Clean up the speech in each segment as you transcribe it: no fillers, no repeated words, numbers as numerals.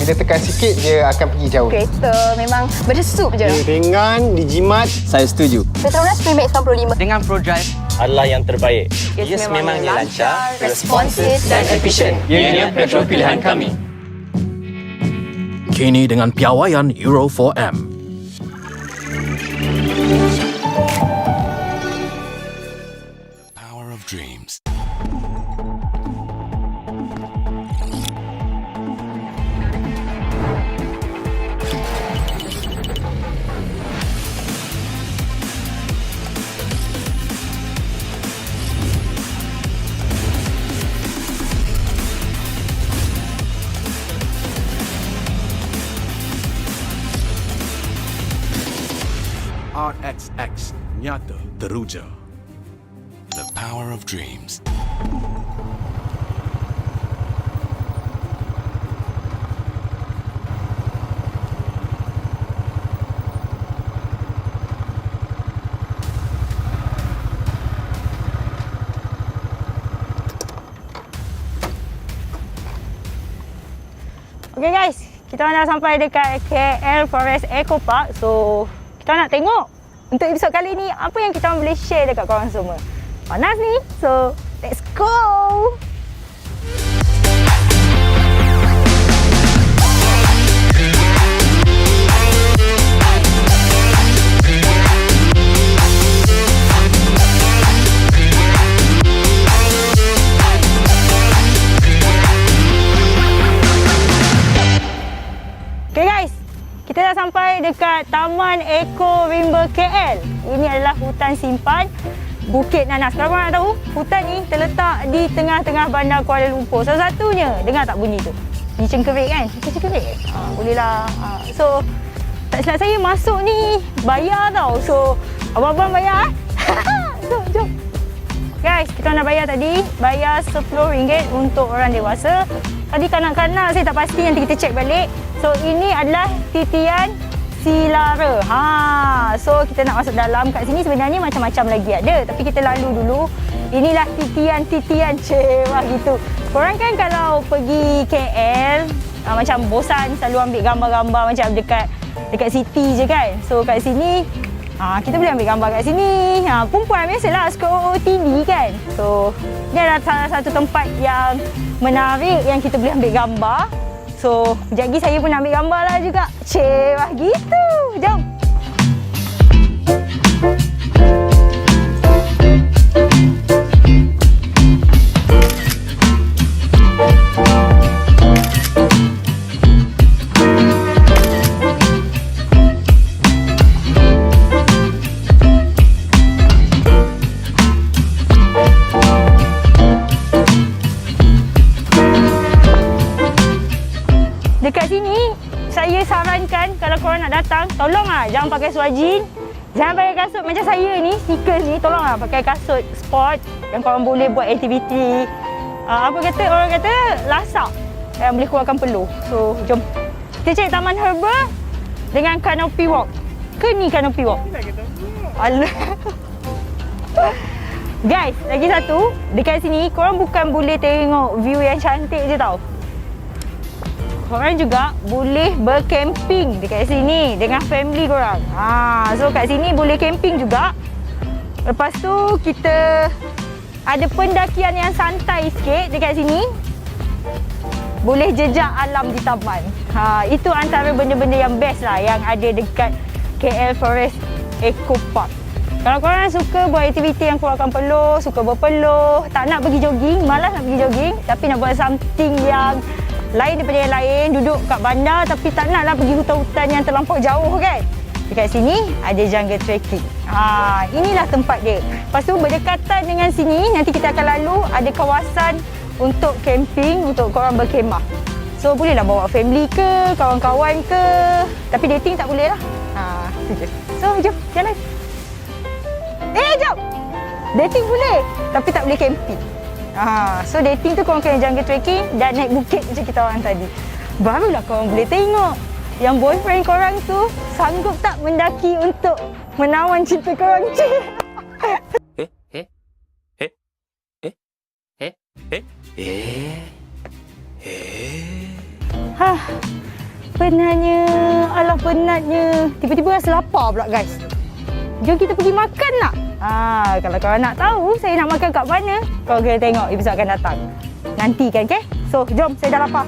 Bila tekan sikit, dia akan pergi jauh. Kereta memang berdesup je. Dia ringan, dijimat. Saya setuju. PETRONAS Max 95 Dengan ProDrive Adalah yang terbaik. Yes, memangnya lancar, responsif dan efisien. Ianya petrol pilihan kami. Kini dengan piawaian Euro 4M. Power of dreams. RXX nyata teruja. The power of dreams. Okay guys, kita dah sampai dekat KL Forest Eco Park. So, kita nak tengok untuk episod kali ni apa yang kita boleh share dekat korang semua. Panas ni. So, let's go. Okay guys, kita dah sampai dekat Taman Eko Rimba KL. Ini adalah hutan simpan Bukit Nanas. Kalau korang nak tahu, hutan ni terletak di tengah-tengah bandar Kuala Lumpur. Salah satunya, dengar tak bunyi tu? Bunyi cengkerik kan? Cengkerik. Bolehlah. So, tak silap saya masuk ni bayar tau. So, abang-abang bayar. So, jom. Guys, kita nak bayar tadi. Bayar RM10 untuk orang dewasa. Tadi kanak-kanak saya tak pasti, nanti kita cek balik. So, ini adalah titian Silara. So kita nak masuk dalam. Kat sini sebenarnya macam-macam lagi ada, tapi kita lalu dulu. Inilah titian-titian cewah gitu. Korang kan kalau pergi KL macam bosan selalu ambil gambar-gambar macam dekat city je kan. So kat sini kita boleh ambil gambar kat sini. Perempuan biasalah suka OOTD kan. So ni adalah salah satu tempat yang menarik yang kita boleh ambil gambar. So, sekejap lagi saya pun nak ambil gambar lah juga. Cewah gitu. Jom. Dekat sini, saya sarankan kalau korang nak datang, tolonglah jangan pakai suajin. Jangan pakai kasut macam saya ni, sneakers ni. Tolonglah pakai kasut sport yang korang boleh buat aktiviti. Orang kata lasak yang boleh keluarkan peluh. So, jom. Kita cari taman herba dengan canopy walk. Ke ni canopy walk? Alah. Guys, lagi satu. Dekat sini, korang bukan boleh tengok view yang cantik je tau. Korang juga boleh bercamping dekat sini dengan family korang. So kat sini boleh camping juga. Lepas tu kita ada pendakian yang santai sikit dekat sini. Boleh jejak alam di taman. Itu antara benda-benda yang best lah yang ada dekat KL Forest Eco Park. Kalau korang suka buat aktiviti yang keluarkan peluh, suka berpeluh, tak nak pergi jogging, malas nak pergi jogging, tapi nak buat something yang lain daripada yang lain, duduk kat bandar tapi tak naklah pergi hutan-hutan yang terlampau jauh kan. Dekat sini ada jungle trekking. Inilah tempat dia. Lepas tu berdekatan dengan sini, nanti kita akan lalu ada kawasan untuk camping, untuk korang berkemah. So bolehlah bawa family ke, kawan-kawan ke. Tapi dating tak boleh lah. Itu je. So jom, jalan. Jom! Dating boleh, tapi tak boleh camping. So dating tu korang kena jungle trekking dan naik bukit macam kita orang tadi. Barulah korang boleh tengok yang boyfriend korang tu sanggup tak mendaki untuk menawan cinta korang. Penatnya. Alah, penatnya. Tiba-tiba rasa lapar pula, guys. Jom kita pergi makan nak? Kalau korang nak tahu saya nak makan kat mana, korang kena tengok episod akan datang. Nantikan, okay? So, jom. Saya dah lapar.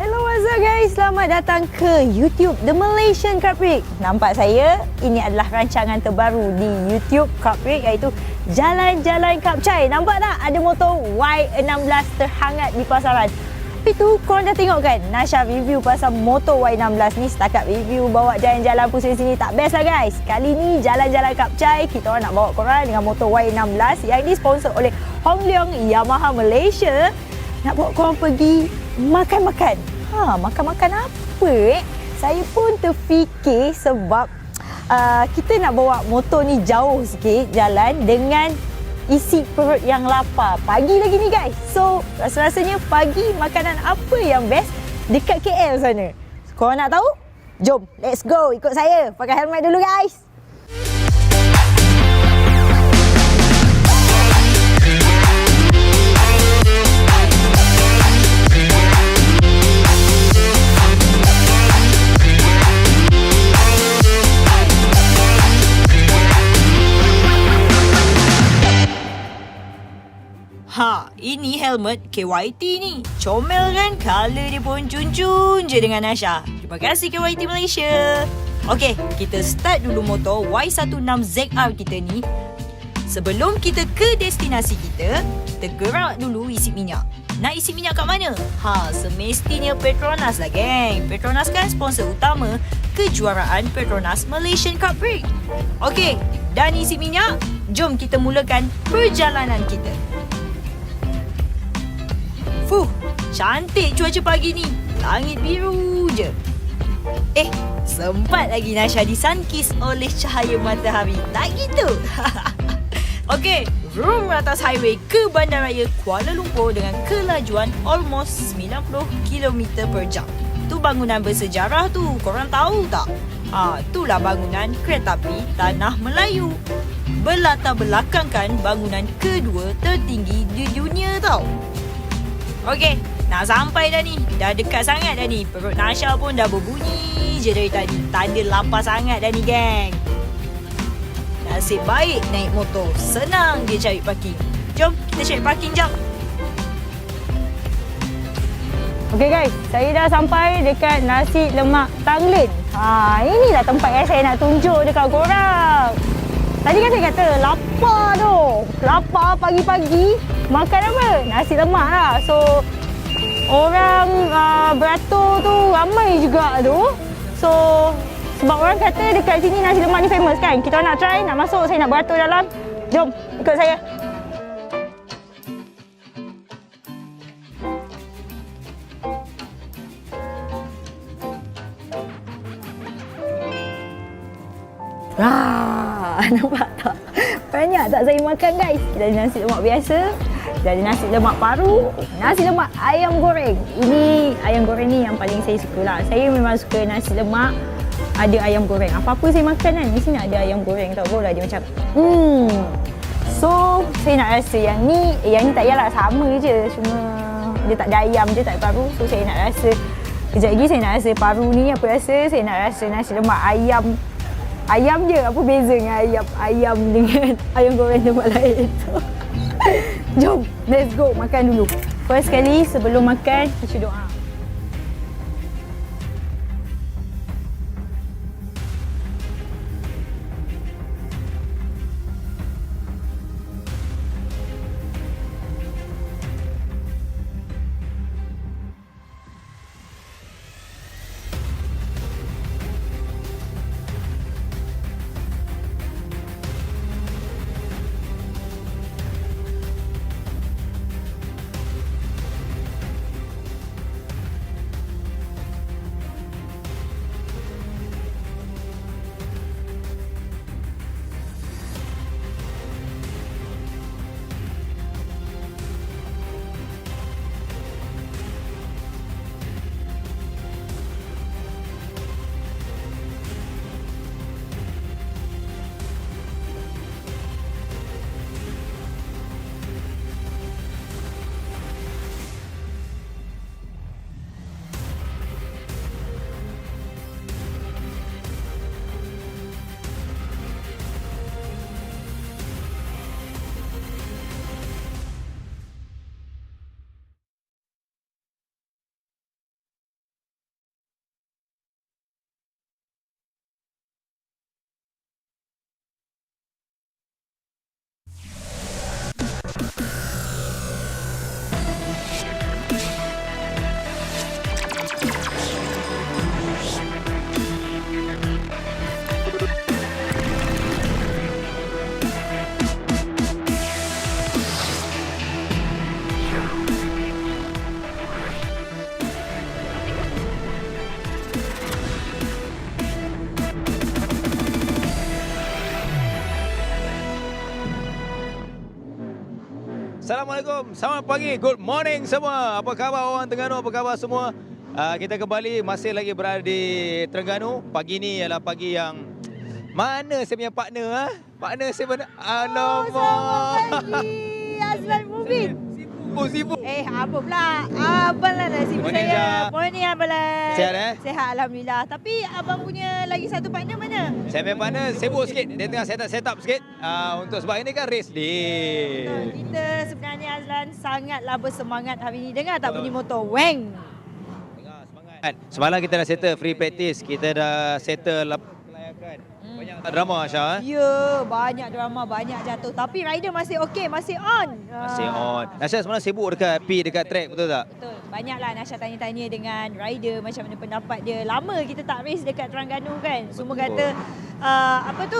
Hello guys, selamat datang ke YouTube The Malaysian Cub Prix. Nampak saya, ini adalah rancangan terbaru di YouTube Cub Prix, iaitu Jalan-Jalan Cub Chai. Nampak tak? Ada motor Y16 terhangat di pasaran. Tapi tu korang dah tengok kan Nasha review pasal motor Y16 ni. Setakat review bawa jalan-jalan pusing sini tak best lah guys. Kali ni Jalan-Jalan Cub Chai, kita orang nak bawa korang dengan motor Y16 yang disponsor oleh Hong Leong Yamaha Malaysia. Nak bawa korang pergi makan-makan. Makan-makan apa Saya pun terfikir sebab kita nak bawa motor ni jauh sikit jalan dengan isi perut yang lapar. Pagi lagi ni guys. So, rasa-rasanya pagi makanan apa yang best dekat KL sana? Korang nak tahu? Jom, let's go. Ikut saya. Pakai helmet dulu guys. Ini helmet KYT ni. Comel kan? Color dia pun cun-cun je dengan Nasha. Terima kasih KYT Malaysia. Okey, kita start dulu motor Y16ZR kita ni. Sebelum kita ke destinasi kita gerak dulu isi minyak. Nak isi minyak kat mana? Semestinya Petronas lah geng. Petronas kan sponsor utama Kejuaraan PETRONAS Malaysian Cub Prix. Okey, dan isi minyak, jom kita mulakan perjalanan kita. Cantik cuaca pagi ni. Langit biru je. Sempat lagi Nasha disunkiss oleh cahaya matahari. Tak gitu. Okey, vroom atas highway ke Bandaraya Kuala Lumpur dengan kelajuan almost 90 km per jam. Tu bangunan bersejarah tu, korang tahu tak? Itulah bangunan kereta api Tanah Melayu. Berlatar belakangkan bangunan kedua tertinggi di dunia tau. Okey, nak sampai dah ni. Dah dekat sangat dah ni. Perut Nasha pun dah berbunyi je dari tadi. Tanda lapar sangat dah ni geng. Nasib baik naik motor. Senang dia cari parking. Jom kita cari parking jap. Okey guys, saya dah sampai dekat nasi lemak Tanglin. Inilah tempat yang saya nak tunjuk dekat korang. Tadi kan saya kata lapar tu. Lapar pagi-pagi. Makan apa? Nasi lemak lah. So, orang beratur tu ramai juga tu. So, sebab orang kata dekat sini nasi lemak ni famous kan. Kita nak try, nak masuk, saya nak beratur dalam. Jom, ikut saya. Nampak tak? Banyak tak saya makan guys? Kita ada nasi lemak biasa, kita ada nasi lemak paru, nasi lemak ayam goreng. Ini ayam goreng ni yang paling saya suka lah. Saya memang suka nasi lemak ada ayam goreng. Apa-apa saya makan kan, di sini ada ayam goreng tau. Boleh dia macam So, saya nak rasa yang ni tak yalah sama je. Cuma dia tak ada ayam je, tak ada paru. So, saya nak rasa, kejap lagi saya nak rasa paru ni apa rasa. Saya nak rasa nasi lemak ayam. Ayam je, apa beza dengan ayam dengan ayam goreng tempat lain. Jom, let's go makan dulu. First kali sebelum makan, baca doa. Assalamualaikum, selamat pagi, good morning semua. Apa khabar orang Terengganu, apa khabar semua? Kita kembali masih lagi berada di Terengganu. Pagi ni adalah pagi yang mana saya punya partner? Partner saya mana? Alamak. Selamat pagi, Azlan Mubin. Sibuk. Apa pula? Abang lah sibuk Morning, saya. Syah. Morning, Abang lah. Sihat, Sihat, Alhamdulillah. Tapi abang punya lagi satu partner mana? Saya punya partner sibuk sikit. Dia tengah set up sikit. Untuk sebab ini kan race day. Kita sebenarnya Azlan sangatlah bersemangat hari ini. Dengar tak bunyi motor? Weng. Semalam kita dah settle free practice. Kita dah settle kelayakan. Banyak drama, Syah. Ya, banyak drama, banyak jatuh. Tapi rider masih okey, masih on. Masih on. Nasha semalam sibuk dekat track, betul tak? Betul. Banyaklah Nasha tanya-tanya dengan rider macam mana pendapat dia. Lama kita tak race dekat Terengganu kan. Semua kata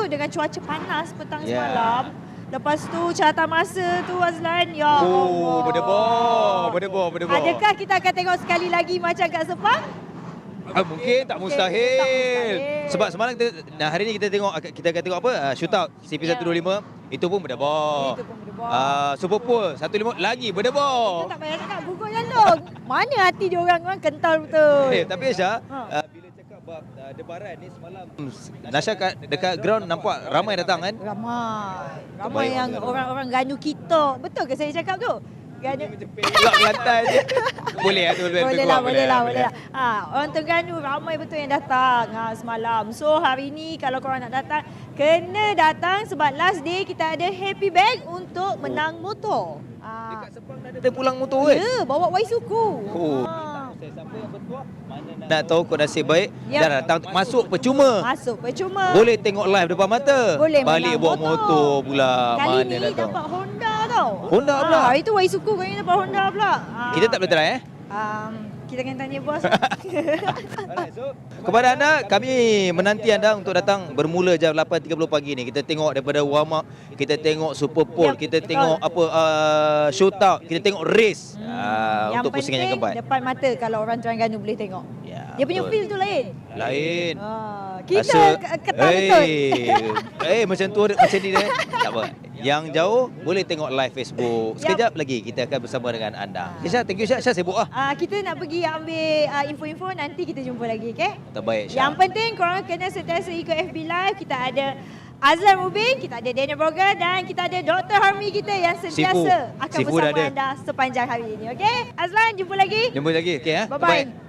dengan cuaca panas petang semalam. Lepas tu carta masa tu Azlan, ya Allah. Berdebar. Adakah kita akan tengok sekali lagi macam kat Sepang? Mungkin tak mustahil. Sebab semalam hari ni kita akan tengok shootout CP125, itu pun berdebar. Super Pool 15 lagi berdebar. Kita tak payah cakap gugur jantung. Mana hati dia orang kental betul. Tapi Aisyah, bila cakap bab debaran ni semalam, Nasha dekat ground nampak ramai datang kan? Ramai yang orang-orang Ganu kita. Betul ke saya cakap tu? Pelak lantai je. Boleh lah. Orang Terengganu ramai betul yang datang semalam. So hari ni kalau korang nak datang, kena datang sebab last day kita ada happy bag untuk menang motor. Dekat Sepang ada pulang motor kan? Ya, bawa Waisuku. Siapa yang bertuah, mana nak tahu kau nasib baik, dah datang masuk percuma. Boleh tengok live depan mata. Balik bawa motor pula. Kali mana ni dapat Honda tau. Honda pula? Itu Waisuku kali ni dapat Honda pula. Kita tak boleh try Kita kena tanya bos. Kepada anda, kami menanti anda untuk datang bermula jam 8.30 pagi ni. Kita tengok daripada warm up, kita tengok super pole, kita tengok shootout, kita tengok race untuk Pusingan yang keempat. Depan mata kalau orang Terengganu boleh tengok. Dia punya feel tu lain. Kita ketat betul. Macam tu macam ni dah. Tak apa. Yang jauh boleh tengok live Facebook. Sekejap lagi kita akan bersama dengan anda. Syah, thank you Syah. Syah sibuk Kita nak pergi ambil info-info, nanti kita jumpa lagi, okey? Terbaik Syah. Yang penting korang kena sentiasa ikut FB Live. Kita ada Azlan Mubin, kita ada Daniel Brogan dan kita ada Dr. Harmi kita yang sentiasa akan bersama anda sepanjang hari ini, okey? Azlan, jumpa lagi. Okey Bye-bye.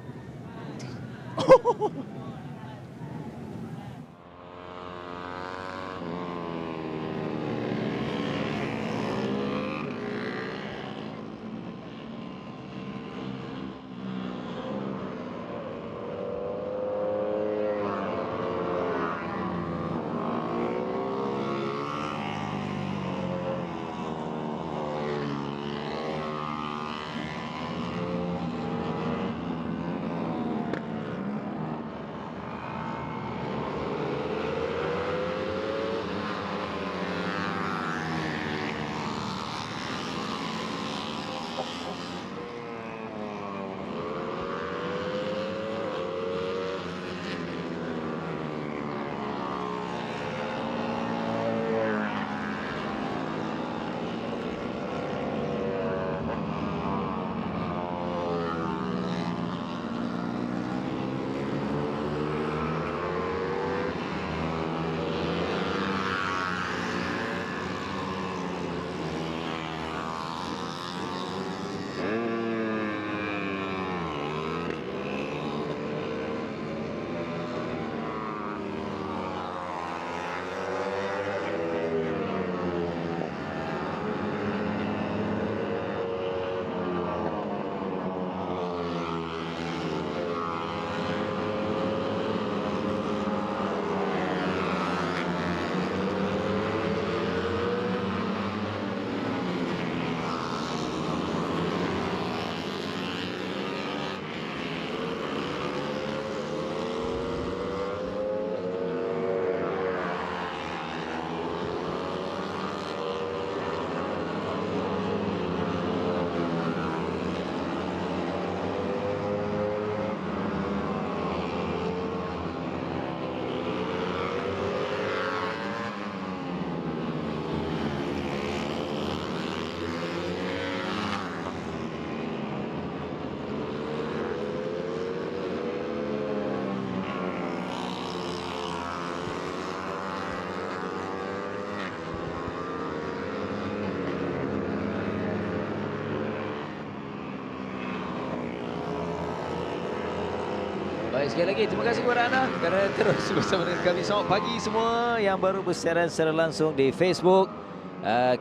Baik, sekali lagi terima kasih kepada anda kerana terus bersama dengan kami. Selamat pagi semua yang baru bersiaran secara langsung di Facebook.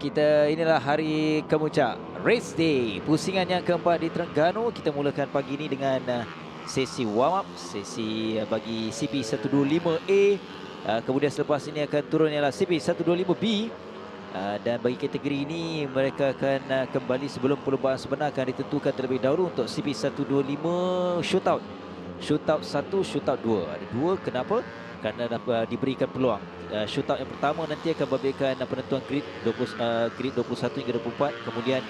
Kita inilah hari kemuncak Race Day Pusingan yang keempat di Terengganu. Kita mulakan pagi ini dengan sesi warm up, sesi bagi CP125A. Kemudian selepas ini akan turun ialah CP125 B. Dan bagi kategori ini mereka akan kembali sebelum perlumbaan sebenar akan ditentukan terlebih dahulu untuk CP125 shootout. Shootout 1, shootout 2. Ada 2, kenapa? Kerana diberikan peluang. Shootout yang pertama nanti akan babitkan penentuan grid 21 hingga 24. Kemudian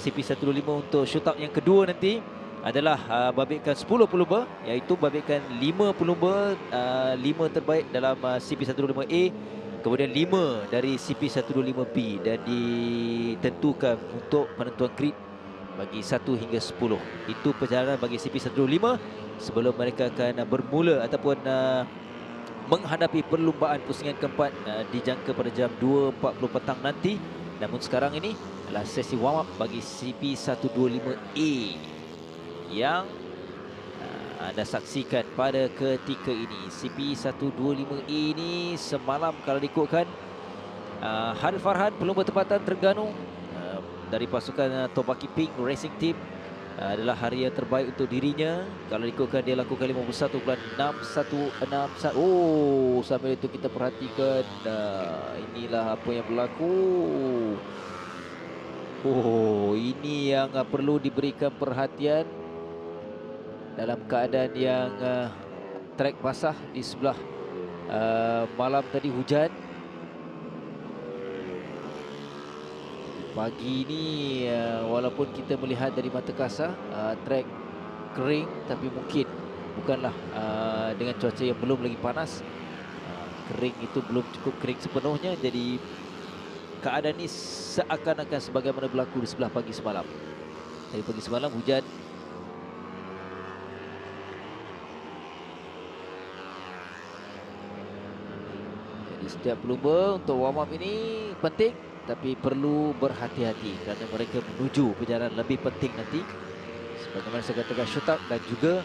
CP125 untuk shootout yang kedua nanti adalah babitkan 10 pelumba, iaitu babitkan 5 pelumba, 5 terbaik dalam CP125A, kemudian 5 dari CP125B, dan ditentukan untuk penentuan grid bagi 1 hingga 10. Itu perjalanan bagi CP125 sebelum mereka akan bermula ataupun menghadapi perlumbaan pusingan keempat dijangka pada jam 2.40 petang nanti. Namun sekarang ini adalah sesi warm up bagi CP125A yang anda saksikan pada ketika ini. CP125A ini semalam kalau diikutkan Harif Farhan, pelumba tempatan Terengganu dari pasukan Tobaki Pink Racing Team, adalah hari yang terbaik untuk dirinya. Kalau diikutkan dia lakukan 51.6161. Oh, sambil itu kita perhatikan inilah apa yang berlaku. Oh, ini yang perlu diberikan perhatian dalam keadaan yang trek basah di sebelah. Malam tadi hujan. Pagi ini walaupun kita melihat dari mata kasar trek kering, tapi mungkin bukanlah dengan cuaca yang belum lagi panas. Kering itu belum cukup kering sepenuhnya, jadi keadaan ini seakan-akan sebagaimana berlaku di sebelah pagi semalam. Dari pagi semalam hujan. Jadi setiap pelumba untuk warm up ini penting, tapi perlu berhati-hati kerana mereka menuju perjalanan lebih penting nanti, sebagaimana saya katakan, shootout dan juga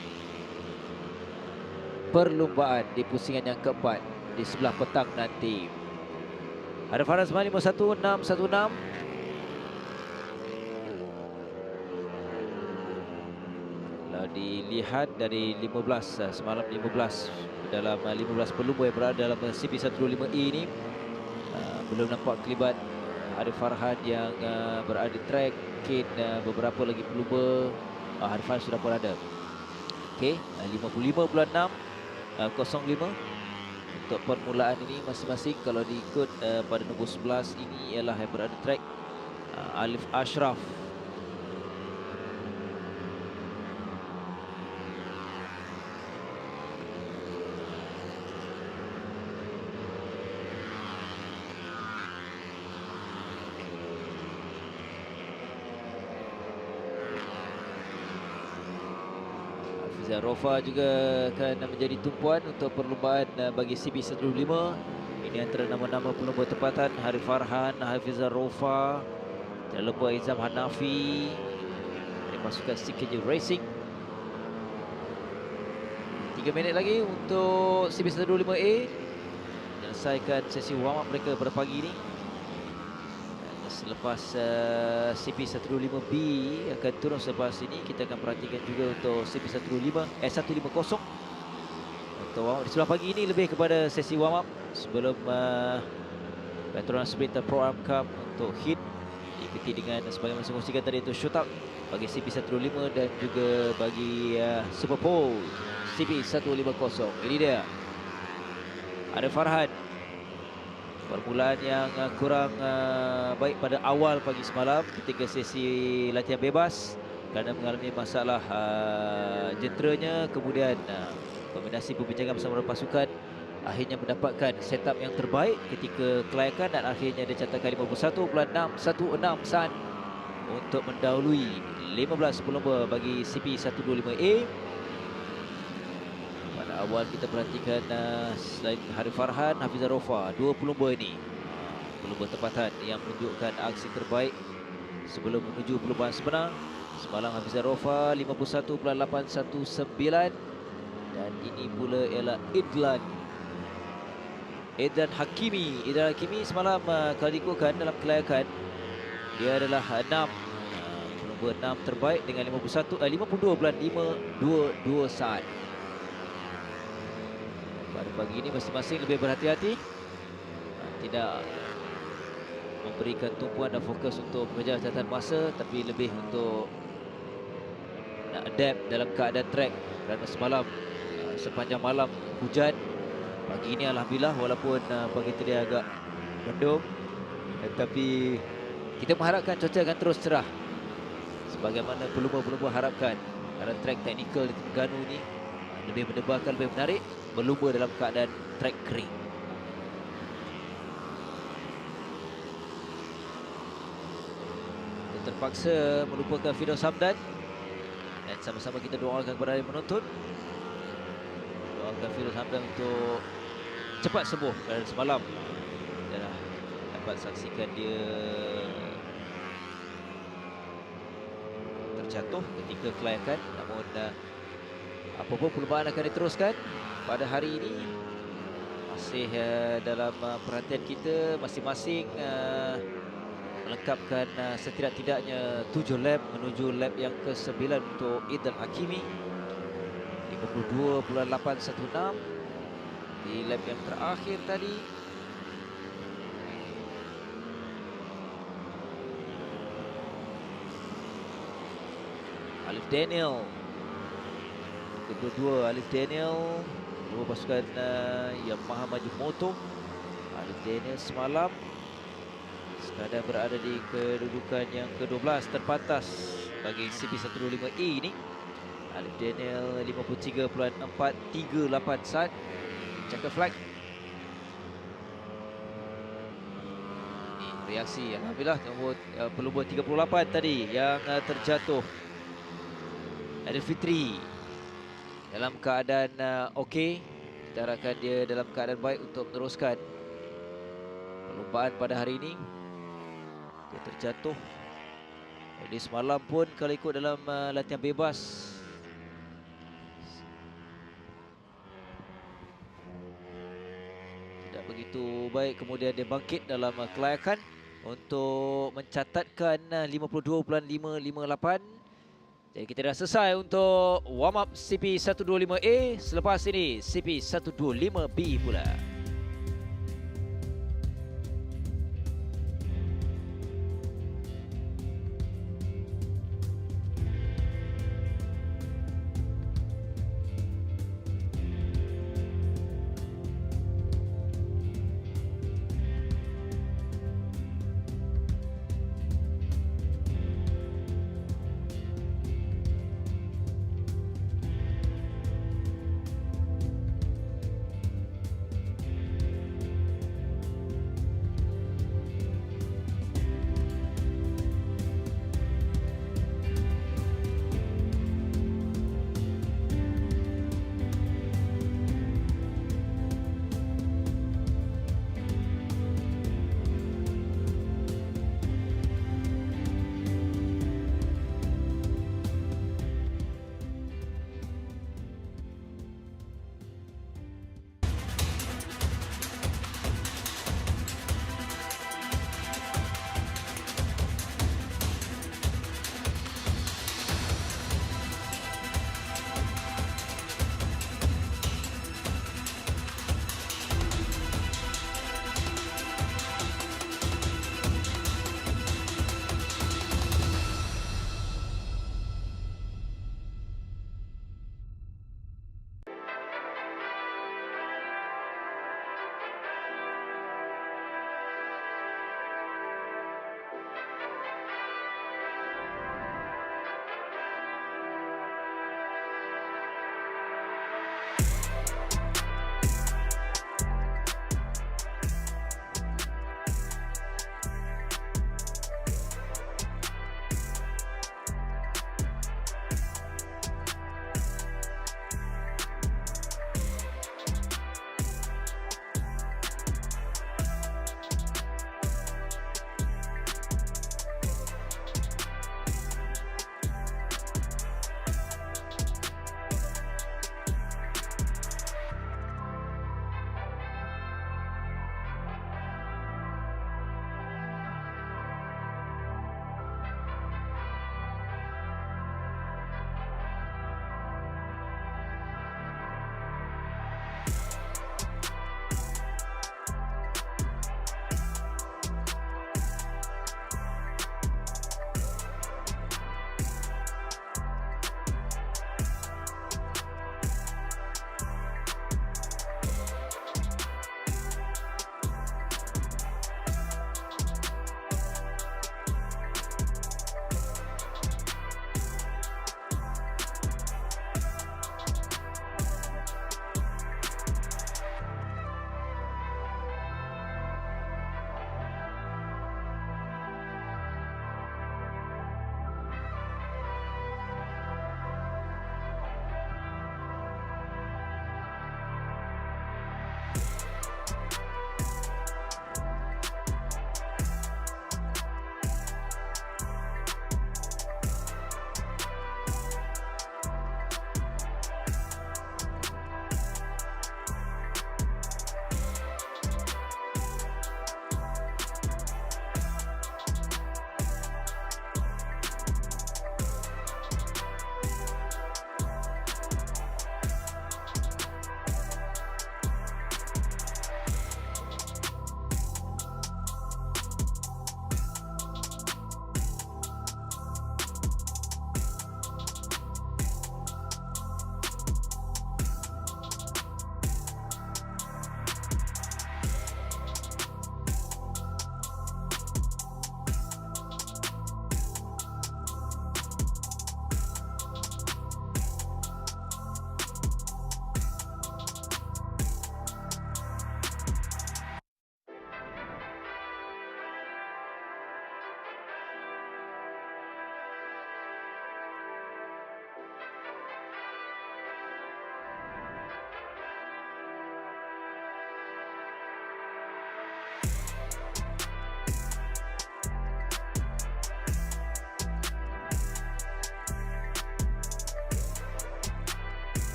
perlumbaan di pusingan yang keempat di sebelah petang nanti. Ada Farhan semalam 51.616. Kalau dilihat dari 15 semalam, 15 dalam 15 pelumba yang berada dalam CP125A ini, belum nampak kelibat Harif Farhan yang berada di track. Mungkin beberapa lagi pelumba. Harif Farhan sudah pun ada. Okey, 55.605 untuk permulaan ini masing-masing. Kalau diikut pada nombor 11 ini ialah yang berada di track Alif Ashraf. Rofa juga akan menjadi tumpuan untuk perlumbaan bagi CP125. Ini antara nama-nama pelumba tempatan: Harif Farhan, Hafizah Rofa, jangan lupa Izam Hanafi dari pasukan CKJ Racing. 3 minit lagi untuk CP125A menyelesaikan sesi warm up mereka pada pagi ini. Selepas CP125B akan turun selepas ini, kita akan perhatikan juga untuk CP150 untuk warm up. Di sebelah pagi ini lebih kepada sesi warm up sebelum PETRONAS SPRINTA Pro Cup untuk hit, diikuti dengan sebagaimana saya kongsikan tadi itu shootout bagi CP125 dan juga bagi Super Pole CP150. Ini dia ada Farhan. Permulaan yang kurang baik pada awal pagi semalam ketika sesi latihan bebas kerana mengalami masalah jenteranya. Kemudian kombinasi perbincangan bersama pasukan akhirnya mendapatkan setup yang terbaik ketika kelayakan, dan akhirnya dia catatkan 51.616 san untuk mendahului 15 pelumba bagi CP125A. Awal kita perhatikan selain Harif Farhan, Hafizah Rofa, 2 pelumba ini pelumba tempatan yang menunjukkan aksi terbaik sebelum menuju perlumbaan sebenar. Semalam Hafizah Rofa 51.819, ini pula ialah Idlan Hakimi. Idlan Hakimi semalam kalau diikutkan dalam kelayakan dia adalah 6 terbaik dengan 52.522 saat. Pada pagi ini masing-masing lebih berhati-hati, tidak memberikan tumpuan dan fokus untuk mengejar catatan masa, tapi lebih untuk nak adapt dalam keadaan track. Kerana semalam sepanjang malam hujan, pagi ini alhamdulillah walaupun pagi tadi agak mendung, tetapi kita mengharapkan cuaca akan terus cerah sebagaimana pelumba-pelumba harapkan. Kerana track teknikal di Terengganu ni lebih mendebarkan, lebih menarik berlumba dalam keadaan track kering. Kita terpaksa melupakan Firdaus Hamdan dan sama-sama kita doakan kepada yang menonton. Doakan Firdaus Hamdan untuk cepat sembuh kerana semalam kita dah dapat saksikan dia terjatuh ketika kelayakan. Namun apapun perlumbaan akan diteruskan pada hari ini. Masih dalam perhatian kita, masing-masing melengkapkan setidak-tidaknya 7 lap menuju lap yang ke-9 untuk Idlan Hakimi. 52.816 di lap yang terakhir tadi. Alif Daniel kedua-dua, Alif Daniel dua pasukan Yamaha Maju Moto. Alif Daniel semalam sekadar berada di kedudukan yang ke-12 terpantas bagi CP125 A ini. Alif Daniel 53.438 saat. Checker flag. Ini reaksi alhamdulillah nombor pelumba 38 tadi yang terjatuh. Adil Fitri dalam keadaan okey. Kita harapkan dia dalam keadaan baik untuk meneruskan perlumbaan pada hari ini. Dia terjatuh. Jadi semalam pun kalau ikut dalam latihan bebas, tidak begitu baik. Kemudian dia bangkit dalam kelayakan untuk mencatatkan 52.558. Jadi kita dah selesai untuk warm up CP125A. Selepas ini CP125 B pula.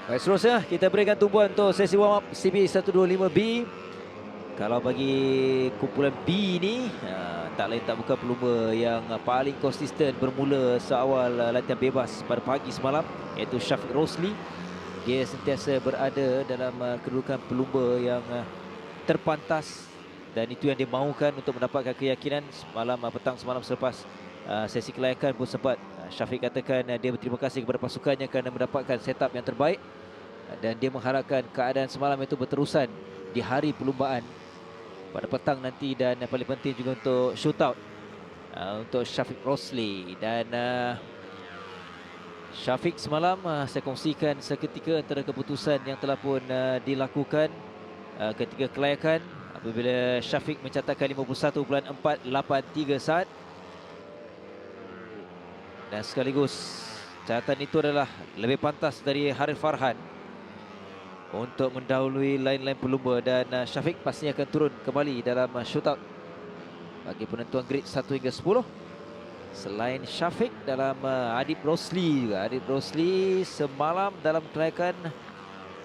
Baik, seterusnya kita berikan tumpuan untuk sesi warm up CP125B. Kalau bagi kumpulan B ni, tak lain tak bukan pelumba yang paling konsisten bermula seawal latihan bebas pada pagi semalam, iaitu Syafiq Rosli. Dia sentiasa berada dalam kedudukan pelumba yang terpantas, dan itu yang dia mahukan untuk mendapatkan keyakinan. Petang semalam selepas sesi kelayakan pun sempat Syafiq katakan dia berterima kasih kepada pasukannya kerana mendapatkan setup yang terbaik, dan dia mengharapkan keadaan semalam itu berterusan di hari perlumbaan pada petang nanti, dan yang paling penting juga untuk shootout untuk Syafiq Rosli. Dan Syafiq semalam saya kongsikan seketika antara keputusan yang telah pun dilakukan ketika kelayakan, apabila Syafiq mencatatkan 51.483 saat, dan sekaligus catatan itu adalah lebih pantas dari Harith Farhan untuk mendahului lain-lain pelumba, dan Syafiq pastinya akan turun kembali dalam shootout bagi penentuan grade 1 hingga 10. Selain Syafiq, dalam Adib Rosli juga. Adib Rosli semalam dalam kelayakan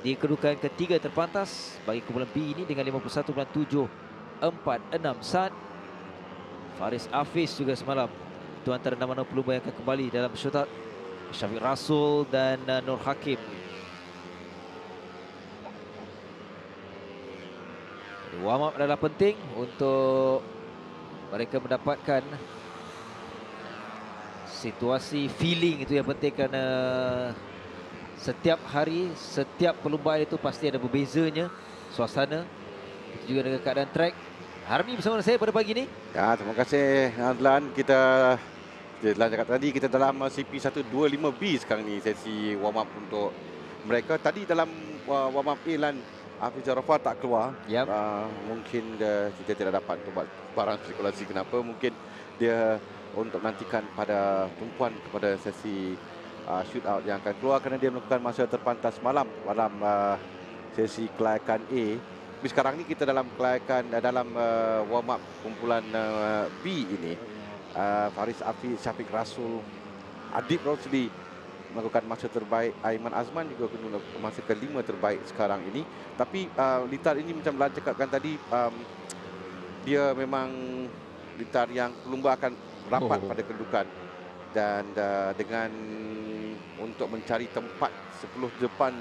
di kedudukan ketiga terpantas bagi kumpulan B ini dengan 51.746 saat. Faris Hafiz juga semalam itu antara nama-nama pelumba yang akan kembali dalam shootout. Syafiq Rasul dan Nur Hakim. Jadi warm up adalah penting untuk mereka mendapatkan situasi, feeling itu yang penting, kerana setiap hari, setiap perlumbaan itu pasti ada berbezanya suasana. Itu juga dengan keadaan track. Harmi bersama saya pada pagi ini. Ya, terima kasih Adlan. Kita cakap tadi kita dalam CP125B sekarang ni, sesi warm up untuk mereka. Tadi dalam warm up A lan Hafiz Arafah tak keluar. Yep. Mungkin kita tidak dapat untuk buat barang spekulasi kenapa. Mungkin dia untuk nantikan pada tumpuan kepada sesi shootout yang akan keluar, kerana dia melakukan masa terpantas malam dalam sesi kelayakan A. Tapi sekarang ni kita dalam kelayakan dalam warm up kumpulan B ini. Faris Hafiz, Syafiq Rasul, Adib Rosli melakukan masa terbaik. Aiman Azman juga kena masa kelima terbaik sekarang ini. Tapi litar ini macam Lan cakapkan tadi, dia memang litar yang pelumba akan rapat pada kedudukan, dan dengan untuk mencari tempat 10 depan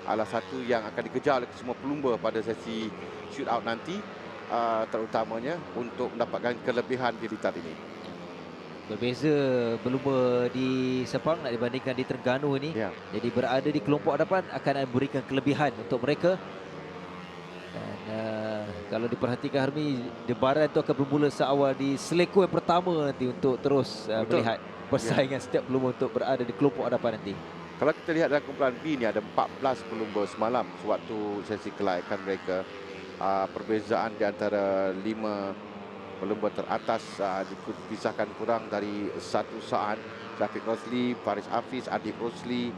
adalah satu yang akan dikejar oleh semua pelumba pada sesi shootout nanti, terutamanya untuk mendapatkan kelebihan di litar ini. Berbeza pelumba di Sepang nak dibandingkan di Terengganu ini. Ya. Jadi berada di kelompok hadapan akan memberikan kelebihan untuk mereka. Dan kalau diperhatikan Harmi, debaran itu akan bermula seawal di seleko yang pertama nanti untuk terus melihat persaingan setiap pelumba untuk berada di kelompok hadapan nanti. Kalau kita lihat dalam kumpulan B ni ada 14 pelumba semalam sewaktu sesi kelayakan mereka. Perbezaan di antara 5 pelumba teratas dipisahkan kurang dari 1 saat. Syafiq Rosli, Faris Hafiz, Adib Rosli,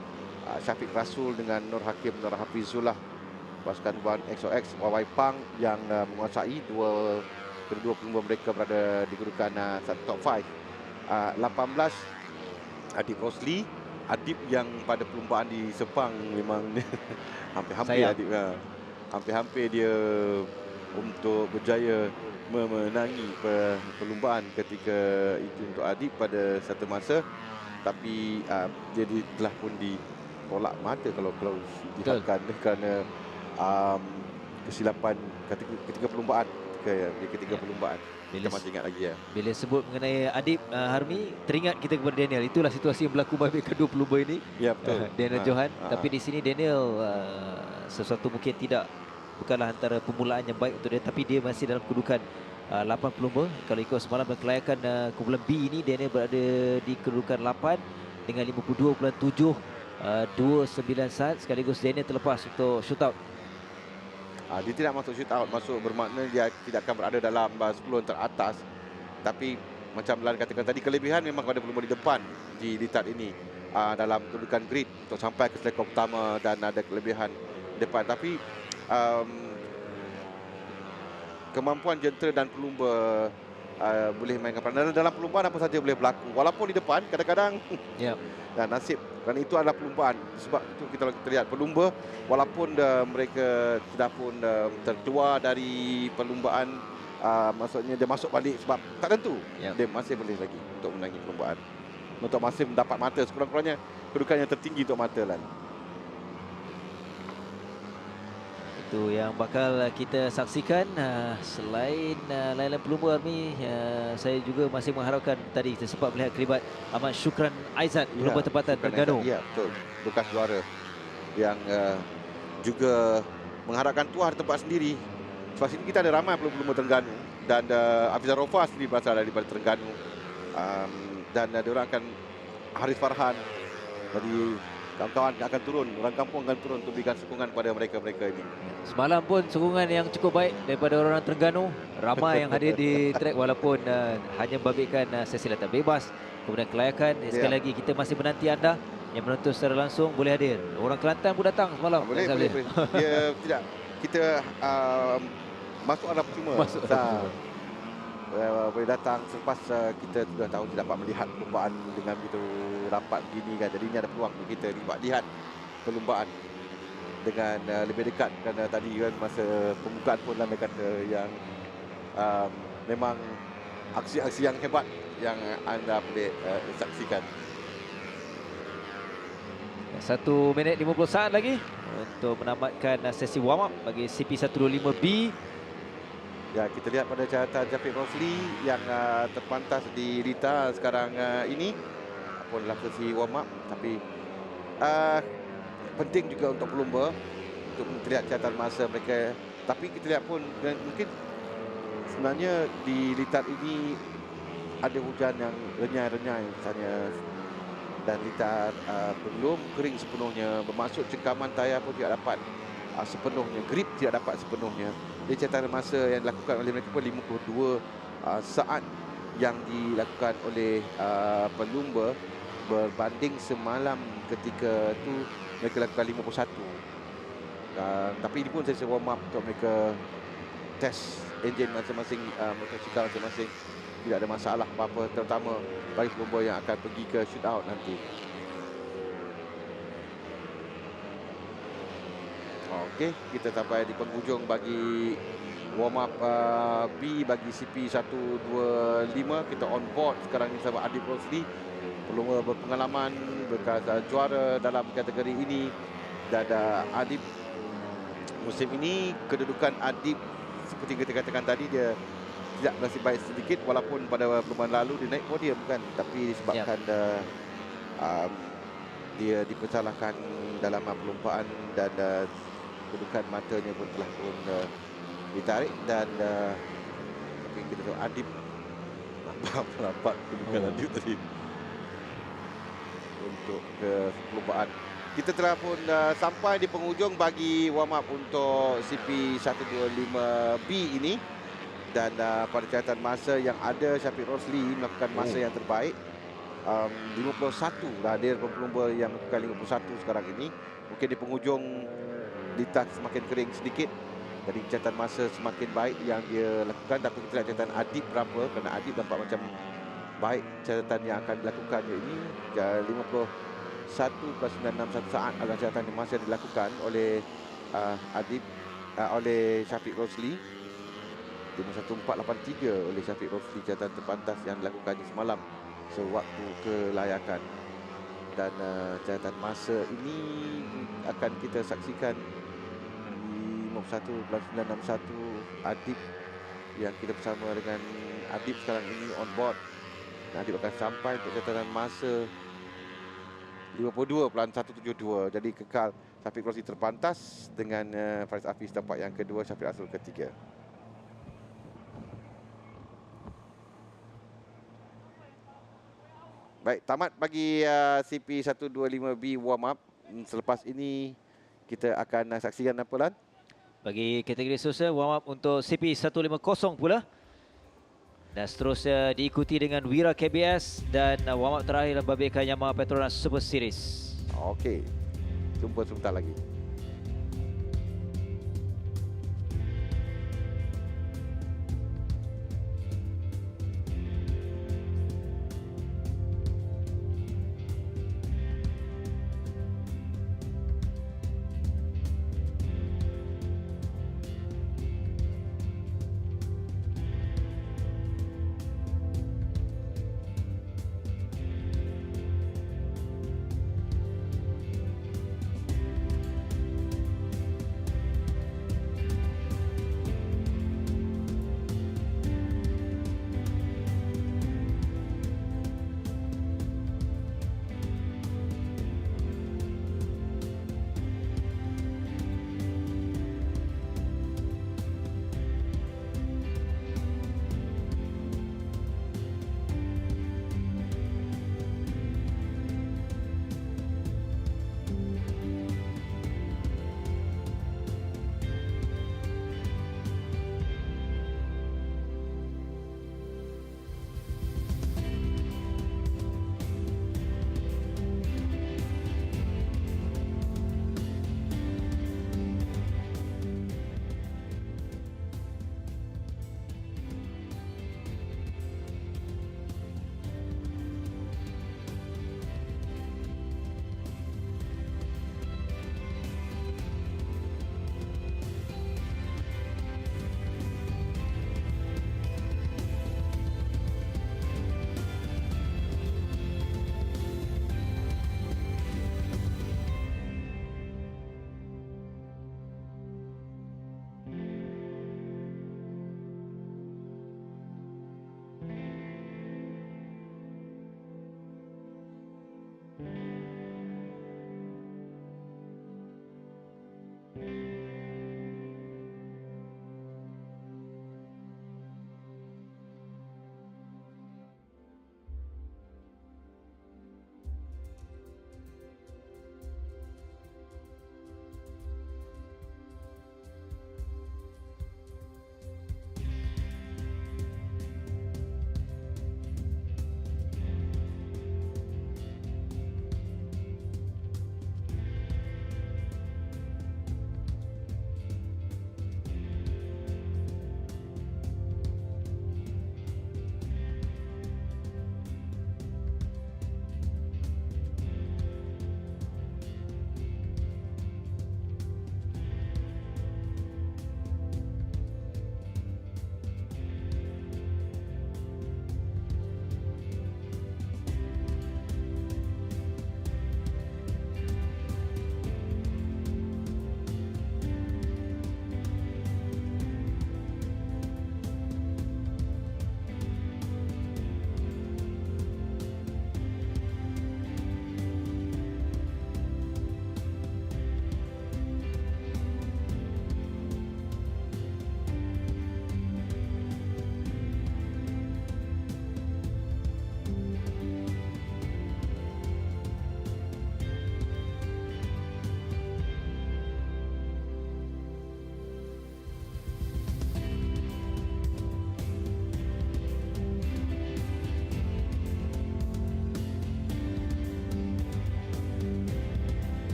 Syafiq Rasul dengan Nur Hakim, Nur Hafizullah. Pasukan Wan XOX, Wawai Pang yang menguasai kedua pelumba mereka berada di kedudukan top 5. 18 Adib Rosli. Adib yang pada perlumbaan di Sepang memang hampir-hampir Adib, hampir-hampir dia untuk berjaya memenangi perlumbaan ketika itu untuk Adib pada satu masa, tapi dia telah pun ditolak mata kalau dilihatkan kerana kesilapan ketika perlumbaan, ketika perlumbaan. Kita masih ingat lagi ya. Bila sebut mengenai Adib, Harmi, teringat kita kepada Daniel. Itulah situasi yang berlaku bagi kedua pelumba ini. Ya, betul. Daniel Johan. Tapi di sini Daniel sesuatu mungkin bukanlah antara permulaan yang baik untuk dia, tapi dia masih dalam kedudukan 8 pelumba. Kalau ikut semalam dan kelayakan kumpulan B ini, Daniel berada di kedudukan 8 dengan 52.729 saat. Sekaligus Daniel terlepas untuk shootout. Dia tidak masuk shootout, masuk bermakna dia tidak akan berada dalam 10 teratas. Tapi macam Lan katakan tadi, kelebihan memang pada pelumba di depan di litar ini dalam kedudukan grid untuk sampai ke selekor pertama, dan ada kelebihan depan. Tapi kemampuan jentera dan pelumba boleh mainkan peranan. Dalam perlumbaan apa saja boleh berlaku. Walaupun di depan kadang-kadang dan nasib, kerana itu adalah perlumbaan. Sebab itu kita lihat pelumba walaupun mereka tidak pun terkeluar dari perlumbaan, maksudnya dia masuk balik sebab tak tentu, dia masih boleh lagi untuk menangi perlumbaan, untuk masih mendapat mata sekurang-kurangnya kedudukan yang tertinggi untuk mata lah. Itu yang bakal kita saksikan. Selain lain-lain pelumba Army, saya juga masih mengharapkan, tadi kita sempat melihat kelibat Ahmad Syukran Aizat, pelumba tempatan Terengganu. Ya, betul. Bekas juara yang juga mengharapkan tuah di tempat sendiri. Sebab sini kita ada ramai pelumba Terengganu dan Afizah Rofa sendiri berasal daripada Terengganu. Dan diorang akan Haris Farhan. Jadi kawan-kawan akan turun, orang kampung akan turun untuk berikan sokongan pada mereka-mereka ini. Semalam pun sokongan yang cukup baik daripada orang-orang Terengganu. Ramai yang hadir di trek walaupun hanya membabitkan sesi latihan bebas, kemudian kelayakan. Sekali lagi kita masih menanti anda yang menonton secara langsung boleh hadir. Orang Kelantan pun datang semalam. Boleh. Dia tidak, kita masuk adalah percuma. Boleh datang selepas kita sudah tahu tidak dapat melihat perlumbaan dengan begitu rapat begini kan. Jadi ini ada peluang untuk kita dapat lihat perlumbaan dengan lebih dekat, kerana tadi kan masa pembukaan pun anda kata yang memang aksi-aksi yang hebat yang anda boleh saksikan. 1 minit 50 saat lagi untuk menamatkan sesi warm up bagi CP125 B. Ya, kita lihat pada catatan Jafiq Rosli yang terpantas di Rita sekarang ini pun dalam sesi warm up, tapi penting juga untuk pelumba untuk melihat catatan masa mereka. Tapi kita lihat pun mungkin sebenarnya di Litat ini ada hujan yang renyai-renyai misalnya, dan Litat belum kering sepenuhnya, bermaksud cengkaman tayar pun tidak dapat sepenuhnya, grip tidak dapat sepenuhnya. Jadi catatan masa yang dilakukan oleh mereka pun 52 saat yang dilakukan oleh pelumba, berbanding semalam ketika itu mereka lakukan 51. Tapi ini pun sesi warm up untuk mereka test enjin masing-masing, motosikal masing-masing. Tidak ada masalah apa-apa, terutama bagi pelumba yang akan pergi ke shootout nanti. Okey, kita sampai di penghujung bagi warm up B bagi CP125. Kita on board sekarang ni sama Adib Rosli, pelumba berpengalaman, bekas juara dalam kategori ini. Dan Adib musim ini, kedudukan Adib seperti kita katakan tadi, dia tidak nasib baik sedikit, walaupun pada perlumbaan lalu dia naik podium kan, tapi disebabkan dia dipersalahkan dalam perlumbaan dan kedudukan matanya pun telah pun ditarik. Dan tapi kita tahu Adib nampak kedudukan Adib tadi untuk ke perlumbaan. Kita telah pun sampai di penghujung bagi warm up untuk CP125 B ini. Dan pada catatan masa yang ada, Syafiq Rosli melakukan masa yang terbaik, 51 dah hadir pelumba yang melakukan 51 sekarang ini. Mungkin di penghujung litas semakin kering sedikit, jadi catatan masa semakin baik yang dia lakukan. Tapi kita lihat catatan Adib berapa, kerana Adib nampak macam baik catatan yang akan dilakukannya ini. 51+961 saat adalah catatan masa yang dilakukan oleh Adib, oleh Syafiq Rosli. 51483 oleh Syafiq Rosli, catatan terpantas yang dilakukannya semalam sewaktu kelayakan. Dan catatan masa ini akan kita saksikan di 51+961 Adib, yang kita bersama dengan Adib sekarang ini on board. Dan Adib akan sampai untuk catatan masa 52.172. Jadi kekal Syafiq Rosli terpantas dengan Faris Hafiz tempat yang kedua, Syafiq Asrul ketiga. Baik, tamat bagi CP125 B Warm Up. Selepas ini kita akan saksikan apa, Lan? Bagi kategori seterusnya, warm up untuk CP150 pula. Dan seterusnya diikuti dengan WIRA KBS dan warm up terakhir membabitkan YAMAHA PETRONAS Super Series. Okey, jumpa sebentar lagi.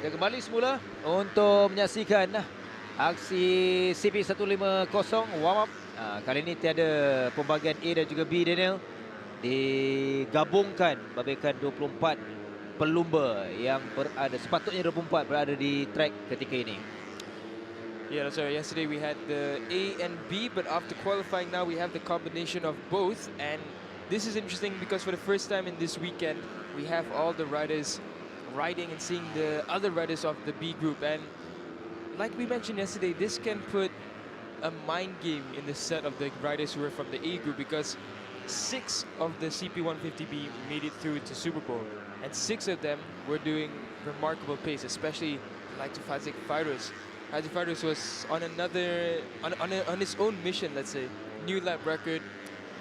Kita kembali semula untuk menyaksikan aksi CP150 Warm Up. Kali ini tiada pembagian A dan juga B, Daniel. Digabungkan bagaikan 24 pelumba yang sepatutnya 24 berada di track ketika ini. Yeah, so yesterday we had the A and B, but after qualifying now we have the combination of both. And this is interesting because for the first time in this weekend, we have all the riders riding and seeing the other riders of the B group. And like we mentioned yesterday, this can put a mind game in the set of the riders who are from the A group, because 6 of the CP150B made it through to Super Bowl, and 6 of them were doing remarkable pace, especially like to Haziq Fairuz. Haziq Fairuz was on on his own mission, let's say. New lap record,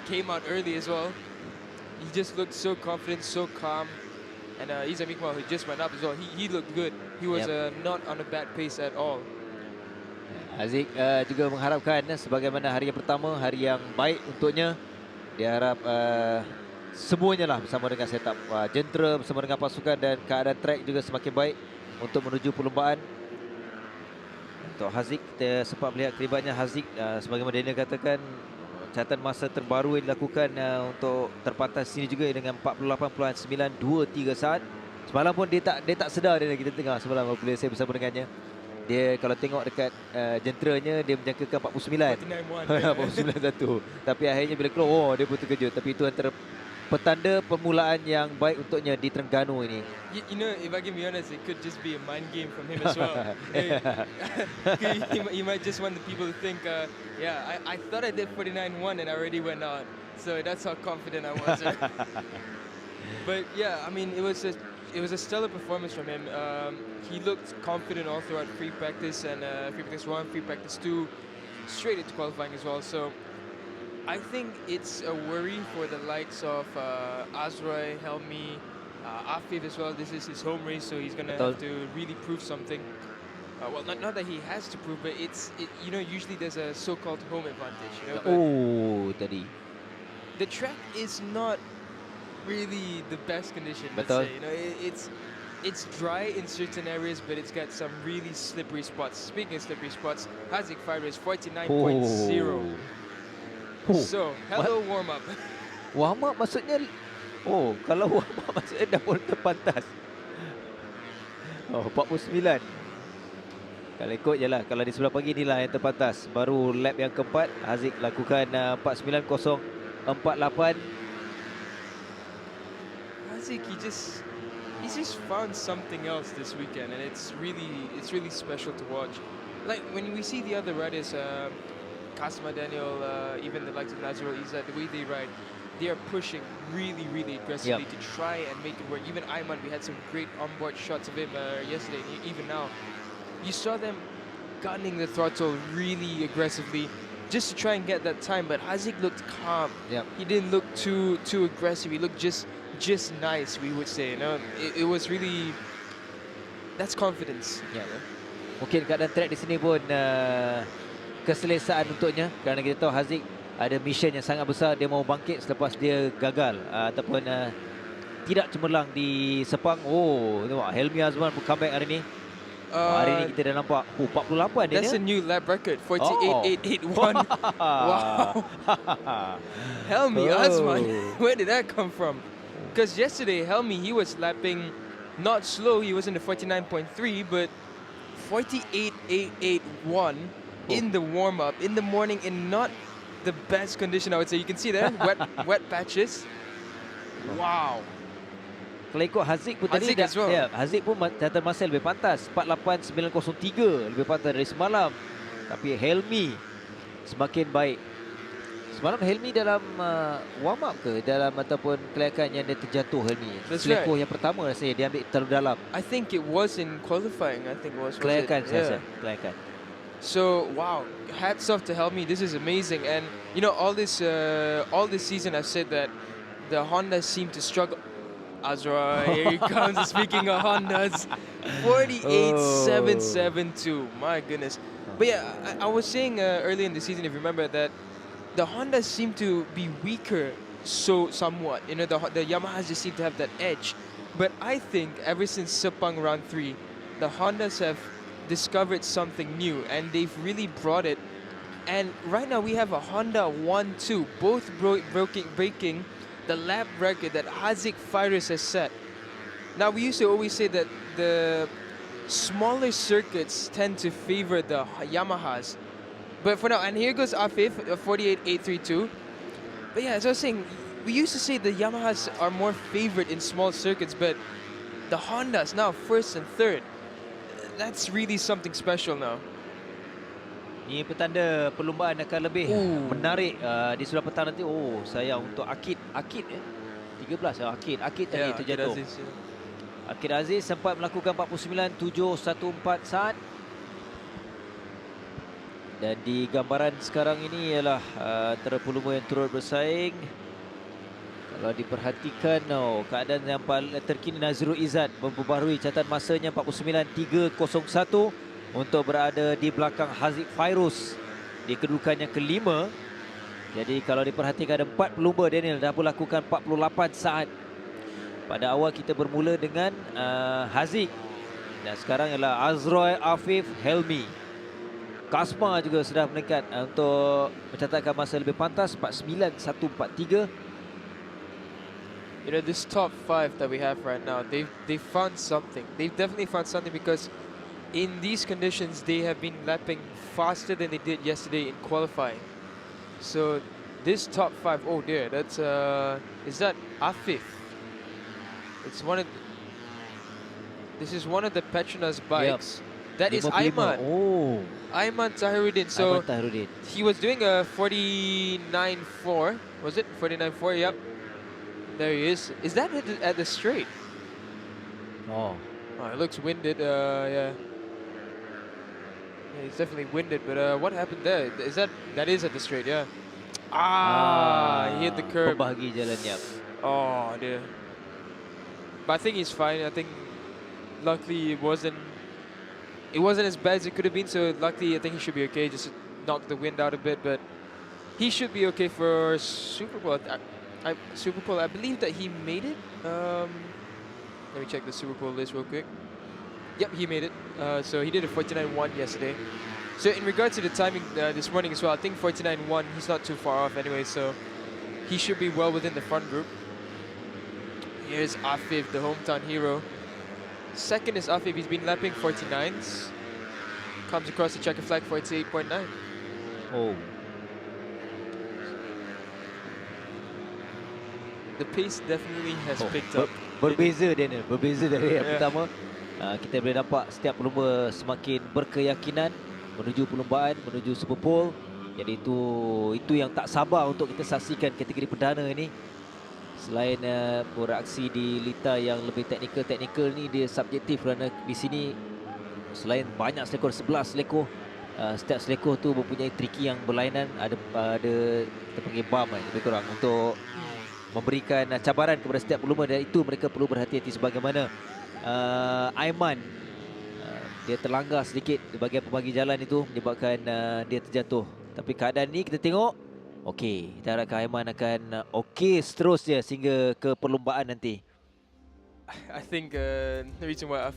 came out early as well. He just looked so confident, so calm. And Izam Iqbal, who just went up as well, he looked good. He was not on a bad pace at all. Haziq juga mengharapkan sebagaimana hari yang pertama, hari yang baik untuknya. Dia harap semuanya lah bersama dengan setup jentera, bersama dengan pasukan dan keadaan track juga semakin baik untuk menuju perlombaan. Untuk Haziq, kita sempat melihat kelibatnya Haziq, sebagaimana Daniel katakan, catatan masa terbaru yang dilakukan untuk terpantas sini juga dengan 48.923 saat. Semalam pun dia tak sedar, kita tengah semalam apabila saya bersama dengannya. Dia kalau tengok dekat jenteranya, dia menjangkakan 49. 49.1. Tapi akhirnya bila keluar, dia pun terkejut. Tapi itu antara petanda permulaan yang baik untuknya di Terengganu ini. You know, if I can be honest, it could just be a mind game from him as well. He might just want the people to think, yeah, I thought I did 49.1 and I already went out. So that's how confident I was. But yeah, I mean, it was a stellar performance from him. He looked confident all throughout free practice and free practice 1, free practice 2, straight into qualifying as well. So I think it's a worry for the likes of Azroy, Helmi, Afif as well. This is his home race, so he's going to have to really prove something. Well, not that he has to prove, but you know, usually there's a so-called home advantage. You know, tadi. The track is not really the best condition, let's Betul. say. You know, it's dry in certain areas, but it's got some really slippery spots. Speaking of slippery spots, Haziq Fairuz 49.0. So, hello warm up. Warm up maksudnya, kalau warm up maksudnya dah pun terpantas. 49. Kalau ikut je lah, kalau di sebelah pagi inilah yang terpantas. Baru lap yang keempat, Haziq lakukan 49.048. Haziq, he's just found something else this weekend, and it's really special to watch. Like when we see the other riders, Kasma, Daniel, even the likes of Nazrul Izzat, the way they ride, they are pushing really aggressively to try and make it work. Even Ayman, we had some great onboard shots of him yesterday, and even now. You saw them gunning the throttle really aggressively just to try and get that time, but Haziq looked calm. He didn't look too aggressive. He looked just nice, we would say. You know, it was really, that's confidence. Mungkin keadaan track di sini pun keselesaan untuknya, kerana kita tahu Haziq ada mission yang sangat besar. Dia mau bangkit selepas dia gagal ataupun tidak cemerlang di Sepang. Tengok Helmi Azman pun comeback hari ni. Hari ni kita dah nampak 48 dia. That's a new lap record, 48.881. Wow. Helmi Azman, where did that come from? Because yesterday Helmi, he was lapping not slow, he was in the 49.3, but 48.881 in the warm-up, in the morning, in not the best condition, I would say. You can see there, wet patches. Wow. Kalau ikut Haziq pun tadi, Haziq pun catatan masa lebih pantas, 48.903, lebih pantas dari semalam. Tapi Helmi semakin baik. Semalam Helmi dalam warm up ke, dalam ataupun kelayakan yang dia terjatuh Helmi. Selekoh yang pertama rasanya dia ambil terlalu dalam. I think it was in qualifying. I think was kelayakan saya rasa, kelayakan. So wow, hats off to Helmi. This is amazing. And you know, all this season I've said that the Hondas seem to struggle. Azra, here he comes. Speaking of Hondas, 48.772. My goodness. But yeah, I was saying early in the season, if you remember, that the Hondas seem to be weaker somewhat. You know, the Yamahas just seem to have that edge. But I think ever since Sepang round 3, the Hondas have discovered something new and they've really brought it. And right now we have a Honda 1-2, both breaking the lap record that Haziq Fairuz has set. Now we used to always say that the smaller circuits tend to favor the Yamahas. But for now, and here goes Afif, 48.832. But yeah, as I was saying, we used to say the Yamahas are more favored in small circuits, but the Hondas now first and third. That's really something special now. Ini petanda perlumbaan akan lebih menarik di sudah petang nanti. Oh, sayang untuk Akid 13 Akid tadi terjatuh. Akid Aziz sempat melakukan 49.714 saat. Dan di gambaran sekarang ini ialah antara pelumba yang turut bersaing. Kalau diperhatikan, keadaan yang terkini Nazrul Izzat memperbaharui catatan masanya 49.301 untuk berada di belakang Haziq Fairuz di kedudukan yang kelima. Jadi kalau diperhatikan ada 4 pelumba Daniel dah melakukan 48 saat. Pada awal kita bermula dengan Haziq dan sekarang ialah Azroy, Afif, Helmi. Kasma juga sudah meningkat untuk mencatatkan masa lebih pantas 49.143. You know, this top 5 that we have right now, they've found something. They've definitely found something because in these conditions, they have been lapping faster than they did yesterday in qualifying. So this top 5, oh dear, that's is that Afif? It's one of. This is one of the Petronas bikes. Yep. That is Aiman. Oh, Aiman Tahiruddin. So Aiman Tahiruddin. He was doing a 49.4. Was it 49.4? Yep. There he is. Is that at the straight? Oh, it looks winded. Yeah. He's definitely winded. But what happened there? Is that is at the straight? Yeah. He hit the curb. Pembahagi jalannya. Oh dear. But I think he's fine. I think luckily it wasn't as bad as it could have been. So luckily I think he should be okay. Just knocked the wind out a bit, but he should be okay for Super Bowl. Super Bowl, I believe that he made it. Let me check the Super Bowl list real quick. Yep, he made it. So he did a 49.1 yesterday. So in regards to the timing this morning as well, I think 49.1, he's not too far off anyway, so he should be well within the front group. Here's Afif, the hometown hero. Second is Afif, he's been lapping 49s. Comes across the checker flag, 48.9. Oh. The pace definitely has picked up. Berbeza Daniel, berbeza dari yang pertama. Kita boleh nampak setiap pelumba semakin berkeyakinan menuju perlumbaan, menuju Super Bowl. Jadi itu yang tak sabar untuk kita saksikan kategori perdana ini. Selain beraksi di lita yang lebih teknikal ni, dia subjektif kerana di sini selain banyak selekor, 11 selekor, setiap selekor tu mempunyai triki yang berlainan. Ada kita panggil bump lebih kurang untuk memberikan cabaran kepada setiap pelumba, dan itu mereka perlu berhati-hati sebagaimana Aiman dia terlanggar sedikit di bahagian pembagi jalan itu menyebabkan dia terjatuh. Tapi keadaan ni kita tengok okey, kita harapkan Aiman akan okey seterusnya sehingga ke perlumbaan nanti. I think the reason why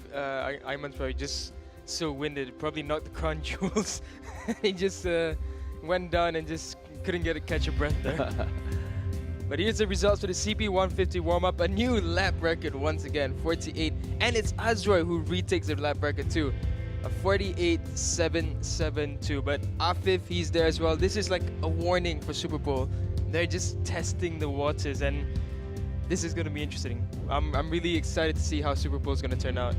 Aiman's probably just so winded, probably knocked the crown jewels. He just went down and just couldn't catch a breath there. But here's the results for the CP125 Warm Up. A new lap record once again, 48. And it's Azroy who retakes the lap record too. A 48.772. But Afif, he's there as well. This is like a warning for Super Bowl. They're just testing the waters, and this is going to be interesting. I'm really excited to see how Super Bowl is going to turn out.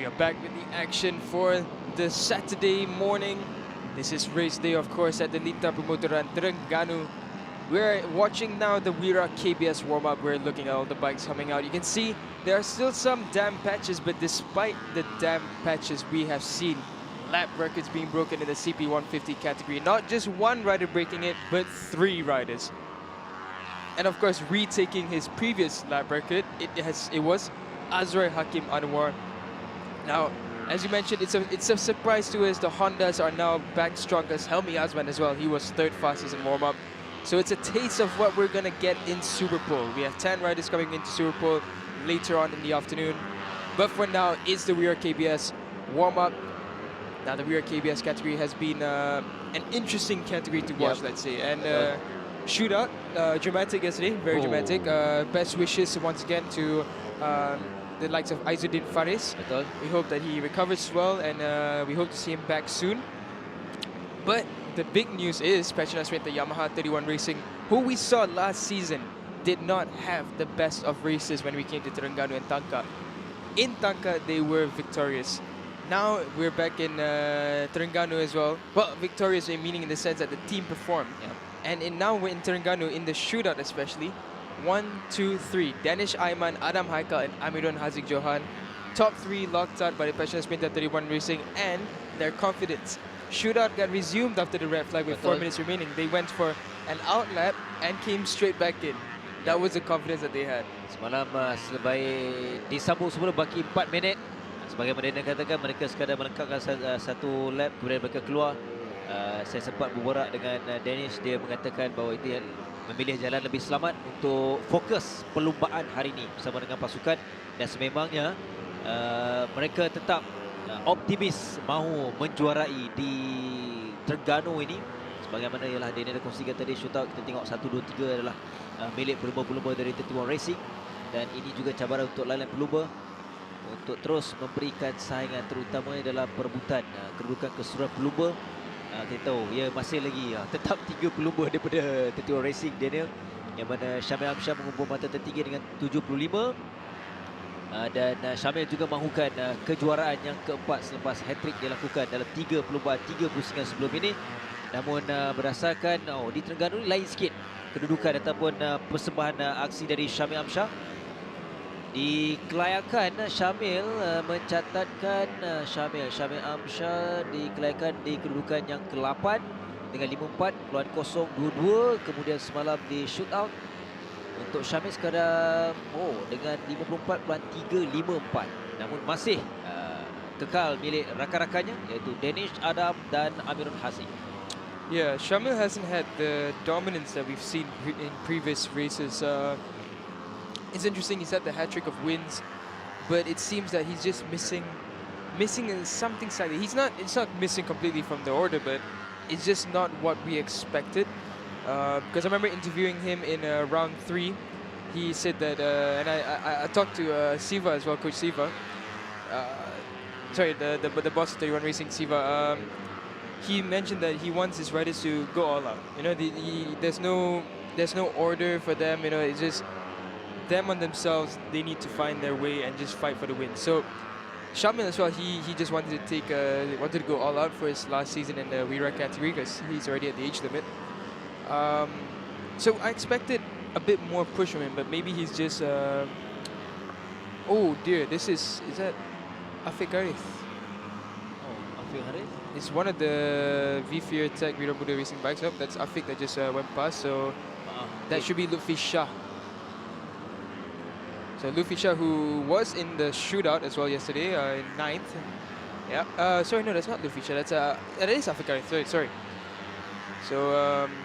We are back with the action for the Saturday morning. This is race day, of course, at the Linta Pemotoran Terengganu. We're watching now the WIRA KBS Warm Up. We're looking at all the bikes coming out. You can see there are still some damp patches, but despite the damp patches, we have seen lap records being broken in the CP150 category. Not just one rider breaking it, but 3 riders. And of course, retaking his previous lap record, it was Azrai Hakim Anwar. Now, as you mentioned, it's a surprise to us. The Hondas are now back strong as Helmi Azman as well. He was 3rd fastest in warm-up. So it's a taste of what we're going to get in Superpole. We have 10 riders coming into Superpole later on in the afternoon. But for now, it's the WIRA KBS warm-up. Now, the WIRA KBS category has been an interesting category to watch, let's say. And shootout, dramatic yesterday, very dramatic. Best wishes once again to the likes of Aizuddin Faris. We hope that he recovers well, and we hope to see him back soon. But the big news is PETRONAS SPRINTA YAMAHA 31 Racing, who we saw last season, did not have the best of races when we came to Terengganu and Tangka. In Tangka, they were victorious. Now we're back in Terengganu as well. Well, victorious meaning in the sense that the team performed. And now we're in Terengganu, in the shootout especially. 1, 2, 3. Danish Aiman, Adam Haikal, and Amiron Haziq Johan. Top 3 locked out by the PETRONAS SPRINTA 31 Racing and their confidence. Shootout got resumed after the red flag with 4 minutes remaining. They went for an out lap and came straight back in. That was the confidence that they had. Semalam selebaik disambung semula baki 4 minit. Sebagaimana Daniel katakan, mereka sekadar melengkapkan satu lap, kemudian mereka keluar. Saya sempat berborak dengan Danish, dia mengatakan bahawa itu yang memilih jalan lebih selamat untuk fokus perlumbaan hari ini bersama dengan pasukan, dan sememangnya mereka tetap optimis mahu menjuarai di Terengganu ini. Sebagaimana ialah Daniel kongsikan tadi, shootout kita tengok 1, 2, 3 adalah milik pelumba-pelumba dari 31 Racing, dan ini juga cabaran untuk lain-lain pelumba untuk terus memberikan saingan, terutamanya dalam perebutan kedudukan keseluruhan pelumba. Kita tahu ya masih lagi tetap 3 pelumba daripada 31 Racing, Daniel, yang mana Syamil Amsyar mengumpul mata tertinggi dengan 75, dan Syamil juga mahukan kejuaraan yang keempat selepas hat-trick dia lakukan dalam 3 perlumbaan 3 pusingan sebelum ini. Namun berdasarkan di Terengganu lain sikit kedudukan ataupun persembahan aksi dari Syamil Amsyar. Di kelayakan, Syamil mencatatkan Syamil Amsyar dikelayakan di kedudukan yang ke-8 dengan 54.022. Kemudian semalam di shootout untuk Syamil sekadar dengan 54.354. Namun masih kekal milik rakan-rakannya, iaitu Danish, Adam dan Amirul Haziq. Yeah, Syamil hasn't had the dominance that we've seen in previous races. It's interesting, he's had the hat-trick of wins, but it seems that he's just missing something slightly. It's not missing completely from the order, but it's just not what we expected. Because I remember interviewing him in round 3. He said that, and I talked to Siva as well, Coach Siva. Sorry, the boss of 31 Racing, Siva. He mentioned that he wants his riders to go all out. You know, there's no order for them. You know, it's just them on themselves. They need to find their way and just fight for the win. So Syamil as well, he just wanted to go all out for his last season in the WIRA category because he's already at the age limit. So I expected a bit more push from him, but maybe he's just oh dear, is that Afiq Harith? Oh, Afiq Harith? It's one of the V-Fear Tech WIRA Muda Racing bikes. Oh, that's Afiq that just went past, so that should be Lutfi Shah. So Lutfi Shah, who was in the shootout as well yesterday, in 9th. Yeah. Sorry, no, that's not Lutfi Shah. That is Afiq Harith. Sorry. So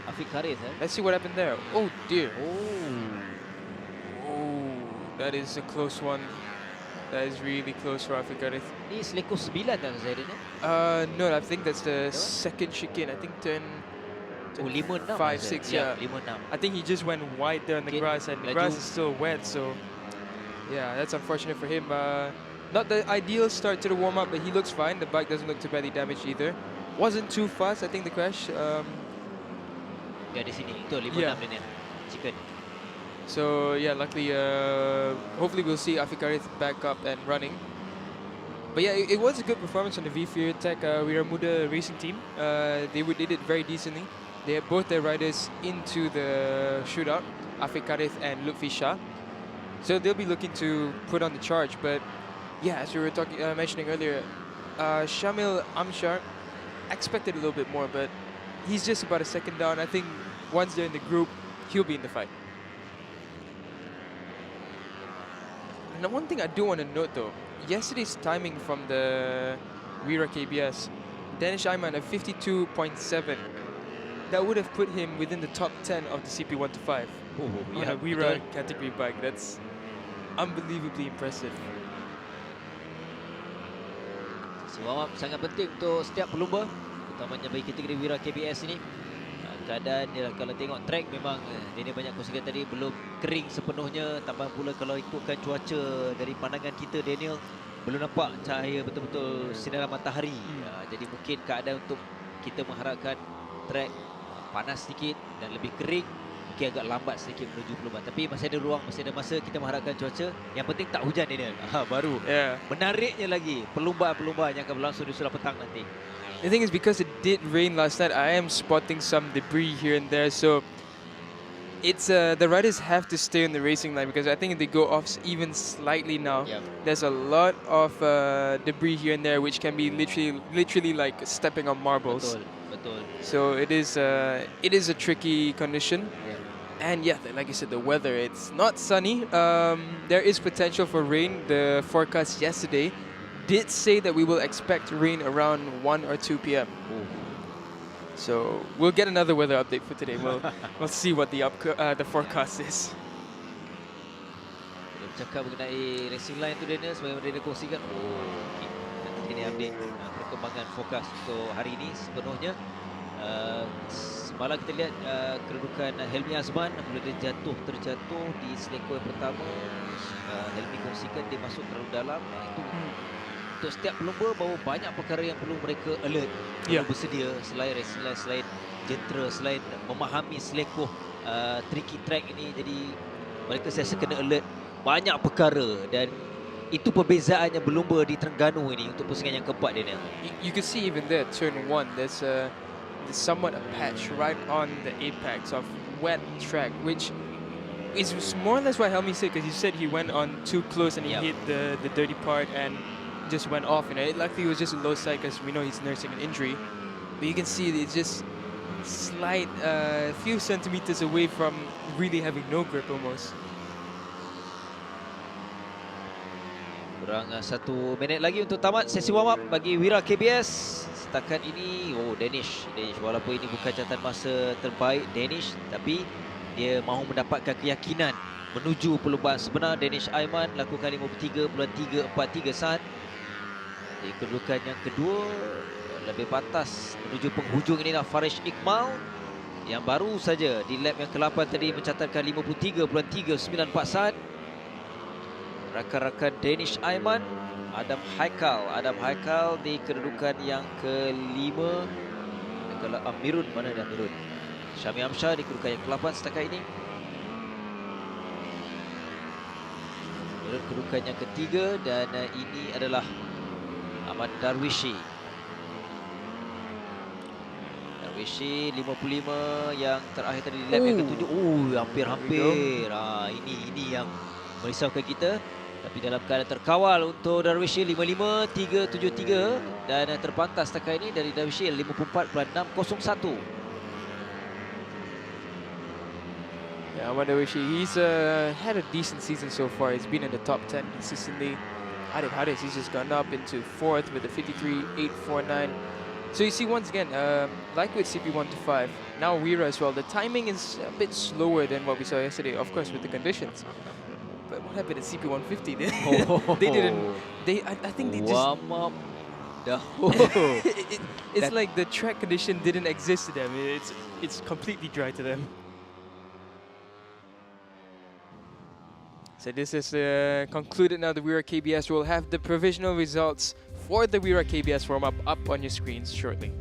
Afiq Harith. Let's see what happened there. Oh dear. Oh, that is a close one. That is really close for Afiq Harith. Ni seleko 9 kan Zaidin? No, I think that's the second chicane. I think turn 5, 6. Yeah, 5, 6. I think he just went wide there on the grass, and the grass is still wet. So yeah, that's unfortunate for him. Not the ideal start to the warm-up, but he looks fine. The bike doesn't look too badly damaged either. Wasn't too fast, I think, the crash. Ya, di sini. Itu 5-6 minit. Chicken. So yeah, luckily, hopefully we'll see Afiq Harith back up and running. But yeah, it was a good performance on the V Tech WIRA Muda racing team. They did it very decently. They had both their riders into the shootout, Afiq Karith and Lutfi Shah. So they'll be looking to put on the charge. But yeah, as we were mentioning earlier, Shamil Amshar expected a little bit more, but he's just about a second down. I think once they're in the group, he'll be in the fight. And one thing I do want to note though, yesterday's timing from the WIRA KBS, Danish Ayman at 52.7, that would have put him within the top 10 of the CP125 on a WIRA category bike. That's unbelievably impressive. Warm up sangat penting untuk setiap pelumba, utamanya bagi kategori WIRA KBS ini. Keadaan dia, kalau tengok track memang dia banyak kongsikan tadi belum kering sepenuhnya, tambah pula kalau ikutkan cuaca dari pandangan kita Daniel belum nampak cahaya betul-betul sinaran matahari. Jadi mungkin keadaan untuk kita mengharapkan track panas sedikit dan lebih kering, mungkin agak lambat sedikit menuju pelumba. Tapi masih ada ruang, masih ada masa, kita mengharapkan cuaca. Yang penting tak hujan Daniel. Baru menariknya lagi pelumba-pelumba yang akan berlangsung di sudah petang nanti. The thing is, because it did rain last night, I am spotting some debris here and there. So it's the riders have to stay on the racing line, because I think if they go off even slightly now, there's a lot of debris here and there, which can be literally like stepping on marbles. Betul. So it is a tricky condition. And yeah, like you said, the weather, it's not sunny. There is potential for rain. The forecast yesterday did say that we will expect rain around 1 or 2 p.m. So we'll get another weather update for today. We'll see what the forecast is. Kita bercakap mengenai racing line tu Daniel, sebagaimana Daniel kongsikan. Nanti ini update perkembangan forecast untuk hari ini sepenuhnya. Semalam kita lihat kedudukan Helmi Azman apabila dia terjatuh di seleko yang pertama. Helmi kongsikan dia masuk terlalu dalam. Itu untuk setiap pelumba bahawa banyak perkara yang perlu mereka alert, perlu bersedia selain racing line, selain jentera, selain memahami selekoh tricky track ini. Jadi mereka saya kena alert banyak perkara, dan itu perbezaannya berlumba di Terengganu ini untuk pusingan yang keempat Daniel. You can see even there, turn 1, there's somewhat a patch right on the apex of wet track, which is more or less what Helmi said, because he said he went on too close and he hit the dirty part and just went off. Luckily it was just a low side, because we know he's nursing an injury. But you can see it's just slight, few centimeters away from really having no grip almost. Kurang 1 minit lagi untuk tamat sesi warm up bagi WIRA KBS. Setakat ini, Danish walaupun ini bukan catatan masa terbaik Danish, tapi dia mahu mendapatkan keyakinan menuju perlumbaan sebenar. Danish Aiman lakukan 53.343 saat. Di kedudukan yang kedua, lebih batas menuju penghujung inilah Farish Iqmal yang baru saja di lap yang ke-8 tadi mencatatkan 53.394 saat. Rakan-rakan Danish Aiman, Adam Haikal di kedudukan yang ke-5. Kalau Amirun, mana dia Amirun? Syami Amsyah di kedudukan yang ke-8 setakat ini. Amirun kedudukan yang ke-3, dan ini adalah Ahmad Darwishi. 55 yang terakhir tadi di lap yang ke-7. Hampir-hampir. Ini yang merisaukan kita. Tapi dalam keadaan terkawal untuk Darwishi 55.373, dan terpantas setakat ini dari Darwishi 54.601. Yeah, Ahmad Darwishi, he's had a decent season so far. He's been in the top 10 consistently. Haris, he's just gone up into 4th with a 53.849. So you see, once again, like with CP125, now WIRA as well, the timing is a bit slower than what we saw yesterday, of course, with the conditions. But what happened at CP150? They didn't. I think they just warm up. It's like the track condition didn't exist to them. It's completely dry to them. So this is concluded now. The WIRA KBS will have the provisional results for the WIRA KBS warm up on your screens shortly.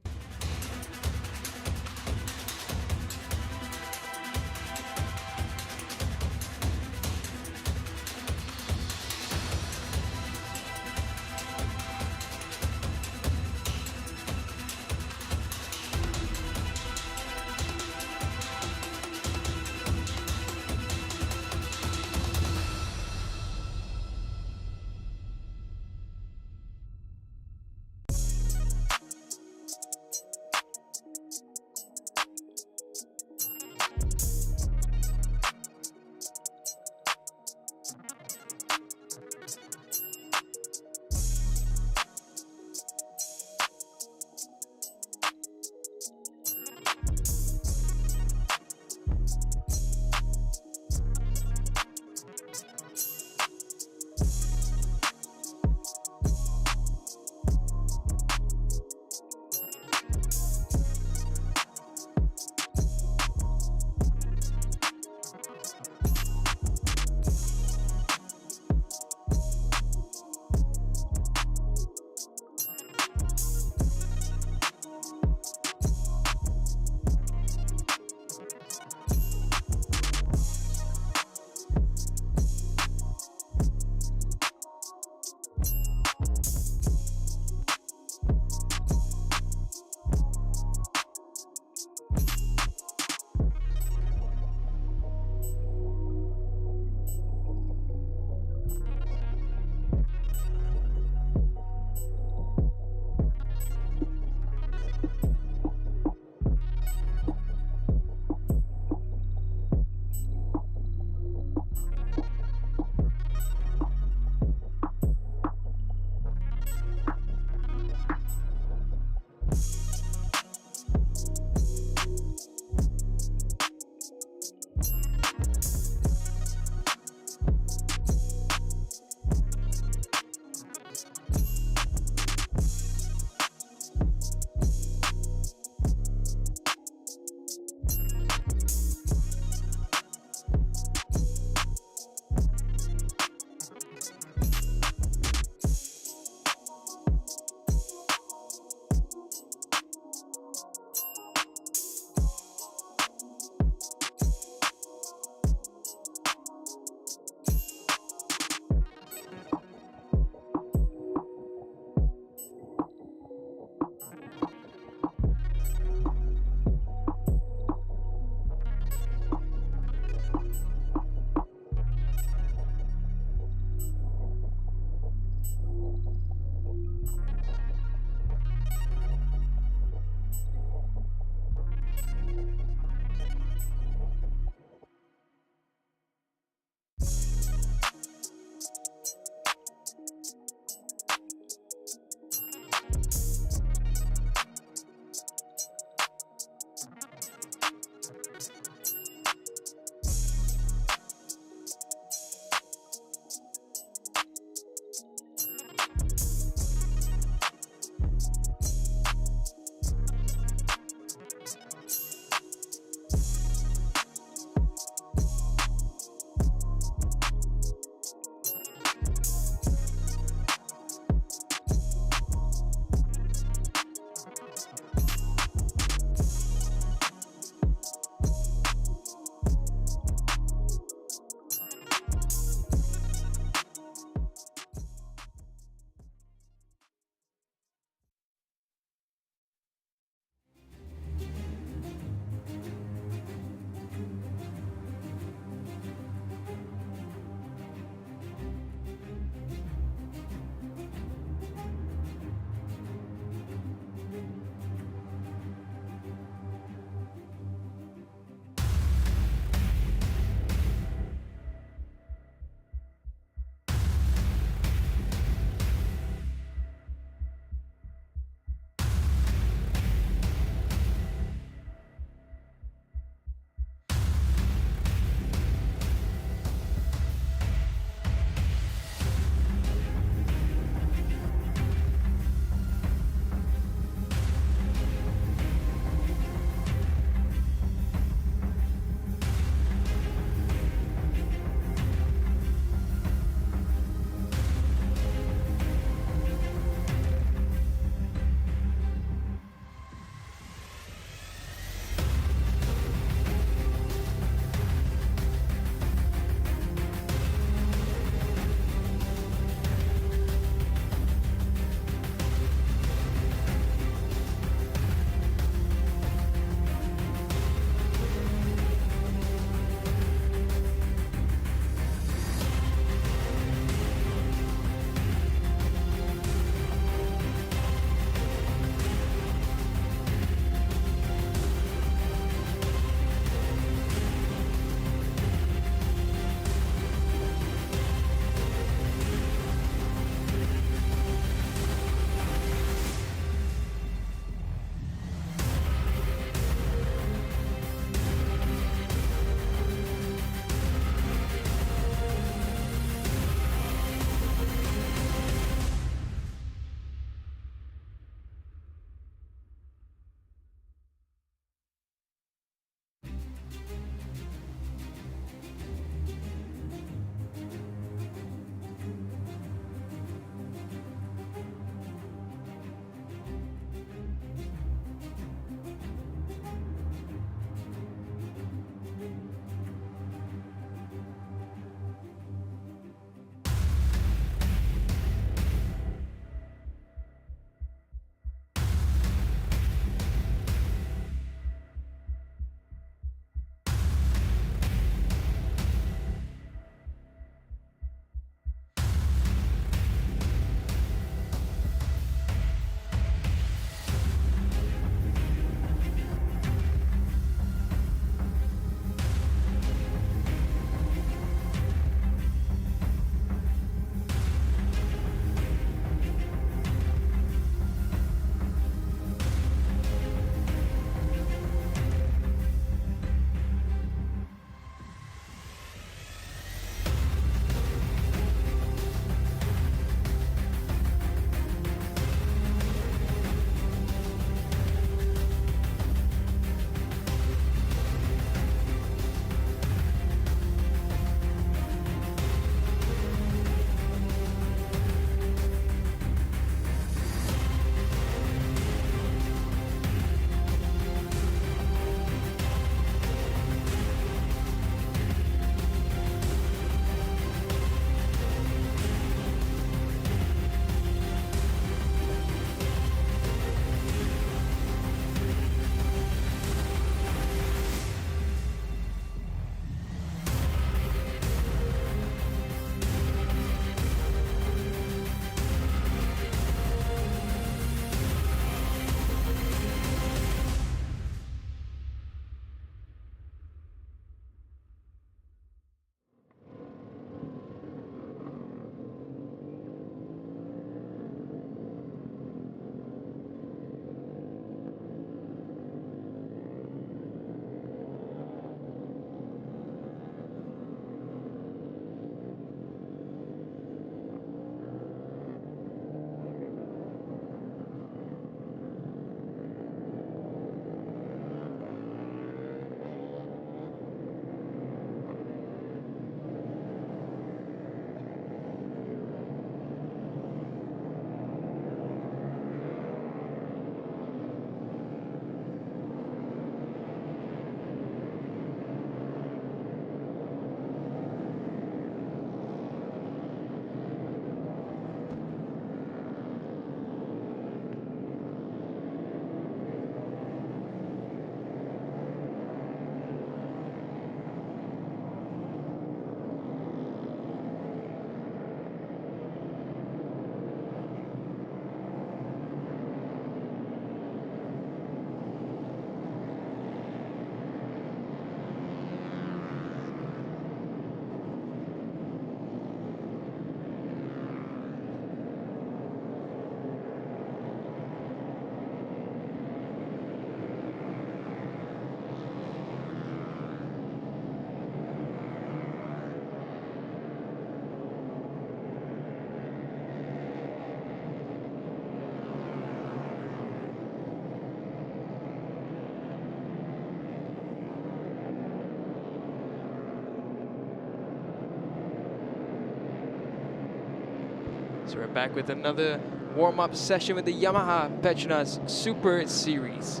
So we're back with another warm-up session with the Yamaha PETRONAS Super Series.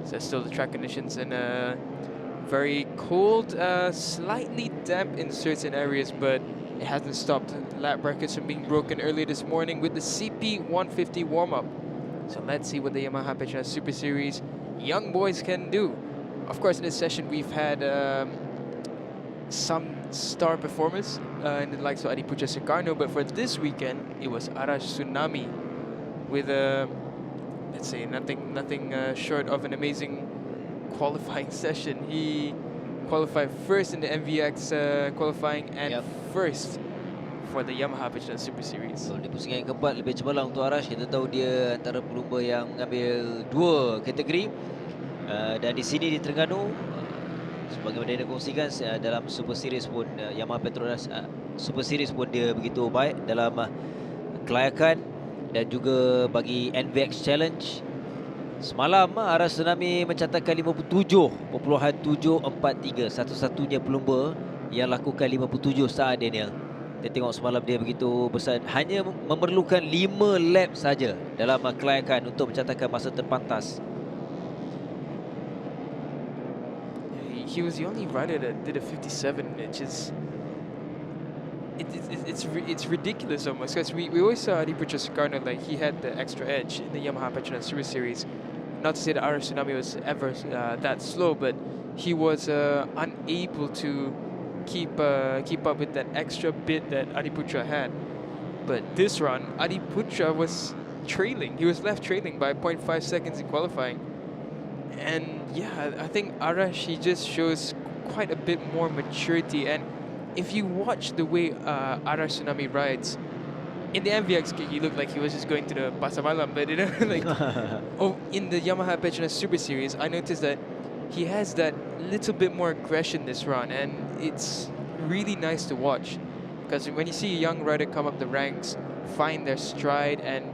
So still the track conditions in very cold, slightly damp in certain areas, but it hasn't stopped lap records from being broken earlier this morning with the CP125 Warm Up. So let's see what the Yamaha PETRONAS Super Series young boys can do. Of course, in this session we've had some star performers in the likes of Adiputra Sukarno, but for this weekend it was Arash Tsunami with let's say nothing short of an amazing qualifying session. He qualified first in the MVX qualifying and first for the Yamaha PETRONAS Super Series. So, di pusingan yang keempat lebih cemerlang untuk Arash. Kita tahu dia antara pelumba yang mengambil 2 kategori. Dan di sini di Terengganu, sebagaimana dia kongsikan dalam Super Series pun Yamaha PETRONAS Super Series pun dia begitu baik dalam kelayakan dan juga bagi NVX Challenge. Semalam Arash Tsunami mencatatkan 57.743, satu-satunya pelumba yang lakukan 57 saat, Daniel. Kita tengok semalam dia begitu besar, hanya memerlukan 5 lap saja dalam kelayakan untuk mencatatkan masa terpantas. He was the only rider that did a 57, which is it's ridiculous almost, because we always saw Adiputra Sukarno, like he had the extra edge in the Yamaha PETRONAS Super Series. Not to say that Arash Tsunami was ever that slow, but he was unable to keep up with that extra bit that Adiputra had. But this run, Adiputra was trailing. He was left trailing by 0.5 seconds in qualifying. And yeah, I think Arash, he just shows quite a bit more maturity. And if you watch the way Arash Tsunami rides, in the MVX gig, he looked like he was just going to the Pasar Malam. But you know, like in the Yamaha PETRONAS Super Series, I noticed that he has that little bit more aggression this run, and it's really nice to watch. Because when you see a young rider come up the ranks, find their stride and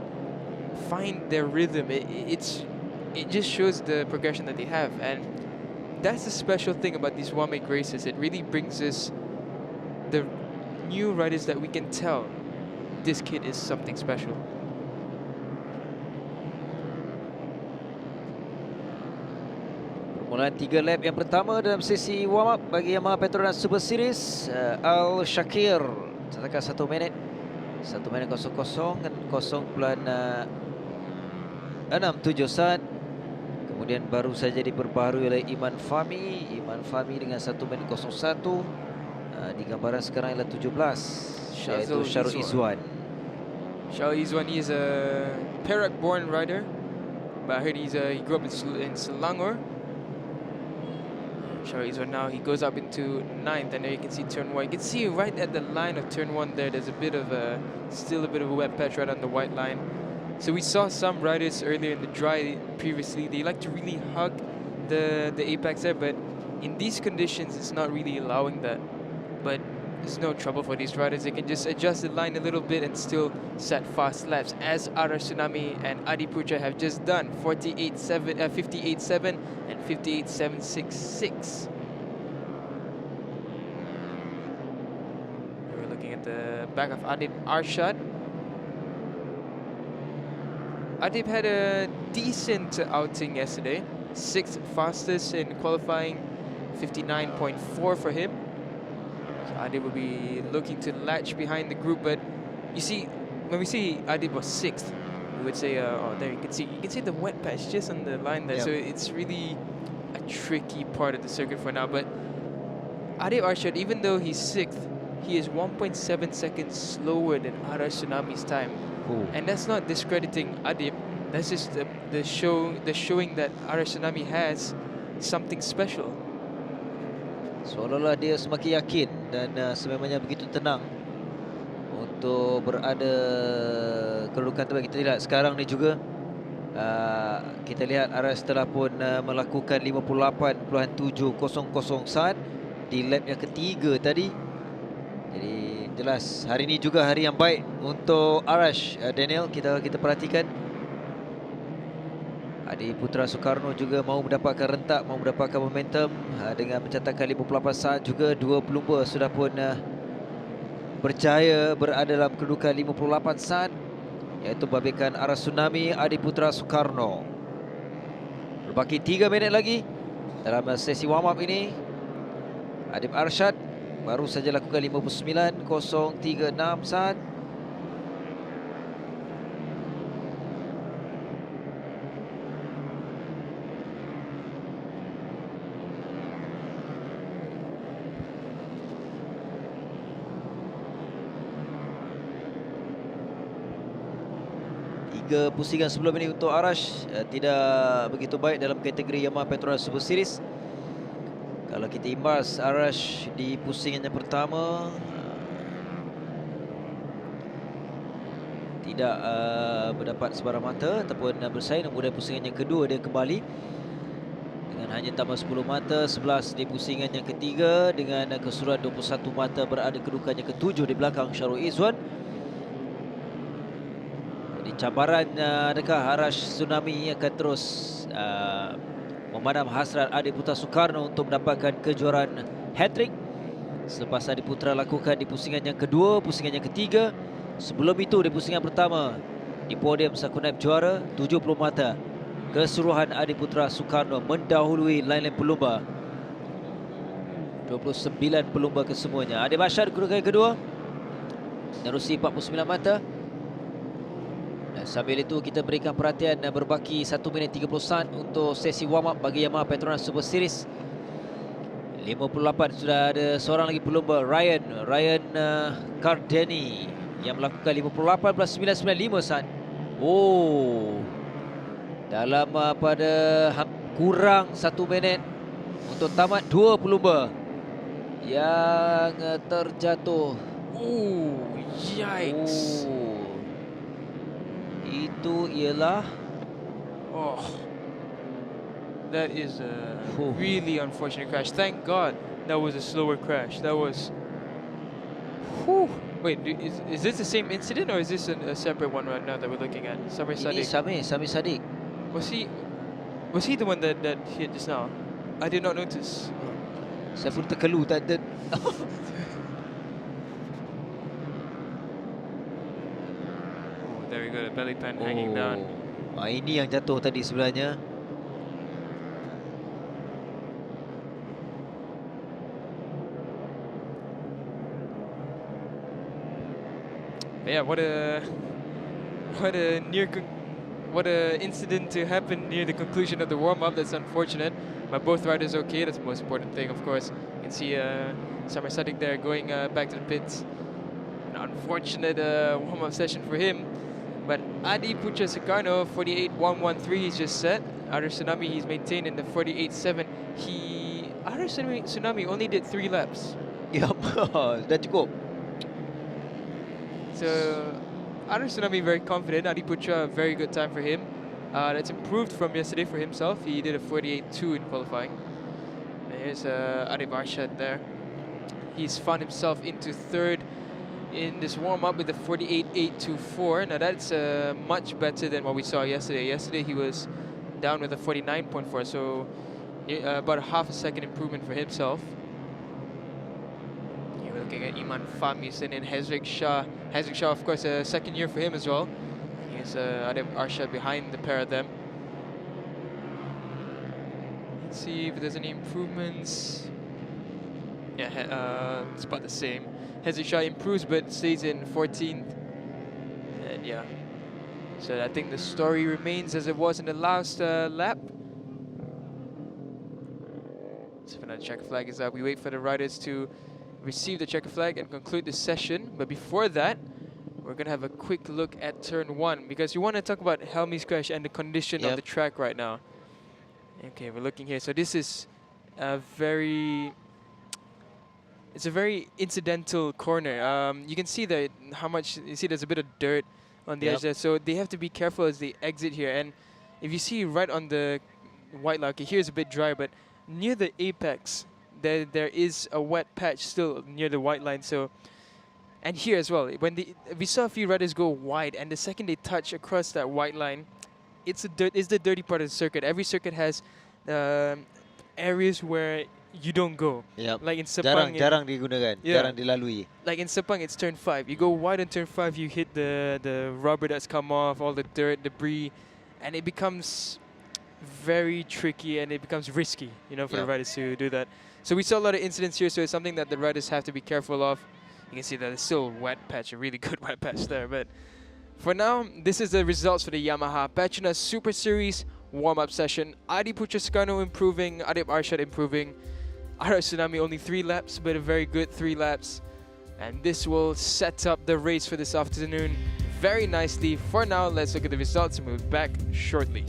find their rhythm, it just shows the progression that they have. And that's the special thing about these one-make races. It really brings us the new riders that we can tell this kid is something special. Permulaan 3 lap yang pertama dalam sesi warm up bagi Yamaha PETRONAS Super Series. Al Shakir catatkan 1 minit 00 dan 0.671 saat. Kemudian baru saja diperbaharui oleh Iman Fahmi dengan 1 minit 01. Di gambaran sekarang ialah 17, iaitu Syarul Izwan. Syarul Izwan, he is a Perak-born rider, but I heard he grew up in Selangor. Syarul Izwan now, he goes up into 9th, and there you can see turn 1. You can see right at the line of turn 1 there's a bit of still a bit of a wet patch right on the white line. So we saw some riders earlier in the dry previously, they like to really hug the apex there, but in these conditions it's not really allowing that. But there's no trouble for these riders. They can just adjust the line a little bit and still set fast laps, as Arash Tsunami and Adiputra have just done. 58.7 and 58.766. We're looking at the back of Adib Arshad. Adib had a decent outing yesterday. 6th fastest in qualifying, 59.4 for him. Adib will be looking to latch behind the group, but you see, when we see Adib was 6th, we would say, oh, there you can see the wet patch just on the line there. Yep. So it's really a tricky part of the circuit for now. But Adib Arshad, even though he's 6th, he is 1.7 seconds slower than Arash Tsunami's time. Ooh. And that's not discrediting Adib. That's just the showing that Arash Tsunami has something special. Seolah-olah dia semakin yakin dan sememangnya begitu tenang untuk berada kedudukan terbaik. Kita lihat sekarang ni juga, kita lihat Arash telah pun melakukan 58.700 saat di lap yang ketiga tadi. Jadi jelas hari ini juga hari yang baik untuk Arash. Daniel, kita perhatikan Adiputra Sukarno juga mahu mendapatkan rentak, mahu mendapatkan momentum dengan mencatatkan 58 saat juga. 2 pelumba sudah pun berjaya berada dalam kedudukan 58 saat, iaitu babitkan arah tsunami Adi Putra Soekarno. Berbaki 3 minit lagi dalam sesi warm up ini. Adib Arsyad baru saja lakukan 59.036 saat. Tiga pusingan sebelum ini untuk Arash tidak begitu baik dalam kategori Yamaha Petronas Super Series. Kalau kita imbas Arash di pusingan yang pertama, tidak berdapat sebarang mata ataupun bersaing. Kemudian pusingan yang kedua dia kembali dengan hanya tambah 10 mata, 11 di pusingan yang ketiga dengan keseluruhan 21 mata, berada kedudukan yang ketujuh di belakang Syarul Izzuan. Cabaran adakah Arash Tsunami akan terus memadam hasrat Adi Putra Soekarno untuk mendapatkan kejuaraan hat-trick selepas Adi Putra lakukan di pusingan yang kedua, pusingan yang ketiga. Sebelum itu di pusingan pertama di podium saku naib juara 70 mata. Keseluruhan Adi Putra Soekarno mendahului lain-lain pelumba. 29 pelumba kesemuanya. Adib Arsyad kedudukan yang kedua menerusi 49 mata. Sambil itu kita berikan perhatian berbaki 1 minit 30 saat untuk sesi warm up bagi Yamaha Petronas Super Series. 58 sudah ada seorang lagi pelumba, Ryan Cardeni yang melakukan 58.995 saat. Oh, dalam pada kurang 1 minit untuk tamat 2 pelumba yang terjatuh. Yikes. Itu ialah that is a really unfortunate crash. Thank God that was a slower crash. That was wait, is this the same incident or is this a separate one right now that we're looking at? Samir Sadiq. Samir Sadiq. Was he the one that hit just now? I did not notice. Saya pun terkelu tak ada. There we go, the belly pan hanging down. Ini yang jatuh tadi sebenarnya. Yeah, what a incident to happen near the conclusion of the warm up. That's unfortunate, but both riders okay. That's the most important thing, of course. You can see Samir Sadiq there going back to the pits. An unfortunate warm up session for him. But Adi Putra Soekarno, 48.113 he's just set. Arash Tsunami he's maintained in the 48.7. Arash Tsunami only did 3 laps. Yup, dah cukup. So Arash Tsunami very confident. Adi Putra, very good time for him. That's improved from yesterday for himself. He did a 48.2 in qualifying. And here's Adib Arshad there. He's found himself into 3rd in this warm-up with the 48.824. Now that's much better than what we saw yesterday. Yesterday he was down with a 49.4, so about a half a second improvement for himself. You're looking at Iman Fahmisen and Hezrik Shah. Hezrik Shah, of course, a second year for him as well. Here's Adib Arshad behind the pair of them. Let's see if there's any improvements. Yeah, it's about the same. Hezrik Shah improves but stays in 14th. And yeah, so I think the story remains as it was in the last lap. So for the checker flag is up. We wait for the riders to receive the checker flag and conclude the session. But before that, we're going to have a quick look at turn 1 because you want to talk about Helmi's crash and the condition of the track right now. Okay, we're looking here. So this is a very... It's a very incidental corner. You can see that how much, you see there's a bit of dirt on the edge there. So they have to be careful as they exit here. And if you see right on the white line, okay, here's a bit dry, but near the apex, there is a wet patch still near the white line. So, and here as well, when we saw a few riders go wide, and the second they touch across that white line, it's the dirty part of the circuit. Every circuit has areas where you don't go. Yep. Like in Sepang, Jarang digunakan, jarang dilalui. Like in Sepang, it's turn 5. You go wide on turn 5, you hit the rubber that's come off, all the dirt, debris, and it becomes very tricky and it becomes risky, you know, for the riders to do that. So we saw a lot of incidents here, so it's something that the riders have to be careful of. You can see that it's still a wet patch, a really good wet patch there. But for now, this is the results for the Yamaha Petronas Super Series warm-up session. Adi Putraskano improving, Adib Arshad improving. Ara Tsunami only 3 laps, but a very good 3 laps. And this will set up the race for this afternoon very nicely. For now, let's look at the results and we'll be back shortly.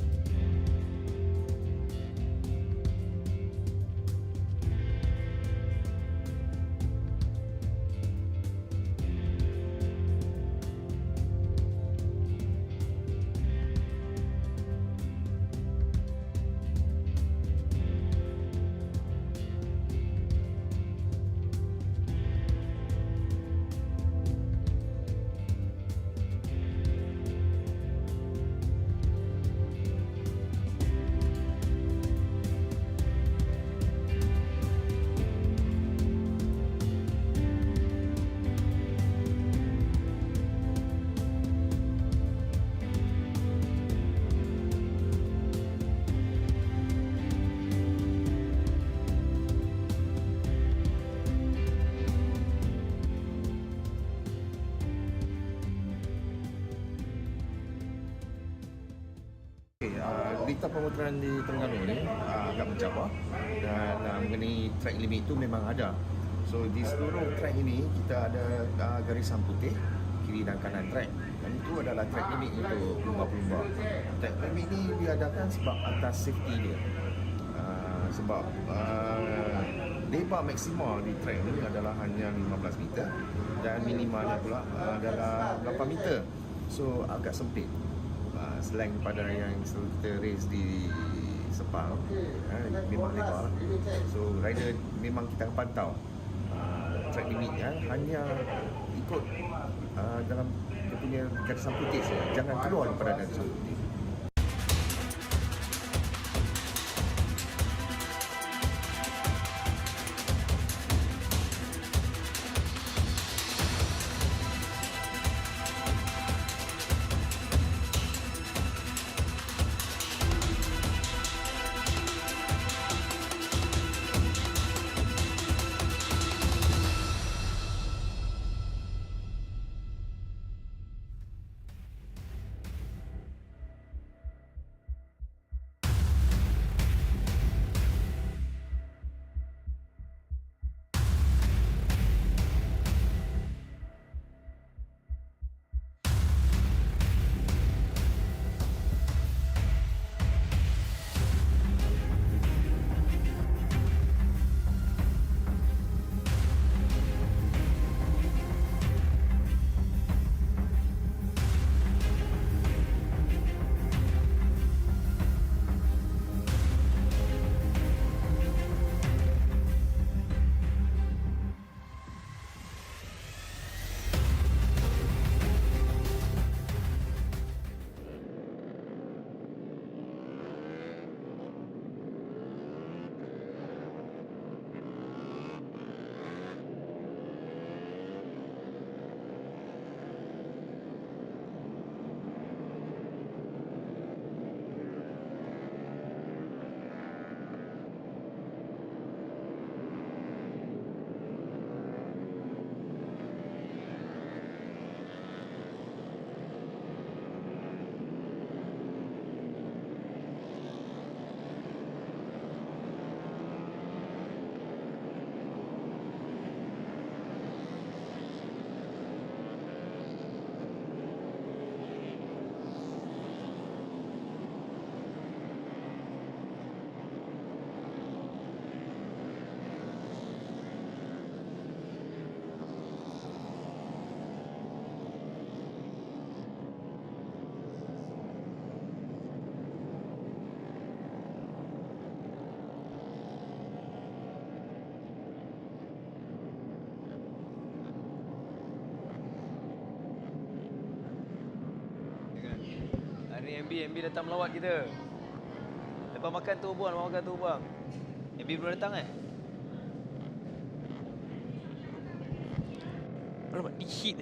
Berita pemutaran di Terengganu ni agak mencabar dan mengenai track limit itu memang ada. So di seluruh track ini kita ada garisan putih kiri dan kanan track, dan itu adalah track limit untuk pelumba-pelumba. Track limit ini diadakan sebab atas safety dia. Sebab lebar maksimal di track ini adalah hanya 15 meter dan minimalnya pula adalah 8 meter. So agak sempit. Selain pada yang kita race di Sepang, memang lebar. So rider memang kita akan pantau track limitnya hanya ikut dalam dia punya garisan putih saja, jangan keluar daripada garisan putih. MB datang melawat kita. Lepas makan tu buang, MB belum datang Alamak, ni heat.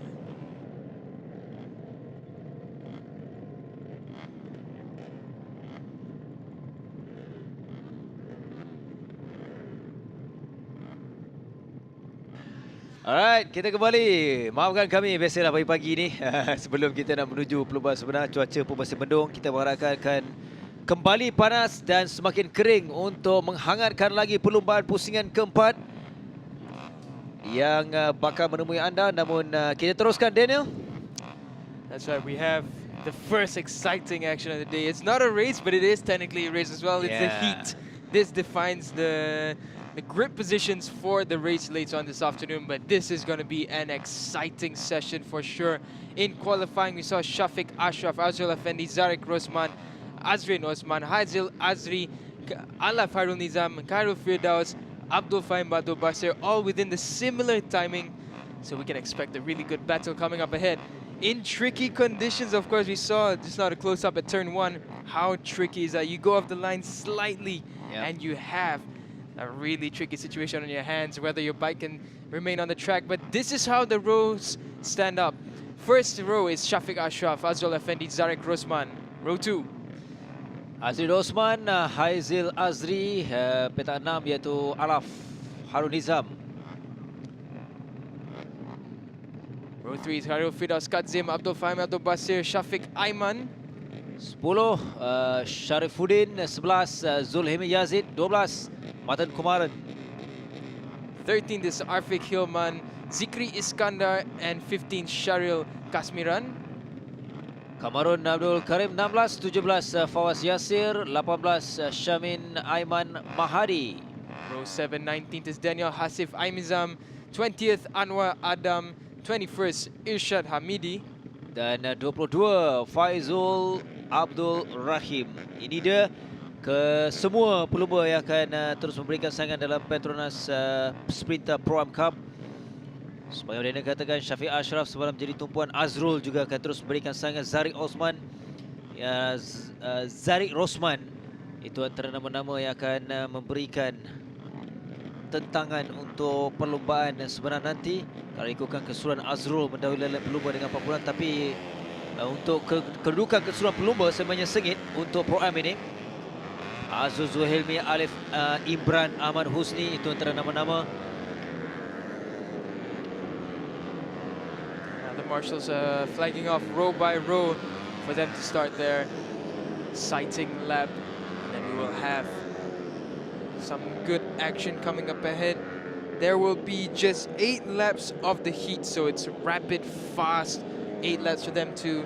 Alright, kita kembali. Maafkan kami, biasalah pagi-pagi ni sebelum kita nak menuju perlumbaan sebenar, cuaca pun masih mendung. Kita mengharapkan akan kembali panas dan semakin kering untuk menghangatkan lagi perlumbaan pusingan keempat yang bakal menemui anda. Namun kita teruskan, Daniel. That's right, we have the first exciting action of the day. It's not a race, but it is technically a race as well. It's the heat. This defines the grip positions for the race later on this afternoon, but this is going to be an exciting session for sure. In qualifying, we saw Shafiq Ashraf, Azrul Effendi, Zarek Rosman, Azrin Osman, Haizil Azri, Alaf Harul Nizam, Khairul Firdaus, Abdul Fahim Badul Basir, all within the similar timing, so we can expect a really good battle coming up ahead. In tricky conditions, of course, we saw just not a close-up at turn 1. How tricky is that? You go off the line slightly, and you have a really tricky situation on your hands, whether your bike can remain on the track. But this is how the rows stand up. First row is Shafiq Ashraf, Azrul Effendi, Zarek Rosman. Row 2. Azri Osman, Haizil Azri, petak 6 iaitu Alaf Harun Nizam. Row 3 is Khairul Firdaus, Kadzim, Abdul Fahim, Abdul Basir, Shafiq Aiman. 10, Sharifuddin. 11, Zulhimi Yazid. 12, Matan Kumaran. 13, this is Arfiq Hilman, Zikri Iskandar, and 15, Sharil Kasmiran. Kamarun Abdul Karim. 16, 17, Fawaz Yasir. 18, Shamin Aiman Mahadi. Row 7, 19th is Daniel Hasif Aimizam, 20th Anwar Adam, 21st Irshad Hamidi. Dan 22, Faizul Abdul Rahim. Ini dia ke semua pelumba yang akan terus memberikan saingan dalam PETRONAS SPRINTA Pro Am Cup. Sebagai yang katakan, Shafiq Ashraf semalam jadi tumpuan. Azrul juga akan terus memberikan saingan. Zarik Osman, Zarik Rosman, itu antara nama-nama yang akan memberikan tentangan untuk perlumbaan sebenar nanti. Kalau ikutkan keseluruhan, Azrul mendahului pelumba dengan 4 bulan, tapi untuk kedudukan keseluruhan pelumba sebenarnya sengit untuk Pro Am ini. Azul Zuhailmi, Alif Imran Ahmad Husni, itu antara nama-nama. The marshals flagging off row by row for them to start their sighting lap. And then we will have some good action coming up ahead. There will be just 8 laps of the heat, so it's rapid, fast 8 laps for them to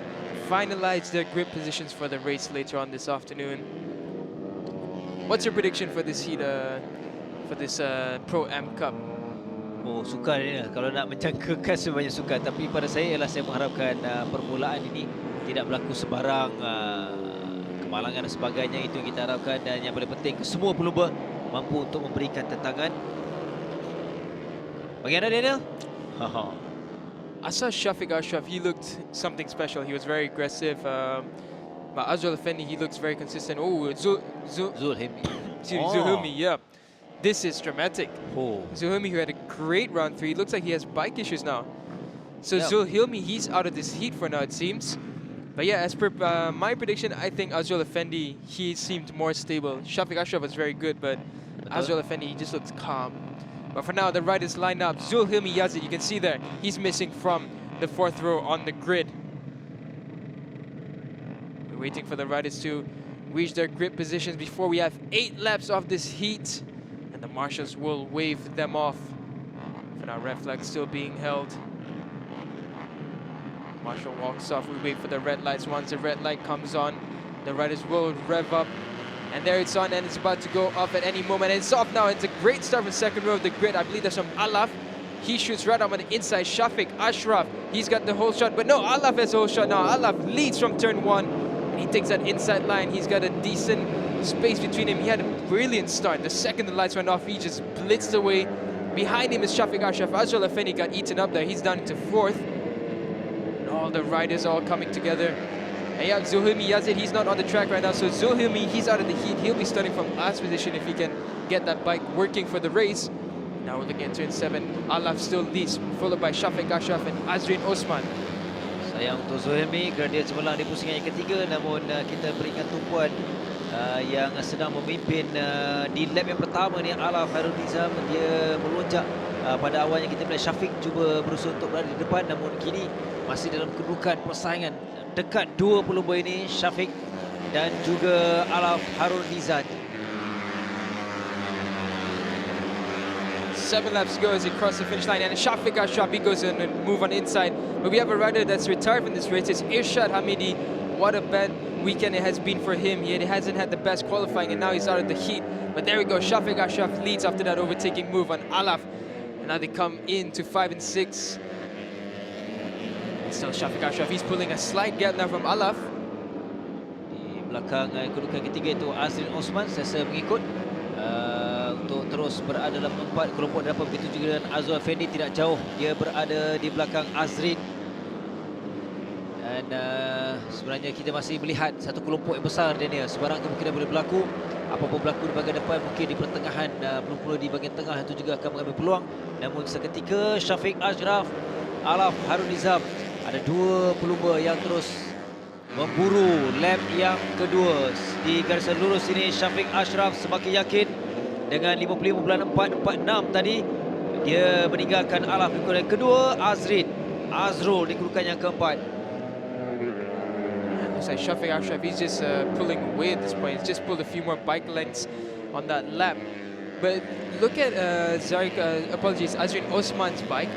finalize their grip positions for the race later on this afternoon. What's your prediction for this heat, for this Pro Am Cup? Oh, sukar ini. Kalau nak menjangkakan sebenarnya sukar, tapi pada saya ialah saya mengharapkan permulaan ini tidak berlaku sebarang kemalangan dan sebagainya. Itu yang kita harapkan, dan yang paling penting semua pelumba mampu untuk memberikan tentangan. Bagi anda, Daniel? I saw Shafiq Ashraf, he looked something special. He was very aggressive. But Azrul Effendi, he looks very consistent. Oh, Zulhimi. Zulhimi, yeah. This is dramatic. Oh. Zulhimi, who had a great round 3, looks like he has bike issues now. So Zulhimi, he's out of this heat for now, it seems. But yeah, as per my prediction, I think Azrul Effendi, he seemed more stable. Shafiq Ashraf was very good, but Azrul Effendi, he just looks calm. But for now, the riders lined up. Zulhilmi Yazid, you can see there, he's missing from the 4th row on the grid. We're waiting for the riders to reach their grip positions before we have 8 laps of this heat. And the marshals will wave them off. For now, red flag still being held. Marshal walks off, we wait for the red lights. Once the red light comes on, the riders will rev up. And there it's on, and it's about to go off at any moment. And it's off now. It's a great start from 2nd row of the grid. I believe that's from Alaf. He shoots right up on the inside. Shafiq Ashraf, he's got the whole shot. But no, Alaf has the whole shot now. Alaf leads from turn 1. And he takes that inside line. He's got a decent space between him. He had a brilliant start. The second the lights went off, he just blitzed away. Behind him is Shafiq Ashraf. Azrul Effendi got eaten up there. He's down into 4th. And all the riders all coming together. And yeah, Zulhilmi Yazid, he's not on the track right now. So Zulhilmi, he's out of the heat. He'll be starting from last position if he can get that bike working for the race. Now we're looking at turn 7. Alaf still leads, followed by Shafiq Ashraf and Azrin Osman. Sayang untuk Zohemi kerana dia cemerlang di pusingan yang ketiga, namun kita berikan tumpuan yang sedang memimpin di lap yang pertama ni. Alaf Harun Nizam, dia melonjak. Pada awalnya kita melihat Shafiq cuba berusaha untuk berada di depan, namun kini masih dalam kedudukan persaingan dekat dua pelumba ini, Shafiq dan juga Alaf Harun Nizam. 7 laps to go as he crosses the finish line, and Shafiq Ashraf, he goes in and move on the inside. But we have a rider that's retired from this race. It's Irshad Hamidi. What a bad weekend it has been for him. He hasn't had the best qualifying, and now he's out of the heat. But there we go. Shafiq Ashraf leads after that overtaking move on Alaf. And now they come into 5 and 6. And still Shafiq Ashraf, he's pulling a slight gap now from Alaf. Di belakang kedudukan ketiga itu Azrin Osman sesa mengikut untuk terus berada dalam empat kelompok depan. Begitu juga dengan Azul Effendi, tidak jauh dia berada di belakang Azrin. Dan sebenarnya kita masih melihat satu kelompok yang besar, Daniel. Sebarang kemungkinan boleh berlaku. Apa-apa berlaku di bahagian depan, mungkin di pertengahan, pelumba di bahagian tengah itu juga akan mengambil peluang. Namun seketika Shafiq Ashraf, Alaf Harun Nizam, ada dua pelumba yang terus memburu lap yang kedua. Di garisan lurus ini Shafiq Ashraf semakin yakin dengan 55.446 tadi. Dia meninggalkan Alaf di kedudukan yang kedua. Azrul di kedudukan yang keempat. Looks like Shafiq Ashraf, he's just pulling away at this point. He's just pulled a few more bike lengths on that lap. But look at Azrin Osman's bike.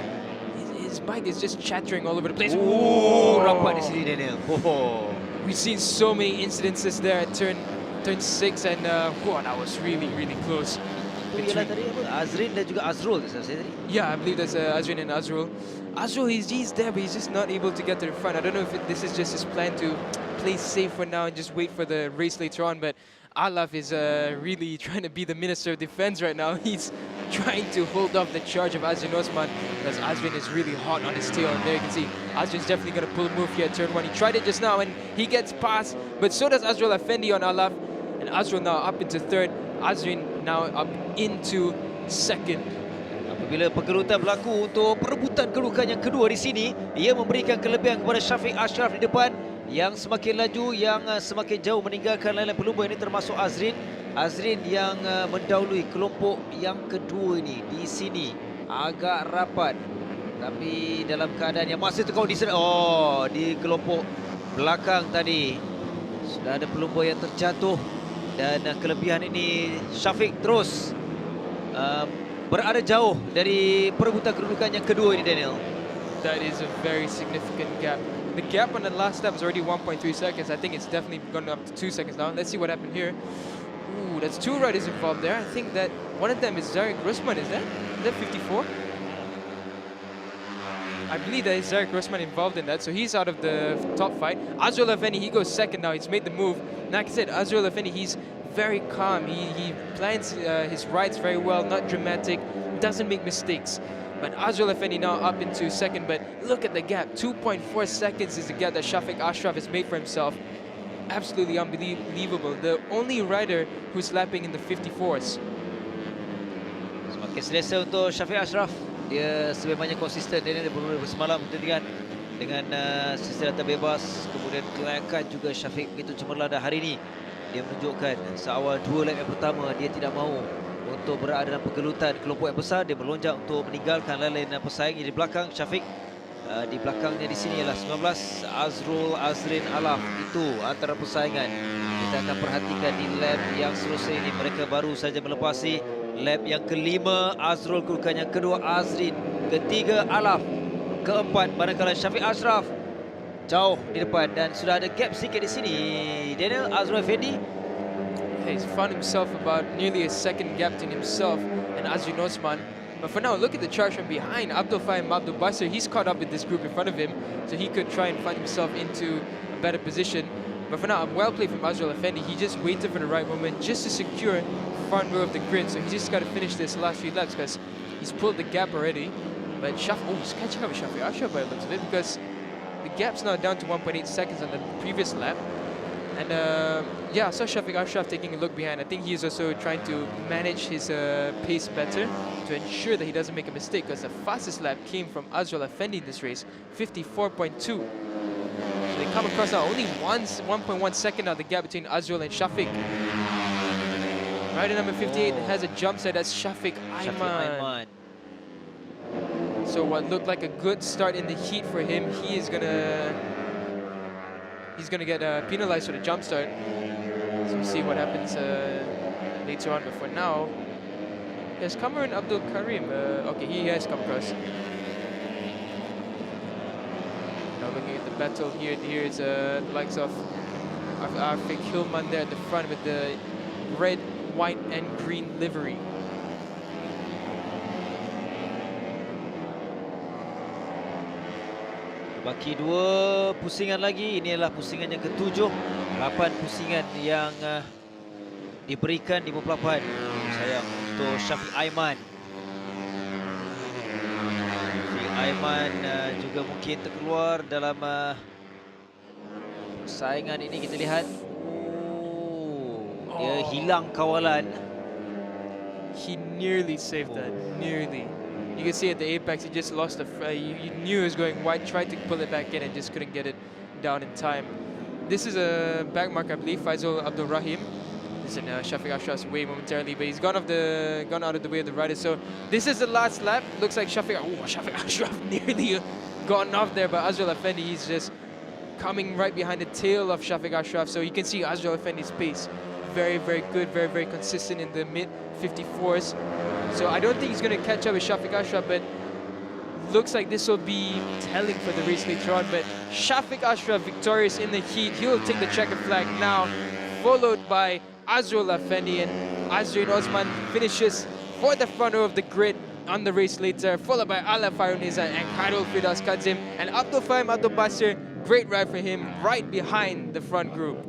His bike is just chattering all over the place. Oh, rapat di sini, Daniel. We've seen so many incidences there at turn 6, and that was really close. Ialah tadi apa? Azrin dan juga Azrul saya tadi. Yeah, I believe that's Azrin and Azrul. Azrul, he's there, but he's just not able to get to the front. I don't know if this is just his plan to play safe for now and just wait for the race later on, but Alaf is really trying to be the Minister of Defense right now. He's trying to hold off the charge of Azrin Osman, because Azrin is really hot on his tail, and there you can see Azrin's definitely going to pull a move here at turn 1. He tried it just now and he gets past, but so does Azrul Effendi on Alaf, and Azrul now up into 3rd, Azrin now up into 2nd. Apabila pergelutan berlaku untuk perebutan kedudukan yang kedua di sini, ia memberikan kelebihan kepada Shafiq Ashraf di depan, yang semakin laju, yang semakin jauh meninggalkan lain-lain pelumba ini, termasuk Azrin. Azrin yang mendahului kelompok yang kedua ini. Di sini agak rapat, tapi dalam keadaan yang masih terkau di sana. Oh, di kelompok belakang tadi sudah ada pelumba yang terjatuh, dan kelebihan ini Shafiq terus berada jauh dari perebutan kedudukan yang kedua ini, Daniel. That is a very significant gap. The gap on the last lap is already 1.3 seconds. I think it's definitely gone up to 2 seconds now. Let's see what happened here. Ooh, that's 2 riders involved there. I think that one of them is Zarek Rosman, is that 54? I believe that is Zarek Rosman involved in that, so he's out of the top fight. Azrul Effendi, he goes 2nd now. He's made the move. Like I said, Azrul Effendi, he's very calm. He plans his rides very well, not dramatic, doesn't make mistakes. But Azrul Effendi now up into 2nd, but look at the gap. 2.4 seconds is the gap that Shafiq Ashraf has made for himself. Absolutely unbelievable. The only rider who's lapping in the 54s. Semakin selesa untuk Shafiq Ashraf. Dia sebenarnya konsisten dia semalam dengan sisi data bebas, kemudian kelayakan juga Shafiq begitu cemerlang, dan hari ini dia menunjukkan seawal 2 lap yang pertama dia tidak mahu untuk berada dalam pergelutan kelompok yang besar. Dia melonjak untuk meninggalkan lain-lain pesaing di belakang Shafiq. Di belakangnya di sini ialah 19 Azrul, Azrin, Alaf. Itu antara persaingan. Kita akan perhatikan di lap yang seterusnya ini. Mereka baru saja melepasi lap yang kelima. Azrul kedudukan yang kedua, Azrin ketiga, Alaf keempat. Manakala Shafiq Ashraf jauh di depan, dan sudah ada gap sikit di sini. Daniel, Azrul Effendi, he's found himself about nearly a second gap between himself and Azrin Osman. But for now, look at the charge from behind. Abdul Fahim Abdul Basir, he's caught up with this group in front of him, so he could try and find himself into a better position. But for now, well played from Azrul Effendi. He just waited for the right moment just to secure front row of the grid. So he just got to finish this last few laps because he's pulled the gap already. But he's catching up with Shafiq Ashraf by the looks of it, because the gap's now down to 1.8 seconds on the previous lap. And yeah, I saw Shafiq Ashraf taking a look behind. I think he's also trying to manage his pace better to ensure that he doesn't make a mistake, because the fastest lap came from Azrul Effendi in this race, 54.2. So they come across now only 1.1 second of the gap between Azrul and Shafiq. Rider number 58 has a jump set. That's Shafiq Aiman. So what looked like a good start in the heat for him, he's gonna get penalized for the jump start. So we'll see what happens later on. But for now, there's Cameron Abdul Karim. Okay, he has come across. Now looking at the battle here, here's the likes of Afiq Hilman there at the front with the red, white and green livery. Baki 2 pusingan lagi. Ini adalah pusingan yang ke-7. 8 pusingan yang diberikan di pelabuhan. Sayang untuk Shafiq Aiman. Shafiq Aiman juga mungkin terkeluar dalam persaingan ini. Kita lihat. Dia hilang kawalan. He nearly saved that. Nearly. You can see at the apex, he just lost the. You knew he was going wide, tried to pull it back in and just couldn't get it down in time. This is a back mark, I believe. Faisal Abdul Rahim is in Shafiq Ashraf's way momentarily, but he's gone out of the way of the riders. So this is the last lap. Looks like Shafiq Ashraf nearly gotten off there, but Azrul Effendi, he's just coming right behind the tail of Shafiq Ashraf. So you can see Azrul Effendi's pace. Very, very good, very, very consistent in the mid 54s. So I don't think he's going to catch up with Shafiq Ashraf, but looks like this will be telling for the race later on. But Shafiq Ashraf victorious in the heat. He'll take the checkered flag now, followed by Azrul Effendi, and Azrin Osman finishes for the front row of the grid on the race later, followed by Ala Faruniza and Khairul Firdaus Kadzim, and Abdul Fahim Abdul Basir. Great ride for him right behind the front group.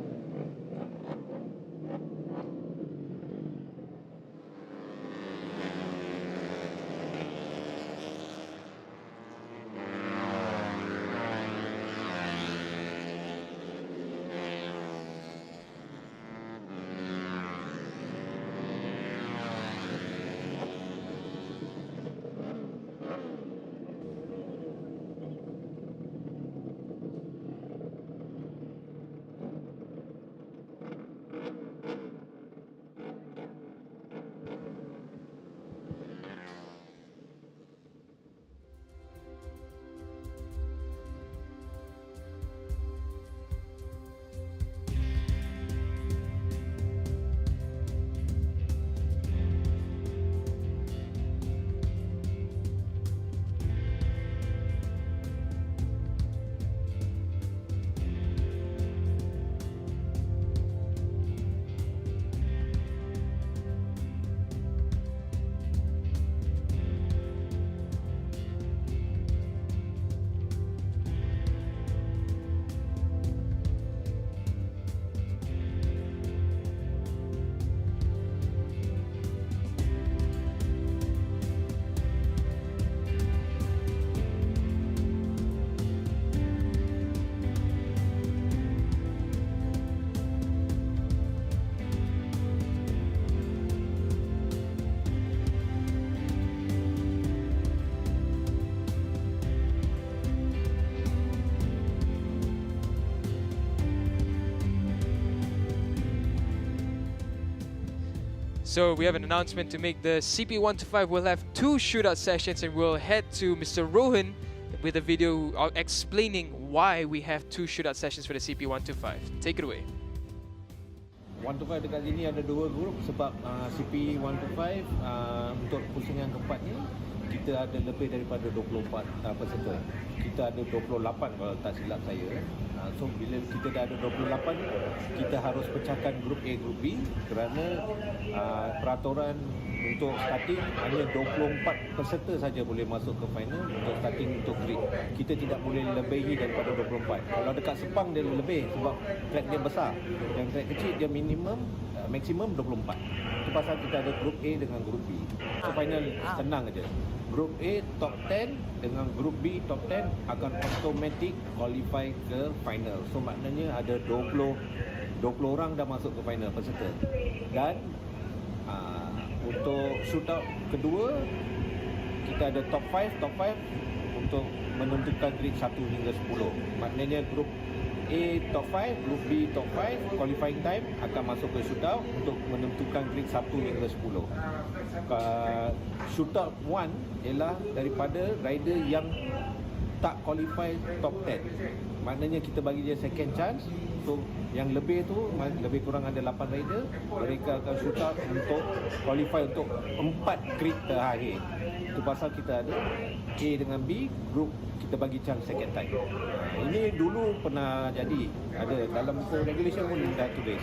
So we have an announcement to make. The CP125 will have 2 shootout sessions, and we'll head to Mr. Rohan with a video explaining why we have 2 shootout sessions for the CP125. Take it away. 125 dekat sini ada 2 grup sebab CP125 untuk pusingan keempat ni kita ada lebih daripada 24 peserta. Kita ada 28 kalau tak silap saya. So bila kita dah ada 28, kita harus pecahkan grup A, grup B kerana peraturan untuk starting hanya 24 peserta saja boleh masuk ke final untuk starting untuk grid. Kita tidak boleh lebihi daripada 24. Kalau dekat Sepang dia lebih sebab track dia besar. Yang track kecil dia maksimum 24. Itu pasal kita ada grup A dengan grup B. So final senang aja. Grup A top 10 dengan grup B top 10 akan automatic qualify ke final. So maknanya ada 20 20 orang dah masuk ke final peserta. Dan untuk shootout kedua, kita ada top 5 untuk menentukan grade 1 hingga 10. Maknanya grup A top 5, grup B top 5, qualifying time akan masuk ke shootout untuk menentukan grade 1 hingga 10. Shootout 1 ialah daripada rider yang tak qualify top 10. Maknanya kita bagi dia second chance. So yang lebih tu, lebih kurang ada 8 rider, mereka akan shoot out untuk qualify untuk 4 grid terakhir. Itu pasal kita ada A dengan B, group kita bagi chance second time. Ini dulu pernah jadi, ada dalam buku regulation pun dah tulis.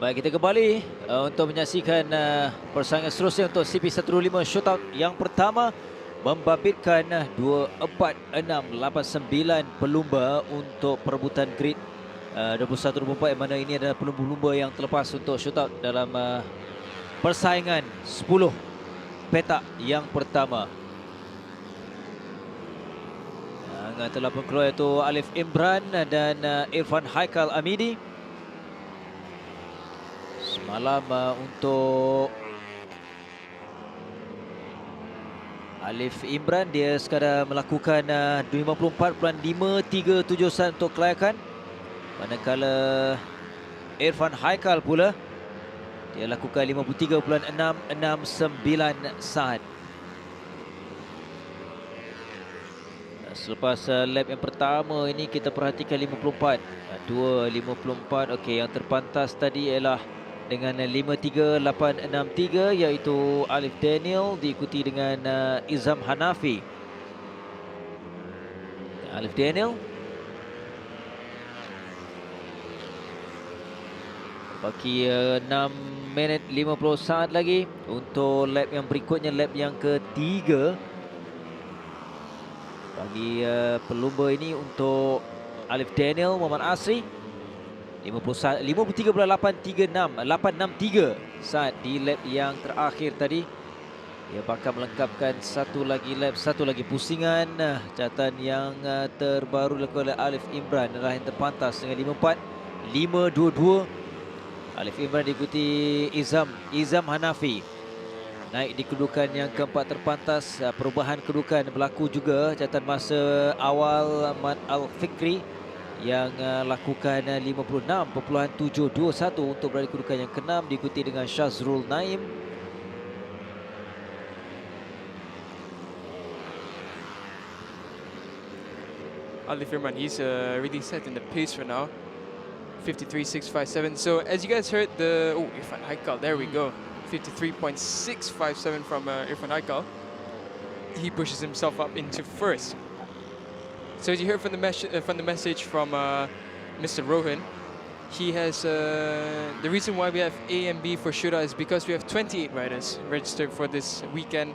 Baik, kita kembali untuk menyaksikan persaingan seterusnya untuk CP125 Shootout. Yang pertama membabitkan 24-6-89 pelumba untuk perebutan grid 21-24, yang mana ini adalah pelumba-pelumba yang terlepas untuk shootout dalam persaingan 10 petak yang pertama. Yang telah pun keluar iaitu Alif Imran dan Irfan Haikal Amidi. Semalam untuk Alif Imran, dia sekadar melakukan 54.537 untuk kelayakan. Manakala Irfan Haikal pula, dia lakukan 53.669 saat. Selepas lap yang pertama ini kita perhatikan 54. 54. Okey, yang terpantas tadi ialah dengan 53863 iaitu Alif Daniel, diikuti dengan Izam Hanafi. Alif Daniel baki 6 minit 50 saat lagi untuk lap yang berikutnya, lap yang ketiga bagi pelumba ini. Untuk Alif Daniel Muhammad Asri 53.863 saat di lap yang terakhir tadi. Dia bakal melengkapkan satu lagi lap, satu lagi pusingan. Catatan yang terbaru dilakukan oleh Alif Imran adalah yang terpantas dengan 54.522. Alif Imran diikuti Izam Hanafi naik di kedudukan yang keempat terpantas. Perubahan kedudukan berlaku juga. Catatan masa awal Mat Al-Fikri yang lakukan 56.721 untuk berada di kedudukan yang keenam, diikuti dengan Shazrul Naim. Alif Imran, he's really setting the pace for now. 53.657. So as you guys heard, Irfan Haikal, there we go. 53.657 from Irfan Haikal. He pushes himself up into first. So as you heard from the message from Mr. Rohan, he has the reason why we have A and B for shootout is because we have 28 riders registered for this weekend.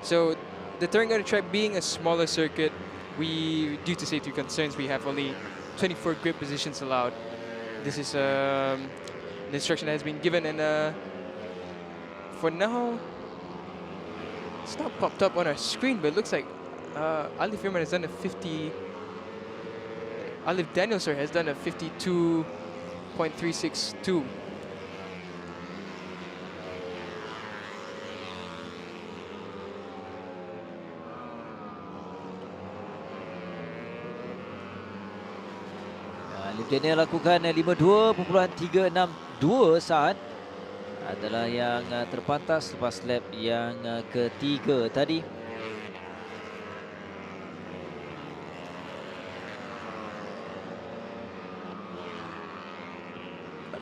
So the Terengganu track being a smaller circuit, due to safety concerns, we have only 24 grid positions allowed. This is an instruction that has been given, and for now, it's not popped up on our screen, but it looks like Alif Imran has done a 50. Alif Daniel, sorry, has done a 52.362. Alif Daniel lakukan 52.362 saat, adalah yang terpantas lepas lap yang ketiga tadi.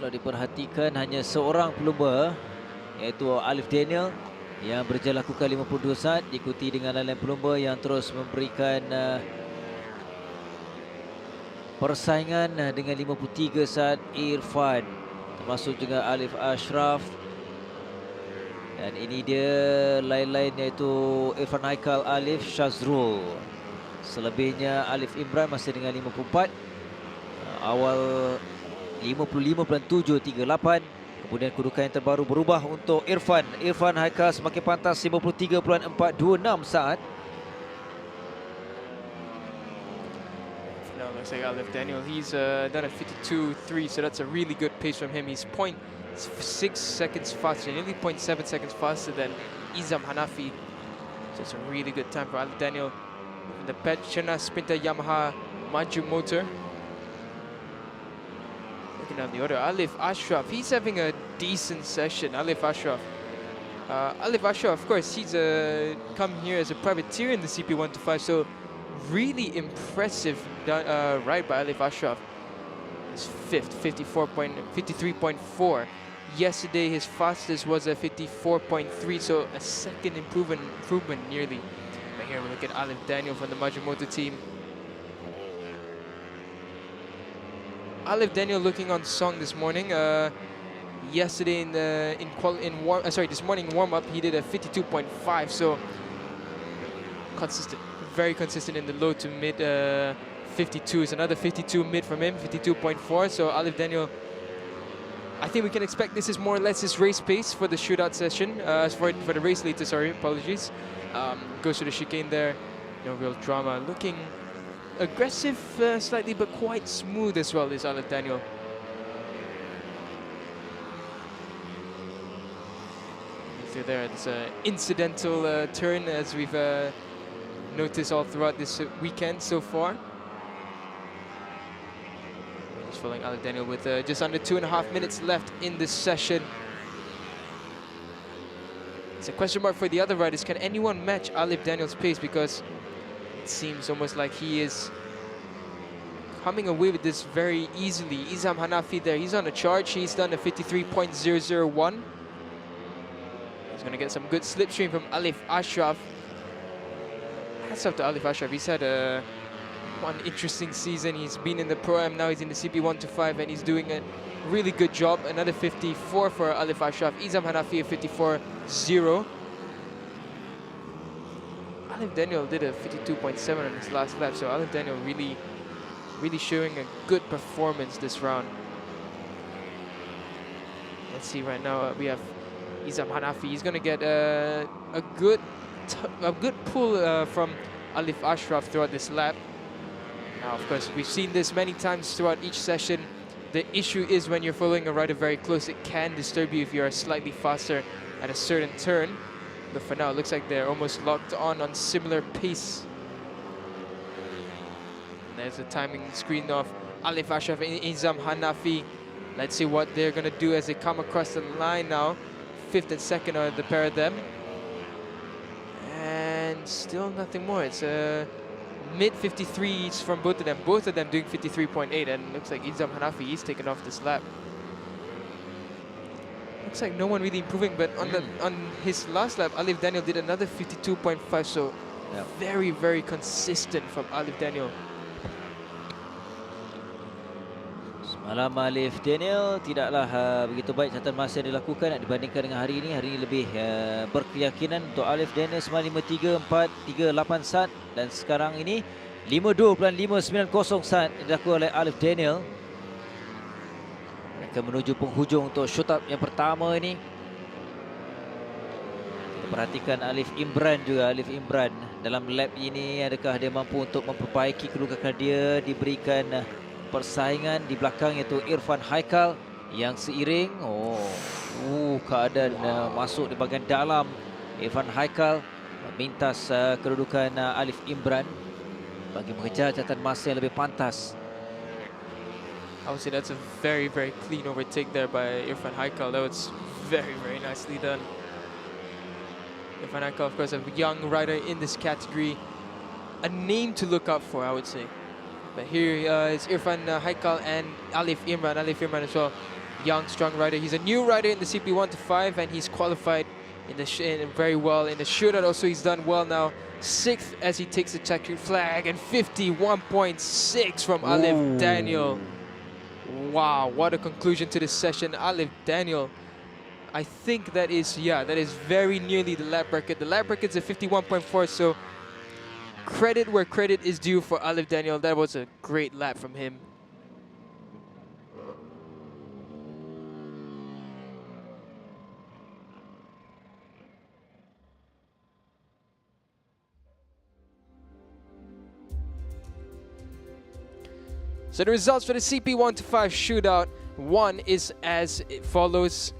Kalau diperhatikan, hanya seorang pelumba iaitu Alif Daniel yang berjaya lakukan 52 saat, diikuti dengan lain-lain pelumba yang terus memberikan persaingan dengan 53 saat. Irfan, termasuk juga Alif Ashraf, dan ini dia lain-lain iaitu Irfan Haikal, Alif, Shazrul. Selebihnya Alif Imran masih dengan 54. Awal 55.738. Kemudian kedudukan yang terbaru berubah untuk Irfan Haikal semakin pantas 53.426 saat. Now looks like Alif Daniel, he's done a 52.3, so that's a really good pace from him. He's 0.6 seconds faster, nearly 0.7 seconds faster than Izam Hanafi. So it's a really good time for Alif Daniel. The PETRONAS SPRINTA YAMAHA Maju motor. Looking on the order, Alif Ashraf, he's having a decent session. Alif Ashraf, of course, he's come here as a privateer in the CP125, so really impressive ride by Alif Ashraf. His fifth, 53.4. Yesterday, his fastest was a 54.3, so a second improvement nearly. And here we look at Alif Daniel from the Majimoto team. Alif Daniel looking on song this morning. yesterday this morning in warm up he did a 52.5. So consistent, very consistent in the low to mid 52s. Another 52 mid from him, 52.4. So Alif Daniel, I think we can expect this is more or less his race pace for the shootout session. For the race later, sorry, apologies. Goes to the chicane there, no real drama. Looking aggressive slightly, but quite smooth as well is Alif Daniel. Through there, it's an incidental turn as we've noticed all throughout this weekend so far. Just following Alif Daniel with just under 2.5 minutes left in this session. It's a question mark for the other riders. Can anyone match Alif Daniel's pace? Because it seems almost like he is coming away with this very easily. Izam Hanafi there, he's on a charge. He's done a 53.001. He's going to get some good slipstream from Alif Ashraf. Hats off to Alif Ashraf. He's had one interesting season. He's been in the Pro-Am, now he's in the CP125, and he's doing a really good job. Another 54 for Alif Ashraf. Izam Hanafi a 54.0. Alif Daniel did a 52.7 on his last lap, so Alif Daniel really showing a good performance this round. Let's see, right now we have Izam Hanafi. He's going to get a good pull from Alif Ashraf throughout this lap. Now, of course, we've seen this many times throughout each session. The issue is when you're following a rider very close, it can disturb you if you're slightly faster at a certain turn. But for now, it looks like they're almost locked on similar pace. And there's the timing screen of Alif Ashraf and Izam Hanafi. Let's see what they're going to do as they come across the line now. 5th and 2nd are the pair of them. And still nothing more. It's mid 53s from both of them doing 53.8, and looks like Izam Hanafi, he's taken off this lap. Looks like no one really improving, but on his last lap, Alif Daniel did another 52.5, so very, very consistent from Alif Daniel. Semalam Alif Daniel tidaklah begitu baik catatan masa yang dilakukan dibandingkan dengan hari ini. Hari ini lebih berkeyakinan untuk Alif Daniel. Semalam 53.438 sat, dan sekarang ini 52.590 sat dilakukan oleh Alif Daniel. Mereka menuju penghujung untuk shootout yang pertama ini. Kita perhatikan Alif Imran juga. Alif Imran dalam lap ini, adakah dia mampu untuk memperbaiki kedudukan dia? Diberikan persaingan di belakang, iaitu Irfan Haikal yang seiring. Keadaan masuk di bahagian dalam. Irfan Haikal memintas kedudukan Alif Imran bagi mengejar catatan masa yang lebih pantas. I would say that's a very, very clean overtake there by Irfan Haikal. That was very, very nicely done. Irfan Haikal, of course, a young rider in this category. A name to look out for, I would say. But here is Irfan Haikal and Alif Imran. Alif Imran as well, young, strong rider. He's a new rider in the CP125, and he's qualified very well in the shootout. Also, he's done well now. 6th as he takes the checkered flag, and 51.6 from Alif Daniel. Wow, what a conclusion to this session. Alif Daniel, I think that is very nearly the lap record. The lap record's at 51.4, so credit where credit is due for Alif Daniel. That was a great lap from him. So the results for the CP125 shootout, 1 is as it follows.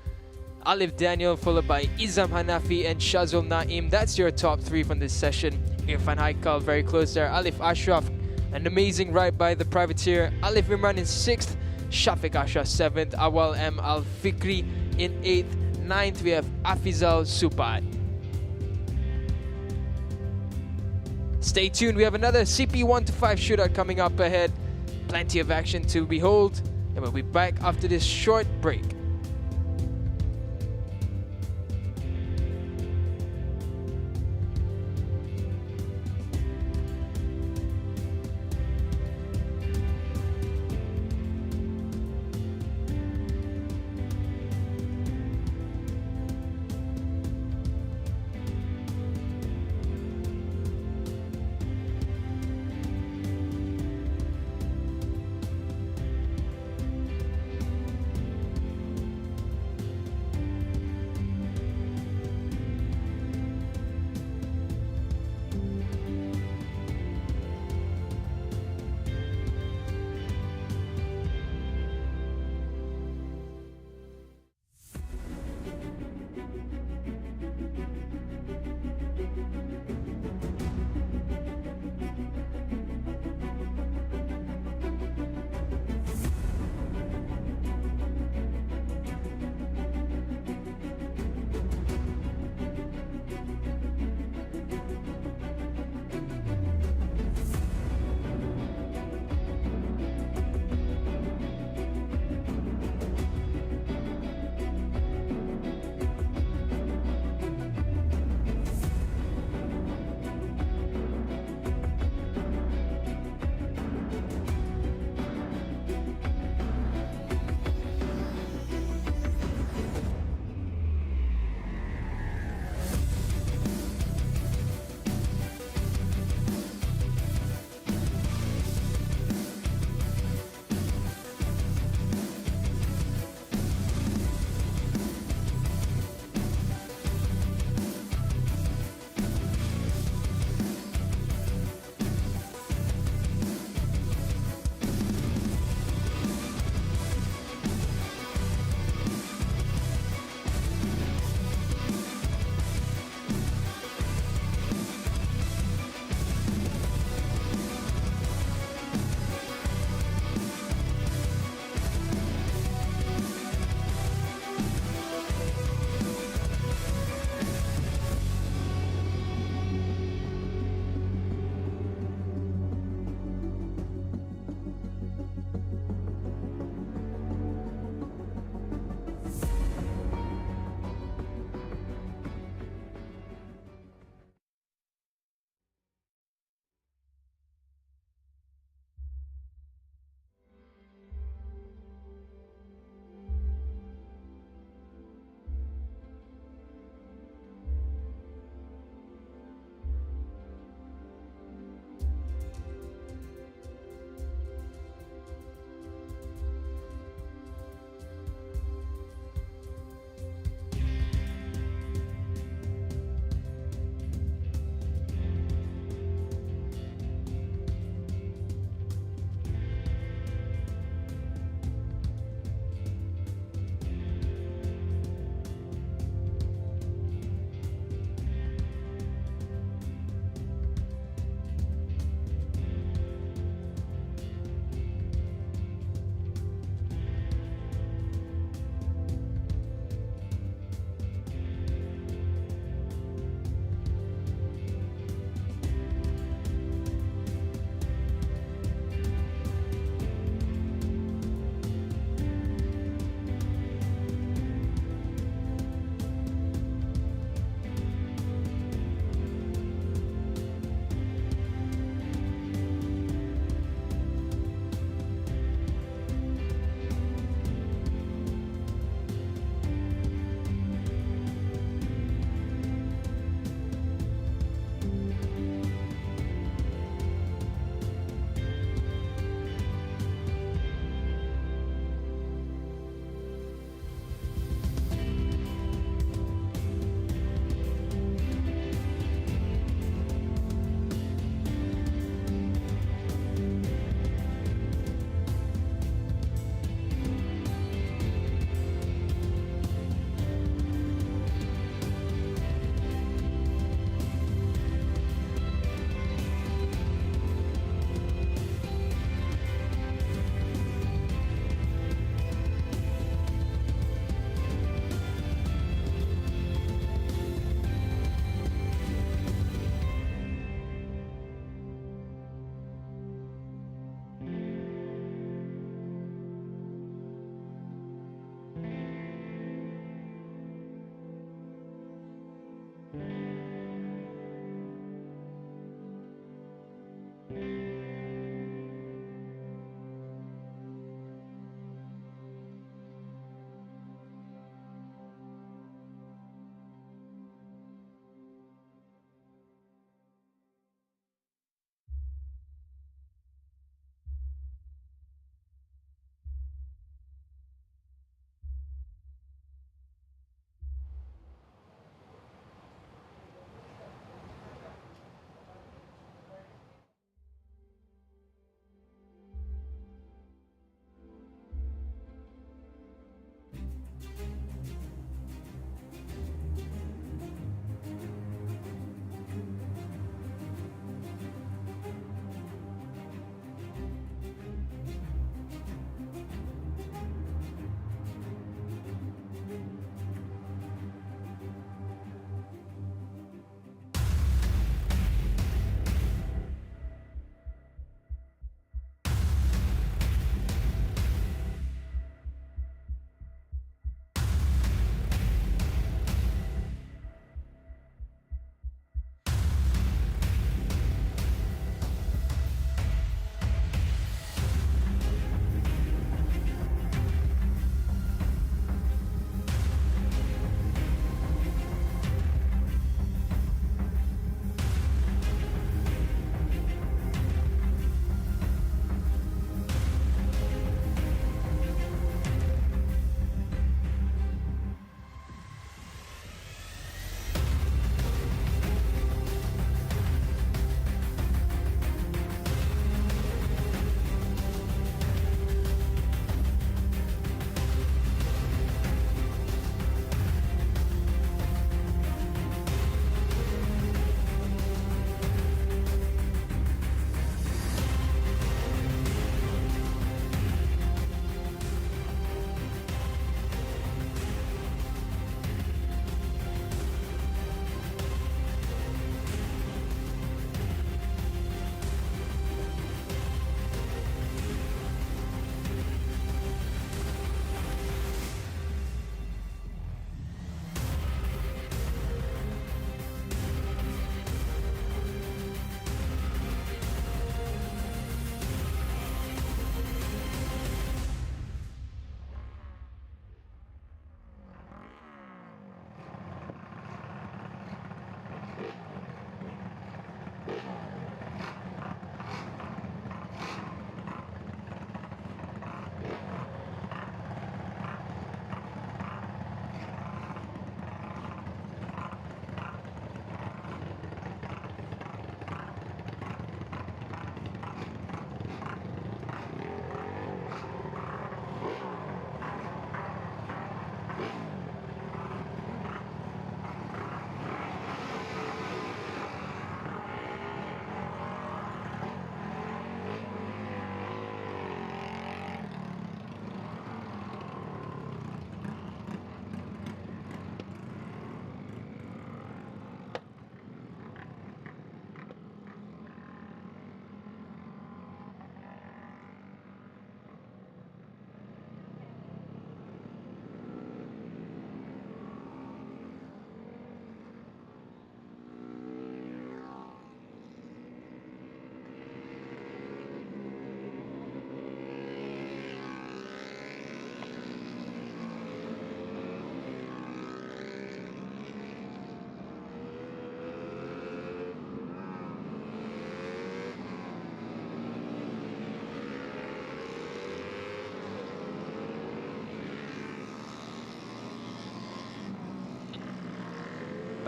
Alif Daniel followed by Izam Hanafi and Shazul Naim. That's your top 3 from this session. Irfan Haikal very close there. Alif Ashraf, an amazing ride by the privateer. Alif Imran in 6th. Shafiq Ashraf 7th. Awal M Al Fikri in 8th. 9th we have Afizal Supat. Stay tuned, we have another CP125 shootout coming up ahead. Plenty of action to behold, and we'll be back after this short break.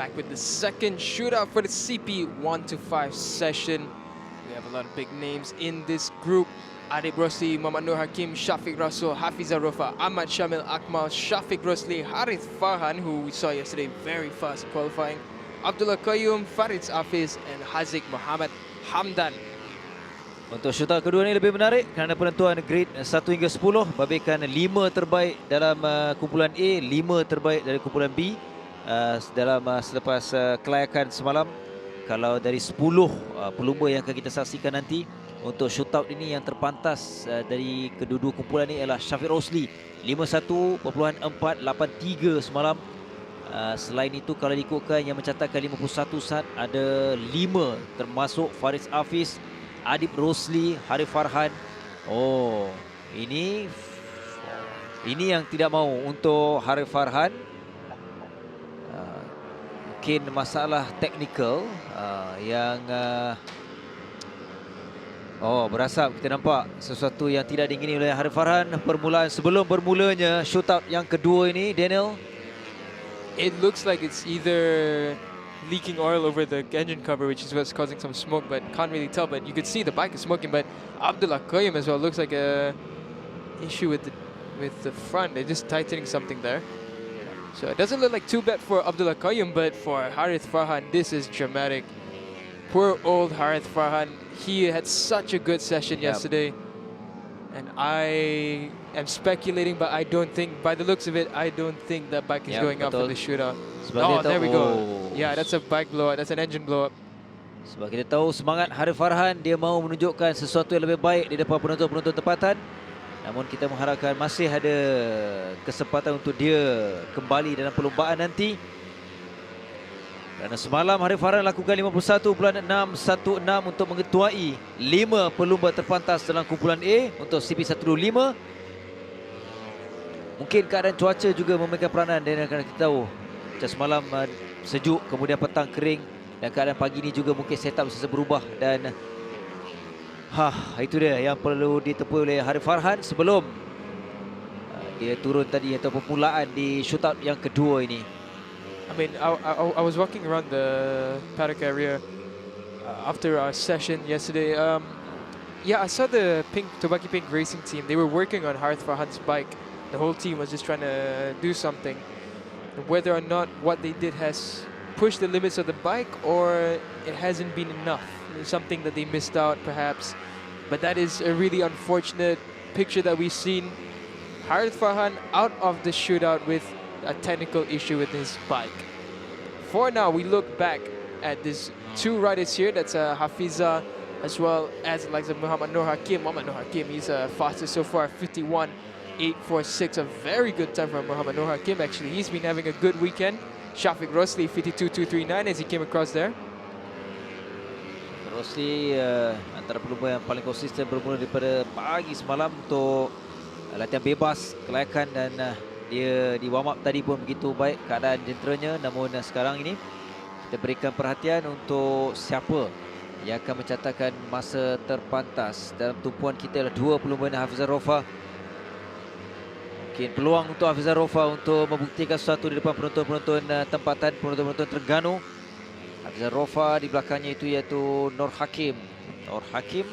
back with the second shootout for the CP125 session. We have a lot of big names in this group. Adib Rosli, Muhammad Nur Hakim, Syafiq Rasul, Hafizah Rofa, Ahmad Syamil Akmal, Syafiq Rosli, Harith Farhan, who we saw yesterday very fast in qualifying, Abdullah Qayyum, Farid Hafiz, and Haziq Muhammad Hamdan. Untuk shootout kedua ni lebih menarik kerana penentuan grade 1 hingga 10 babitkan 5 terbaik dalam kumpulan A, 5 terbaik dari kumpulan B dalam selepas kelayakan semalam. Kalau dari 10 pelumba yang akan kita saksikan nanti untuk shootout ini, yang terpantas dari kedua-dua kumpulan ini ialah Syafiq Rosli 51.483 semalam. Selain itu, kalau diikutkan yang mencatatkan 51 sat, ada 5 termasuk Farid Hafiz, Adib Rosli, Harith Farhan. Oh, ini yang tidak mahu untuk Harith Farhan. Mungkin masalah teknikal yang berasap. Kita nampak sesuatu yang tidak diingini oleh Harith Farhan. Sebelum bermulanya shootout yang kedua ini, Daniel, it looks like it's either leaking oil over the engine cover, which is what's causing some smoke, but can't really tell. But you could see the bike is smoking. But Abdullah Qayyum as well looks like a issue with the front. They're just tightening something there. So it doesn't look like too bad for Abdullah Qayyum, but for Harith Farhan, this is dramatic. Poor old Harith Farhan. He had such a good session yesterday. And I am speculating, but I don't think, by the looks of it, I don't think that bike is going up for the shootout. There we go. Yeah, that's a bike blowout. That's an engine blow up. Sebab kita tahu semangat Harith Farhan, dia mahu menunjukkan sesuatu yang lebih baik di depan penonton-penonton tempatan. Namun kita mengharapkan masih ada kesempatan untuk dia kembali dalam perlombaan nanti. Kerana semalam Harith Farhan lakukan 51.616 untuk mengetuai 5 pelumba terpantas dalam kumpulan A untuk CP125. Mungkin keadaan cuaca juga memegang peranan, dan kerana kita tahu macam semalam sejuk, kemudian petang kering, dan keadaan pagi ini juga mungkin setup bisa berubah. Dan itu dia yang perlu ditempuh oleh Harith Farhan sebelum dia turun tadi atau permulaan di shootout yang kedua ini. I mean, I was walking around the paddock area after our session yesterday. Yeah, I saw the Tobaki Pink racing team. They were working on Harith Farhan's bike. The whole team was just trying to do something. Whether or not what they did has pushed the limits of the bike, or it hasn't been enough. Something that they missed out, perhaps. But that is a really unfortunate picture that we've seen. Harith Farhan out of the shootout with a technical issue with his bike. For now, we look back at these two riders here. That's Hafizah, as well as like Muhammad Nur Hakim. Muhammad Nur Hakim, he's fastest so far, 51.846. A very good time for Muhammad Nur Hakim, actually. He's been having a good weekend. Syafiq Rosli, 52.239 as he came across there. Rosli antara pelumba yang paling konsisten bermula daripada pagi semalam untuk latihan bebas, kelayakan, dan dia di warm up tadi pun begitu baik keadaan jenteranya. Namun sekarang ini kita berikan perhatian untuk siapa yang akan mencatatkan masa terpantas. Dalam tumpuan kita adalah 2 pelumba, Hafizah Rofa. Mungkin peluang untuk Hafizah Rofa untuk membuktikan sesuatu di depan penonton-penonton tempatan, penonton-penonton Terengganu. Hafizah Rofa, di belakangnya itu iaitu Nur Hakim. Nur Hakim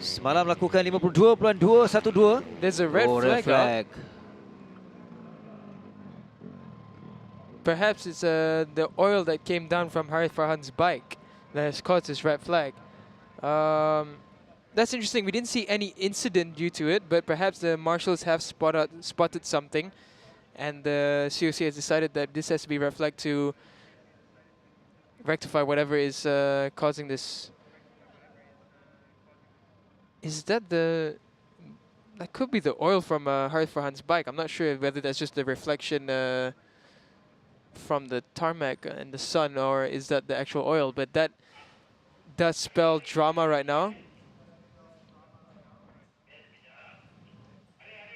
semalam lakukan 52.212. There's a red flag. Perhaps it's the oil that came down from Harith Farhan's bike that has caused this red flag. That's interesting. We didn't see any incident due to it, but perhaps the marshals have spotted something, and the COC has decided that this has to be red flag to rectify whatever is causing this. Is that the... That could be the oil from Harith Farhan's bike. I'm not sure whether that's just the reflection from the tarmac and the sun, or is that the actual oil. But that does spell drama right now.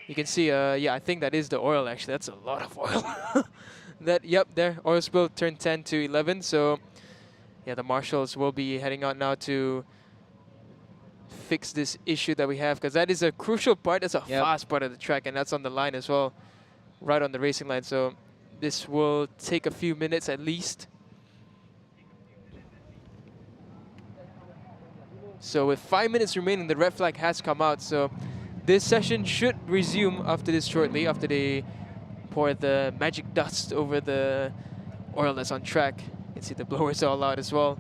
You can see, yeah, I think that is the oil, actually. That's a lot of oil. Yep, there, oil spill turned 10 to 11. So, yeah, the marshals will be heading out now to fix this issue that we have, because that is a crucial part. That's a fast part of the track, and that's on the line as well, right on the racing line. So This will take a few minutes at least. So with 5 minutes remaining, the red flag has come out. So this session should resume after this shortly, after they pour the magic dust over the oil that's on track. You can see the blowers all out as well.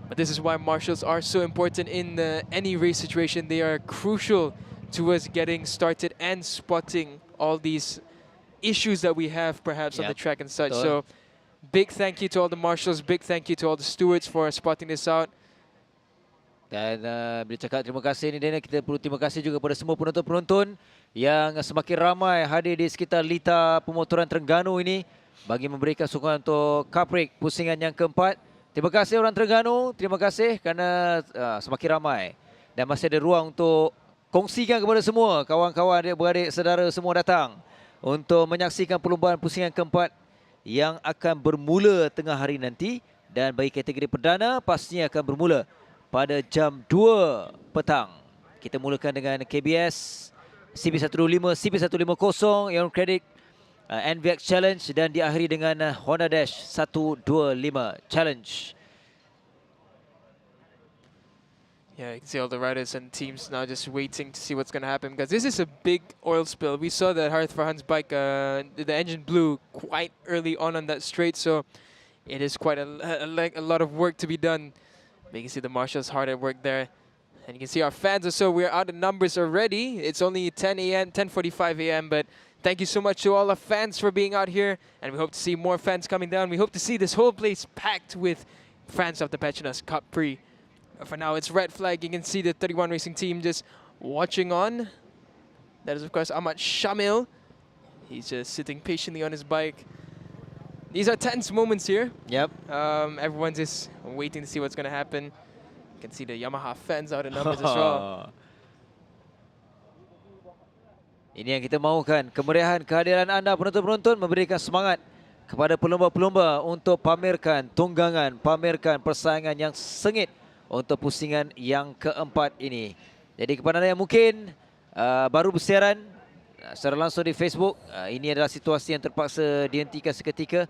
But this is why marshals are so important in any race situation. They are crucial towards getting started and spotting all these issues that we have perhaps on the track and such. So big thank you to all the marshals, big thank you to all the stewards for spotting this out. Dan bila cakap terima kasih ni Daniel, kita perlu terima kasih juga kepada semua penonton-penonton yang semakin ramai hadir di sekitar Lita Pemotoran Terengganu ini bagi memberikan sokongan untuk Cub Prix pusingan yang keempat. Terima kasih orang Terengganu, terima kasih kerana semakin ramai dan masih ada ruang untuk kongsikan kepada semua kawan-kawan, adik-beradik, saudara semua datang untuk menyaksikan perlombaan pusingan keempat yang akan bermula tengah hari nanti, dan bagi kategori perdana pastinya akan bermula pada jam 2 petang. Kita mulakan dengan KBS, CP125, CP150, Aeon Credit, NVX Challenge dan diakhiri dengan Honda Dash 125 Challenge. Yeah, you can see all the riders and teams now just waiting to see what's going to happen, because this is a big oil spill. We saw that Harith Farhan's bike, the engine blew quite early on that straight, so it is quite a lot of work to be done. But you can see the marshals hard at work there. And you can see our fans also, we're out of numbers already. It's only 10 a.m., 10:45 a.m., but thank you so much to all our fans for being out here, and we hope to see more fans coming down. We hope to see this whole place packed with fans of the PETRONAS Cub Prix. For now, it's red flag. You can see the 31 Racing team just watching on. That is, of course, Ahmad Shamil. He's just sitting patiently on his bike. These are tense moments here. Yep. Everyone's just waiting to see what's going to happen. You can see the Yamaha fans out in numbers as well. Ini yang kita mahukan, kemeriahan kehadiran anda penonton-penonton memberikan semangat kepada pelomba-pelomba untuk pamerkan tunggangan, pamerkan persaingan yang sengit untuk pusingan yang keempat ini. Jadi kepada anda yang mungkin baru bersiaran secara langsung di Facebook, ini adalah situasi yang terpaksa dihentikan seketika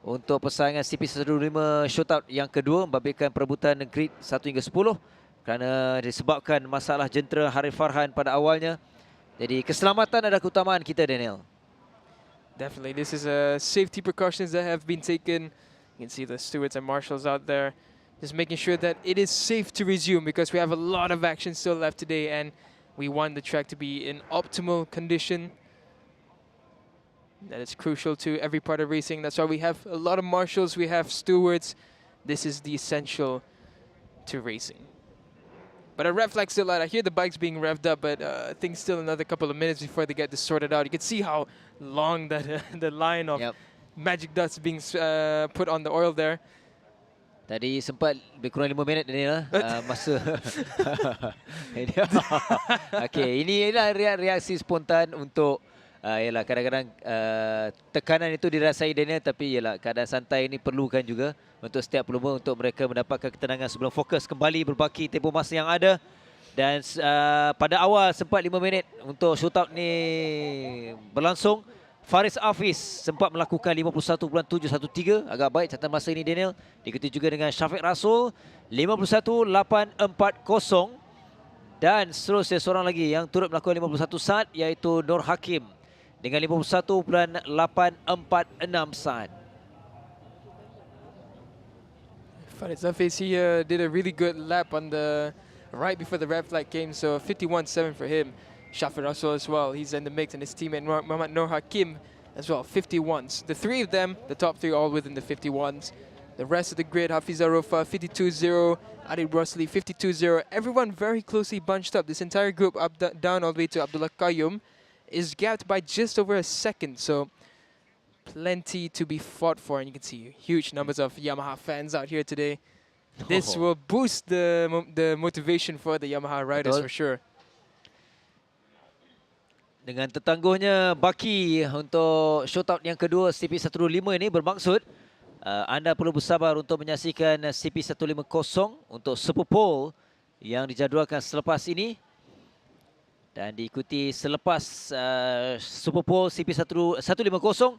untuk persaingan CP125 shootout yang kedua membabitkan perebutan grid 1 hingga 10 kerana disebabkan masalah jentera Harith Farhan pada awalnya. Jadi keselamatan adalah keutamaan kita, Daniel. Definitely, this is safety precautions that have been taken. You can see the stewards and marshals out there just making sure that it is safe to resume, because we have a lot of action still left today and we want the track to be in optimal condition. That is crucial to every part of racing. That's why we have a lot of marshals, we have stewards. This is the essential to racing. But a red flag still out. I hear the bike's being revved up, but I think still another couple of minutes before they get this sorted out. You can see how long that the line of magic dust being put on the oil there. Tadi sempat lebih kurang 5 minit Daniel masa. Okey, inilah reaksi spontan untuk yalah kadang-kadang tekanan itu dirasai Daniel, tapi yalah keadaan santai ini perlukan juga untuk setiap pelumba untuk mereka mendapatkan ketenangan sebelum fokus kembali berbaki tempoh masa yang ada. Dan pada awal sempat 5 minit untuk shootout ni berlangsung. Faris Hafiz sempat melakukan 51.713, agak baik catatan masa ini Daniel. Diikuti juga dengan Syafiq Rasul 51.840, dan seterusnya seorang lagi yang turut melakukan 51 saat iaitu Nur Hakim dengan 51.846 saat. Faris Hafiz, he did a really good lap on the right before the red flag came, so 51.7 for him. Shafir Rasul as well, he's in the mix, and his teammate Muhammad Nur Hakim as well, 51s. The three of them, the top three, all within the 51s. The rest of the grid, Hafiz Arofa, 52.0, Adib Rosli, 52.0. Everyone very closely bunched up. This entire group, up, down all the way to Abdullah Qayyum, is gapped by just over a second. So plenty to be fought for, and you can see huge numbers of Yamaha fans out here today. This will boost the motivation for the Yamaha riders for sure. Dengan tertangguhnya baki untuk shootout yang kedua CP125 ini bermaksud anda perlu bersabar untuk menyaksikan CP150 untuk Super Pole yang dijadualkan selepas ini. Dan diikuti selepas Super Pole CP150,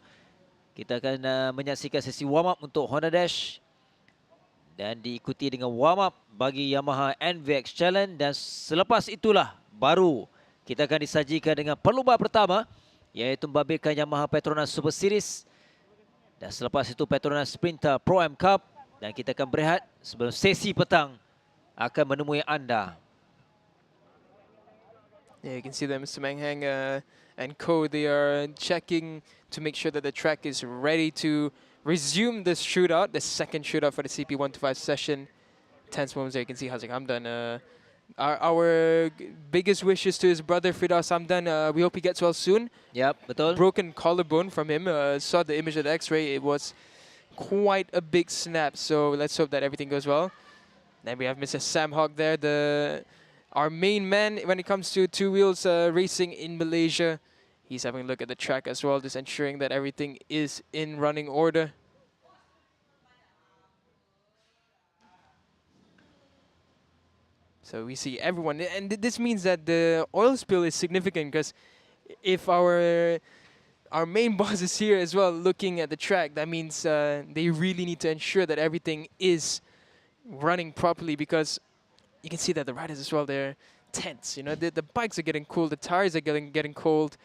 kita akan menyaksikan sesi warm up untuk Honda Dash. Dan diikuti dengan warm up bagi Yamaha NVX Challenge. Dan selepas itulah baru kita akan disajikan dengan perlumbaan pertama, iaitu membabitkan Yamaha PETRONAS Super Series. Dan selepas itu PETRONAS SPRINTA Pro Am Cup. Dan kita akan berehat sebelum sesi petang akan menemui anda. Yeah, you can see them, Mr. Manghang and co. They are checking to make sure that the track is ready to resume this shootout, the second shootout for the CP125 session. Tense moments there. You can see Haziq Hamdan. Our biggest wishes to his brother Firdaus Hamdan. We hope he gets well soon. Yep, betul. Broken collarbone from him. Saw the image of the X-ray. It was quite a big snap. So let's hope that everything goes well. Then we have Mr. Sam Hogg there, our main man when it comes to two wheels racing in Malaysia. He's having a look at the track as well, just ensuring that everything is in running order. So we see everyone, and this means that the oil spill is significant, because if our main boss is here as well looking at the track, that means they really need to ensure that everything is running properly, because you can see that the riders as well, they're tense. You know, the bikes are getting cold, the tires are getting cold,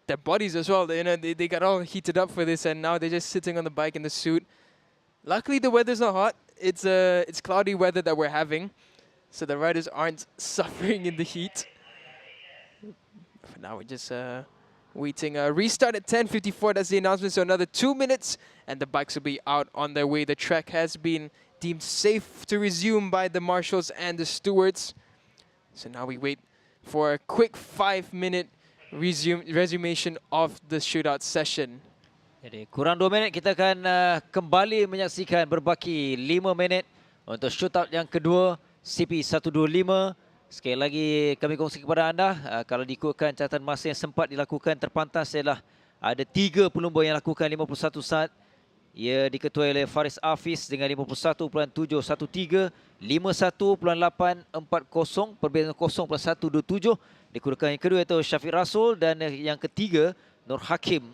their bodies as well. You know, they got all heated up for this, and now they're just sitting on the bike in the suit. Luckily, the weather's not hot. It's cloudy weather that we're having, so the riders aren't suffering in the heat. For now, we're just waiting. Restart at 10:54. That's the announcement. So another 2 minutes, and the bikes will be out on their way. The track has been deemed safe to resume by the marshals and the stewards. So now we wait for a quick 5-minute resummation of the shootout session. Jadi kurang 2 minit kita akan kembali menyaksikan berbaki 5 minit untuk shootout yang kedua CP125. Sekali lagi kami kongsi kepada anda, kalau diikutkan catatan masa yang sempat dilakukan, terpantas ialah ada 3 pelumba yang lakukan 51 saat. Ia diketuai oleh Faris Hafiz dengan 51.713, 51.840, perbezaan 0.127. Dikedudukan yang kedua iaitu Syafiq Rasul, dan yang ketiga Nur Hakim.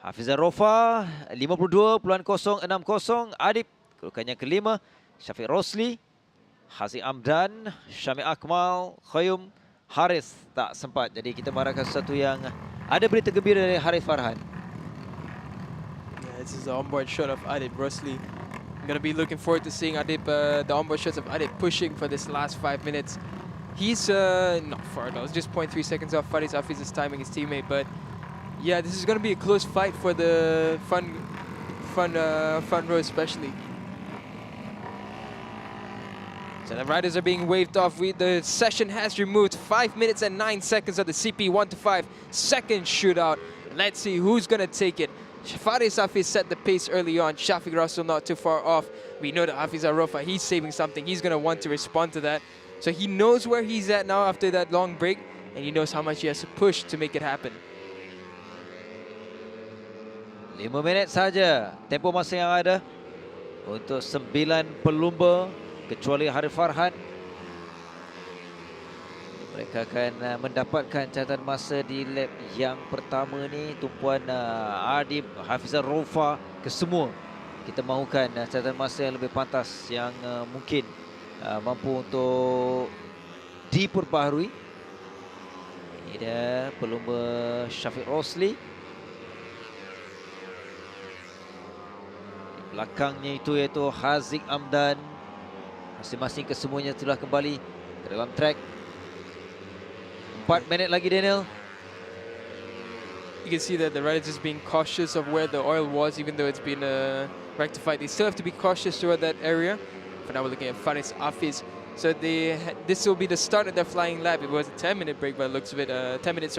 Hafizah Rofa 52.060, Adib. Kedudukan yang kelima Syafiq Rosli, Haziq Amdan, Syamil Akmal, Khayyum, Haris tak sempat. Jadi kita mengharapkan sesuatu yang ada berita gembira dari Haris Farhan. This is the onboard shot of Adib Rosli. I'm going to be looking forward to seeing Adib, the onboard shots of Adib pushing for this last 5 minutes. He's not far at all. It's just 0.3 seconds off Faris Hafiz's timing, his teammate. But yeah, this is going to be a close fight for the front row especially. So the riders are being waved off. The session has removed 5 minutes and 9 seconds of the CP125 second shootout. Let's see who's going to take it. Faris Hafiz set the pace early on. Shafiq Rasul not too far off. We know that Hafiz Arofa, he's saving something. He's going to want to respond to that. So he knows where he's at now after that long break, and he knows how much he has to push to make it happen. 5 minit saja tempoh masa yang ada untuk 9 pelumba kecuali Harif Farhan. Mereka akan mendapatkan catatan masa di lap yang pertama ni. Tumpuan Adib, Hafizah Rofa, kesemua kita mahukan catatan masa yang lebih pantas, yang mungkin mampu untuk diperbaharui. Ini dia pelumba Syafiq Rosli. Di belakangnya itu iaitu Haziq Amdan. Masing-masing kesemuanya telah kembali ke dalam track. 4 minit lagi, Daniel. You can see that the riders just being cautious of where the oil was, even though it's been rectified. They still have to be cautious toward that area. For now, we're looking at Faris Hafiz. So this will be the start of their flying lap. It was a 10-minute break by the looks of it. 10-minute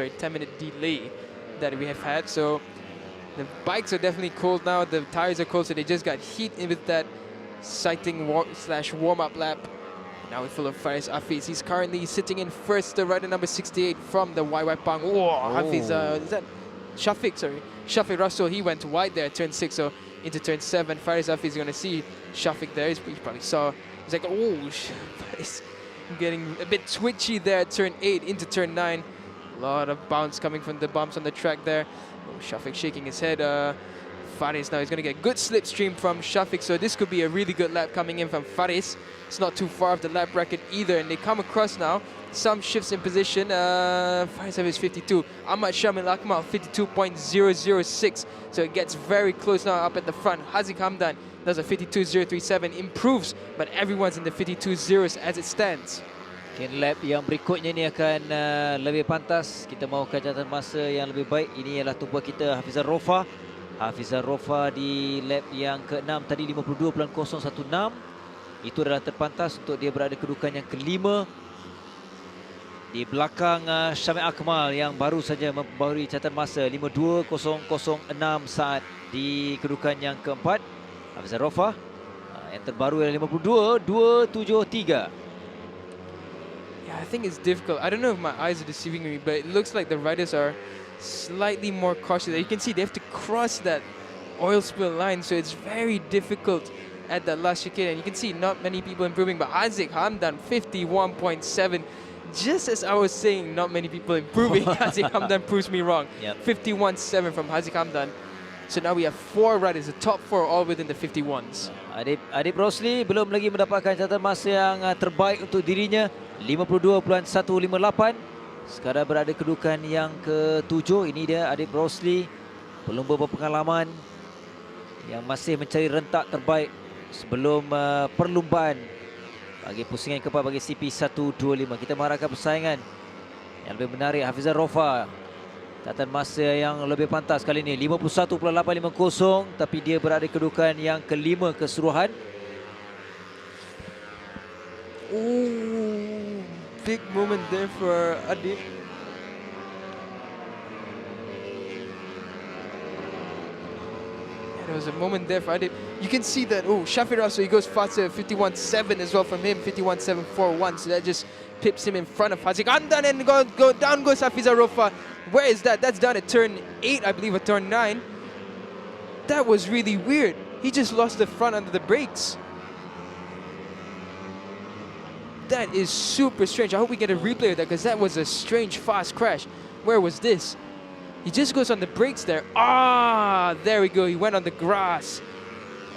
delay that we have had. So the bikes are definitely cold now. The tires are cold, so they just got heat in with that sighting / warm-up lap. Now we're full of Faris Hafiz. He's currently sitting in first, the rider number 68 from the YY Pang. Whoa, Hafiz, is that Shafiq? Sorry, Shafiq Rasul. He went wide there, turn 6, so into turn 7. Faris Hafiz is going to see Shafiq there. He probably saw. He's like, oh, getting a bit twitchy there at turn 8 into turn 9. A lot of bounce coming from the bumps on the track there. Oh, Shafiq shaking his head. Faris now is going to get good slipstream from Shafiq, so this could be a really good lap coming in from Faris. It's not too far off the lap bracket either, and they come across now. Some shifts in position. Faris is 52. Ahmad Shamil Akmal 52.006. So it gets very close now up at the front. Haziq Hamdan does a 52.037, improves, but everyone's in the 52.0s as it stands. Mungkin lap yang berikutnya ni akan lebih pantas. Kita mahukan catatan masa yang lebih baik. Ini ialah tumpuan kita Hafizah Rofa. Hafizah Rofa di lap yang ke-6 tadi 52.016. Itu adalah terpantas untuk dia berada kedudukan yang kelima. Di belakang Syamil Akmal yang baru saja membauri catatan masa 52.006 saat di kedudukan yang keempat. Hafizah Rofa yang terbaru ialah 52.273. Yeah, I think it's difficult. I don't know if my eyes are deceiving me, but it looks like the riders are slightly more cautious. You can see they have to cross that oil spill line, so it's very difficult at that last chicane. And you can see not many people improving, but Haziq Hamdan 51.7. Just as I was saying, not many people improving. Haziq Hamdan proves me wrong. Yep. 51.7 from Haziq Hamdan. So now we have 4 riders, the top 4 all within the 51s. Adib Rosli belum lagi mendapatkan catatan masa yang terbaik untuk dirinya. 52.158. Sekarang berada kedudukan yang ke-7. Ini dia Adib Rosli, pelumba berpengalaman yang masih mencari rentak terbaik sebelum perlumbaan bagi pusingan keempat bagi CP125. Kita mengharapkan persaingan yang lebih menarik. Hafizah Rofa, catatan masa yang lebih pantas kali ini 51.850, tapi dia berada kedudukan yang kelima keseluruhan. Ooh, big moment there for Adib. There was a moment there for Adib. You can see that, oh, Shafiq also, he goes faster, 51.7 as well from him, 51.741. So that just pips him in front of Haziq Hamdan, and go down goes Hafizah Rofa. Where is that? That's down at turn 8, I believe, or turn 9. That was really weird. He just lost the front under the brakes. That is super strange. I hope we get a replay of that, because that was a strange, fast crash. Where was this? He just goes on the brakes there. Ah, there we go. He went on the grass.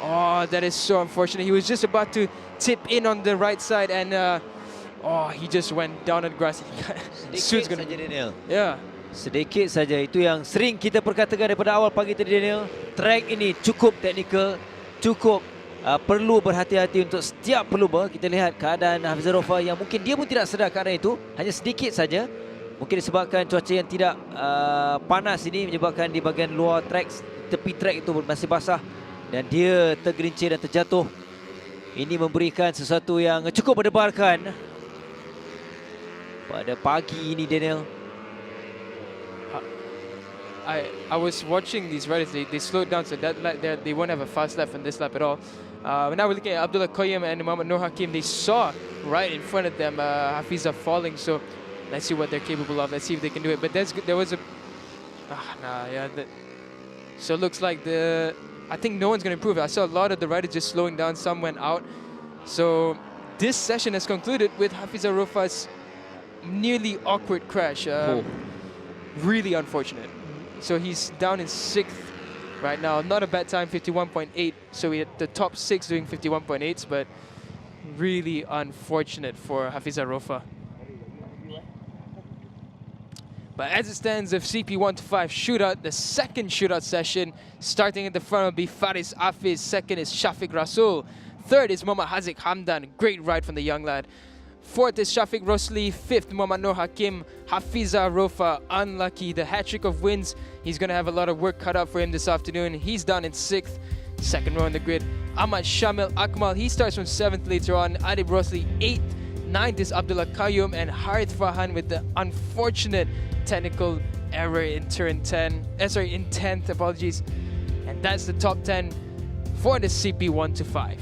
Oh, that is so unfortunate. He was just about to tip in on the right side, and oh, he just went down on the grass. Sedikit saja, Daniel. Yeah. Sedikit saja. Itu yang sering kita perkatakan daripada awal pagi tadi, Daniel. Track ini cukup teknikal, cukup perlu berhati-hati untuk setiap pelumba. Kita lihat keadaan Hafizah Rofa yang mungkin dia pun tidak sedar keadaan itu. Hanya sedikit saja. Mungkin disebabkan cuaca yang tidak panas ini menyebabkan di bahagian luar track, tepi track itu masih basah, dan dia tergelincir dan terjatuh. Ini memberikan sesuatu yang cukup mendebarkan pada pagi ini, Daniel. I was watching these riders. They slowed down, so that lap there, they won't have a fast lap from this lap at all. Now we're looking at Abdullah Qayyum and Muhammad Nur Hakim. They saw right in front of them Hafizah falling, so let's see what they're capable of. Let's see if they can do it. But there was a so it looks like I think no one's going to improve. I saw a lot of the riders just slowing down. Some went out. So this session has concluded with Hafizah Rofa's nearly awkward crash. Really unfortunate. So he's down in 6th right now. Not a bad time, 51.8. So we had the top 6 doing 51.8s, but really unfortunate for Hafizah Rofa. But as it stands, the CP125 shootout, the second shootout session, starting at the front will be Faris Afiz. Second is Shafiq Rasul. Third is Muhammad Haziq Hamdan. Great ride from the young lad. Fourth is Shafiq Rosli. Fifth, Muhammad Nur Hakim. Hafizah Rofa, unlucky. The hat-trick of wins. He's going to have a lot of work cut out for him this afternoon. He's down in 6th. Second row on the grid. Ahmad Shamil Akmal, he starts from 7th later on. Adib Rosli, 8th. 9th is Abdullah Qayyum, and Harith Fahan with the unfortunate technical error in turn 10. In 10th, apologies. And that's the top 10 for the CP125.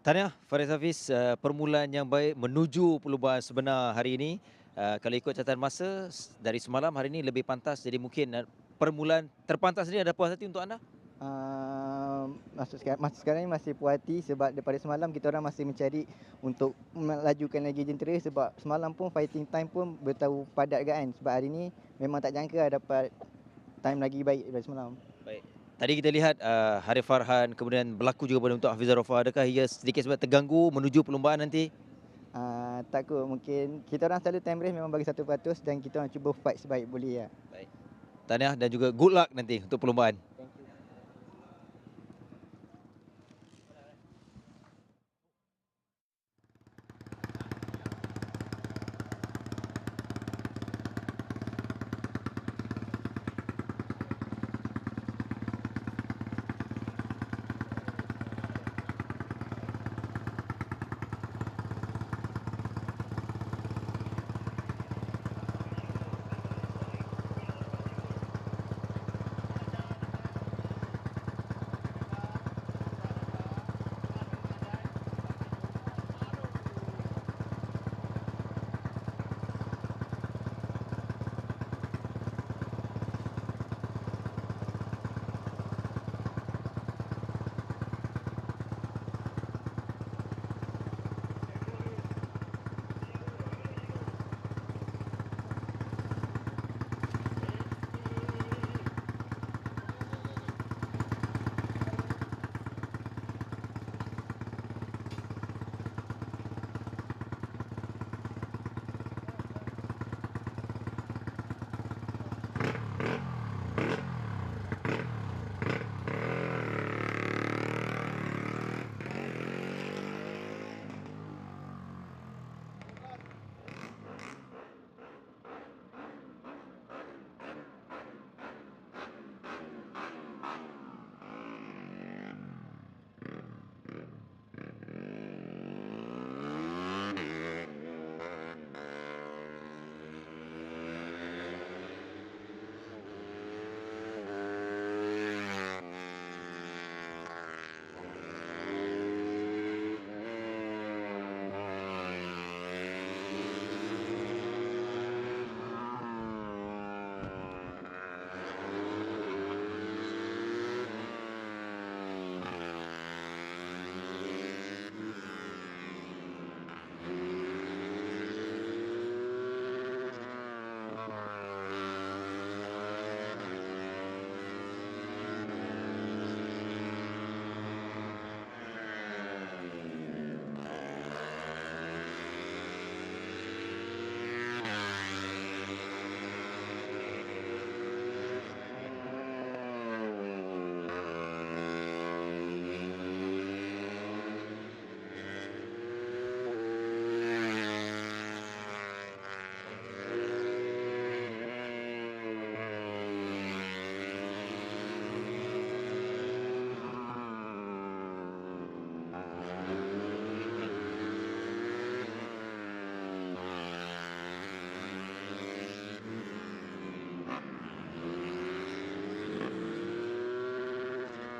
Tahniah Faris Hafiz, permulaan yang baik menuju perlumbaan sebenar hari ini. Kalau ikut catatan masa dari semalam, hari ini lebih pantas. Jadi mungkin permulaan terpantas ini ada puas hati untuk anda? Masa sekarang ni masih puas hati sebab daripada semalam kita orang masih mencari untuk melajukan lagi jentera, sebab semalam pun fighting time pun bertahu padat kan, sebab hari ni memang tak jangka dapat time lagi baik daripada semalam. Baik. Tadi kita lihat Harif Farhan, kemudian berlaku juga pada untuk Hafizah Rafa. Adakah ia sedikit sebab terganggu menuju perlumbaan nanti? Tak kot, mungkin kita orang selalu time race memang bagi 100% dan kita orang cuba fight sebaik boleh lah. Baik. Tahniah dan juga good luck nanti untuk perlumbaan.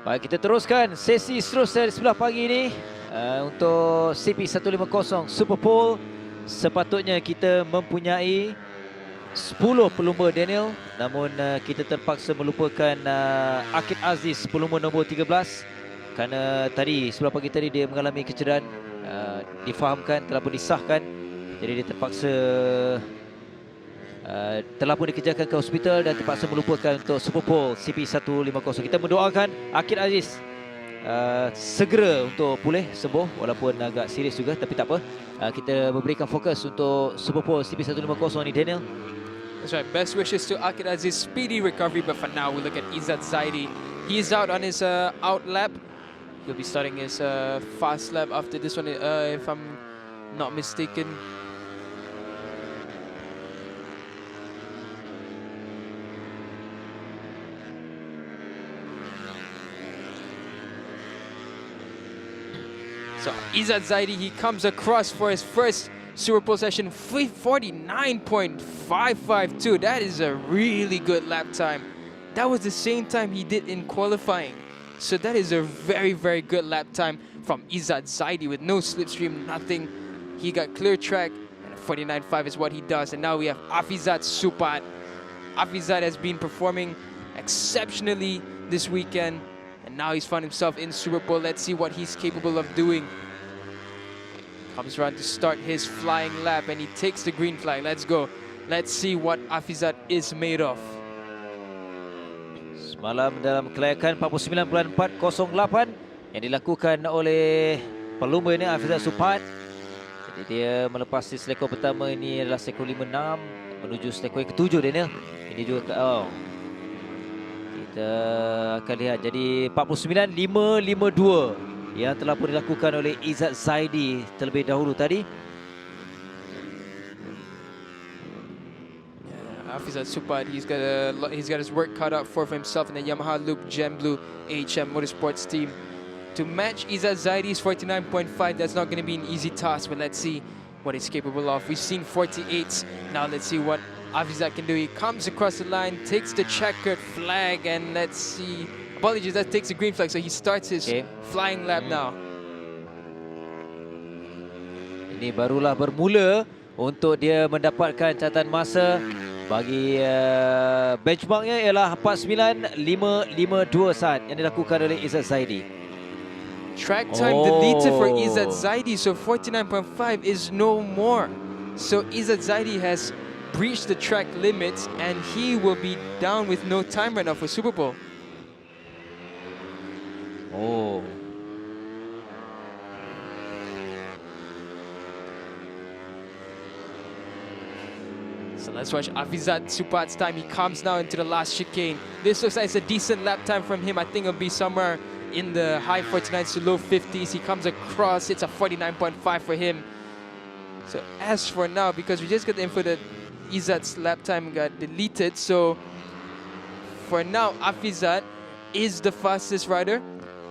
Baik, kita teruskan sesi seterusnya di sebelah pagi ini untuk CP150 Super Pole. Sepatutnya kita mempunyai 10 pelumba Daniel, namun kita terpaksa melupakan Akid Aziz, pelumba nombor 13, kerana tadi sebelah pagi tadi dia mengalami kecederaan, difahamkan telah pun disahkan, jadi dia terpaksa telah pun dikejarkan ke hospital dan terpaksa melupakan untuk Super Pole CP150. Kita mendoakan Akid Aziz segera untuk pulih sembuh, walaupun agak serius juga, tapi tak apa. Kita memberikan fokus untuk Super Pole CP150 ni, Daniel. That's right. Best wishes to Akid Aziz, speedy recovery. But for now, we look at Izzat Zaidi. He's out on his out lap. He'll be starting his fast lap after this one, if I'm not mistaken. So Izzat Zaidi, he comes across for his first Super Pole session, 49.552. That is a really good lap time. That was the same time he did in qualifying. So that is a very, very good lap time. from Izzat Zaidi with no slipstream, nothing. He got clear track, and 49.5 is what he does. And now we have Afizat Supat. Afizat has been performing exceptionally this weekend, and now he's found himself in Super Bowl. Let's see what he's capable of doing. Comes around to start his flying lap, and he takes the green flag. Let's go. Let's see what Afizat is made of. Semalam dalam kelayakan 49.408 yang dilakukan oleh pelumba ini Afizat Supat. Jadi dia melepasi selekor pertama ini adalah selekor 5.6 menuju selekor yang ke-7 Daniel. Ini juga kita akan lihat jadi 49.552 yang telah pun dilakukan oleh Izzat Zaidi terlebih dahulu tadi. Afizat Supat, he's got his work cut out for himself in the Yamaha Loop Gem Blue AHM Motorsports team. To match Izzat Zaidi's 49.5, that's not going to be an easy task, but let's see what he's capable of. We've seen 48s, now let's see what Afizat can do. He comes across the line, takes the checkered flag, and let's see. Apologies, that takes the green flag, so he starts his flying lap now. Ini barulah bermula untuk dia mendapatkan catatan masa. Bagi benchmarknya ialah 49.552 saat yang dilakukan oleh Izzat Zaidi. Track time deleted for Izzat Zaidi, so 49.5 is no more. So Izzat Zaidi has breached the track limits, and he will be down with no time right now for Super Bowl. So let's watch Afizat Supat's time. He comes now into the last chicane. This looks like it's a decent lap time from him. I think it'll be somewhere in the high 49s to low 50s. He comes across, it's a 49.5 for him. So as for now, because we just got the info that Izzat's lap time got deleted, so for now, Afizat is the fastest rider.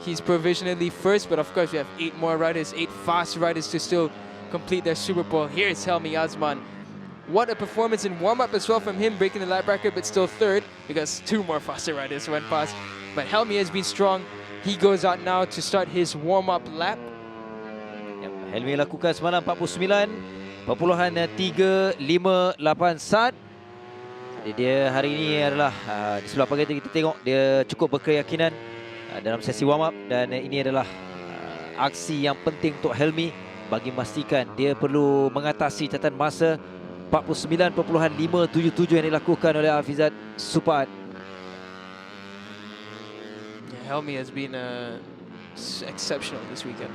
He's provisionally first, but of course we have 8 more riders, 8 fast riders to still complete their Super Bowl. Here's Helmi Azman. What a performance in warm-up as well from him, breaking the lap record, but still third because 2 more faster riders went past. But Helmi has been strong. He goes out now to start his warm-up lap. Helmi lakukan semalam 49.358 saat. Jadi dia hari ini adalah di sebelah pagi kita tengok dia cukup berkeyakinan dalam sesi warm-up, dan ini adalah aksi yang penting untuk Helmi bagi memastikan dia perlu mengatasi catatan masa 49.577 yang dilakukan oleh Afizat Supat. Yeah, Helmi has been exceptional this weekend.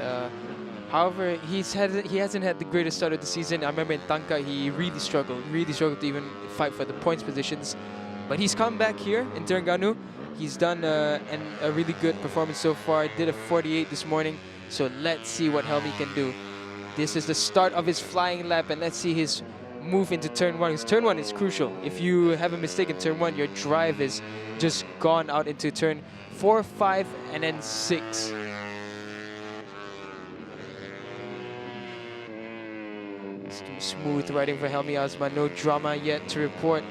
However, he hasn't had the greatest start of the season. I remember in Tanka he really struggled to even fight for the points positions. But he's come back here in Terengganu. He's done a really good performance so far. Did a 48 this morning. So let's see what Helmi can do. This is the start of his flying lap, and let's see his move into turn 1. Because turn 1 is crucial. If you have a mistake in turn 1, your drive is just gone out into turn 4, 5, and then 6. Smooth riding for Helmi Azman. No drama yet to report.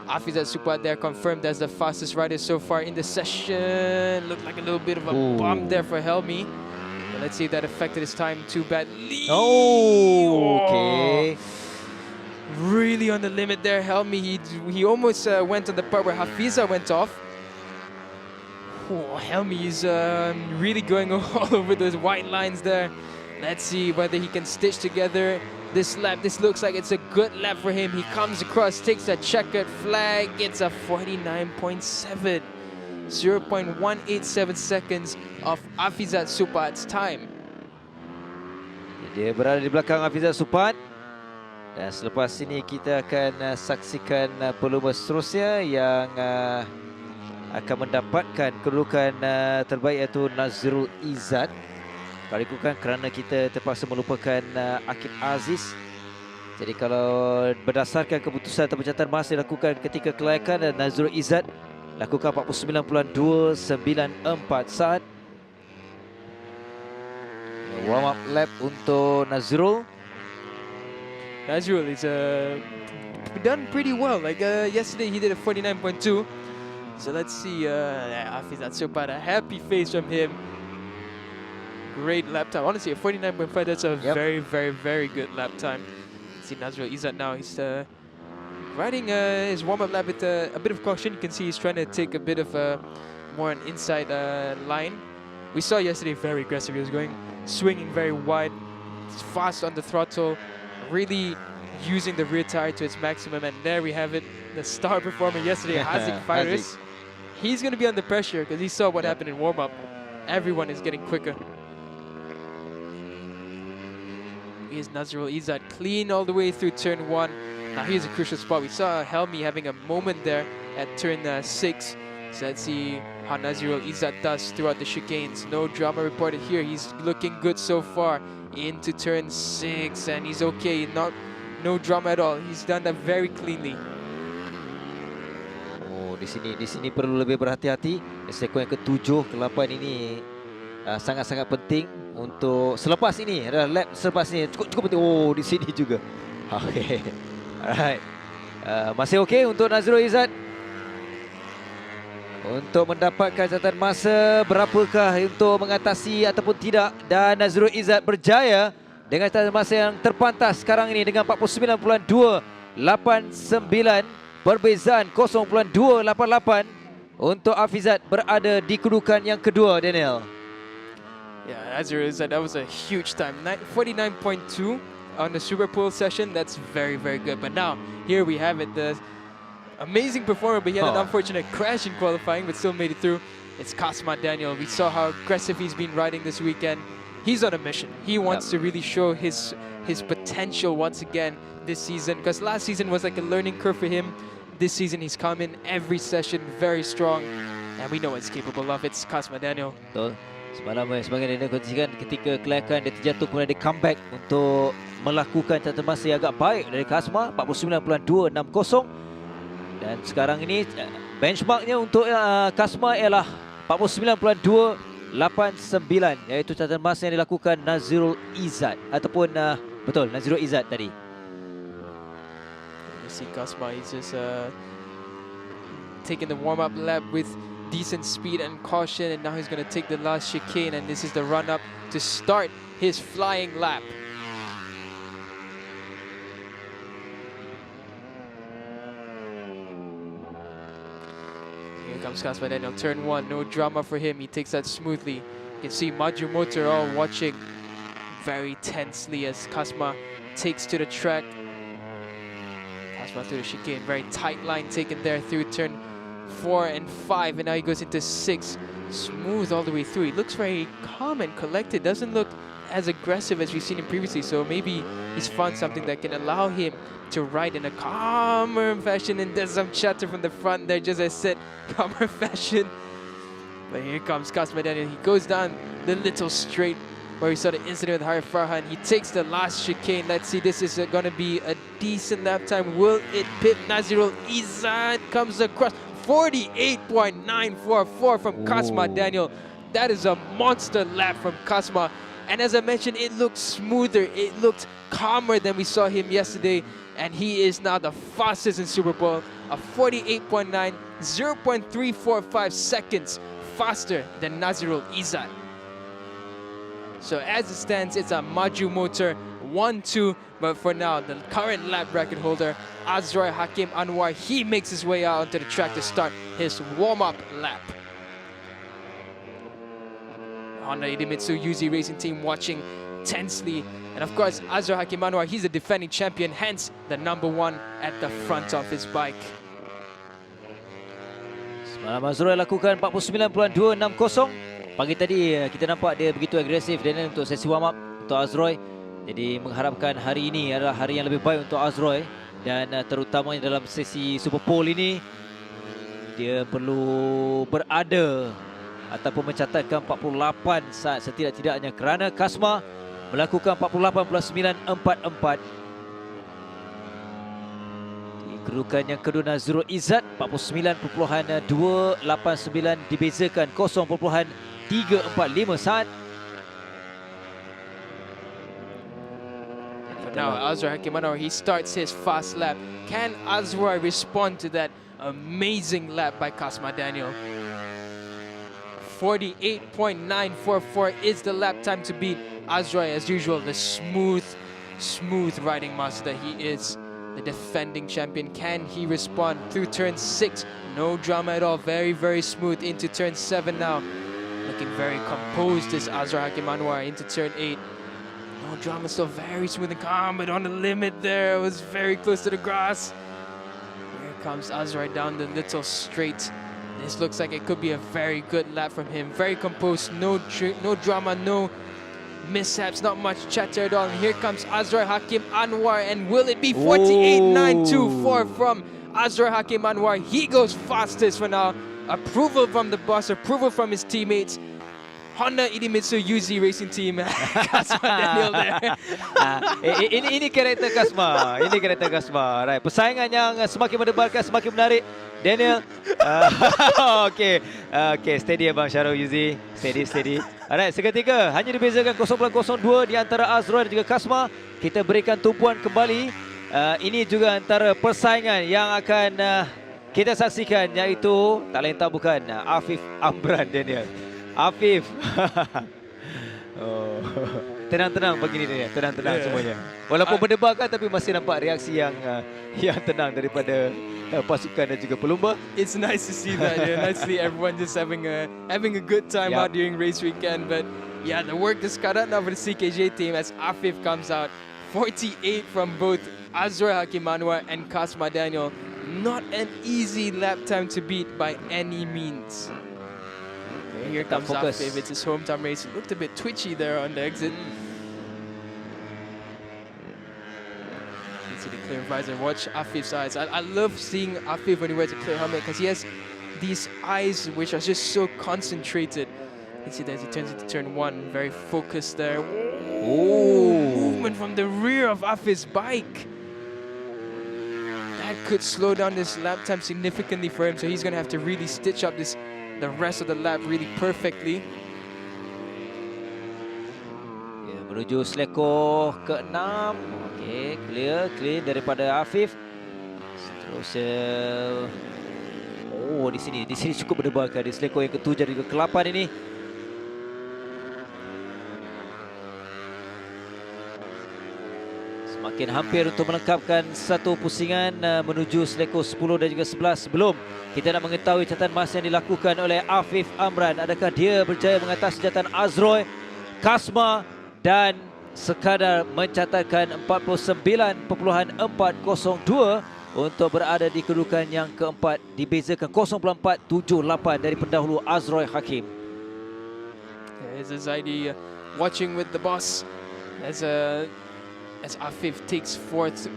Afizat Supat there confirmed as the fastest rider so far in the session. Looked like a little bit of a bump there for Helmi. But let's see if that affected his time too badly. Okay. Really on the limit there, Helmi. He almost went on the part where Hafiza went off. Helmi is really going all over those white lines there. Let's see whether he can stitch together this lap. This looks like it's a good lap for him. He comes across, takes a checkered flag. It's a 49.7. 0.187 seconds of Afizat Supat's time. Dia berada di belakang Afizat Supat. Dan selepas ini kita akan saksikan pelumba seterusnya yang akan mendapatkan kedudukan terbaik, iaitu Nazrul Izzat. Lakukan kerana kita terpaksa melupakan Akib Aziz. Jadi kalau berdasarkan keputusan atau catatan masa dilakukan ketika kelayakan, Nazrul Izzat lakukan 49.294 saat. Warm up lap untuk Nazrul. Nazrul is done pretty well. Like yesterday he did a 49.2. So let's see Afizat Supat, a happy face from him. great lap time. Honestly, a 49.5, that's a very, very, very good lap time. See Nazrul Izzat now, he's riding his warm-up lap with a bit of caution. You can see he's trying to take a bit of more an inside line. We saw yesterday very aggressive. He was swinging very wide, fast on the throttle, really using the rear tire to its maximum. And there we have it, the star performer yesterday, Haziq Faris. He's going to be under pressure because he saw what happened in warm-up. Everyone is getting quicker. Here's Nazrul Izzat, clean all the way through turn 1. Now here's a crucial spot. We saw Helmi having a moment there at turn 6. So let's see how Nazrul Izzat does throughout the chicanes. No drama reported here. He's looking good so far into turn 6, and he's okay. No drama at all. He's done that very cleanly. Oh, di sini perlu lebih berhati-hati. Sekuen yang ke-7, ke-8 ini sangat-sangat penting untuk selepas ini. Adalah lap selepas ini cukup penting. Oh, di sini juga. Okay. Alright. Masih okey untuk Nazrul Izzat untuk mendapatkan catatan masa berapakah untuk mengatasi ataupun tidak, dan Nazrul Izzat berjaya dengan catatan masa yang terpantas sekarang ini dengan 49.289, perbezaan 0.288 untuk Hafizat berada di kedudukan yang kedua, Daniel. Yeah, Nazrul Izzat, that was a huge time. 49.2 on the Super Pool session. That's very, very good. But now, here we have it. The amazing performer, but he had an unfortunate crash in qualifying, but still made it through. It's Kasma Daniel. We saw how aggressive he's been riding this weekend. He's on a mission. He wants to really show his potential once again this season, because last season was like a learning curve for him. This season he's come in every session very strong, and we know what he's capable of. It's Kasma Daniel. Betul. Semalam sebagai Daniel kondisikan ketika kelayakan dia terjatuh, kemudian dia comeback untuk melakukan catatan masa yang agak baik dari Kasma, 49.260. Dan sekarang ini benchmarknya untuk Kasma ialah 49.289, iaitu catatan masa yang dilakukan Nazrul Izzat ataupun betul Nazrul Izzat tadi. You see Kasma, he's just taking the warm-up lap with decent speed and caution, and now he's going to take the last chicane, and this is the run-up to start his flying lap. Here comes Kasma Daniel, turn 1, no drama for him. He takes that smoothly. You can see Maju Motor all watching very tensely as Kasma takes to the track. Kasma through the chicane, very tight line taken there through turn 4 and 5, and now he goes into 6. Smooth all the way through. He looks very calm and collected. Doesn't look as aggressive as we've seen him previously. So maybe he's found something that can allow him to ride in a calmer fashion. And there's some chatter from the front there, just as I said, calmer fashion. But here comes Kasma Daniel. He goes down the little straight where we saw the incident with Harif Farhan. He takes the last chicane. Let's see, this is going to be a decent lap time. Will it pit? Nazrul Izzat comes across. 48.944 from Kasma Daniel. That is a monster lap from Kasma. And as I mentioned, it looked smoother. It looked calmer than we saw him yesterday. And he is now the fastest in Super Bowl. A 48.9, 0.345 seconds faster than Nazrul Izzat. So as it stands, it's a Maju Motor 1-2. But for now, the current lap record holder, Azroy Hakim Anwar, he makes his way out onto the track to start his warm-up lap. Honda Idemitsu Yuzi Racing Team watching tensely. And of course, Azroy Hakim Anwar, he's a defending champion, hence the #1 at the front of his bike. Semalam Azroy lakukan 49.260. Pagi tadi kita nampak dia begitu agresif dan untuk sesi warm up untuk Azroy. Jadi mengharapkan hari ini adalah hari yang lebih baik untuk Azroy, dan terutamanya dalam sesi Super Pole ini dia perlu berada ataupun mencatatkan 48 saat setidak-tidaknya, kerana Kasma melakukan 48.944. Di kedudukan yang kedua Nazrul Izzat 49.289 dibezakan 0.345 saat. Now Azroy Hakim Anwar, he starts his fast lap. Can Azroy respond to that amazing lap by Kasma Daniel? 48.944 is the lap time to beat. Azroy, as usual, the smooth riding master that he is, the defending champion. Can he respond through turn 6? No drama at all. Very, very smooth into turn 7 now. Looking very composed is Azroy Hakim Anwar into turn 8. No drama, still very smooth and calm, but on the limit there, it was very close to the grass. Here comes Azroy down the little straight. This looks like it could be a very good lap from him. Very composed, no drama, no mishaps, not much chatter at all. And here comes Azroy Hakim Anwar, and will it be 48.924 from Azroy Hakim Anwar? He goes fastest for now. Approval from the boss, approval from his teammates. Honda Idemitsu Yuzi Racing Team. Kasma Daniel there. Ini karakter Kasma. Ini karakter Kasma. Right. Persaingan yang semakin mendebarkan, semakin menarik. Daniel. Okay. Okay, steady Abang Syarul Yuzi. Steady. Alright, seketika hanya dibezakan 0.02 di antara Azroy dan juga Kasma. Kita berikan tumpuan kembali. Ini juga antara persaingan yang akan kita saksikan, iaitu tak lain tak bukan Afif Amran Daniel. Afif. Tenang-tenang begini Daniel. Tenang-tenang semuanya. Walaupun berdebarkan tapi masih nampak reaksi yang tenang daripada pasukan dan juga pelumba. It's nice to see that. Nicely everyone just having a good time out during race weekend. But yeah, the work is cut out now for the CKJ team as Afif comes out. 48 from both Azroy Hakim Anwar and Kasma Daniel. Not an easy lap time to beat by any means. Here comes Afif. It's his hometown race. Looked a bit twitchy there on the exit. You see the clear visor. Watch Afif's eyes. I love seeing Afif when he wears a clear helmet because he has these eyes which are just so concentrated. You see that as he turns into turn 1. Very focused there. Movement from the rear of Afif's bike. That could slow down this lap time significantly for him. So he's going to have to really stitch up the rest of the lap really perfectly. Menuju seleko ke-6. Okey, clean daripada Afif. Seterusnya di sini cukup berdebarkan di seleko yang ke-7 dan juga ke-8 ini. Semakin hampir untuk melengkapkan satu pusingan menuju seleko 10 dan juga 11. Sebelum kita nak mengetahui catatan masa yang dilakukan oleh Afif Amran. Adakah dia berjaya mengatas catatan Azroy, Kasma dan sekadar mencatatkan 49.402 untuk berada di kedudukan yang keempat, dibezakan 0.478 dari pendahulu Azroy Hakim. There's Zaidi watching with the boss as Afif takes fourth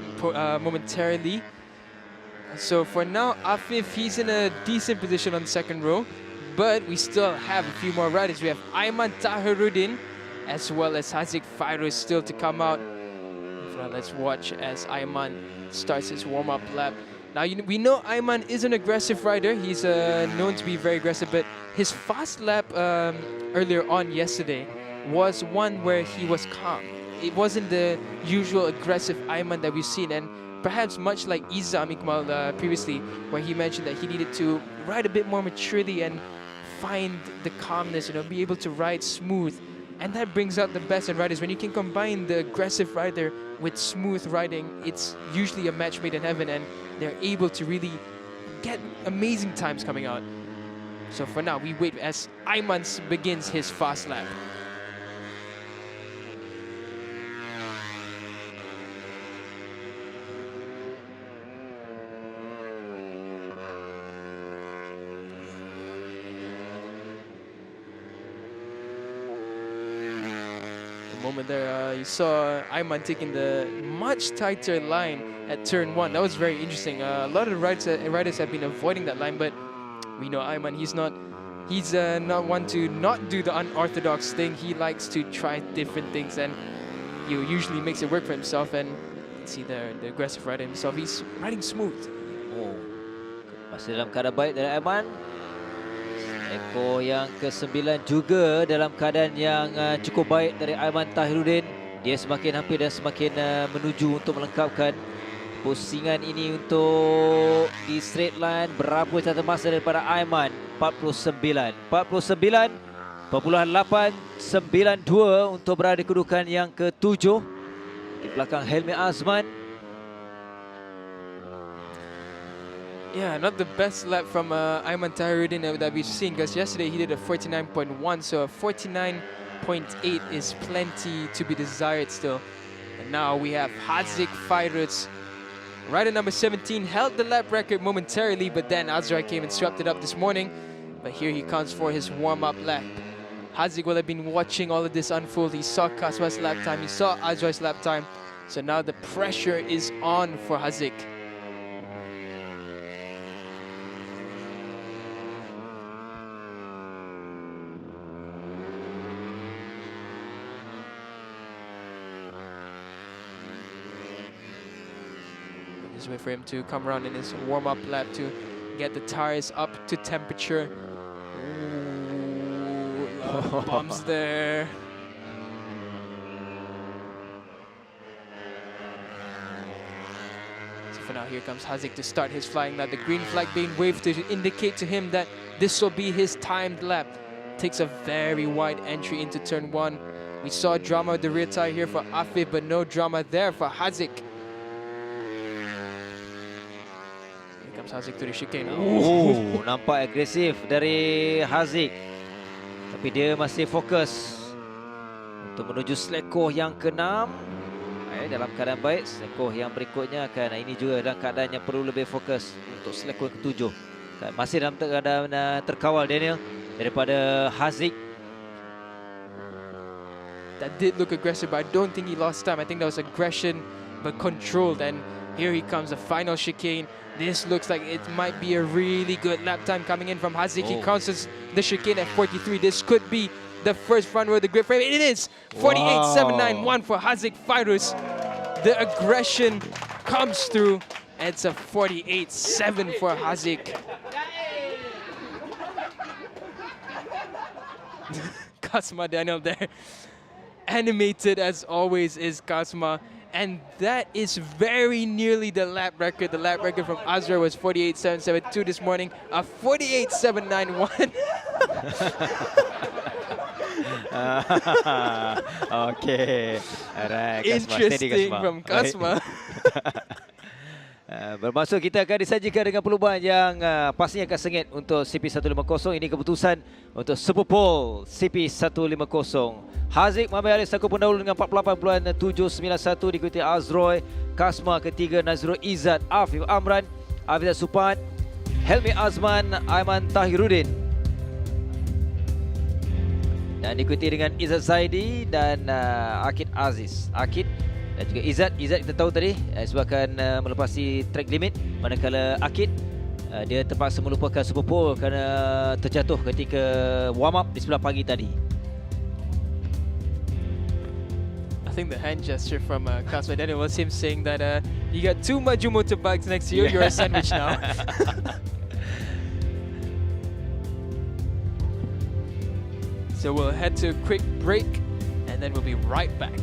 momentarily. So for now, Afif, he's in a decent position on the second row, but we still have a few more riders. We have Aiman Tahiruddin as well as Haziq Fairuz still to come out. Now let's watch as Aiman starts his warm-up lap. Now we know Aiman is an aggressive rider. He's known to be very aggressive, but his fast lap earlier on yesterday was one where he was calm. It wasn't the usual aggressive Aiman that we've seen, and perhaps much like Izzam Iqbal previously, where he mentioned that he needed to ride a bit more maturely and find the calmness, be able to ride smooth. And that brings out the best in riders. When you can combine the aggressive rider with smooth riding, it's usually a match made in heaven, and they're able to really get amazing times coming out. So for now, we wait as Aiman begins his fast lap. Moment there, you saw Aiman taking the much tighter line at turn 1. That was very interesting. A lot of the riders have been avoiding that line, but we know Aiman, he's not one to not do the unorthodox thing. He likes to try different things, and he usually makes it work for himself. And you see there, the aggressive rider himself, he's riding smooth. Masih dalam keadaan baik dari Aiman. Eko yang ke-9 juga dalam keadaan yang cukup baik dari Aiman Tahiruddin. Dia semakin hampir dan semakin menuju untuk melengkapkan pusingan ini untuk di straight line. Berapa catatan masa daripada Aiman? 49.892 untuk berada di kedudukan yang ke-7 di belakang Helmi Azman. Yeah, not the best lap from Aiman Tahiruddin that we've seen, because yesterday he did a 49.1, so a 49.8 is plenty to be desired still. And now we have Haziq Fairuz. Rider number 17 held the lap record momentarily, but then Azrai came and swept it up this morning. But here he comes for his warm-up lap. Haziq will have been watching all of this unfold. He saw Kasma's lap time, he saw Azrai's lap time. So now the pressure is on for Haziq. Just wait for him to come around in his warm-up lap to get the tires up to temperature. Ooh, a lot of bumps there. So for now, here comes Haziq to start his flying lap. The green flag being waved to indicate to him that this will be his timed lap. Takes a very wide entry into turn 1. We saw drama with the rear tire here for Afif, but no drama there for Haziq. Haziq to the chicane. Oh, nampak agresif dari Haziq. Tapi dia masih fokus untuk menuju selekoh yang ke-6. Dalam keadaan baik, selekoh yang berikutnya akan ini juga dalam keadaan yang perlu lebih fokus untuk selekoh yang ke-7. Masih dalam keadaan terkawal Daniel daripada Haziq. That did look aggressive, but I don't think he lost time. I think that was aggression but controlled, and here he comes, the final chicane. This looks like it might be a really good lap time coming in from Haziq. He crosses the chicane at 43. This could be the first front row of the grid frame. It is 48.791 for Haziq Fairuz. The aggression comes through. It's a 48.7 for Haziq. Kasma Daniel there. Animated as always is Kasma. And that is very nearly the lap record. The lap record from Azra was 48.772 this morning. A 48.791. Okay. Alright, interesting from Kasma. Bermaksud kita akan disajikan dengan peluban yang pastinya akan sengit untuk CP150. Ini keputusan untuk Super Pole CP150. Haziq mengambil alih saku pendahulu dengan 48.791, diikuti Azroy, Kasma ketiga, Nazrul Izzat, Afif Amran, Afizat Supan, Helmi Azman, Aiman Tahiruddin. Dan diikuti dengan Izzat Zaidi dan Akid Aziz. Akid dan juga Izzat kita tahu tadi sebabkan melepasi track limit, manakala Akid dia terpaksa melupakan Super Pole kerana terjatuh ketika warm up di sebelah pagi tadi. I think the hand gesture from Kasma Daniel was him saying that you got 2 maju motorbikes next to you, you're a sandwich now. So we'll head to a quick break and then we'll be right back.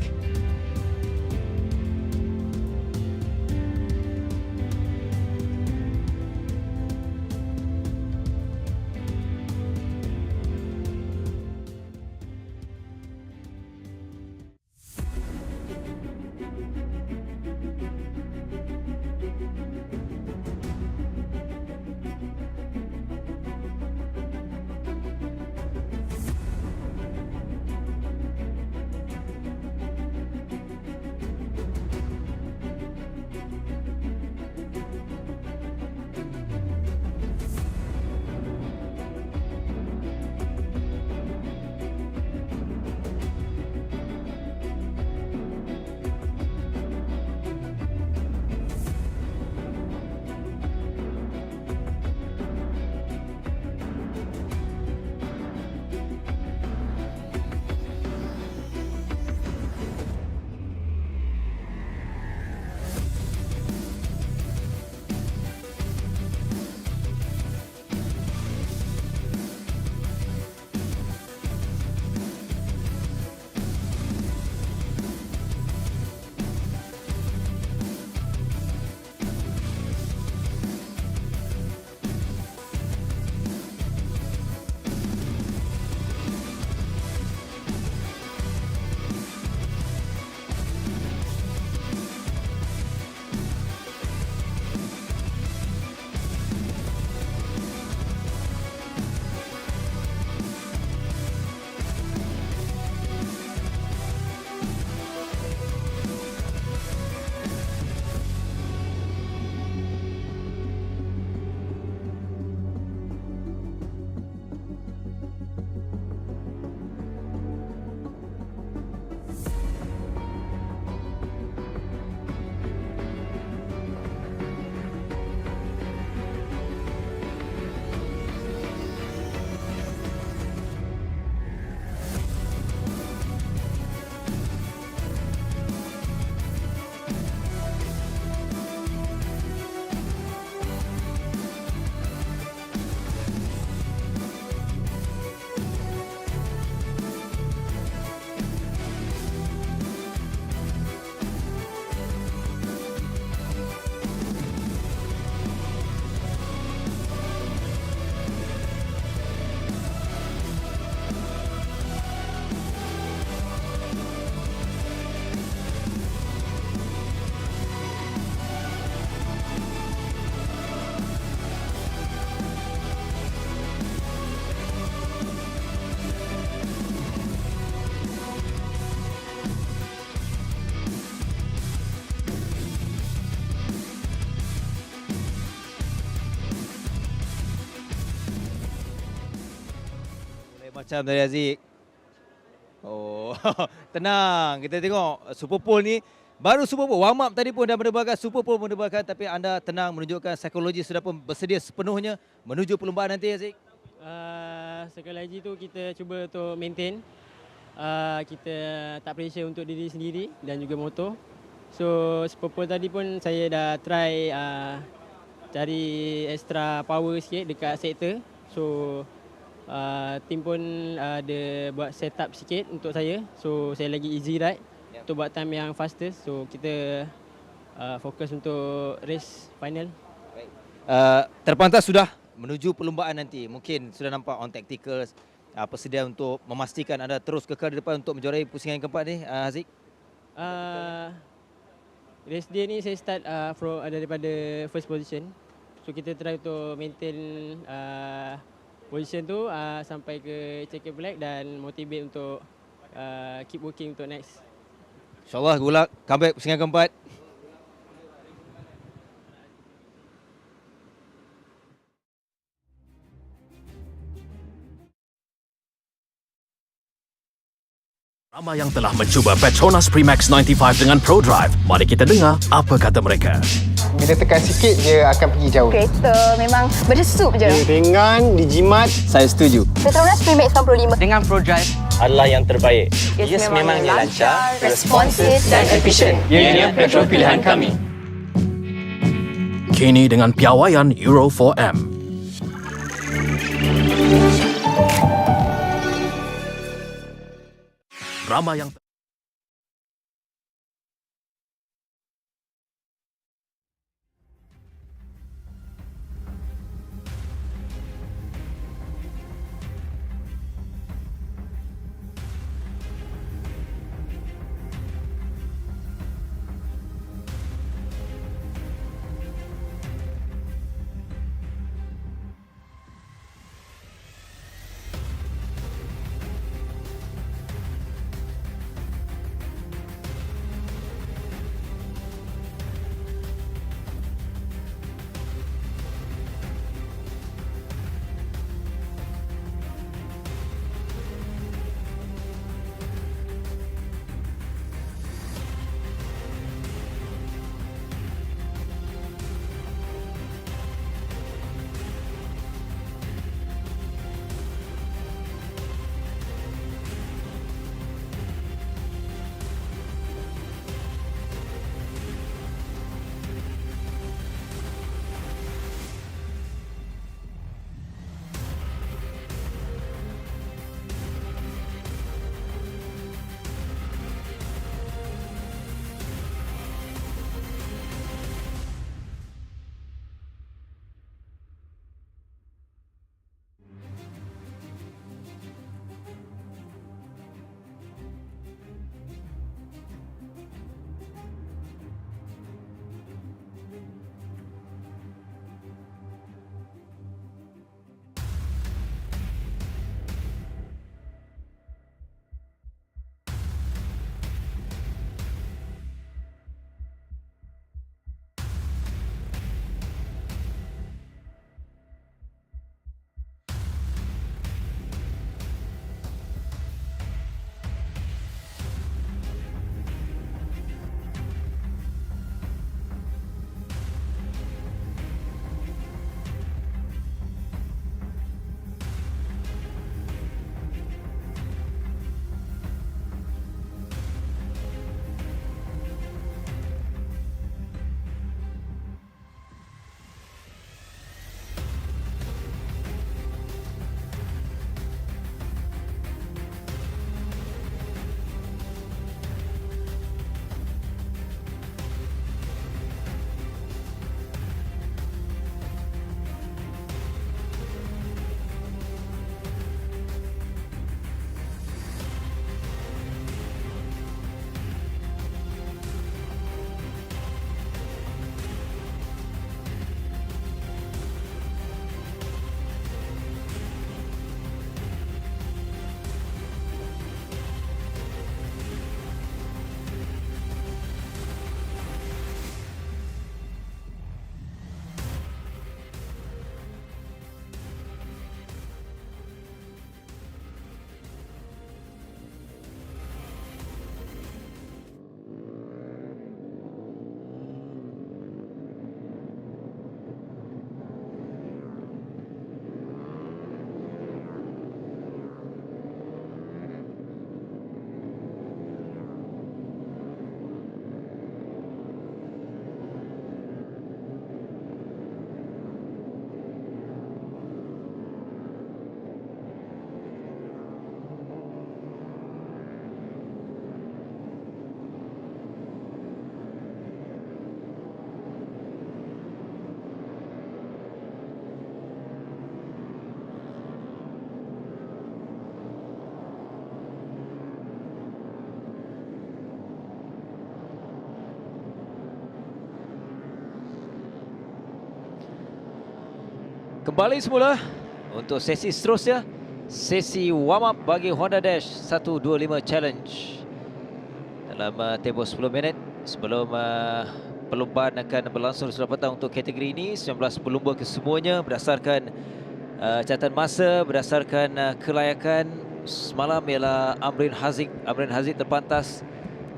Macam dari Aziz. Oh, tenang. Kita tengok Super Pole ni. Baru Super Pole. Warm up tadi pun dah menerbangkan. Super Pole menerbangkan. Tapi anda tenang menunjukkan psikologi sudah pun bersedia sepenuhnya menuju perlumbaan nanti, Aziz. Sekali lagi tu kita cuba untuk maintain. Kita tak pressure untuk diri sendiri dan juga motor. So Super Pole tadi pun saya dah try cari extra power sikit dekat sektor. So tim pun ada buat setup sikit untuk saya. So saya lagi easy ride untuk buat time yang fastest. So kita fokus untuk race final. Terpantas sudah menuju perlumbaan nanti. Mungkin sudah nampak on tacticals, persedia untuk memastikan anda terus kekal di depan untuk menjuarai pusingan yang keempat ni, Haziq? Race day ni saya start daripada first position. So kita try untuk maintain position tu sampai ke checker flag dan motivate untuk keep working untuk next. InsyaAllah, good luck. Comeback pusingan keempat. Ramai yang telah mencuba Petronas Premix 95 dengan Pro Drive. Mari kita dengar apa kata mereka. Bila tekan sikit, dia akan pergi jauh. Kereta memang berdesuk je. Dia ringan, dijimat. Saya setuju. Petronas Premix 95 Dengan Pro Drive Adalah yang terbaik. Yes, memangnya lancar, responsif dan efisien. Ianya petrol pilihan kami. Kini dengan piawaian Euro 4M. Ramai yang Kembali semula untuk sesi seterusnya, sesi warm up bagi Honda Dash 125 Challenge. Dalam tempoh 10 minit sebelum perlombaan akan berlangsung sebelah petang untuk kategori ini, 19 pelumba kesemuanya berdasarkan catatan masa, berdasarkan kelayakan semalam ialah Amrin Haziq terpantas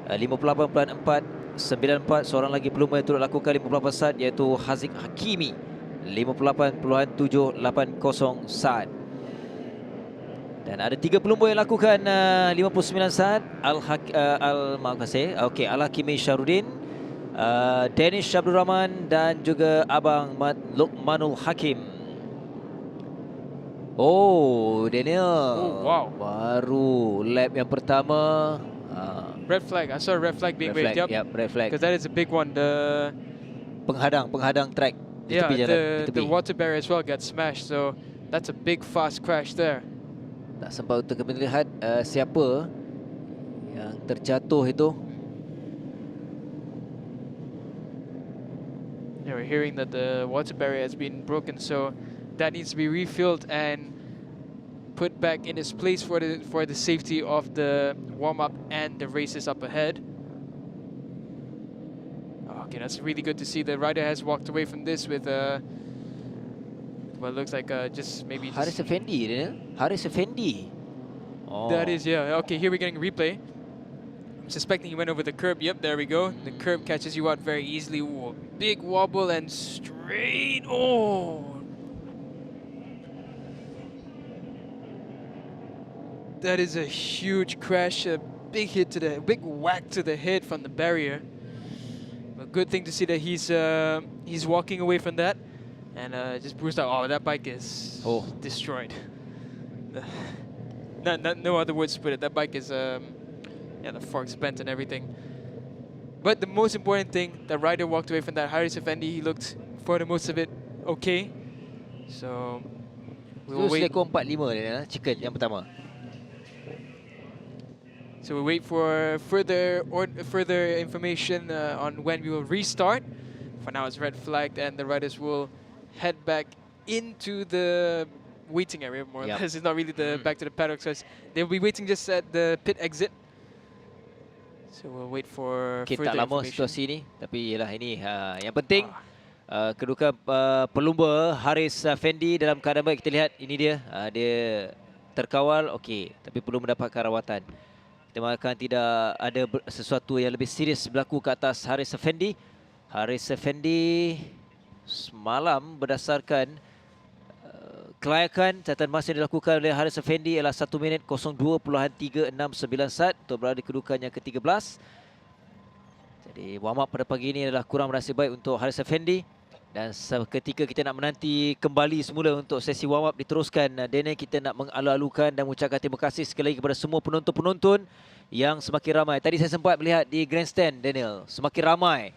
58.4, 94. Seorang lagi pelumba yang turut lakukan 58 saat iaitu Haziq Hakimi 58.780 saat. Dan ada 3 pelumba yang lakukan 59 saat. Al-Hakimi Syarudin, Danish Abdul Rahman dan juga Abang Luqmanul Hakim. Oh, Daniel. Oh, wow. Baru lap yang pertama. Red flag. I saw a red flag being waved. Yep, red flag. Because that is a big one. The penghadang track. Yeah, the water barrier as well got smashed. So that's a big fast crash there. Tak sempat untuk kami lihat siapa yang terjatuh itu. Yeah, we're hearing that the water barrier has been broken, so that needs to be refilled and put back in its place for the safety of the warm-up and the races up ahead. Okay, that's really good to see. The rider has walked away from this with what looks like just maybe Haris Effendi, Haris Effendi. Oh. That is, yeah. Okay, here we're getting a replay. I'm suspecting he went over the curb. Yep, there we go. The curb catches you out very easily. Ooh, big wobble and straight. Oh. That is a huge crash, a big hit to the, big whack to the head from the barrier. A good thing to see that he's walking away from that and just bruised out. Oh, that bike is destroyed. No other words to put it. That bike is, yeah, the fork's bent and everything. But the most important thing, the rider walked away from that. Haris Effendi, he looked for the most of it okay. So we will wait. Lekor 45 dia, chicken yang pertama. So we wait for further information on when we will restart. For now, it's red flagged, and the riders will head back into the waiting area more or less. It's not really the back to the paddock, so they'll be waiting just at the pit exit. So we'll wait for further tak lama information. situasi ini, tapi ialah ini yang penting. Kedudukan pelumba Haris Effendi dalam keadaan baik. Kita lihat ini dia, dia terkawal, okey, tapi perlu mendapatkan rawatan. Kita makan tidak ada sesuatu yang lebih serius berlaku ke atas Haris Effendi. Haris Effendi semalam berdasarkan kelayakan catatan masa yang dilakukan oleh Haris Effendi ialah 1 minit 02.369 saat untuk berada di kedudukan yang ke-13. Jadi warm up pada pagi ini adalah kurang bernasib baik untuk Haris Effendi. Dan seketika kita nak menanti kembali semula untuk sesi warm up diteruskan. Daniel, kita nak mengalu-alukan dan mengucapkan terima kasih sekali lagi kepada semua penonton-penonton yang semakin ramai. Tadi saya sempat melihat di grandstand, Daniel, semakin ramai.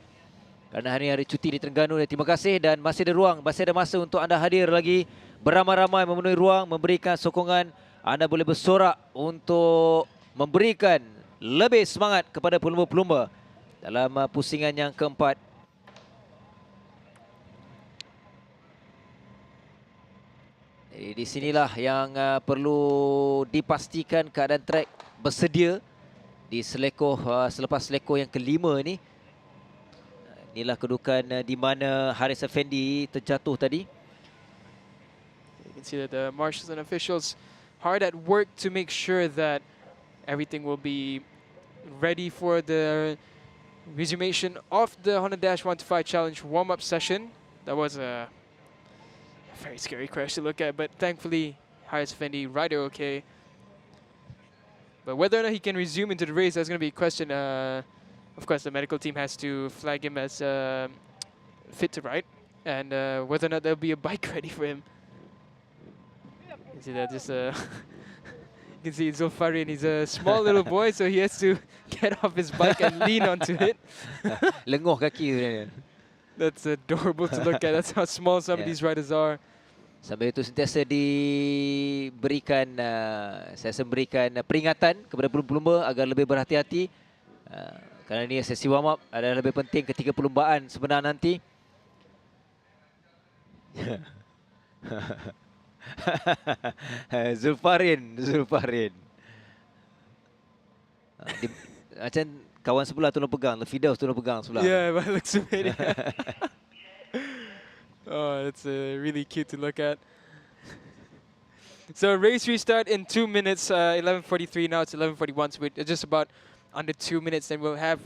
Kerana hari ini hari cuti di Terengganu. Terima kasih dan masih ada ruang, masih ada masa untuk anda hadir lagi. Beramai-ramai memenuhi ruang, memberikan sokongan. Anda boleh bersorak untuk memberikan lebih semangat kepada pelumba-pelumba dalam pusingan yang keempat. Jadi di sinilah yang perlu dipastikan keadaan trek bersedia di selekoh selepas selekoh yang kelima ini. Inilah kedudukan di mana Haris Effendi terjatuh tadi. You can see that the marshals and officials hard at work to make sure that everything will be ready for the resummation of the Honda Dash 125 Challenge warm-up session. That was a very scary crash to look at, but thankfully Haris Effendi, rider okay. But whether or not he can resume into the race, that's going to be a question. Of course, the medical team has to flag him as fit to ride, and whether or not there'll be a bike ready for him. You can see that just you can see Zulfari, and he's a small little boy, so he has to get off his bike and lean onto it. Lenguh kaki tu. That's adorable to look at. That's how small some of these riders are. Sambil itu sentiasa diberikan, saya memberikan peringatan kepada pelumba agar lebih berhati-hati. Kerana ini sesi warm up adalah lebih penting ketika perlumbaan sebenar nanti. Zulfarin. Macam kawan sebelah tolong pegang, Firdaus tolong pegang sebelah. Yeah, by the looks of it. Oh, it's really cute to look at. So race restart in 2 minutes, 11:43 now, it's 11:41, so we're just about under 2 minutes, and we'll have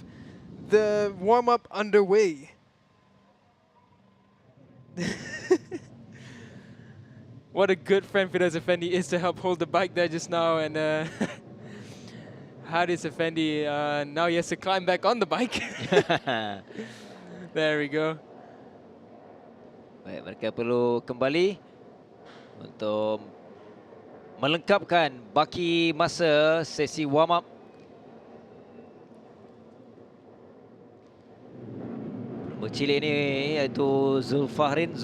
the warm-up underway. What a good friend Firdaus Effendi is to help hold the bike there just now, and Haris Effendi, now he has to climb back on the bike. There we go. Baik, mereka perlu kembali untuk melengkapkan baki masa sesi warm up. Cilik ni iaitu Zulfarin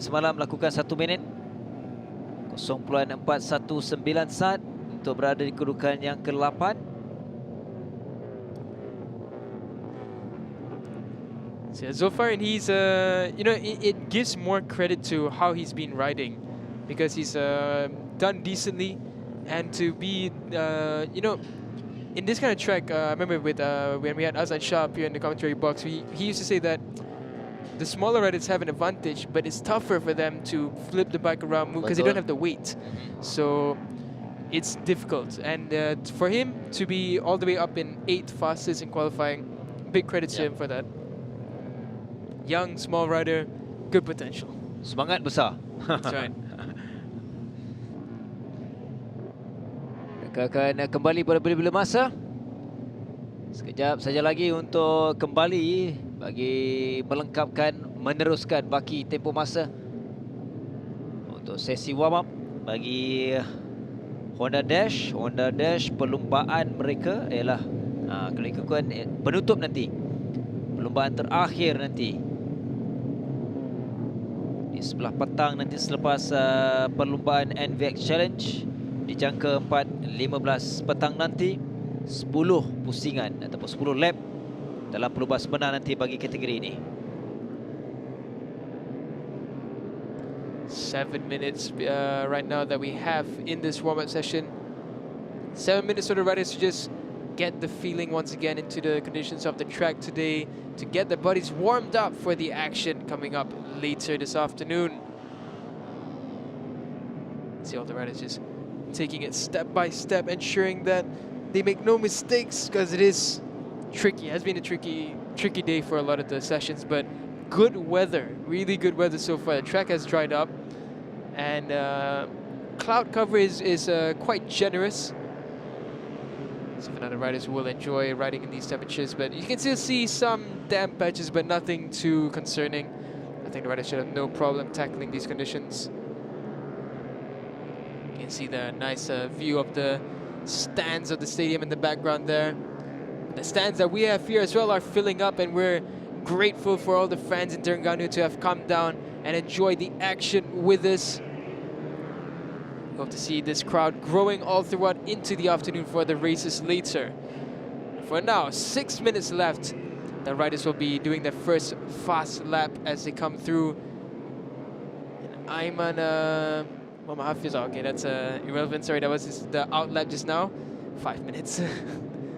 semalam melakukan 1 minit 0.419 saat untuk berada di kedudukan yang ke-8. So Zulfarin, he's you know, it gives more credit to how he's been riding, because he's done decently, and to be you know, in this kind of track, I remember with when we had Azad Shah up here in the commentary box, he used to say that the smaller riders have an advantage, but it's tougher for them to flip the bike around, move, because they don't have the weight. So it's difficult. And for him to be all the way up in 8th fastest in qualifying, big credit to him for that. Young, small rider, good potential. Semangat besar. That's right. Mereka akan kembali pada bila-bila masa. Sekejap saja lagi untuk kembali bagi melengkapkan, meneruskan baki tempoh masa untuk sesi warm up bagi Honda Dash. Honda Dash perlumbaan mereka ialah kalau ikutkan penutup nanti, perlumbaan terakhir nanti di sebelah petang nanti selepas perlumbaan NVX Challenge di jangka 4.15 petang nanti. 10 pusingan ataupun 10 lap dalam perlumbaan sebenar nanti bagi kategori ini. 7 minutes right now that we have in this warm-up session. 7 minutes for the riders to just get the feeling once again into the conditions of the track today, to get their bodies warmed up for the action coming up later this afternoon. See all the riders just taking it step by step, ensuring that they make no mistakes, because it is tricky. It has been a tricky day for a lot of the sessions, but good weather, really good weather so far. The track has dried up, and cloud cover is quite generous. So for other riders who will enjoy riding in these temperatures, but you can still see some damp patches, but nothing too concerning. I think the riders should have no problem tackling these conditions. You can see the nice view of the stands of the stadium in the background there. The stands that we have here as well are filling up, and we're grateful for all the fans in Terengganu to have come down and enjoy the action with us. We hope to see this crowd growing all throughout into the afternoon for the races later. For now, 6 minutes left. The riders will be doing their first fast lap as they come through. And Ayman Hafiz, okay, that's irrelevant. Sorry, that was the out lap just now. 5 minutes.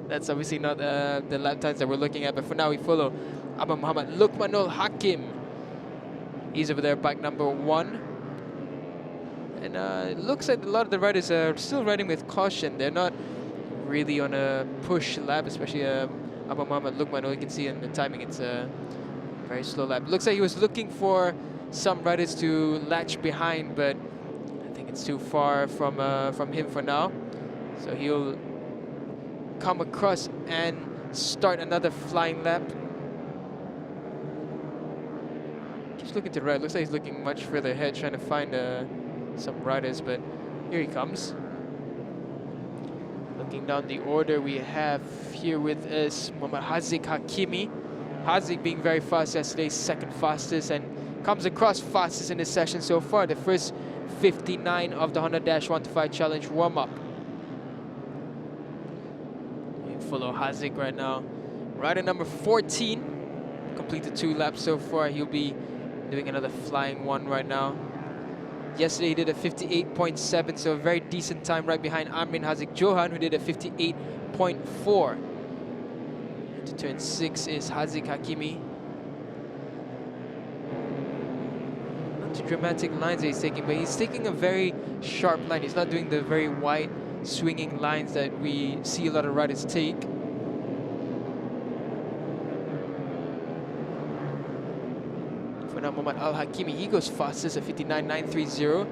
That's obviously not the lap times that we're looking at, but for now we follow Abang Muhammad Luqmanul Hakim. He's over there, bike number 1. And it looks like a lot of the riders are still riding with caution. They're not really on a push lap, especially Abang Muhammad Luqmanul. You can see in the timing, it's a very slow lap. Looks like he was looking for some riders to latch behind, but it's too far from him for now, so he'll come across and start another flying lap. Keeps looking to the right. Looks like he's looking much further ahead, trying to find some riders, but here he comes. Looking down the order, we have here with us Muhammad Haziq Hakimi. Haziq being very fast yesterday, 2nd fastest, and comes across fastest in this session so far. The first 59 of the Honda Dash 125 Challenge warm-up. We follow Haziq right now. Rider number 14, completed 2 laps so far. He'll be doing another flying one right now. Yesterday he did a 58.7, so a very decent time right behind Amrin Haziq Johan, who did a 58.4. To turn 6 is Haziq Hakimi. Not too dramatic lines that he's taking, but he's taking a very sharp line. He's not doing the very wide swinging lines that we see a lot of riders take. For now, Muhammad Al Hakimi, he goes fastest at 59.930.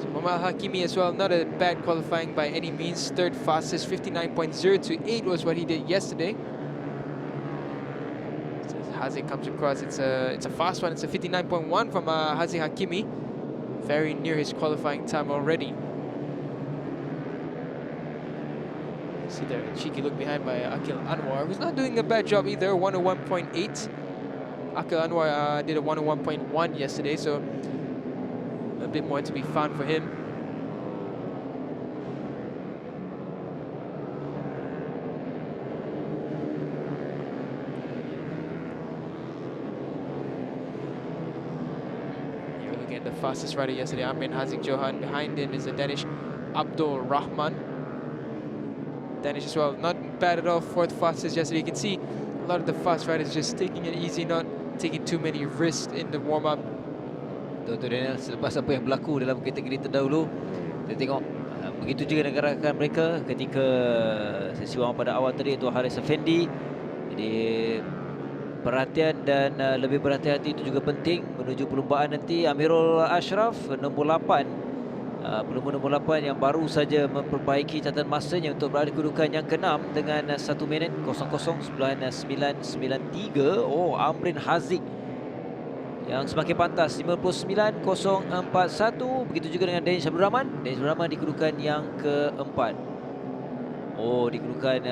So Muhammad Al Hakimi as well, not a bad qualifying by any means. Third fastest, 59.028 was what he did yesterday. So as Haziq comes across, it's a fast one. It's a 59.1 from Haziq Hakimi. Very near his qualifying time already. See there, a cheeky look behind by Akil Anwar, who's not doing a bad job either, 101.8. Akil Anwar did a 101.1 yesterday, so a bit more to be found for him. Here we're looking at the fastest rider yesterday, Amrin Haziq Johan. Behind him is the Danish Abdul Rahman. Danish as well, not bad at all, fourth fastest yesterday. You can see a lot of the fast riders just taking it easy, not taking too many risks in the warm-up. Betul Daniel, selepas apa yang berlaku dalam kategori terdahulu, kita tengok begitu juga dengan rakan mereka ketika sesi warm pada awal tadi, itu Haris Effendi. Jadi perhatian dan lebih berhati-hati itu juga penting menuju perlumbaan nanti. Amirul Ashraf nombor 8, pelumba nombor 8 yang baru saja memperbaiki catatan masanya untuk berada di kedudukan yang ke-6 dengan 1 minit 00.993. Oh, Amrin Haziq yang semakin pantas 59.041. Begitu juga dengan Danish Abdul Rahman. Danish Abdul Rahman di kedudukan yang ke-4. Oh, di kedudukan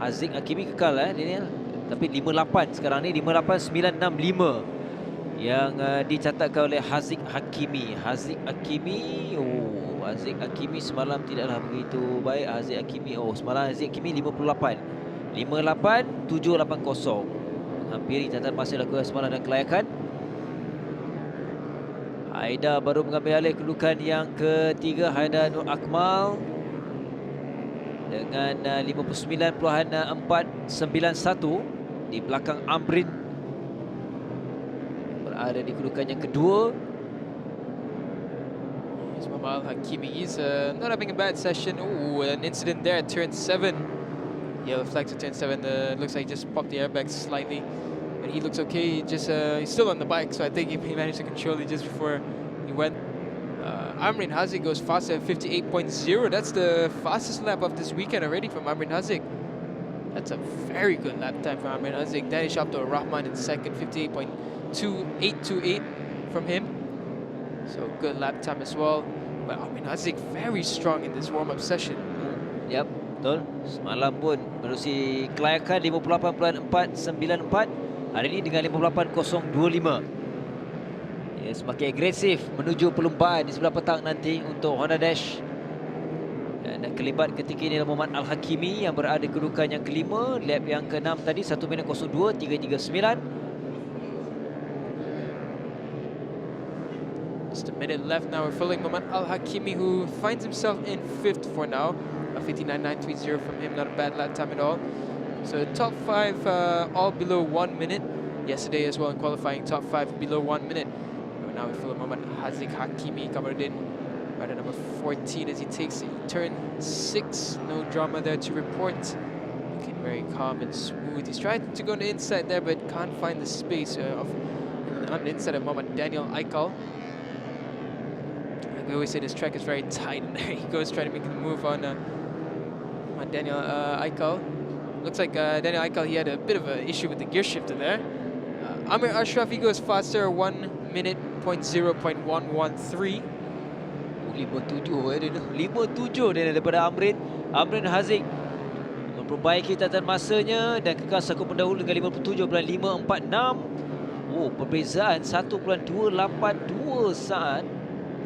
Haziq Hakimi kekal Daniel. Tapi 58 sekarang ni, 58.965 yang dicatatkan oleh Haziq Hakimi. Haziq Hakimi, oh, Haziq Hakimi semalam tidaklah begitu baik. Haziq Hakimi, oh, semalam Haziq Hakimi 58.780. Menghampiri catatan masa lakukan semalam dan kelayakan. Haida baru mengambil alih kedudukan yang ketiga. Haida Nur Akmal dengan 59.491 di belakang Amrin, berada di kedudukan yang kedua. Here's Muhammad Al Hakimi. He's not having a bad session. Ooh, an incident there at turn 7. Yellow flag to turn 7. Looks like he just popped the airbag slightly, but he looks okay. Just he's still on the bike, so I think he managed to control it just before he went. Amrin Haziq goes fast at 58.0. That's the fastest lap of this weekend already from Amrin Haziq. That's a very good lap time for Amrin Haziq. Danish Abdul Rahman in second, 58.2828 from him. So good lap time as well. But Amrin Haziq very strong in this warm-up session. Yep, betul. Semalam pun menerusi kelayakan 58.494. Hari ini dengan 58.025. Ya, semakin agresif menuju perlumbaan di sebelah petang nanti untuk Honda Dash. Dan kelibat ketika ini adalah Muhammad Al Hakimi yang berada di kedudukan yang kelima. Lap yang ke-6 tadi 1 minit 02.339. Just a minute left now. We're following Muhammad Al Hakimi, who finds himself in 5th for now. A 59.930 from him, not a bad lap time at all. So top 5 all below 1 minute. Yesterday as well in qualifying, top 5 below 1 minute. But now we follow Muhammad Haziq Hakimi, Kamarudin, rider number 14 as he takes turn 6. No drama there to report. Looking very calm and smooth. He's trying to go on the inside there, but can't find the space on the inside of Muhammad Daniel Aikal. Like we always say, this track is very tight, and there he goes trying to make the move on Muhammad Daniel Aikal. Looks like Daniel Aikal, he had a bit of an issue with the gear shifter there. Amir Ashraf, he goes faster, 1 minute 0.113. 57 dia daripada Amrin. Amrin Haziq memperbaiki catatan masanya dan kekal sako pendahulu dengan 57.546. Oh, perbezaan 1.282 saat.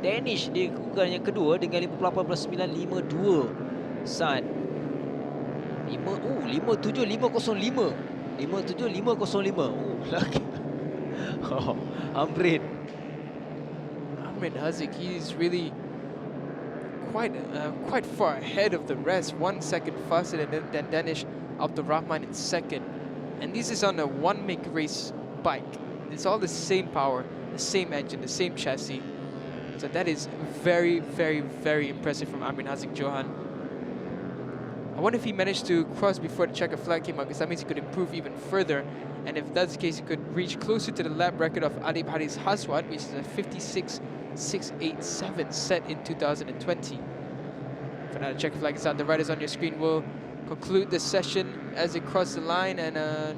Danish di kedudukan yang kedua dengan 58.952 saat. 57505. 57505. Oh, lagi. Oh, Amrin Amrin Haziq, he's really quite far ahead of the rest. 1 second faster than Danish Abdurrahman in second. And this is on a one-make race bike. It's all the same power, the same engine, the same chassis. So that is very, very, very impressive from Amrin Haziq Johan. I wonder if he managed to cross before the checker flag came out, because that means he could improve even further. And if that's the case, he could reach closer to the lap record of Adib Haris Haswat, which is a 56.687 set in 2020. For now, the checker flag is out. The riders on your screen will conclude the session as they cross the line, and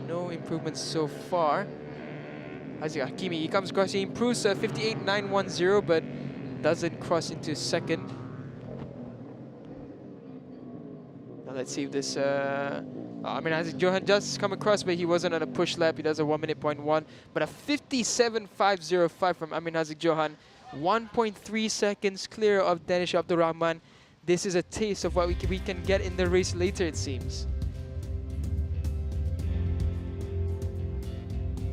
no improvements so far. Haziq Hakimi, he comes across, he improves 58.910, but doesn't cross into second. Now let's see if this, Haziq Johan does come across, but he wasn't on a push lap. He does a 1 minute 0.1, but a 57.505 from Amrin Haziq Johan. 1.3 seconds clear of Danish Abdurrahman. This is a taste of what we can get in the race later, it seems.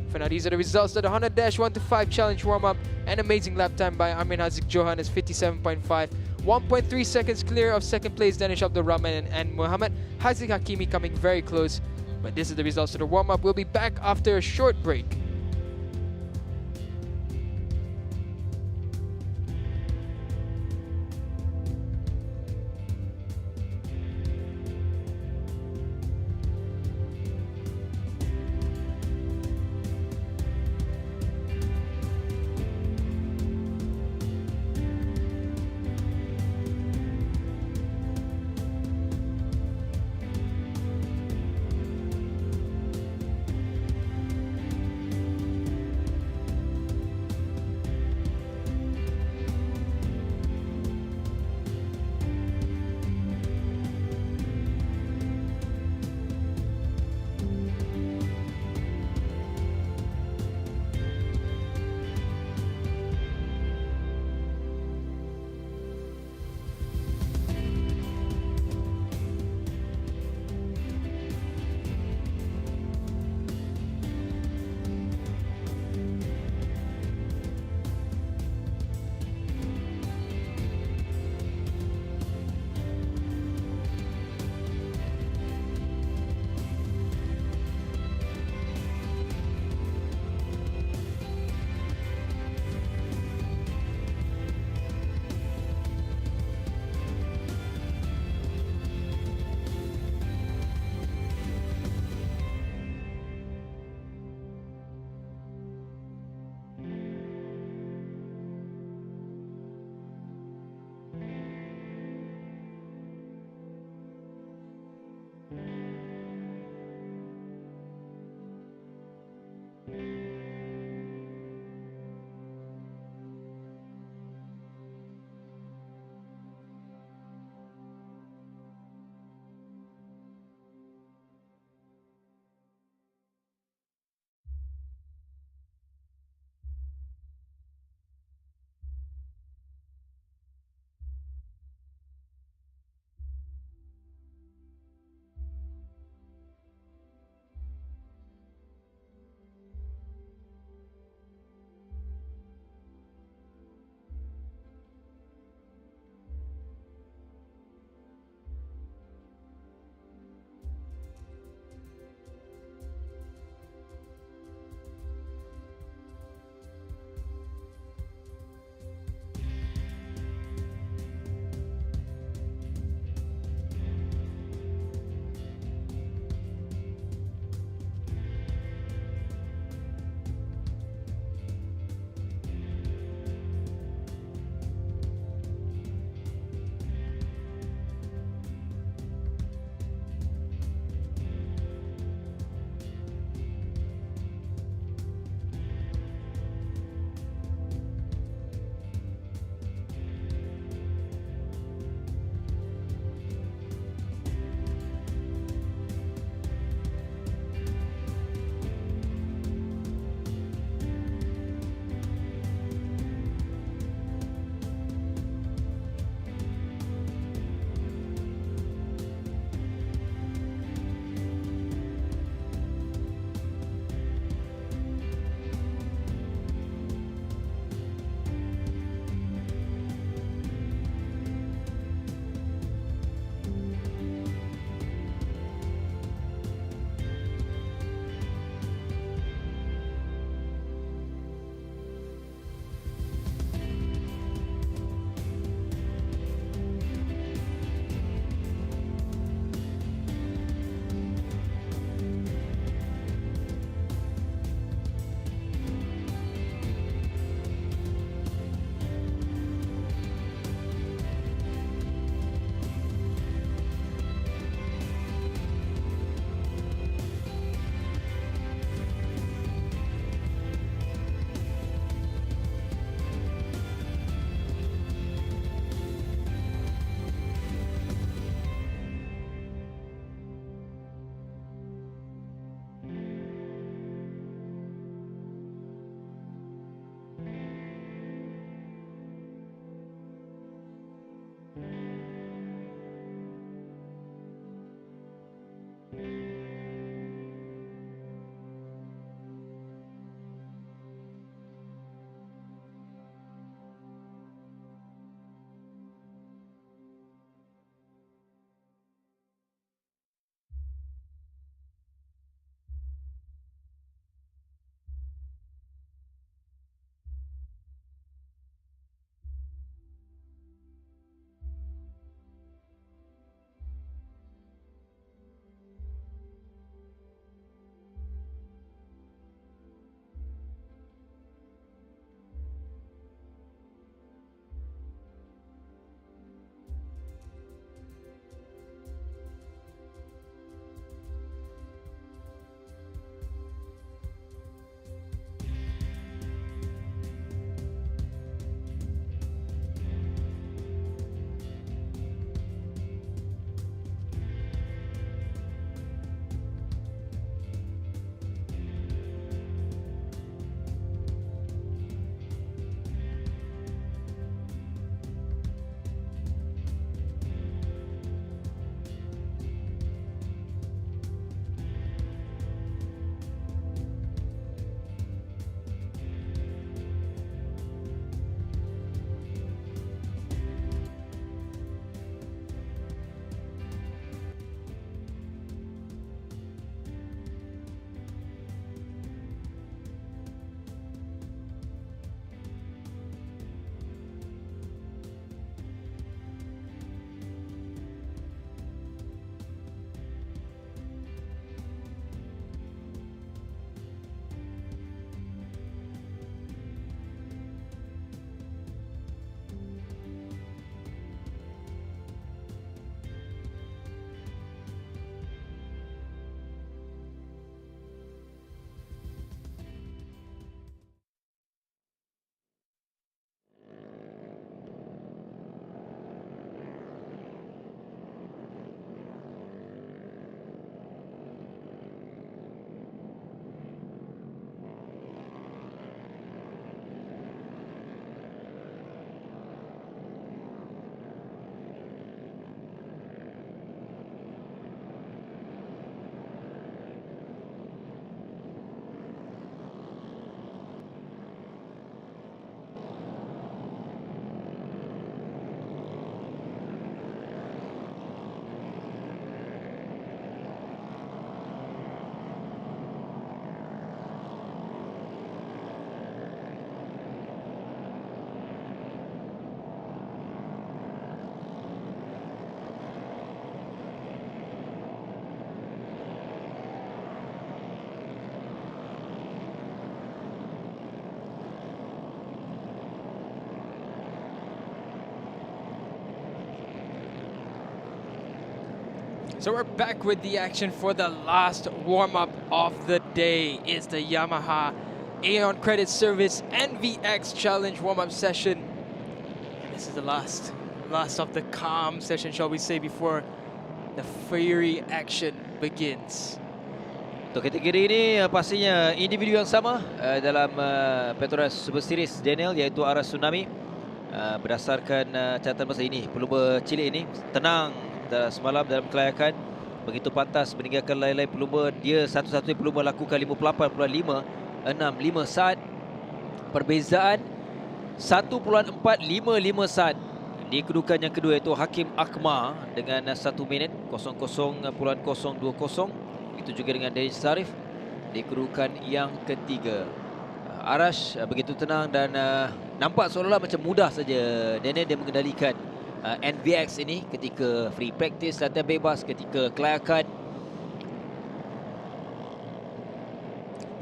For now, these are the results of the 100-125 Challenge warm-up. An amazing lap time by Amrin Haziq Johan is 57.5. 1.3 seconds clear of second place Danish Abdurrahman and Muhammad Haziq Hakimi coming very close. But this is the results of the warm-up. We'll be back after a short break. So we're back with the action for the last warm-up of the day. It's the Yamaha AEON Credit Service NVX Challenge warm-up session. And this is the last of the calm session, shall we say, before the fiery action begins. Untuk kategori ini pastinya individu yang sama dalam Petronas Super Series Daniel, iaitu arah tsunami. Berdasarkan catatan masa ini, pelumba cilik ini tenang semalam dalam kelayakan, begitu pantas meninggalkan lain-lain pelumba. Dia satu-satunya pelumba lakukan 58.565 saat. Perbezaan 1.455 saat. Di kedudukan yang kedua iaitu Hakim Akmal dengan 1 minit 00.020. Itu juga dengan Denis Sarif di kedudukan yang ketiga. Arash begitu tenang dan nampak seolah-olah macam mudah saja Daniel dia mengendalikan NVX ini ketika free practice, latihan bebas, ketika kelayakan.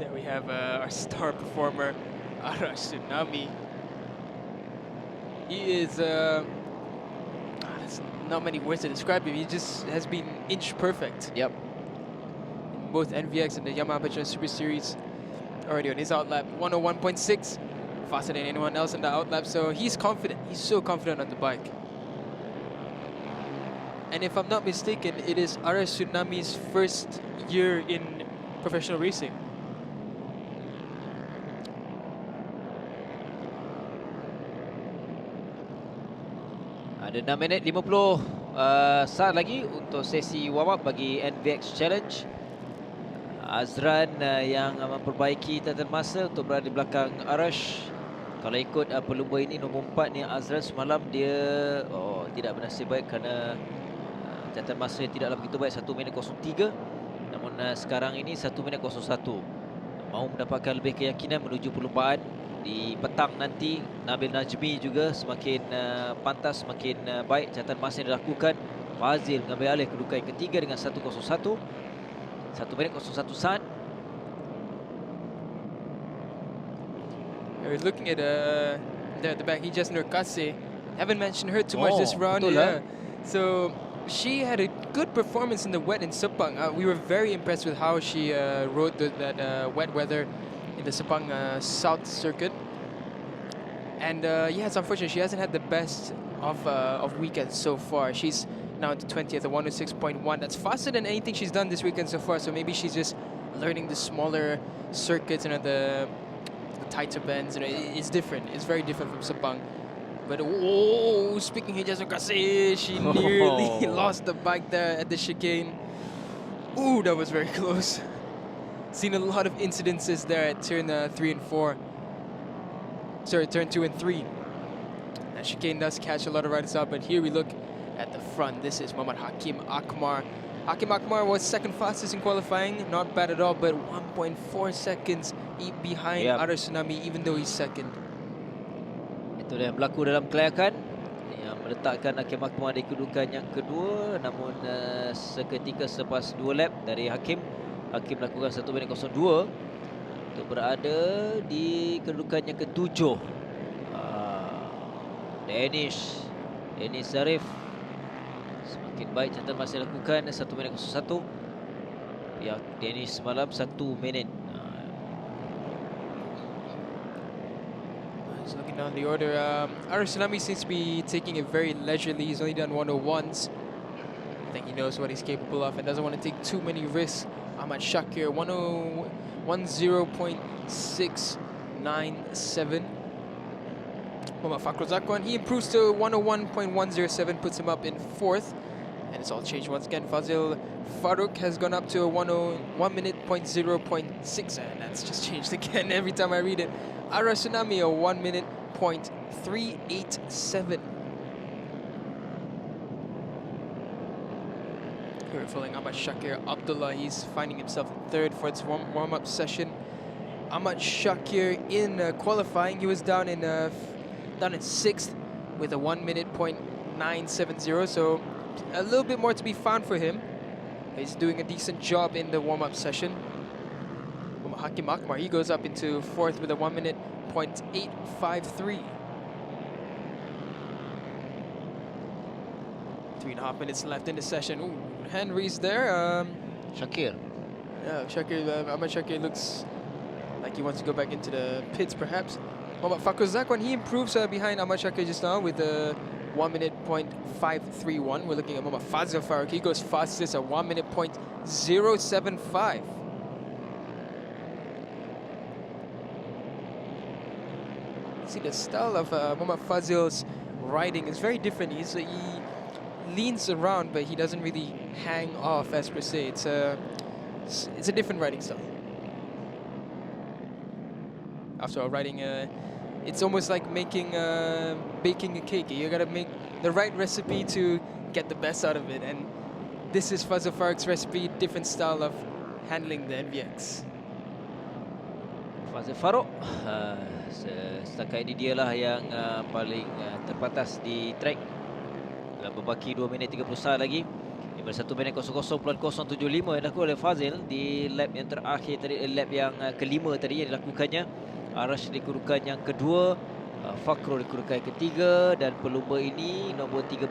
There we have our star performer, Arash Tsunami. He is, there's not many words to describe him. He just has been inch perfect. Yep. In both NVX and the Yamaha PETRONAS Super Series. Already on his outlap, 101.6, faster than anyone else in the outlap. So he's confident. He's so confident on the bike. And if I'm not mistaken, it is Arash Tsunami's first year in professional racing. Ada 6 minit 50 saat lagi untuk sesi warm up bagi NVX Challenge. Azran yang memperbaiki tatan masa untuk berada di belakang Arash. Kalau ikut pelumba ini nombor 4 ni, Azran semalam dia tidak bernasib baik kerana catatan masa tidaklah begitu baik, 1 minit 03. Namun sekarang ini 1 minit 01. Mahu mendapatkan lebih keyakinan menuju perlumbaan di petang nanti. Nabil Najmi juga semakin pantas, semakin baik catatan masa yang dilakukan. Fazil mengambil alih kedudukan yang ketiga dengan 1.01. 1 minit 01 saat. We're looking at there at the back, Hijaz Nurkase. Haven't mentioned her too much this round. Yeah. So she had a good performance in the wet in Sepang. We were very impressed with how she rode that wet weather in the Sepang South circuit. And yeah, it's unfortunate she hasn't had the best of weekends so far. She's now at the 20th at 106.1. That's faster than anything she's done this weekend so far. So maybe she's just learning the smaller circuits, the tighter bends. It's different. It's very different from Sepang. But speaking of Hijaz Nurkase, she nearly lost the bike there at the chicane. Ooh, that was very close. Seen a lot of incidences there at turn 3 and 4. Sorry, turn 2 and 3. That chicane does catch a lot of riders out, but here we look at the front. This is Muhammad Hakim Akmal. Hakim Akmal was second fastest in qualifying. Not bad at all, but 1.4 seconds behind Arash Tsunami, even though he's second. Itu yang berlaku dalam kelayakan yang meletakkan Hakim Akmal di kedudukan yang kedua. Namun seketika selepas 2 lap dari Hakim lakukan 1 minit 02 untuk berada di kedudukan yang ketujuh. Denis Sarif semakin baik catatan masa lakukan 1 minit 01. Ya, Denis semalam 1 minit. Just looking down the order, Arash Tsunami seems to be taking it very leisurely. He's only done 101s. I think he knows what he's capable of and doesn't want to take too many risks. Ahmad Shakir, 10.697. Muhammad Fakhrul Zakwan, he improves to 101.107, puts him up in 4th. And it's all changed once again. Fazil Farouk has gone up to a 1 minute 0.6, and that's just changed again every time I read it. Arash Tsunami, a 1 minute 0.387. Here following Ahmad Shakir Abdullah, he's finding himself in 3rd for its warm-up session. Ahmad Shakir in qualifying, he was down in 6th with a 1 minute 0.970, so a little bit more to be found for him. He's doing a decent job in the warm-up session. Hakim Akmal, he goes up into 4th with a 1 minute 0.853. 3.5 minutes left in the session. Ooh, hand raised there. Shakir. Yeah, Shakir, Ahmad Shakir looks like he wants to go back into the pits perhaps. Muhammad Fakhur Zakwan, he improves behind Ahmad Shakir just now with a 1 minute .531. We're looking at Muhammad Fazil Farooq. He goes fastest at 1 minute .075. See, the style of Muhammad Fazil's riding is very different. He leans around, but he doesn't really hang off as per se. It's a different riding style. After all, riding, it's almost like baking a cake. You gotta make the right recipe to get the best out of it. And this is Fazil Farooq's recipe, different style of handling the NVX. Fazil Farooq, setakat ini dialah yang paling terpatas di track. Dalam berbaki 2 minit 30 saat lagi. Daripada 1 minit 00.075 yang dilakukan oleh Fazil di lap yang terakhir tadi, lap yang kelima tadi yang dilakukannya. Arash di kedudukan yang kedua, Fakhur di kedudukan yang ketiga, dan pelumba ini nombor 13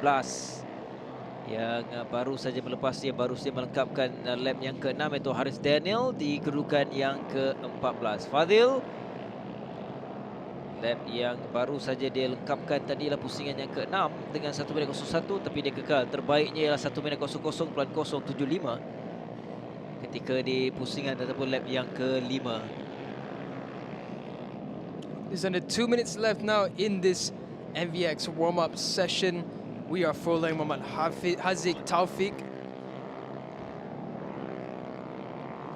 yang baru saja melepas dia, baru saja melengkapkan lap yang ke-6 iaitu Haris Daniel di kedudukan yang ke-14. Fazil, lap yang baru saja dia lengkapkan tadi ialah pusingan yang ke-6 dengan 1 minit 01, tapi dia kekal terbaiknya ialah 1 minit 00.075 ketika di pusingan ataupun lap yang ke-5. There's under 2 minutes left now in this NVX warm-up session. We are following Muhammad Haziq Taufik.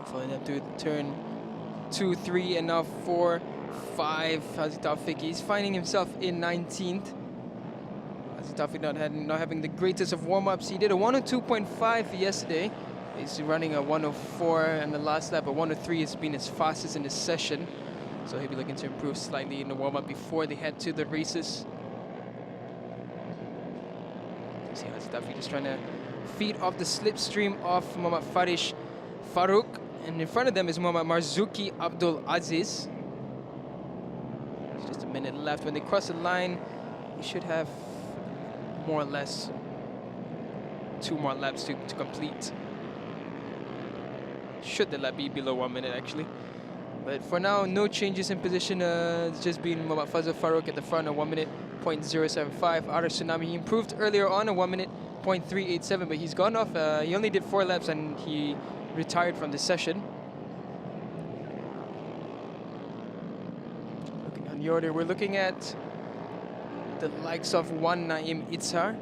Following them through turn 2, 3, and now 4, 5. Haziq Taufik, he's finding himself in 19th. Haziq Taufik not having the greatest of warm-ups. He did a 102.5 yesterday. He's running a 104 in the last lap. A 103 has been his fastest in this session. So he'll be looking to improve slightly in the warm-up before they head to the races. See how Taufik just trying to feed off the slipstream of Muhammad Farish Farooq. And in front of them is Muhammad Marzuki Abdul Aziz. There's just a minute left. When they cross the line, he should have more or less 2 more laps to complete. Should the lap be below 1 minute actually. But for now, no changes in position. It's just been Muhammad Fazil Farooq at the front at 1 minute .075. Arash Tsunami, he improved earlier on at 1 minute .387, but he's gone off. He only did 4 laps and he retired from the session. Looking on the order, we're looking at the likes of Wan Naim Itzhar.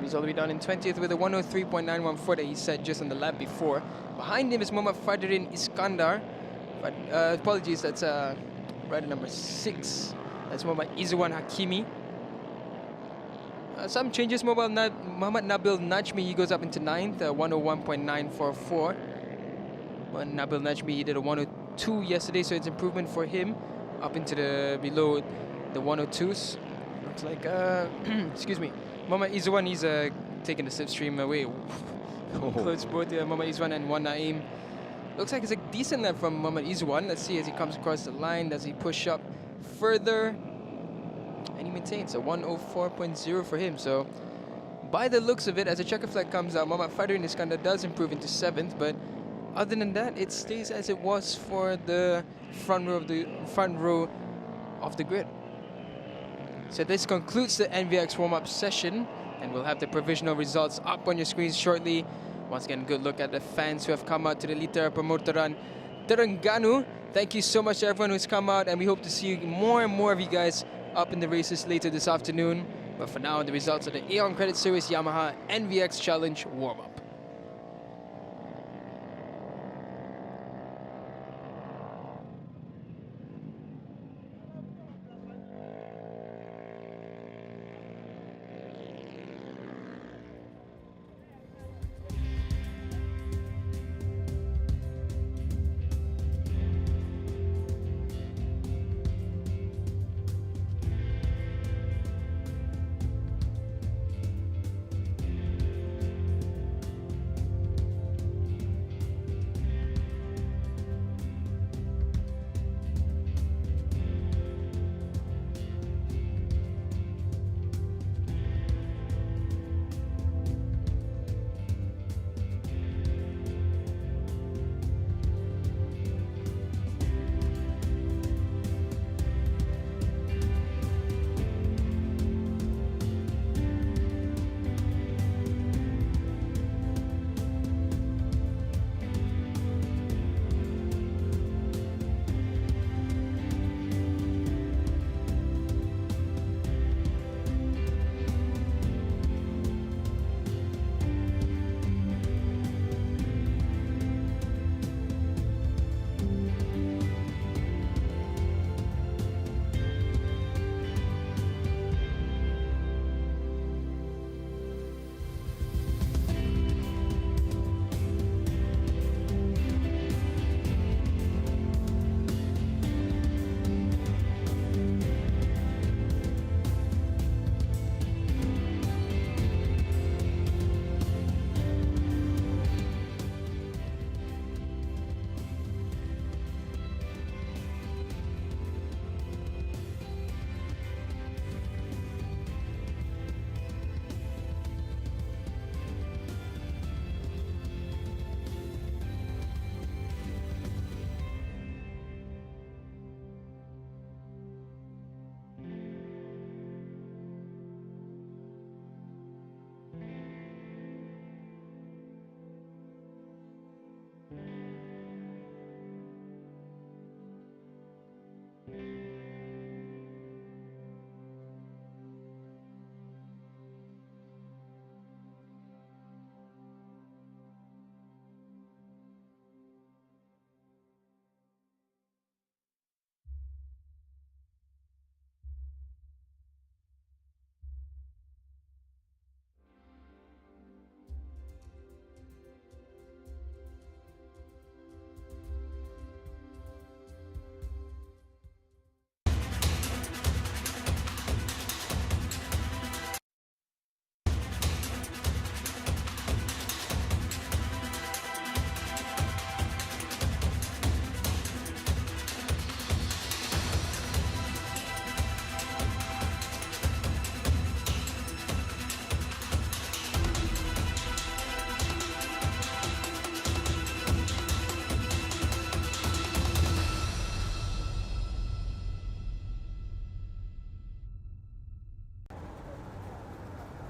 He's all the way down in 20th with a 103.914 that he set just on the lap before. Behind him is Muhammad Fadrin Iskandar. But, apologies, that's rider number 6. That's Muhammad Izwan Hakimi. Some changes. Muhammad Nabil Najmi, he goes up into 9th, 101.944. Nabil Najmi, he did a 102 yesterday, so it's improvement for him up into the below the 102s. Looks like, excuse me. Muhammad Izwan, he's taking the slipstream away. Close both Muhammad Izwan and Wan Naim. Looks like it's a decent lap from Muhammad Izwan. Let's see as he comes across the line. Does he push up further? And he maintains a 104.0 for him. So by the looks of it, as the checker flag comes out, Muhammad Fadrin Iskandar does improve into 7th. But other than that, it stays as it was for the front row of the grid. So this concludes the NVX warm-up session, and we'll have the provisional results up on your screens shortly. Once again, good look at the fans who have come out to the Litera Pemotoran Terengganu. Thank you so much to everyone who's come out, and we hope to see more and more of you guys up in the races later this afternoon. But for now, the results of the AEON Credit Series Yamaha NVX Challenge warm-up.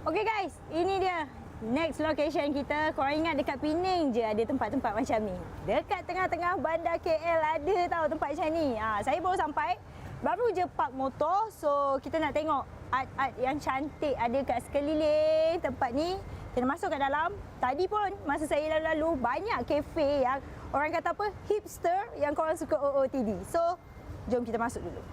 Okay guys, ini dia next location kita. Korang ingat dekat Penang je ada tempat-tempat macam ni. Dekat tengah-tengah bandar KL ada tahu tempat macam ni. Saya baru sampai, baru je park motor. So kita nak tengok art-art yang cantik ada kat sekeliling tempat ni. Kita masuk kat dalam. Tadi pun masa saya lalu-lalu banyak kafe yang orang kata apa, hipster yang korang suka OOTD. So jom kita masuk dulu.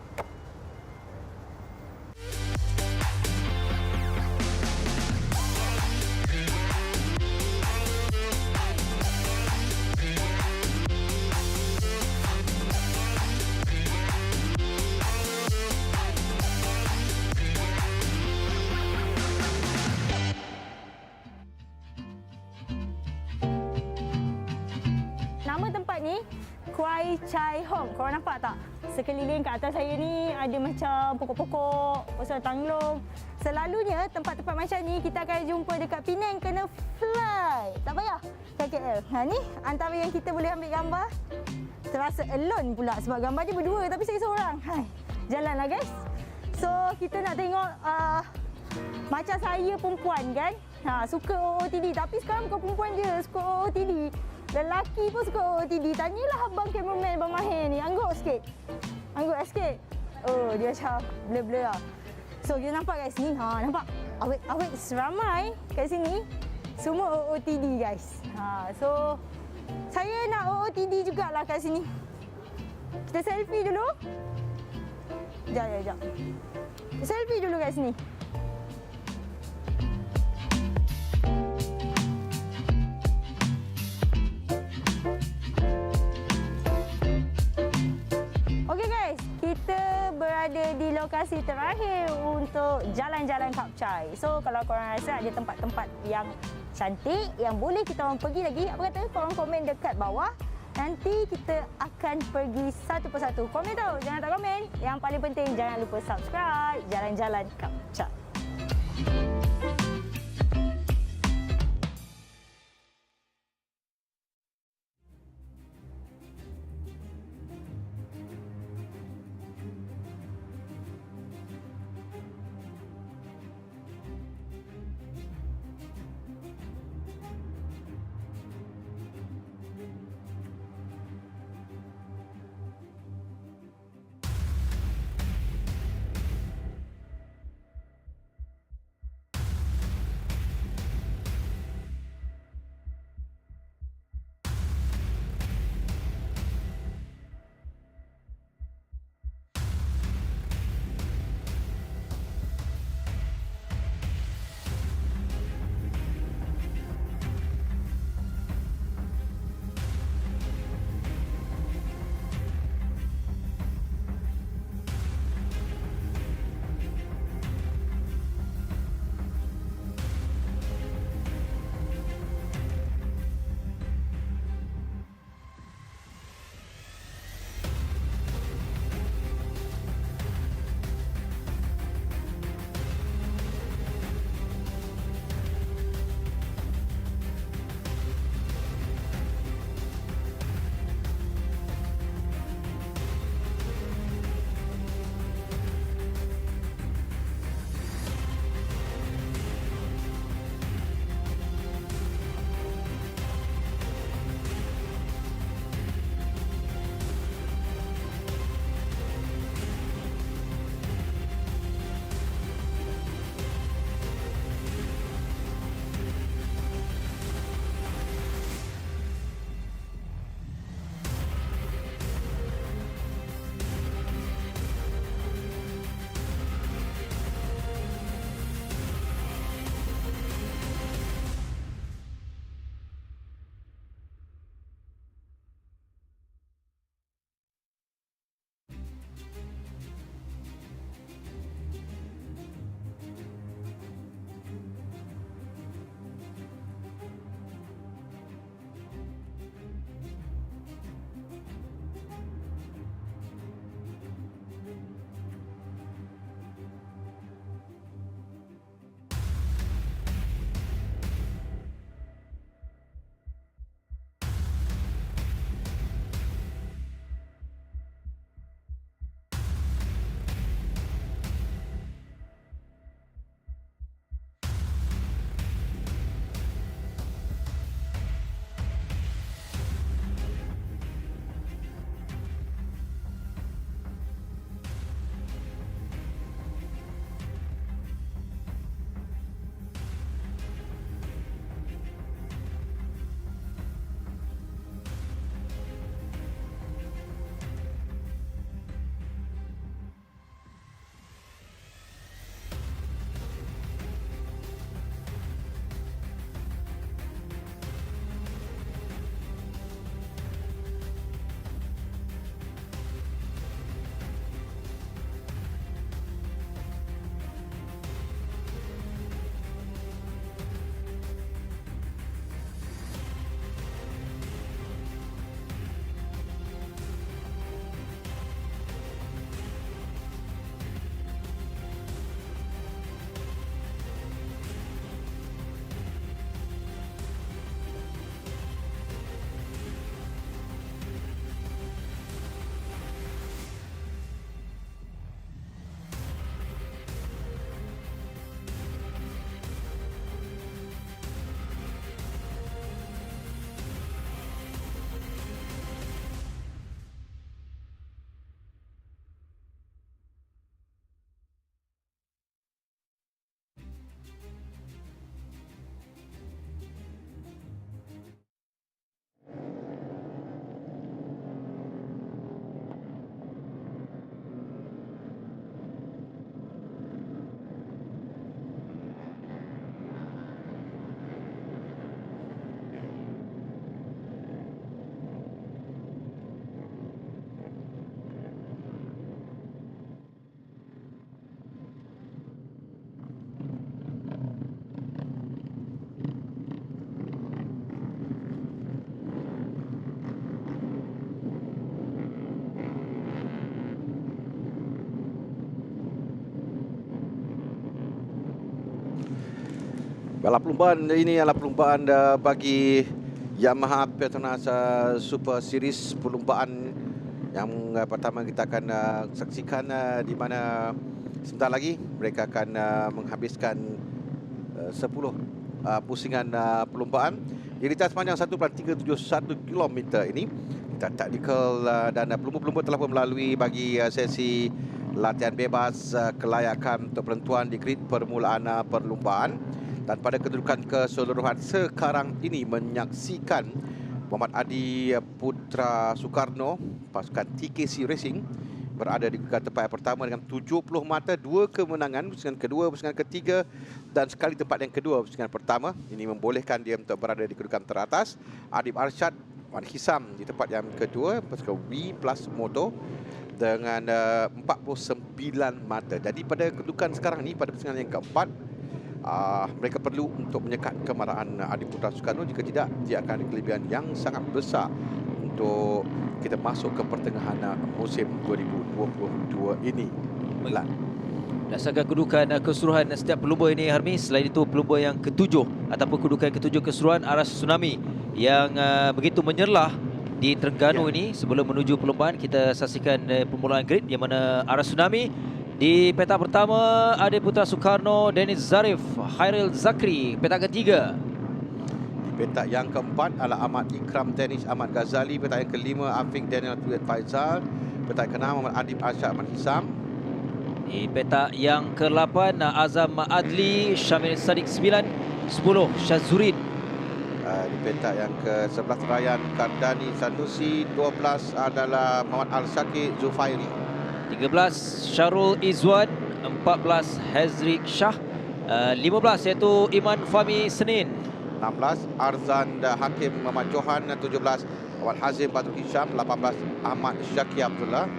Nama tempat ni Kuai Chai Hong. Korang nampak tak? Sekeliling kat atas saya ni ada macam pokok-pokok, pasal tanglong. Selalunya tempat-tempat macam ni kita akan jumpa dekat Penang, kena fly. Tak payah kat KL. Ni antara yang kita boleh ambil gambar. Terasa alone pula sebab gambar dia berdua tapi saya seorang. Jalanlah guys. So kita nak tengok macam saya perempuan kan. Suka OOTD tapi sekarang bukan perempuan je suka OOTD. Lelaki pun suka OOTD. Tanyalah abang cameraman, Abang Mahir ni. Angguk sikit. Angguk sikit. Oh, dia macam blur-blur lah. So, kita nampak kat sini. Nampak? Awet seramai kat sini. Semua OOTD guys. So, saya nak OOTD jugalah kat sini. Kita selfie dulu. Sekejap. Selfie dulu kat sini. Kita berada di lokasi terakhir untuk jalan-jalan Cub Chai. So kalau korang rasa ada tempat-tempat yang cantik yang boleh kita orang pergi lagi, apa kata korang komen dekat bawah. Nanti kita akan pergi satu persatu. Komen tau, jangan tak komen. Yang paling penting jangan lupa subscribe jalan-jalan Cub Chai. Baiklah, perlumbaan ini adalah perlumbaan bagi YAMAHA PETRONAS Super Series. Perlumbaan yang pertama kita akan saksikan di mana sebentar lagi mereka akan menghabiskan 10 pusingan perlumbaan. Dirintas sepanjang 1.371 km ini. Kita taktikal dan pelumba-pelumba telah pun melalui bagi sesi latihan bebas kelayakan untuk penentuan di grid permulaan perlumbaan. Dan pada kedudukan keseluruhan sekarang ini menyaksikan Muhammad Adi Putra Soekarno pasukan TKC Racing berada di kedudukan tempat yang pertama dengan 70 mata, 2 kemenangan, pusingan kedua, pusingan ketiga dan sekali tempat yang kedua pusingan pertama. Ini membolehkan dia untuk berada di kedudukan teratas. Adib Arsyad Wan Hisam di tempat yang kedua, pasukan W Plus Moto dengan 49 mata. Jadi pada kedudukan sekarang ini, pada pusingan yang keempat, mereka perlu untuk menyekat kemarahan Adi Putra Soekarno. Jika tidak, dia akan ada kelebihan yang sangat besar untuk kita masuk ke pertengahan musim 2022 ini. Berdasarkan kedudukan keseluruhan setiap pelumba ini, Harmi, selain itu pelumba yang ketujuh ataupun kedudukan ketujuh keseluruhan Aras Tsunami yang begitu menyerlah di Terengganu ini. Sebelum menuju perlumbaan, kita saksikan permulaan grid yang mana Aras Tsunami di petak pertama Adi Putra Soekarno, Dennis Zarif, Hairil Zakri. Petak ketiga, di petak yang keempat adalah Ahmad Ikram Danish Ahmad Ghazali. Petak yang kelima Afiq Daniel Tuyat Faizal. Petak yang keenam Muhammad Adib Arsyad Ahmad Hisam. di petak yang ke-8 Azam Adli, Syamil Sadiq 9, 10 Syazurin. Di petak yang ke-11 Ryan Kardani Sanusi. 12 adalah Muhammad Al-Syakir Zufairi. 13 Syarul Izwan, 14 Hazrik Shah, 15 iaitu Iman Fahmi Senin, 16 Arzan Hakim Muhammad Johan, 17 Awal Hazim Badrul Hisham, 18 Ahmad Syaki Abdullah.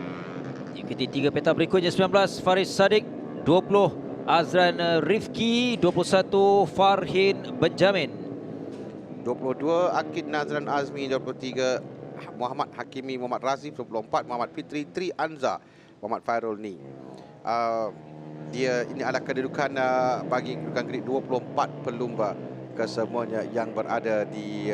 Ikuti 3 petak berikutnya, 19 Faris Sadiq, 20 Azran Rifki, 21 Farhin Benjamin, 22 Akid Nazran Azmi, 23 Muhammad Hakimi Muhammad Razif, 24 Muhammad Fitri Tri Anza Muhammad Fairul Ni. Dia ini adalah kedudukan bagi kedudukan grid 24 pelumba kesemuanya yang berada di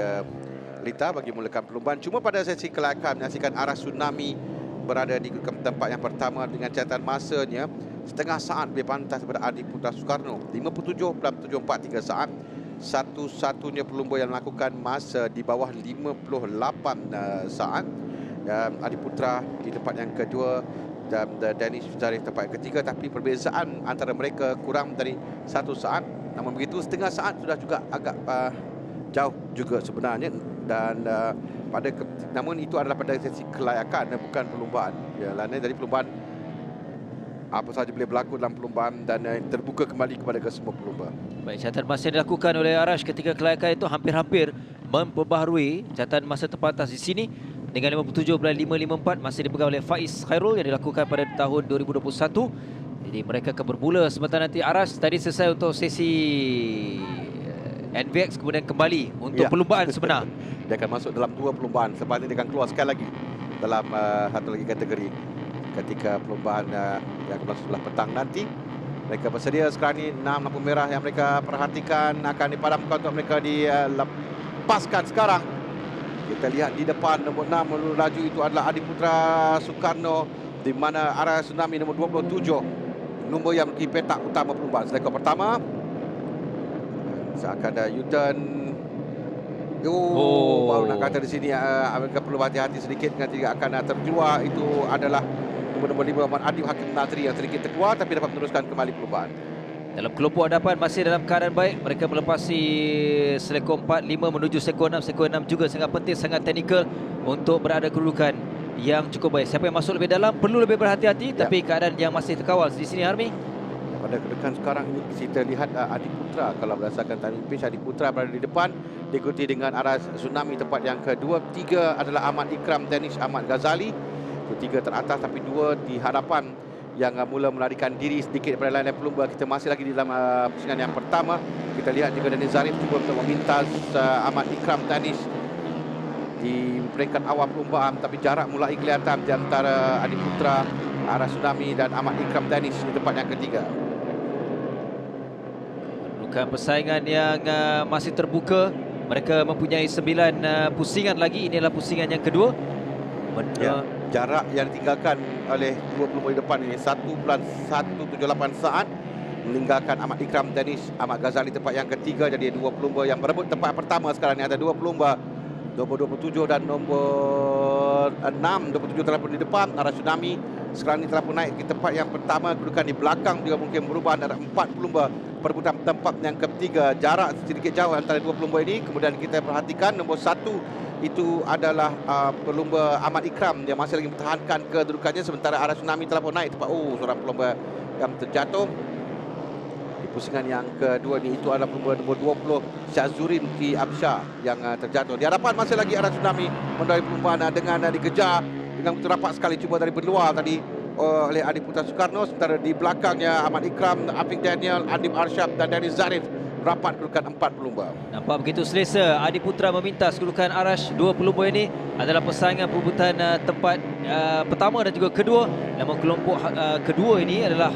Lita bagi mulakan perlumbaan. Cuma pada sesi kelayakan menyaksikan Aras Tsunami berada di kedudukan tempat yang pertama dengan catatan masanya setengah saat lebih pantas daripada Adi Putra Soekarno, 57.743 saat. Satu-satunya pelumba yang melakukan masa di bawah 58 saat. Adi Putra di tempat yang kedua dan Danish Zarif tempat yang ketiga, tapi perbezaan antara mereka kurang dari 1 saat. Namun begitu, setengah saat sudah juga agak jauh juga sebenarnya. Dan namun itu adalah pada sesi kelayakan, bukan perlumbaan. Jadi perlumbaan apa sahaja boleh berlaku dalam perlumbaan dan terbuka kembali kepada semua pelumba. Baik, catatan masa yang dilakukan oleh Arash ketika kelayakan itu hampir-hampir memperbaharui catatan masa terpantas di sini dengan 57.554 masih dipegang oleh Faiz Khairul yang dilakukan pada tahun 2021. Jadi mereka akan bermula sebentar nanti. Arash tadi selesai untuk sesi NVX, kemudian kembali untuk perlumbaan sebenar. Dia akan masuk dalam 2 perlumbaan. Selepas ini dia akan keluar sekali lagi dalam satu lagi kategori ketika perlumbaan yang akan berlangsung sebelah petang nanti. Mereka bersedia sekarang ini. 6 lampu merah yang mereka perhatikan akan dipadamkan untuk mereka dilepaskan sekarang. Kita lihat di depan nombor 6 melaju itu adalah Adi Putra Soekarno, di mana Aras Tsunami nombor 27, nombor yang di petak utama perlumbaan. Selekor pertama seakan ada U-turn. Baru nak kata di sini mereka perlu hati-hati sedikit dengan tidak akan terkeluar. Itu adalah nombor 5 Muhammad Adib Hakim Nazri yang sedikit terkeluar tapi dapat meneruskan kembali perlumbaan. Dalam kelompok hadapan masih dalam keadaan baik. Mereka melepasi selekor 4, 5 menuju selekor 6. Selekor 6 juga sangat penting, sangat teknikal untuk berada kedudukan yang cukup baik. Siapa yang masuk lebih dalam perlu lebih berhati-hati, tapi keadaan yang masih terkawal di sini, Harmi. Pada kedudukan sekarang ini kita lihat Adi Putra, kalau berdasarkan timing pitch, Adi Putra berada di depan, diikuti dengan Aras Tsunami tempat yang kedua. 3 adalah Ahmad Ikram Danish Ahmad Ghazali, itu 3 teratas, tapi 2 di hadapan yang mula melarikan diri sedikit daripada lain-lain pelumba. Kita masih lagi di dalam pusingan yang pertama. Kita lihat juga Danish Zarif cuba untuk memintas Ahmad Ikram Danish di peringkat awal perlumbaan, tapi jarak mulai kelihatan di antara Adi Putra, Aras Tsunami dan Ahmad Ikram Danish di tempat yang ketiga. Bukan persaingan yang masih terbuka. Mereka mempunyai 9 pusingan lagi. Ini adalah pusingan yang kedua. Jarak yang ditinggalkan oleh dua pelumba di depan ini 1.178 saat, meninggalkan Ahmad Ikram, Danish, Ahmad Ghazali tempat yang ketiga. Jadi dua pelumba yang berebut tempat pertama sekarang ni ada dua pelumba nombor 27 dan nombor 6. 27 telah pun di depan, Arah Tsunami sekarang ini telah pun naik ke tempat yang pertama. Kedudukan di belakang juga mungkin berubah. Ada 4 pelumba perebutan tempat yang ketiga. Jarak sedikit jauh antara dua pelumba ini. Kemudian kita perhatikan nombor 1 itu adalah pelumba Ahmad Ikram yang masih lagi mempertahankan kedudukannya, sementara Arah Tsunami telah pun naik tempat seorang pelumba yang terjatuh. Di pusingan yang kedua ni itu adalah pelumba nombor 20 Syazurin Ki Absyah yang terjatuh. Di hadapan masih lagi Arah Tsunami mendorong perlumbaan dengan dikejar dengan begitu rapat sekali, cuba dari berluar tadi oleh Adi Putra Soekarno, sementara di belakangnya Ahmad Ikram, Afiq Daniel, Andim Arsyad dan Daniel Zarif. Rapat kedudukan 4 pelumba. Nampak begitu selesa. Adi Putra memintas kedudukan Arash. Dua pelumba ini adalah persaingan perebutan tempat pertama dan juga kedua. Namun kelompok kedua ini adalah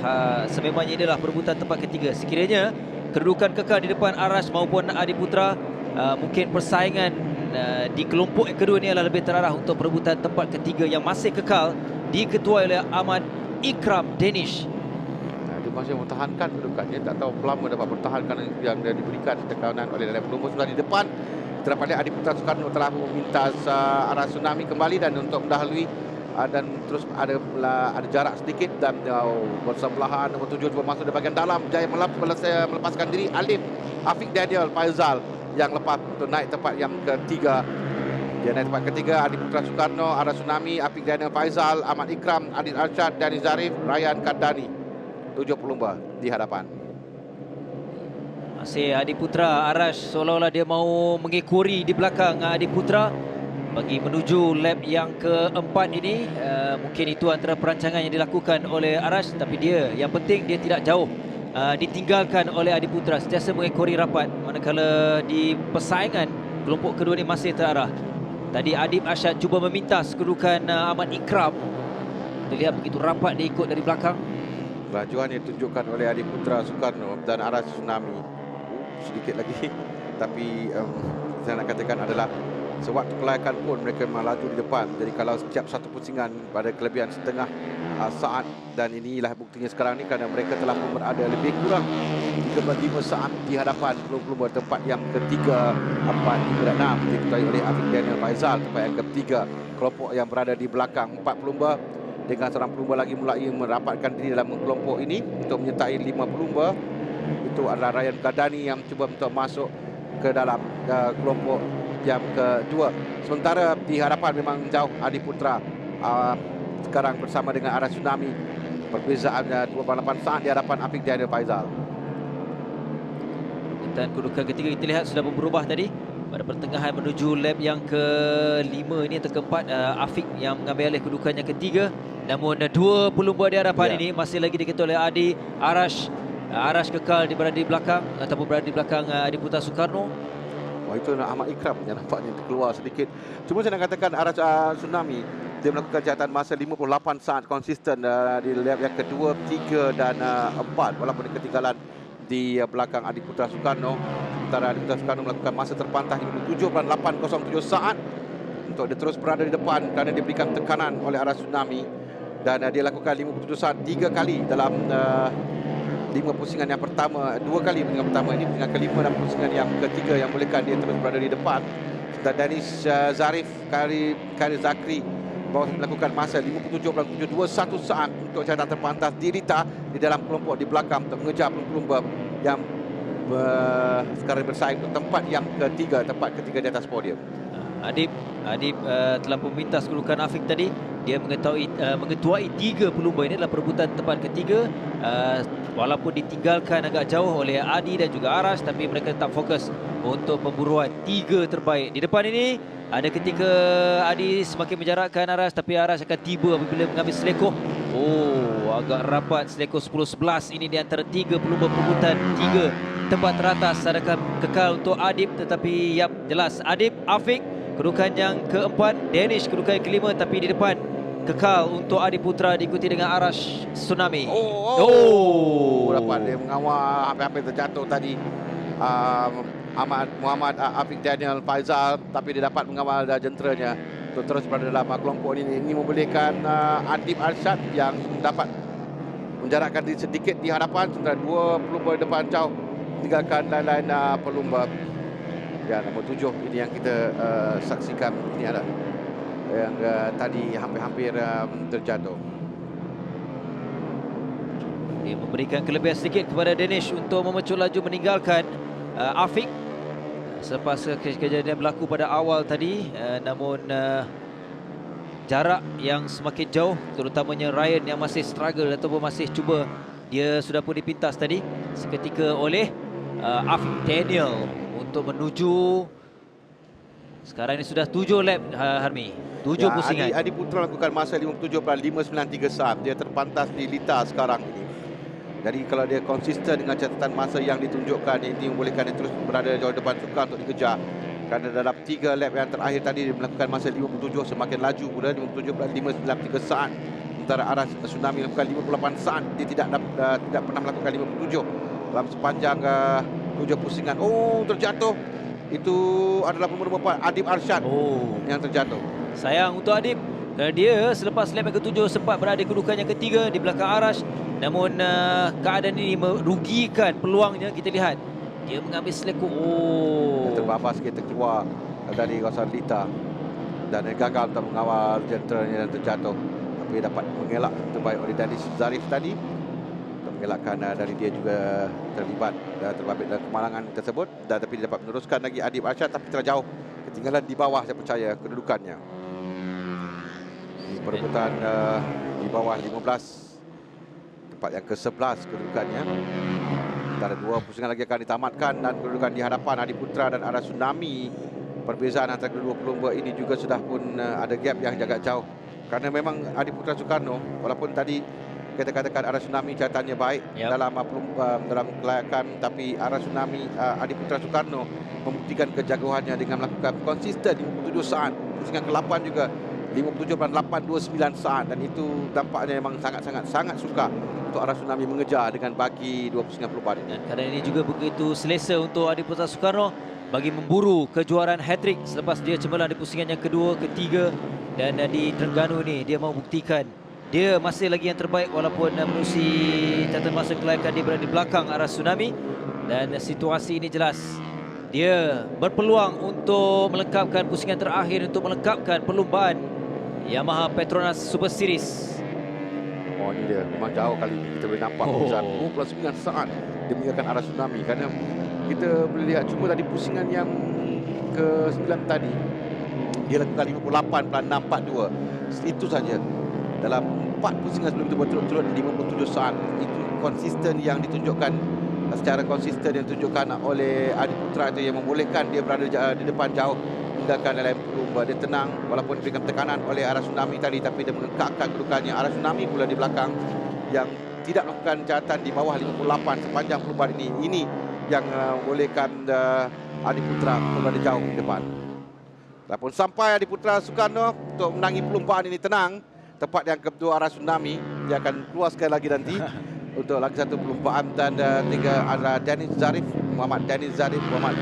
sememangnya ini adalah perebutan tempat ketiga. Sekiranya kedudukan kekal di depan Arash maupun Adi Putra, mungkin persaingan di kelompok yang kedua ini adalah lebih terarah untuk perebutan tempat ketiga yang masih kekal diketuai oleh Ahmad Ikram Danish. Masih mempertahankan kedudukannya, tak tahu pelama dapat bertahankan yang diberikan tekanan oleh pelumba sebelah di depan. Terdapat Adi Putra Soekarno telah memintas Arah Tsunami kembali dan untuk mendahului dan terus ada jarak sedikit dan bersebelahan. Nombor 7 cuba masuk di bahagian dalam, jaya melepaskan diri. Alif Afiq Daniel Faizal yang lepas untuk naik tempat yang ketiga. Dia naik tempat ketiga, Adi Putra Soekarno, Arah Tsunami, Afiq Daniel Faizal, Ahmad Ikram, Adil Arsyad, Dani Zarif, Ryan Kandani. 7 pelumba di hadapan. Masih Adi Putra. Arash seolah-olah dia mau mengekori di belakang Adi Putra bagi menuju lap yang keempat ini. Mungkin itu antara perancangan yang dilakukan oleh Arash, tapi dia yang penting dia tidak jauh ditinggalkan oleh Adi Putra, sentiasa mengekori rapat, manakala di persaingan kelompok kedua ini masih terarah. Tadi Adib Arsyad cuba memintas kedudukan Ahmad Ikram. Terlihat begitu rapat dia ikut dari belakang. Kelajuan yang ditunjukkan oleh Adi Putra Soekarno dan Arah Tsunami sedikit lagi, tapi saya nak katakan adalah sewaktu kelayakan pun mereka memang laju di depan. Jadi kalau setiap satu pusingan pada kelebihan setengah saat, dan inilah buktinya sekarang ni kerana mereka telah pun berada lebih kurang 3/5 saat di hadapan pelumba tempat yang ketiga, 4, 5 dan 6 diketuai oleh Afiq Daniel Faizal tempat yang ketiga. Kelompok yang berada di belakang 4 pelumba dengan seorang pelumba lagi mulai merapatkan diri dalam kelompok ini untuk menyertai 5 pelumba. Itu adalah Ryan Kadani yang cuba untuk masuk ke dalam kelompok yang kedua. Sementara di hadapan memang jauh Adi Putra sekarang bersama dengan Arah Tsunami. Perbezaannya 2.8 saat di hadapan Afiq Daniel Faizal. Dan kedudukan ketiga kita lihat sudah berubah tadi. Pada pertengahan menuju lap yang ke-5 ini atau ke-4, Afiq yang mengambil alih kedudukan yang ketiga. Namun dua pelumba di hadapan ini masih lagi diketuai oleh Adi. Arash kekal berada di belakang ataupun berada di belakang Adi Putra Soekarno. Itu Ahmad Ikram yang nampaknya keluar sedikit. Cuma saya nak katakan Arah Tsunami dia melakukan catatan masa 58 saat konsisten di lap yang kedua, 3 dan 4 walaupun ketinggalan di belakang Adi Putra Soekarno. Sementara Adi Putra Soekarno melakukan masa terpantas 57.807 saat untuk dia terus berada di depan kerana diberikan tekanan oleh Arah Tsunami. Dan dia lakukan 57 saat 3 kali dalam 5 pusingan yang pertama, 2 kali pusingan pertama ini, pusingan kelima dan pusingan yang ketiga yang bolehkan dia terus berada di depan. Dan Danish Zarif, Kari Zakri melakukan masa 57.721 saat untuk catatan terpantas dirita di dalam kelompok di belakang untuk mengejar pelumba yang sekarang bersaing untuk tempat yang ketiga, di atas podium. Adib telah memintas kedudukan Afiq tadi. Dia mengetuai 3 pelumba. Ini adalah perebutan tempat ketiga. Walaupun ditinggalkan agak jauh oleh Adi dan juga Arash, tapi mereka tetap fokus untuk pemburuan 3 terbaik. Di depan ini ada ketika Adi semakin menjarakkan Arash, tapi Arash akan tiba apabila mengambil selekoh. Agak rapat selekoh 10-11 ini di antara 3 pelumba perebutan 3 tempat teratas. Adakah kekal untuk Adib? Tetapi jelas Adib, Afiq kedudukan yang keempat, Danish kedudukan yang kelima, tapi di depan kekal untuk Adi Putra diikuti dengan Arash Tsunami. dapat dia mengawal, hampir-hampir terjatuh tadi. Muhammad Afiq Daniel Faizal, tapi dia dapat mengawal jenteranya untuk terus berada dalam kelompok ini. Ini membolehkan Adib Arsyad yang dapat menjarakkan diri sedikit di hadapan, sementara 2 pelumba depan jauh tinggalkan lain-lain pelumba. Ya, nombor 7 ini yang kita saksikan. Ini adalah yang tadi hampir-hampir terjatuh. Dia memberikan kelebihan sedikit kepada Danish untuk memecut laju meninggalkan Afiq selepas kejadian berlaku pada awal tadi. Namun jarak yang semakin jauh, terutamanya Ryan yang masih struggle ataupun masih cuba, dia sudah pun dipintas tadi seketika oleh Afiq Daniel untuk menuju, sekarang ini sudah 7 lap, Harmi, 7 pusingan. Adi Putra lakukan masa 57.593 saat. Dia terpantas di Lita sekarang ini. Jadi kalau dia konsisten dengan catatan masa yang ditunjukkan, ini membolehkan dia terus berada jauh depan sukan untuk dikejar. Kerana dalam 3 lap yang terakhir tadi dia melakukan masa 57, semakin laju pula 57.593 saat. Sementara arah Tsunami melakukan 58 saat. Dia tidak pernah melakukan 57 dalam sepanjang 7 pusingan. Oh, terjatuh. Itu adalah nombor 4 Adib Arsyad yang terjatuh. Sayang untuk Adib, kerana dia selepas lap yang ke-7 sempat berada di kedudukan yang ketiga di belakang Arash. Namun keadaan ini merugikan peluangnya. Kita lihat dia mengambil seleko. Dia terbabas sikit, terkeluar dari kawasan Lita dan dia gagal untuk mengawal jenteranya dan terjatuh. Tapi dapat mengelak terbaik oleh Danis Zarif tadi untuk mengelakkan dari dia juga terlibat dan terbabit dalam kemalangan tersebut. Dan tapi dia dapat meneruskan lagi Adib Arsyad, tapi terjauh, ketinggalan di bawah saya percaya kedudukannya. Perebutan di bawah 15, tempat yang ke-11 kedudukannya. Antara 2 pusingan lagi akan ditamatkan dan kedudukan di hadapan Adi Putra dan Arah Tsunami. Perbezaan antara kedua pelumba ini juga sudah pun ada gap yang agak jauh. Kerana memang Adi Putra Soekarno, walaupun tadi kita katakan Arah Tsunami catatannya baik dalam kelayakan, tapi Arah Tsunami, Adi Putra Soekarno membuktikan kejagoannya dengan melakukan konsisten 57 saat. Pusingan ke-8 juga 57.829 saat, dan itu dampaknya memang sangat suka untuk Arah Tsunami mengejar dengan bagi 2 pusingan pelumba ini. Dan keadaan ini juga begitu selesa untuk Adi Putra Soekarno bagi memburu kejuaraan hat-trick selepas dia cemerlang di pusingan yang kedua, ketiga, dan di Terengganu ini dia mahu buktikan dia masih lagi yang terbaik walaupun menerusi catatan masa kelayakan dia berada di belakang Arah Tsunami. Dan situasi ini jelas dia berpeluang untuk melengkapkan pusingan terakhir untuk melengkapkan perlumbaan Yamaha Petronas Super Series. Oh, ini dia. Memang jauh kali ini kita boleh nampak pusingan 29 saat dia meninggalkan Arah Tsunami. Kerana kita boleh lihat cuma tadi pusingan yang ke-9 tadi dia lakukan 58.642. Itu saja. Dalam 4 pusingan sebelum itu berturut-turut 57 saat. Itu konsisten yang ditunjukkan, secara konsisten yang ditunjukkan oleh Adi Putra itu yang membolehkan dia berada di depan jauh tinggalkan dalam pelumba. Dia tenang walaupun diberikan tekanan oleh Arah Tsunami tadi, tapi dia mengekakkan kedudukannya. Arah Tsunami pula di belakang yang tidak melakukan catatan di bawah 58 sepanjang pelumba ini. Ini yang membolehkan Adi Putra berada jauh di depan. Walaupun sampai Adi Putra Soekarno untuk menangi pelumbaan ini tenang, tepat yang kedua Arah Tsunami, dia akan keluar sekali lagi nanti untuk lagi satu pelumbaan. Dan tiga adalah Danis Zarif, Muhammad Danis Zarif, Muhammad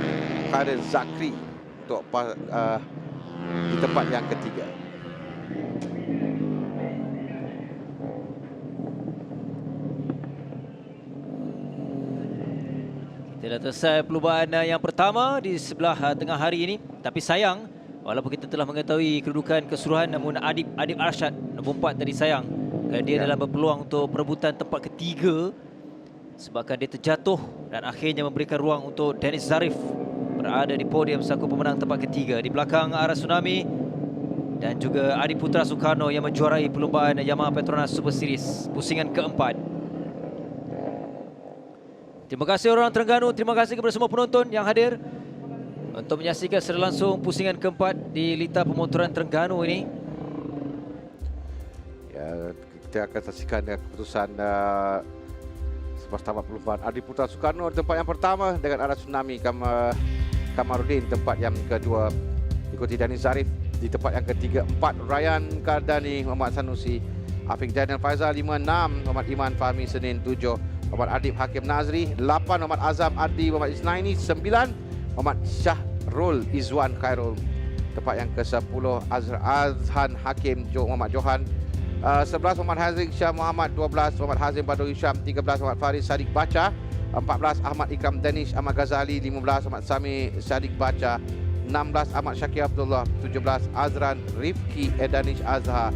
Khairil Zakri untuk di tempat yang ketiga. Kita dah selesai perlumbaan yang pertama di sebelah tengah hari ini. Tapi sayang, walaupun kita telah mengetahui kedudukan keseluruhan, namun Adib Arsyad nombor 4 tadi sayang kerana dia dalam berpeluang untuk perebutan tempat ketiga sebabkan dia terjatuh dan akhirnya memberikan ruang untuk Danis Zarif berada di podium selaku pemenang tempat ketiga di belakang Arah Tsunami dan juga Adi Putra Soekarno yang menjuarai perlumbaan Yamaha Petronas Super Series pusingan keempat. Terima kasih orang Terengganu, terima kasih kepada semua penonton yang hadir untuk menyaksikan secara langsung pusingan keempat di Lita Pemotoran Terengganu ini. Ya, kita akan saksikan keputusan selepas tamat perlumbaan Adi Putra Soekarno di tempat yang pertama dengan Arah Tsunami, Kamarudin tempat yang kedua, ikuti Danis Zarif di tempat yang ketiga. 4 Ryan Kardani, Muhammad Sanusi, Afiq Daniel Faizal 5, 6 Muhammad Iman Fahmi Senin, 7 Muhammad Adib Hakim Nazri. 8 Muhammad Azam Adli Muhammad Isnaini. 9 Muhammad Syahrul Izwan Khairul. Tempat yang ke-10 Azhan Hakim Muhammad Johan. 11 Muhammad Hazim Syah Muhammad. 12 Muhammad Hazim Badrul Hisham. 13 Muhammad Faris Sadiq Baca. 14 Ahmad Ikram Danish Ahmad Ghazali. 15 Ahmad Sami Sadiq Baca. 16 Ahmad Syakir Abdullah. 17 Azran Rifki Edanish Azhar.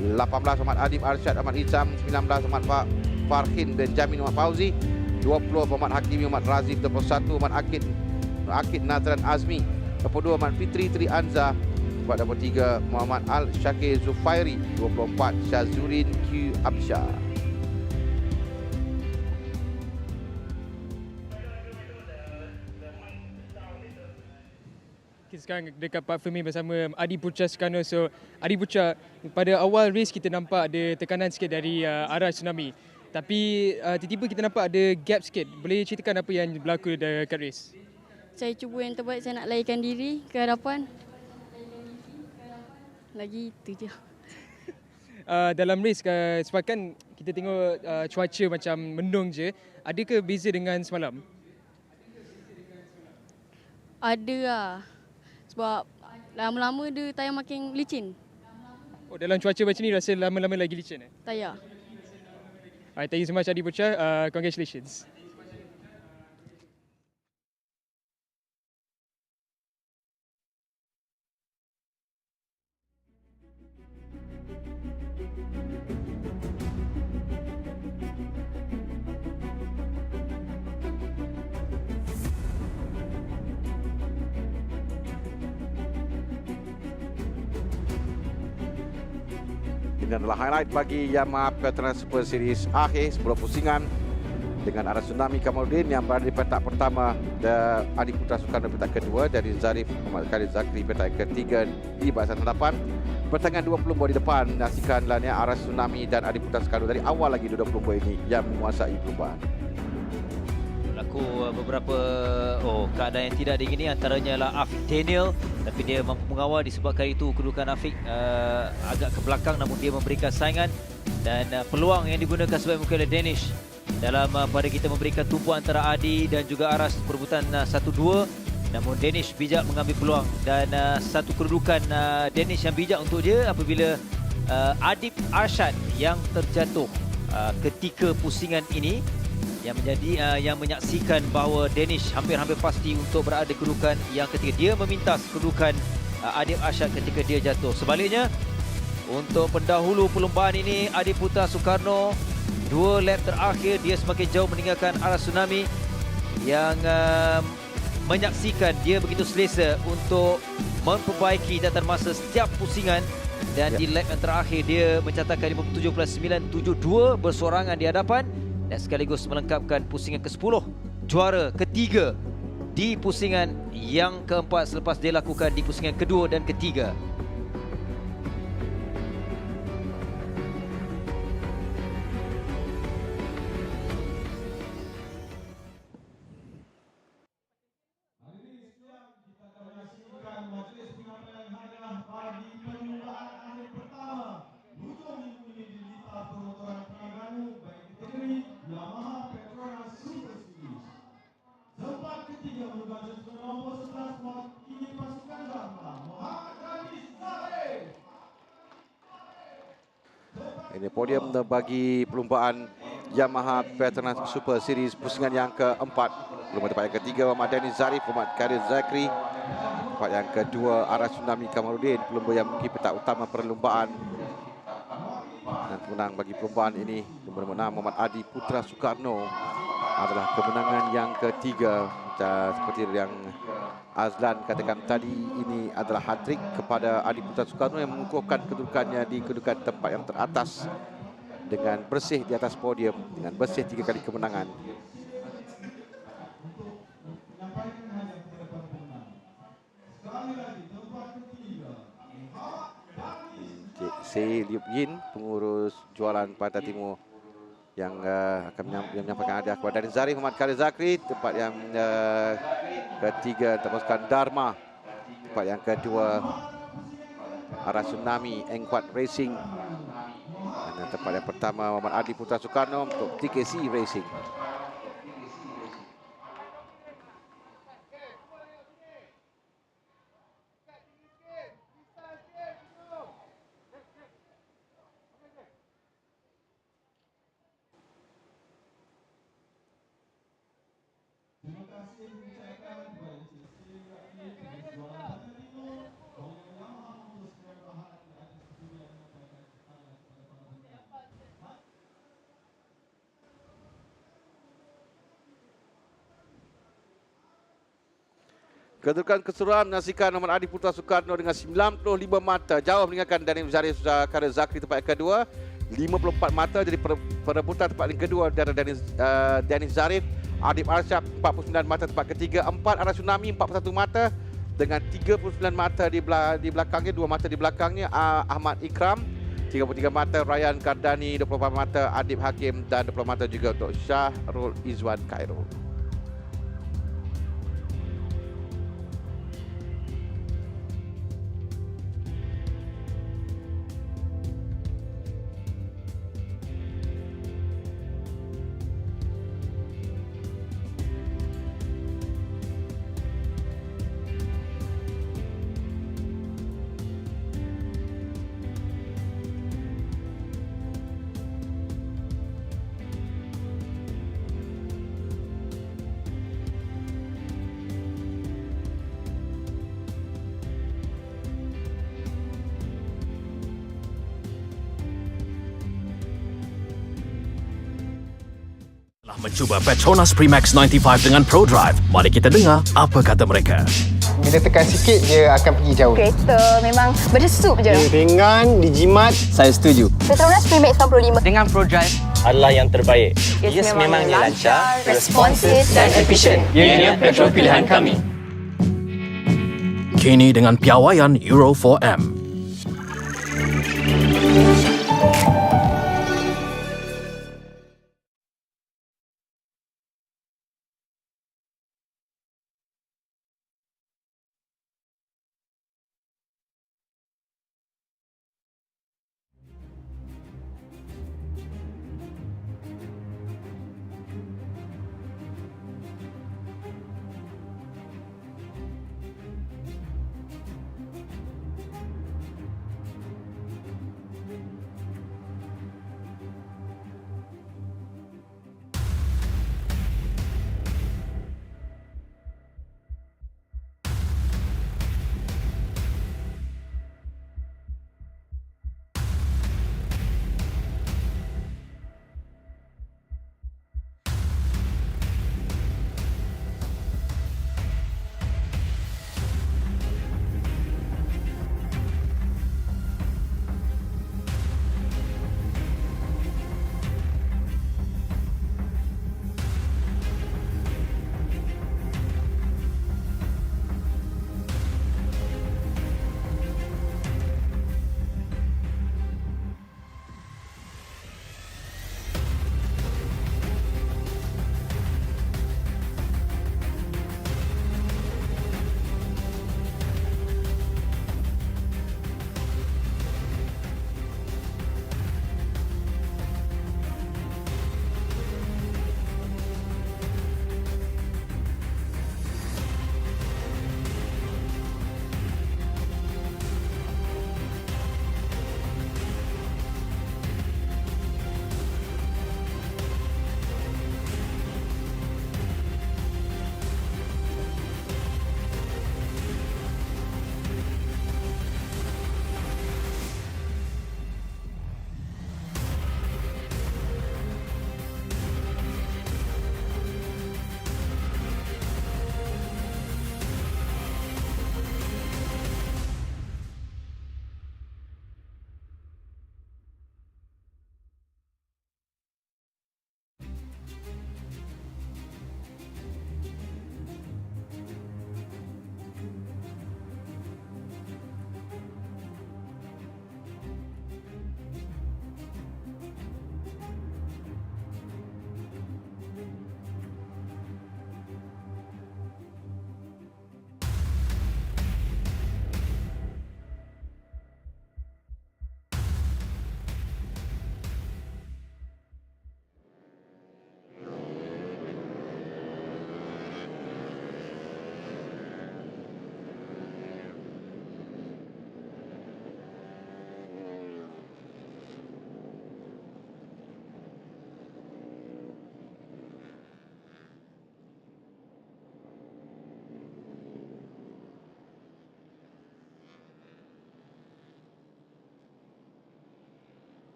18 Muhammad Adim Arsyad Ahmad Hizam. 19 Muhammad Farhin Benjamin Muhammad Fauzi. 20 Muhammad Hakimi Muhammad Razif. 21 Muhammad Akid Nazran Azmi. 22 Muhammad Fitri Tri Anza. 23 Muhammad Al Syakir Zufairi. 24 Syazurin Q Absyah. Kita sekarang dekat Park Fermi bersama Adi Putra Sukarno. So, Adi Putra, pada awal race kita nampak ada tekanan sikit dari arah tsunami. Tapi tiba-tiba kita nampak ada gap sikit. Boleh ceritakan apa yang berlaku dekat race? Saya cuba yang terbaik, saya nak larikan diri ke hadapan. Lagi itu je. Dalam race, sebab kan kita tengok cuaca macam mendung je. Adakah beza dengan semalam? Ada lah. Sebab lama-lama dia tayar makin licin. Oh, dalam cuaca macam ni rasa lama-lama lagi licin? Tayar. Thank you so much Adi Putra. Congratulations. Ini adalah highlight bagi Yamaha PETRONAS Super Series akhir sebelum pusingan dengan arah tsunami Kamarudin yang berada di petak pertama dan Adi Putra Sukarno petak kedua, dari Zarif Muhammad Khalid Zakri petak ketiga di barisan hadapan. Pertengahan 20 buah di depan menyaksikan lainnya arah tsunami dan Adi Putra Sukarno dari awal lagi 20 buah ini yang menguasai perubahan. Berlaku beberapa keadaan yang tidak diingini, antaranya adalah Afiq Daniel, tapi dia mampu mengawal. Disebabkan itu kedudukan Afiq agak ke belakang, namun dia memberikan saingan dan peluang yang digunakan sebagai mungkin oleh Danish dalam pada kita memberikan tumpuan antara Adi dan juga Aras perebutan 1-2. Namun Danish bijak mengambil peluang dan satu kedudukan Danish yang bijak untuk dia apabila Adib Arsyad yang terjatuh ketika pusingan ini, yang menjadi yang menyaksikan bahawa Danish hampir-hampir pasti untuk berada di kedudukan yang ketiga. Dia memintas kedudukan Adib Arsyad ketika dia jatuh. Sebaliknya, untuk pendahulu perlombaan ini, Adi Putra Sukarno, 2 lap terakhir dia semakin jauh meninggalkan arah tsunami yang menyaksikan dia begitu selesa untuk memperbaiki catatan masa setiap pusingan. Dan di lap yang terakhir dia mencatatkan 57.972 bersorangan di hadapan dan sekaligus melengkapkan pusingan ke-10, juara ketiga di pusingan yang keempat selepas dia lakukan di pusingan kedua dan ketiga. Yamaha PETRONAS Super Series. Tempat ketiga menuju ke nomor 11 mewakili pasukan Zahra Muhammad Hafiz Zarif. Ini podium bagi perlombaan Yamaha PETRONAS Super Series pusingan yang keempat. Perlombaan tempat yang ketiga Muhammad Dani Zarif, Muhammad Khalid Zakri. Tempat yang kedua Aras Tsunami Kamarudin, pelumba yang mungkin petak utama perlombaan. Dan pemenang bagi perlombaan ini nombor 6 Muhammad Adi Putra Sukarno adalah kemenangan yang ketiga. Dan seperti yang Azlan katakan tadi, ini adalah hat-trick kepada Adi Putra Sukarno yang mengukuhkan kedudukannya di kedudukan tempat yang teratas dengan bersih di atas podium, dengan bersih 3 kali kemenangan. Si Liup Yin, pengurus jualan Pantai Timur, yang akan menyampaikan hadiah kepada Darin Zarif, Muhammad Khalid Zakri. Tempat yang ketiga terpasukan Dharma. Tempat yang kedua Arah Tsunami Engkuat Racing. Dan Tempat yang pertama Muhammad Adi Putra Soekarno untuk TKC Racing. Terima kasih diucapkan kepada CC125 A Warm Up oleh YAMAHA memutuskan bahan di atas kemudian menyampaikan tangan kepada para penonton. Kedudukan keseluruhan menyaksikan Muhammad Adi Putra Soekarno dengan 95 mata, jauh meninggalkan Daniel Zarif Zakara Zakri tempat yang kedua. 54 mata jadi perebutan tempat yang kedua dari Daniel Zarif. Adib Arsyad 49 mata tempat ketiga. 4 Arah Tsunami 41 mata dengan 39 mata di belakangnya, 2 mata di belakangnya. Ahmad Ikram 33 mata, Ryan Kardani 24 mata, Adib Hakim dan 20 mata juga untuk Syahrul Izwan Khairul. Mencuba PETRONAS Max 95 dengan ProDrive. Mari kita dengar apa kata mereka. Bila tekan sikit, dia akan pergi jauh. Kereta memang berdesup je. Dia ringan, dijimat. Saya setuju. PETRONAS Max 95 Dengan ProDrive adalah yang terbaik. Yes, memangnya lancar, responsif dan efisien. Ianya petrol pilihan kami. Kini dengan piawaian Euro 4M.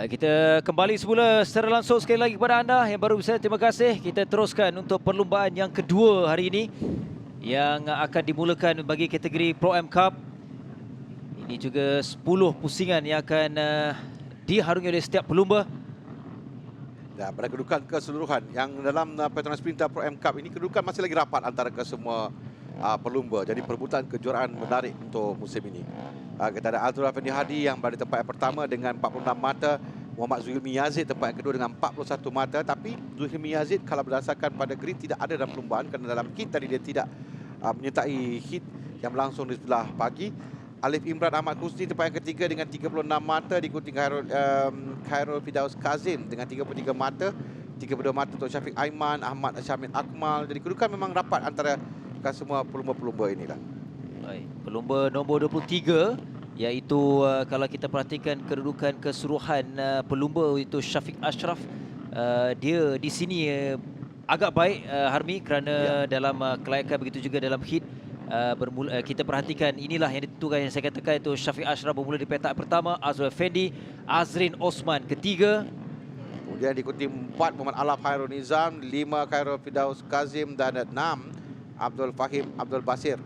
Baik, kita kembali semula secara langsung sekali lagi kepada anda yang baru bersama. Terima kasih. Kita teruskan untuk perlumbaan yang kedua hari ini yang akan dimulakan bagi kategori Pro M Cup. Ini juga 10 pusingan yang akan diharungi oleh setiap pelumba. Dan pada kedudukan keseluruhan yang dalam PETRONAS SPRINTA Pro M Cup ini, kedudukan masih lagi rapat antara kesemua pelumba. Jadi perebutan kejuaraan menarik untuk musim ini. Kita ada Azrul Afendi Hadi yang berada di tempat yang pertama dengan 46 mata. Muhammad Zulhilmi Yazid tempat yang kedua dengan 41 mata. Tapi Zulhilmi Yazid kalau berdasarkan pada grid tidak ada dalam perlumbaan kerana dalam hit tadi dia tidak menyertai hit yang berlangsung di sebelah pagi. Alif Imran Ahmad Kusni tempat yang ketiga dengan 36 mata, diikuti Khairul Fidaus Kazim dengan 33 mata. 32 mata untuk Syafiq Aiman, Ahmad Syamil Akmal. Jadi kedudukan memang rapat antara semua pelumba-pelumba inilah. Baik, pelumba nombor 23 iaitu kalau kita perhatikan kedudukan keseluruhan pelumba itu Syafiq Ashraf, dia di sini agak baik Harmi kerana dalam kelayakan begitu juga dalam hit. Kita perhatikan inilah yang ditentukan, yang saya katakan itu Syafiq Ashraf bermula di petak pertama, Azrul Effendi, Azrin Osman ketiga. Kemudian diikuti 4 Muhammad Alaf Khairul Nizam, 5 Khairul Fidaus Kazim dan 6 Abdul Fahim Abdul Basir.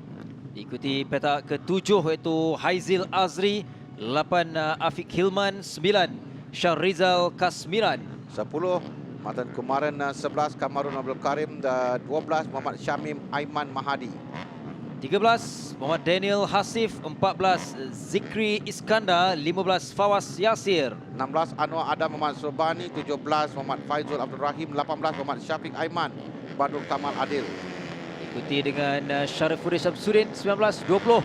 Diikuti petak ke-7 iaitu Haizil Azri, 8 Afiq Hilman, 9 Syahrizal Kasmiran, 10 Matan Kumaran, 11 Kamarun Abdul Karim dan 12 Muhammad Syamim Aiman Mahadi. 13 Muhammad Daniel Hasif, 14 Zikri Iskandar, 15 Fawas Yasir, 16 Anwar Adam Muhammad Sobani, 17 Muhammad Faizul Abdul Rahim, 18 Muhammad Syafiq Aiman, Badrul Kamal Adil. Ikuti dengan Syarifuddin Syamsuddin, 19, 20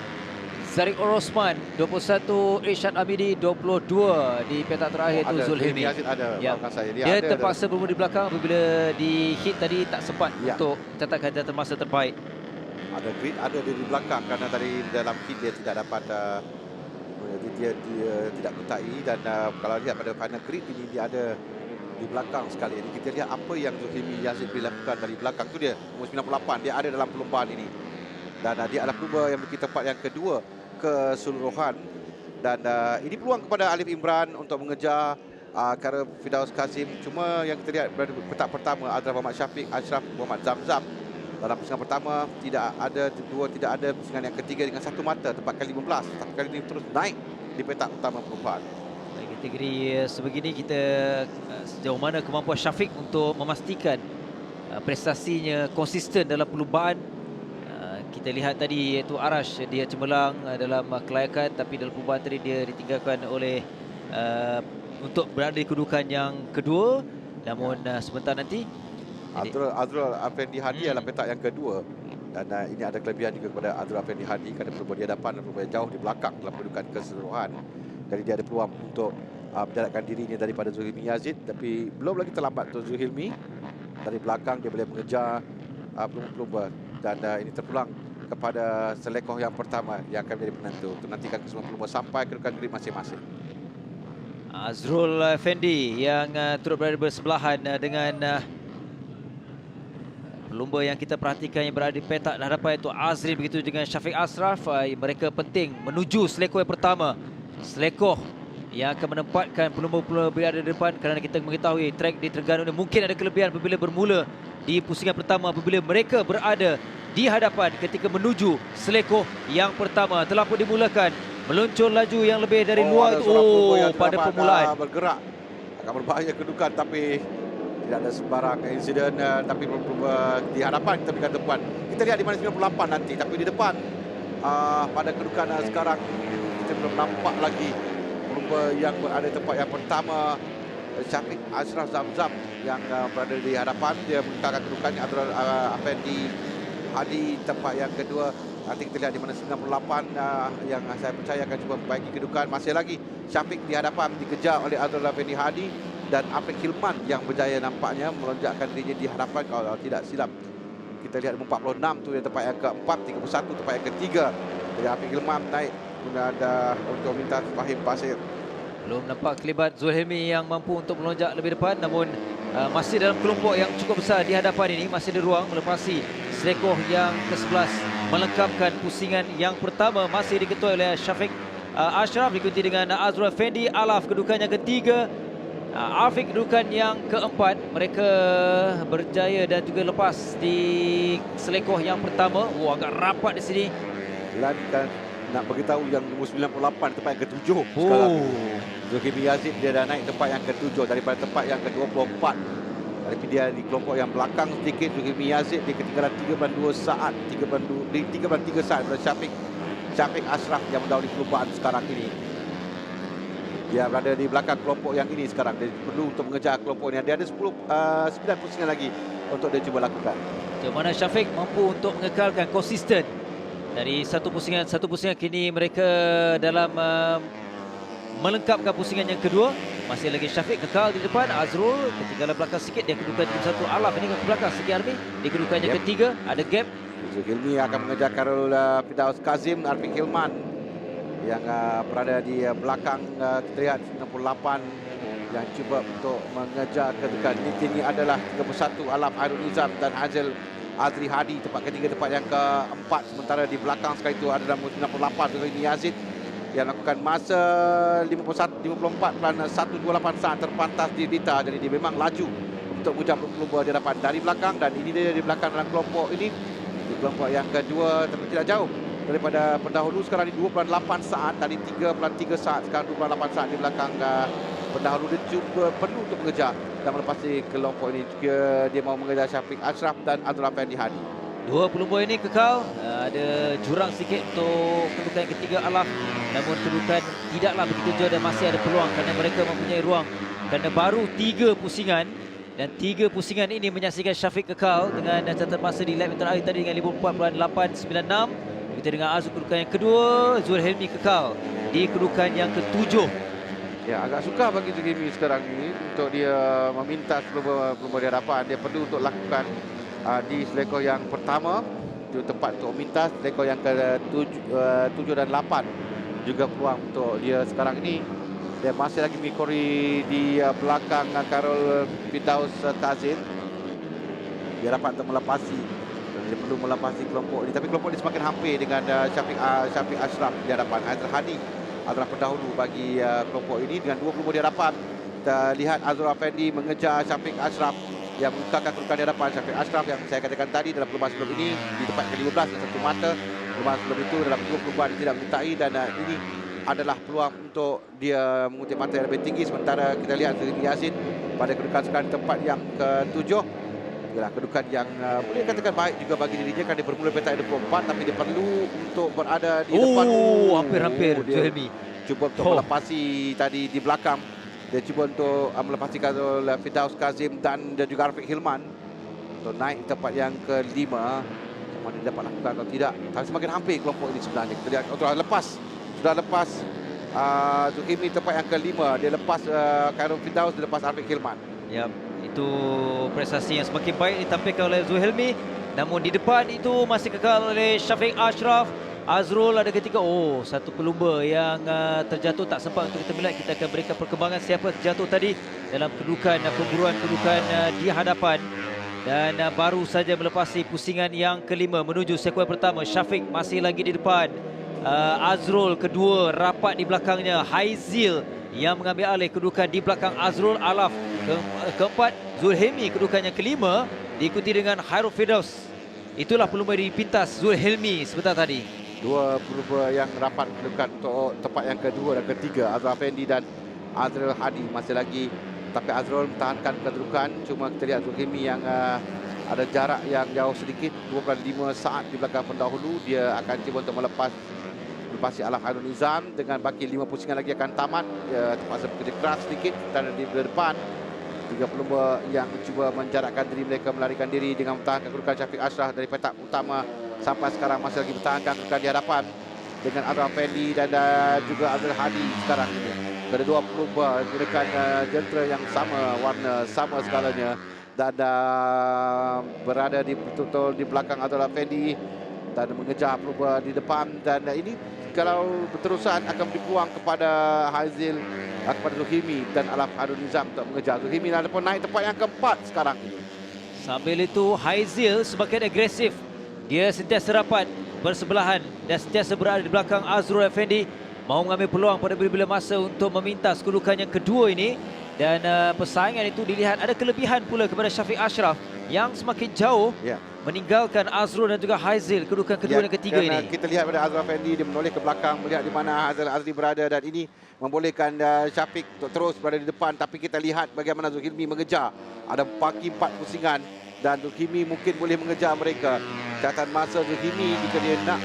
Zarik Orosman, 21 Irsyad Amidi, 22 di petak terakhir itu Zulhilmi. Dia terpaksa bermula di belakang apabila di hit tadi tak sempat untuk catatkan catatan masa terbaik. Ada grid, ada di belakang kerana tadi dalam hit dia tidak dapat dia tidak mentai dan kalau lihat pada final grid ini dia ada di belakang sekali. Jadi kita lihat apa yang Zulhilmi Yazid boleh lakukan dari belakang. Itu dia, umur 98, dia ada dalam perlumbaan ini. Dan dia adalah pelumba yang memiliki tempat yang kedua keseluruhan. Dan ini peluang kepada Alif Imran untuk mengejar Khairul Fidaus Kazim. Cuma yang kita lihat pada petak pertama adalah Muhammad Syafiq Ashraf Muhammad Zamzam. Dalam pusingan pertama tidak ada pusingan yang ketiga dengan 1 mata tempat ke-15. Tapi kali ini terus naik di petak utama perlumbaan. Kategori sebegini kita sejauh mana kemampuan Syafiq untuk memastikan prestasinya konsisten dalam perlumbaan. Kita lihat tadi iaitu Arash, dia cemerlang dalam kelayakan tapi dalam perlumbaan tadi dia ditinggalkan oleh untuk berada di kedudukan yang kedua. Namun sebentar nanti Azrul Afendi Hadi adalah petak yang kedua. Dan ini ada kelebihan juga kepada Azrul Afendi Hadi kerana pelumba dia dapat dan pelumba jauh di belakang dalam kedudukan keseluruhan. Jadi dia ada peluang untuk menjarakkan dirinya daripada Zulhilmi Yazid. Tapi belum lagi terlambat untuk Zulhilmi. Dari belakang dia boleh mengejar pelumba-pelumba. Dan ini terpulang kepada selekoh yang pertama yang akan menjadi penentu. Untuk nantikan kesemua pelumba sampai kedudukan grid masing-masing. Azrul Effendi yang turut berada bersebelahan dengan pelumba yang kita perhatikan yang berada di petak hadapan itu Azrin begitu dengan Syafiq Ashraf. Mereka penting menuju selekoh yang pertama. Selekoh yang akan menempatkan pelumba-pelumba berada di depan kerana kita mengetahui trek di Terengganu ini mungkin ada kelebihan apabila bermula di pusingan pertama apabila mereka berada di hadapan ketika menuju selekoh yang pertama. Telah pun dimulakan meluncur laju yang lebih dari luar itu pada permulaan. Bergerak akan berbahaya kedudukan tapi tidak ada sebarang insiden tapi pelumba di hadapan kita berikan tempat. Kita lihat di mana 98 nanti tapi di depan pada kedudukan sekarang kita belum nampak lagi pelumba yang berada di tempat yang pertama. Syafiq Ashraf Zamzam yang berada di hadapan, dia menggunakan kedudukannya Azrul Afendi Hadi tempat yang kedua. Nanti kita lihat di mana 98 yang saya percaya akan cuba membaiki kedudukan. Masih lagi Syafiq di hadapan dikejar oleh Azrul Afendi Hadi dan Afiq Hilman yang berjaya nampaknya melonjakkan dirinya di hadapan kalau tidak silap. Kita lihat 46 tu yang tempat yang keempat, 31 tempat yang ketiga. Jadi Afiq Hilman naik ada untuk minta Fahim Pasir. Belum nampak kelibat Zulhilmi yang mampu untuk melonjak lebih depan, namun masih dalam kelompok yang cukup besar di hadapan ini. Masih ada ruang melepasi selekoh yang ke-11 melengkapkan pusingan yang pertama. Masih diketuai oleh Syafiq Ashraf diikuti dengan Azrul Effendi Alaf kedudukan yang ketiga. Afiq kedudukan yang keempat. Mereka berjaya dan juga lepas di selekoh yang pertama. Agak rapat di sini. Dan nak beritahu yang nombor 98 tempat yang ke-7 sekarang. Zulkifli Yazid dia dah naik tempat yang ke-7 daripada tempat yang ke-24. Tapi dia di kelompok yang belakang sedikit. Zulkifli Yazid di ketinggalan 3.2 saat, 3.3 saat daripada Syafiq Ashraf yang mendahului perlumbaan sekarang ini. Dia berada di belakang kelompok yang ini sekarang. Dia perlu untuk mengejar kelompok ini. Dia ada 9 pusingan lagi untuk dia cuba lakukan. Di mana Syafiq mampu untuk mengekalkan konsisten dari satu pusingan kini mereka dalam melengkapkan pusingan yang kedua. Masih lagi Syafiq kekal di depan. Azrul ketinggalan belakang sikit. Dia kedudukan tim satu. Alaf ini ke belakang sikit Armi. Di kedudukan yang ketiga ada gap. Zulkifli akan mengejar Karul Firdaus Kazim, Arfiq Hilman yang berada di belakang. Kita lihat 98 yang cuba untuk mengejar kedudukan. Ini adalah 31 Alaf Airul Nizam dan Azri Hadi tempat ketiga, tempat yang keempat. Sementara di belakang sekali itu ada 98 Zulkifli Yazid yang melakukan masa 54.128 saat terpantas di Dita. Jadi dia memang laju untuk mengejar pelumba di hadapan dari belakang, dan ini dia di belakang dalam kelompok ini. Di kelompok yang kedua tapi tidak jauh daripada pendahulu. Sekarang ini 2.8 saat, tadi 3.3 saat, sekarang 2.8 saat di belakang pendahulu. Dia cuba perlu untuk mengejar dan melepasi kelompok ini. Dia mau mengejar Syafiq Ashraf dan Abdul Afandi Hadi. Dua pelumba ini kekal. Ada jurang sikit untuk kedudukan yang ketiga Alaf. Namun kedudukan tidaklah begitu jauh dan masih ada peluang kerana mereka mempunyai ruang. Kerana baru 3 pusingan. Dan 3 pusingan ini menyaksikan Syafiq kekal dengan catatan masa di lap yang terakhir tadi dengan 54.896. Kita dengan Azul kedudukan yang kedua. Zulhelmi kekal di kedudukan yang ke-7. Ya, agak sukar bagi Zulkifli sekarang ini untuk dia meminta pelumba di hadapan. Dia perlu untuk lakukan di selekoh yang pertama. Itu tempat untuk meminta. Selekoh yang ke-7 dan 8 juga peluang untuk dia sekarang ini. Dia masih lagi mengikori di belakang Karul Firdaus Kazim. Dia dapat untuk melepasi. Dia perlu melepasi kelompok ini. Tapi kelompok ini semakin hampir dengan Syafiq Ashraf di hadapan. Azhar Hadi adalah pendahulu bagi kelompok ini dengan 20 di hadapan. Kita lihat Azrul Afendi mengejar Syafiq Ashraf yang membukakan kedudukan di hadapan. Syafiq Ashraf yang saya katakan tadi dalam perlumbaan sebelum ini di tempat ke-15 dan satu mata. Perlumbaan sebelum itu dalam 2 perlumbaan dia tidak menyertai, dan ini adalah peluang untuk dia mengutip mata yang lebih tinggi. Sementara kita lihat Zulkifli Yazid pada kedudukan sekarang di tempat yang ke-7. Adalah kedudukan yang boleh katakan baik juga bagi dirinya kerana dia bermula petak 24, tapi dia perlu untuk berada di depan. Hampir-hampir Zulhelmi cuba untuk melepasi tadi di belakang. Dia cuba untuk melepasi Firdaus Kazim dan juga Arfiq Hilman untuk naik tempat yang ke-5. Sama dia dapat lakukan atau tidak. Tapi semakin hampir kelompok ini sebenarnya. Kita lihat sudah lepas Zulkifli tempat yang ke-5. Dia lepas Khairul Firdaus, dia lepas Arfiq Hilman. Ya, itu prestasi yang semakin baik ditampilkan oleh Zulhelmi. Namun di depan itu masih kekal oleh Syafiq Ashraf. Azrul ada ketika satu pelumba yang terjatuh, tak sempat untuk kita melihat. Kita akan berikan perkembangan siapa terjatuh tadi dalam kedudukan pemburuan kedudukan di hadapan. Dan baru saja melepasi pusingan yang ke-5 menuju sekuens pertama. Syafiq masih lagi di depan. Azrul kedua, rapat di belakangnya Haizil yang mengambil alih kedudukan di belakang Azrul. Alaf keempat, Zulhelmi kedudukan yang ke-5 diikuti dengan Khairul Firdaus. Itulah pelumba di pintas Zulhelmi sebentar tadi. Dua pelumba yang rapat kedudukan untuk tempat yang kedua dan ketiga, Azrul Afendi dan Azrul Hadi masih lagi. Tapi Azrul mempertahankan kedudukan. Cuma kita lihat Zulhelmi yang ada jarak yang jauh sedikit, 2.5 saat di belakang pendahulu. Dia akan cuba untuk melepasi Alaf Airul Nizam dengan baki 5 pusingan lagi akan tamat. Dia terpaksa bekerja keras sedikit dan di depan 3 pelumba yang cuba menjarakkan diri mereka, melarikan diri dengan mempertahankan kedudukan. Syafiq Ashraf dari petak utama sampai sekarang masih lagi bertahankan kedudukan di hadapan dengan Azrul Afendi dan juga Azrul Hadi sekarang ini. Ada 2 pelumba menggunakan jentera yang sama, warna sama segalanya, dan berada di betul-betul di belakang Azrul Afendi dan mengejar pelumba di depan. Dan ini kalau berterusan akan beri peluang kepada Haizil, kepada Zulhelmi dan Alaf Airul Nizam untuk mengejar. Zulhelmi pun naik tempat yang keempat sekarang ini. Sambil itu Haizil semakin agresif. Dia sentiasa rapat bersebelahan dan sentiasa berada di belakang Azrul Afendi. Mahu mengambil peluang pada bila-bila masa untuk memintas kedudukan yang kedua ini. Dan persaingan itu dilihat ada kelebihan pula kepada Syafiq Ashraf yang semakin jauh meninggalkan Azrul dan juga Haizil kedudukan kedua dan ketiga ini. Kita lihat pada Azrul Effendi, dia menoleh ke belakang melihat di mana Haizil Azri berada, dan ini membolehkan Syafiq untuk terus berada di depan. Tapi kita lihat bagaimana Zulkifli mengejar. Ada baki 4 pusingan dan Zulkifli mungkin boleh mengejar mereka. Catatan masa Zulkifli jika dia nak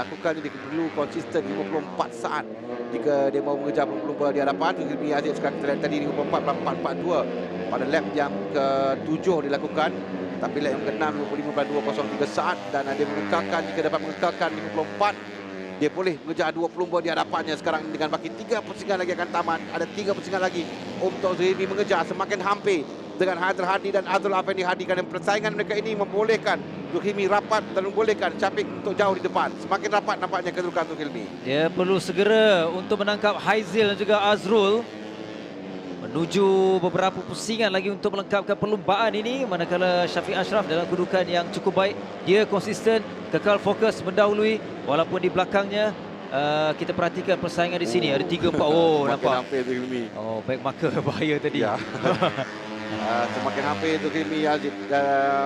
lakukan ini, dia perlu konsisten 54 saat jika dia mahu mengejar pelumba di hadapan. Zulkifli Aziz sekarang kita lihat tadi 54.442 pada lap yang ke-7 dilakukan, tapi lap yang ke-6 55.203 saat, dan dia mengekalkan, jika dapat mengekalkan 54, dia boleh mengejar 2 pelumba di hadapannya. Sekarang dengan baki 3 pusingan lagi akan tamat, ada 3 pusingan lagi untuk Zulkifli mengejar, semakin hampir dengan Haidar Hadi dan Azrul Effendi Hadi, kerana persaingan mereka ini membolehkan Zulkifli rapat dan membolehkan Syafiq untuk jauh di depan. Semakin rapat nampaknya kedudukan Zulkifli. Dia perlu segera untuk menangkap Haizil dan juga Azrul. Menuju beberapa pusingan lagi untuk melengkapkan perlumbaan ini, manakala Syafiq Ashraf dalam kedudukan yang cukup baik. Dia konsisten, kekal fokus mendahului walaupun di belakangnya kita perhatikan persaingan di sini ada 3-4. Oh, nampak. Hampir Zulkifli. Oh, baik marker bahaya tadi. Ya. Semakin hampir Zulkifli Aziz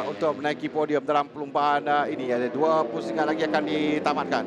untuk menaiki podium dalam perlumbaan ini. Ada 2 pusingan lagi akan ditamatkan.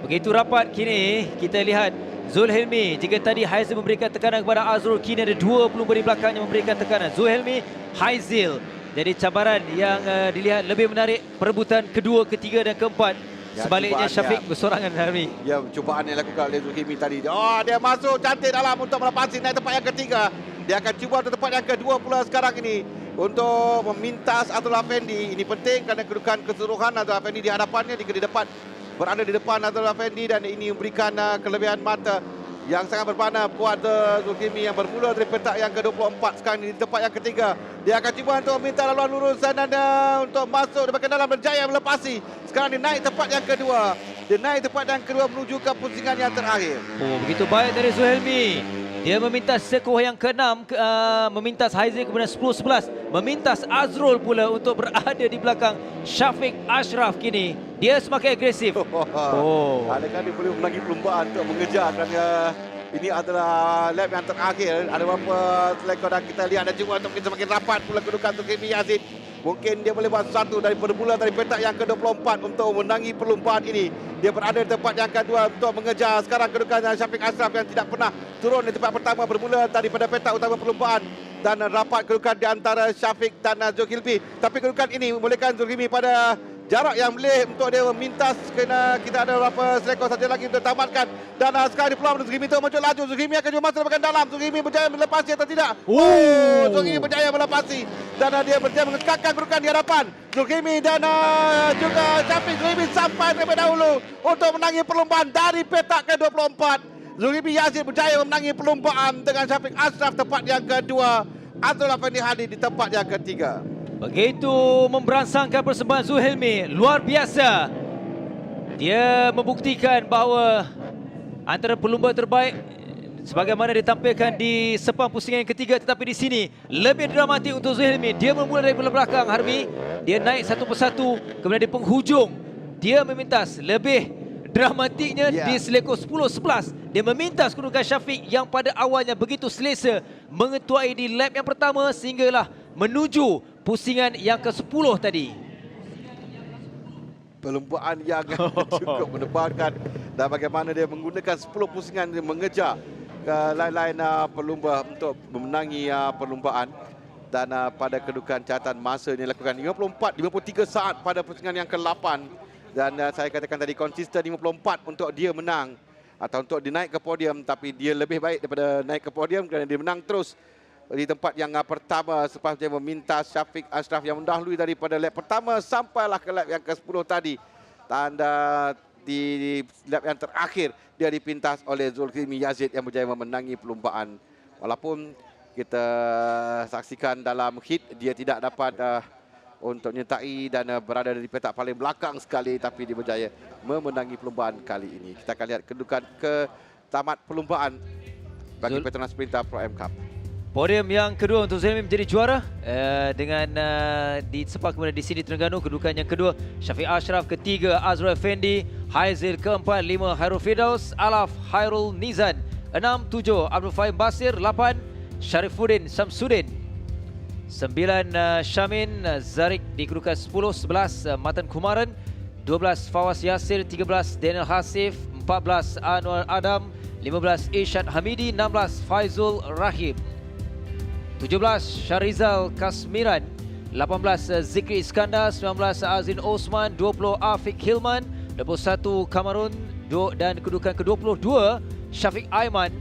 Begitu rapat kini kita lihat Zulhilmi. Jika tadi Haizil memberikan tekanan kepada Azrul, kini ada 2 pelumba di belakangnya memberikan tekanan. Zulhilmi, Haizil. Jadi cabaran yang dilihat lebih menarik, perebutan kedua, ketiga dan keempat. Sebaliknya Syafiq bersorangan hari. Ya, cubaan yang dilakukan oleh Zulkifli tadi. Oh, dia masuk cantik dalam untuk melepasi naik tempat yang ketiga. Dia akan cuba untuk tempat yang kedua pula sekarang ini untuk memintas Azrul Effendi. Ini penting kerana kedudukan keseluruhan Azrul Effendi di hadapannya, jika di depan berada di depan Azrul Effendi, dan ini memberikan kelebihan mata yang sangat bermakna buat Zulkifli yang bermula dari petak yang ke-24 sekarang di tempat yang ketiga. Dia akan cuba untuk meminta laluan lurusan dan untuk masuk di bahagian dalam, berjaya melepasi. Sekarang dia naik tempat yang kedua. Dia naik tempat yang kedua menuju ke pusingan yang terakhir. Oh, begitu baik dari Zulhilmi. Dia memintas sekuah yang ke-6, memintas Haizil, kemudian 10-11. Memintas Azrul pula untuk berada di belakang Syafiq Ashraf kini. Dia semakin agresif. Adakah dia boleh menanggi perlumbaan untuk mengejar, kerana ini adalah lap yang terakhir. Ada beberapa selekor dan kita lihat dan juga untuk semakin rapat pula kedudukan Zulkifli Aziz. Mungkin dia boleh buat sesuatu dari bermula dari petak yang ke-24 untuk menangi perlumbaan ini. Dia berada di tempat yang kedua untuk mengejar sekarang kedudukan Syafiq Ashraf yang tidak pernah turun di tempat pertama bermula daripada petak utama perlumbaan. Dan rapat kedudukan di antara Syafiq dan Zulkifli. Tapi kedudukan ini membolehkan Zulkifli pada jarak yang boleh untuk dia memintas, kerana kita ada beberapa selekor saja lagi untuk tamatkan. Dan sekarang di peluang Zulkifli untuk muncul laju. Zulkifli akan cuba masuk ke bahagian dalam. Zulkifli berjaya melepasi atau tidak? Zulkifli berjaya melepasi. Dan dia berjaya mengekalkan kedudukan di hadapan Zulkifli dan juga Syafiq. Zulkifli sampai terlebih dahulu untuk menangi perlumbaan dari petak ke-24. Zulkifli Aziz berjaya memenangi perlumbaan dengan Syafiq Ashraf tempat yang kedua. Azrul Effendi Hadi di tempat yang ketiga. Begitu memberansangkan persembahan Zulhilmi, luar biasa. Dia membuktikan bahawa antara pelumba terbaik sebagaimana ditampilkan di sepang pusingan yang ketiga, tetapi di sini lebih dramatik untuk Zulhilmi. Dia bermula dari belakang Harmi, dia naik satu persatu, kemudian di penghujung dia memintas. Lebih dramatiknya di selekor 10-11, dia memintas kedudukan Syafiq yang pada awalnya begitu selesa mengetuai di lap yang pertama sehinggalah menuju pusingan yang ke-10 tadi. Perlumbaan yang cukup mendebarkan, dan bagaimana dia menggunakan 10 pusingan dia mengejar lain-lain pelumba untuk memenangi perlumbaan. Dan pada kedudukan catatan masa yang dilakukan 53 saat pada pusingan yang ke-8. Dan saya katakan tadi konsisten 54 untuk dia menang atau untuk dia naik ke podium, tapi dia lebih baik daripada naik ke podium kerana dia menang terus di tempat yang pertama selepas dia meminta Syafiq Ashraf yang mendahului daripada lap pertama sampailah ke lap yang ke-10 tadi. Dan di lap yang terakhir dia dipintas oleh Zulkifli Aziz yang berjaya memenangi perlumbaan. Walaupun kita saksikan dalam hit dia tidak dapat untuk menyertai dan berada di petak paling belakang sekali, tapi dia berjaya memenangi perlumbaan kali ini. Kita akan lihat kedudukan ke tamat perlumbaan bagi PETRONAS SPRINTA Pro M Cup. Podium yang kedua untuk Zulhilmi menjadi juara dengan disepakati kemudian di sini Terengganu. Kedudukan yang kedua Syafiq Ashraf, ketiga Azrul Effendi, Haizil keempat, 5 Hairul Firdaus, Alaf Hairul Nizan, 6, 7 Abdul Fahim Basir, 8 Syarifuddin Samsudin. 9 Syamin Zarik di kedudukan 10. 11 Matan Kumaran. 12 Fawaz Yasir. 13 Daniel Hasif. 14 Anwar Adam. 15 Irsyad Hamidi. 16 Faizul Rahim. 17 Syarizal Kasmiran. 18 Zikri Iskandar. 19 Azin Osman. 20 Afiq Hilman. 21 Kamarun. Dan kedudukan ke-22 Syafiq Aiman.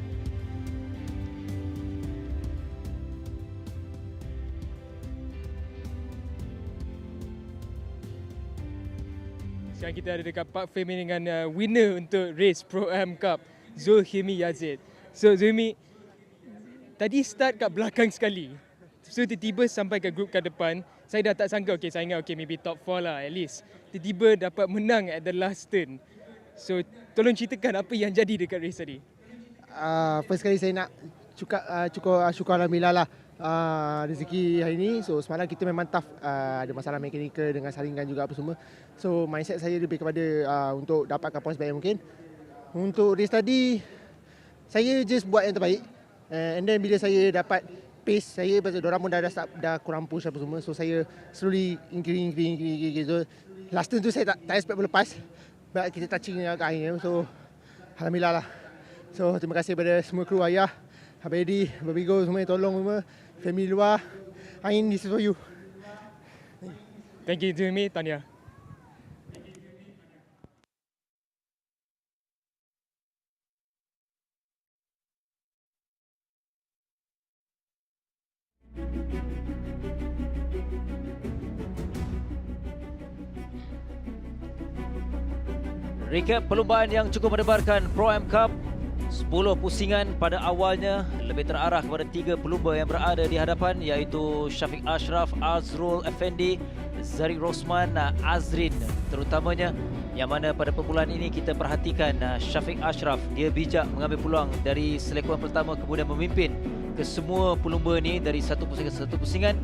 Sekarang kita ada dekat Park Fame dengan winner untuk race Pro-Am Cup, Zulhimi Yazid. So Zulhimi, tadi start kat belakang sekali. So tiba-tiba sampai ke grup kat depan, saya dah tak sangka, saya ingat maybe top 4 lah at least. Tiba-tiba dapat menang at the last turn. So tolong ceritakan apa yang jadi dekat race tadi. First kali saya nak syukur Alhamdulillah lah rezeki hari ni. So semalam kita memang tough, ada masalah mekanikal dengan saringan juga apa semua. So mindset saya lebih kepada untuk dapatkan poin sebaik mungkin. Untuk race tadi, saya just buat yang terbaik. And then bila saya dapat pace saya, pasal diorang pun dah kurang push apa semua. So saya slowly increase. So last turn tu saya tak expect boleh lepas. But kita touching kat akhirnya. So Alhamdulillah lah. So terima kasih kepada semua kru ayah, Abang Eddie, Abang Bigo semua yang tolong semua. Family luar. Ain, this is for you. Thank you Zulhimi, Tanya. Recap perlumbaan yang cukup mendebarkan Pro-Am Cup. 10 pusingan pada awalnya lebih terarah kepada 3 pelumba yang berada di hadapan, iaitu Syafiq Ashraf, Azrul Effendi, Zarik Rosman, Azrin terutamanya, yang mana pada permulaan ini kita perhatikan Syafiq Ashraf dia bijak mengambil peluang dari selekohan pertama kemudian memimpin ke semua pelumba ni dari satu pusingan ke satu pusingan.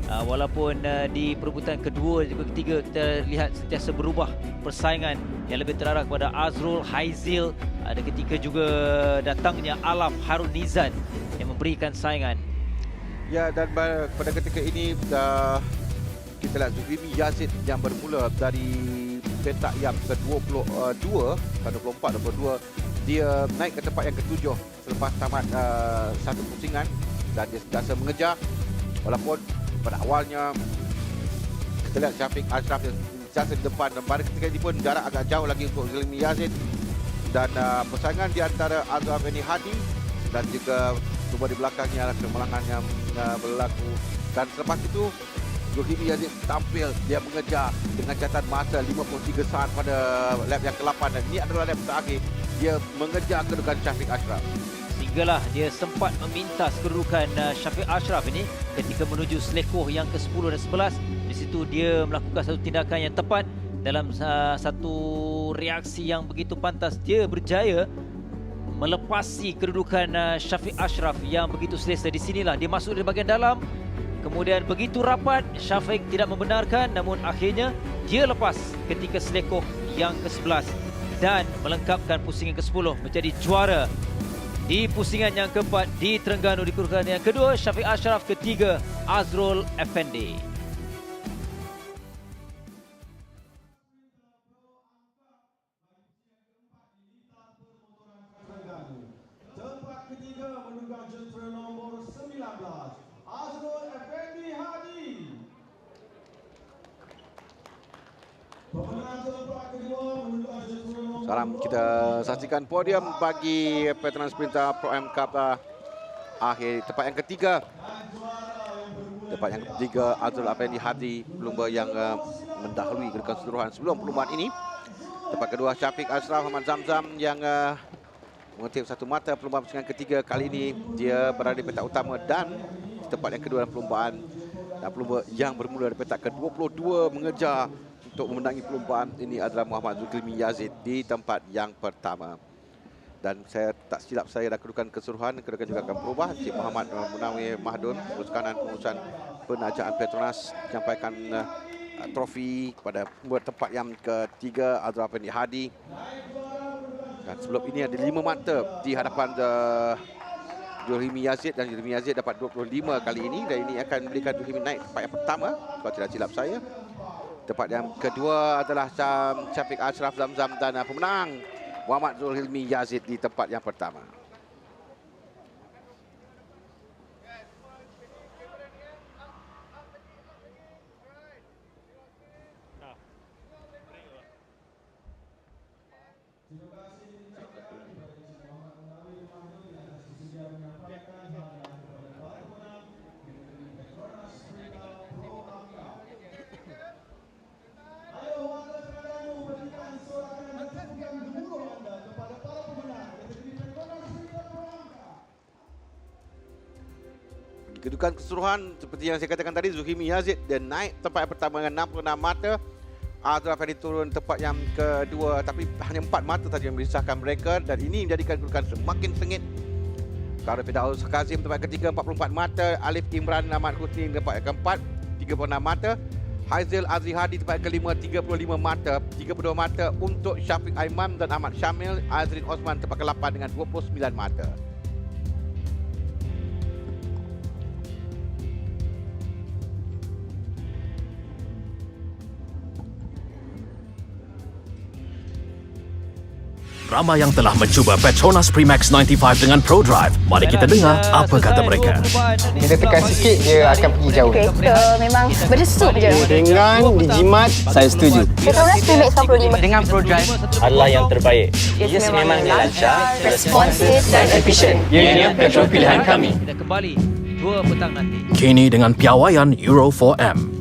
Walaupun di perebutan kedua dan juga ketiga kita lihat sentiasa berubah persaingan yang lebih terarah kepada Azrul, Haizil, ada ketika juga datangnya Alaf Harun Nizan yang memberikan saingan. Ya, dan pada ketika ini kita lihat Zulhimi Yazid yang bermula dari petak yang ke-22, 24-22, dia naik ke tempat yang ke-7 selepas tamat satu pusingan dan dia sentiasa mengejar. Walaupun pada awalnya kita lihat Syafiq Ashraf yang sentiasa di depan, dan pada ketika ini pun jarak agak jauh lagi untuk Zulhimi Yazid. Dan persaingan di antara Azrul Effendi Hadi dan juga cuba di belakangnya kemalangan yang berlaku. Dan selepas itu Zulhimi Yazid tampil, dia mengejar dengan catatan masa 53 saat pada lap yang ke-8, dan ini adalah lap terakhir dia mengejar kedudukan Syafiq Ashraf. Sehinggalah dia sempat memintas kedudukan Syafiq Ashraf ini ketika menuju selekoh yang ke-10 dan 11. Di situ dia melakukan satu tindakan yang tepat dalam satu reaksi yang begitu pantas. Dia berjaya melepasi kedudukan Syafiq Ashraf yang begitu selesa. Di sinilah dia masuk di bahagian dalam. Kemudian begitu rapat, Syafiq tidak membenarkan, namun akhirnya dia lepas ketika selekoh yang ke-11 dan melengkapkan pusingan ke-10 menjadi juara di pusingan yang keempat di Terengganu. Di kedudukan yang kedua Syafiq Ashraf, ketiga Azrul Effendi. Tempat ketiga menunggang jentera nombor 19, Azrul Effendi Hadi. Pemenang tempat kedua menunggang jentera nombor... Sekarang kita saksikan podium bagi PETRONAS SPRINTA Pro-Am Cup akhir tempat yang ketiga. Tempat yang ketiga Azrul Effendi Hadi, pelumba yang mendahului kedudukan keseluruhan sebelum perlumbaan ini. Tempat kedua Syafiq Ashraf Ahmad Zamzam yang mengutip satu mata perlumbaan pusingan ketiga. Kali ini dia berada di petak utama dan di tempat yang kedua dalam perlumbaan. Dan pelumba yang bermula dari petak ke-22 mengejar untuk memenangi perlumbaan ini adalah Muhammad Zulhimi Yazid di tempat yang pertama. Dan saya tak silap saya dah kedudukan keseluruhan, kedudukan juga akan berubah. Cik Muhammad Munawir Mahdun, pengurus kanan pengurusan penajaan Petronas, menyampaikan trofi kepada tempat yang ketiga Azrul Effendi Hadi. Dan sebelum ini ada 5 mata di hadapan Zulhimi Yazid, dan Zulhimi Yazid dapat 25 kali ini, dan ini akan memberikan Zulhimi naik tempat yang pertama kalau tidak silap saya. Tempat yang kedua adalah Syafiq Ashraf Zamzam, dan pemenang Muhammad Zulhimi Yazid di tempat yang pertama. Kedudukan keseluruhan seperti yang saya katakan tadi, Zulhimi Yazid dia naik tempat yang pertama dengan 66 mata. Azraf Ferdi turun tempat yang kedua, tapi hanya 4 mata saja yang memisahkan mereka, dan ini menjadikan kedudukan semakin sengit. Kalau Firdaus Kazim tempat ketiga 44 mata, Alif Imran Ahmad Husni tempat keempat 36 mata, Haizil Azri Hadi tempat kelima 35 mata, 32 mata untuk Syafiq Aiman dan Ahmad Syamil. Azrin Osman tempat ke-8 dengan 29 mata. Ramai yang telah mencuba Petronas Max 95 dengan ProDrive. Mari kita dengar apa kata mereka. Kita tekan sikit, dia akan pergi jauh. Kereta memang berdesup je. Dengan dijimat, saya setuju. Petronas Max 95 Dengan ProDrive adalah yang terbaik. Ia sememangnya lancar, responsif dan efisien. Ianya petrol pilihan kami. Kita kembali 2 petang nanti. Kini dengan piawaian Euro 4M.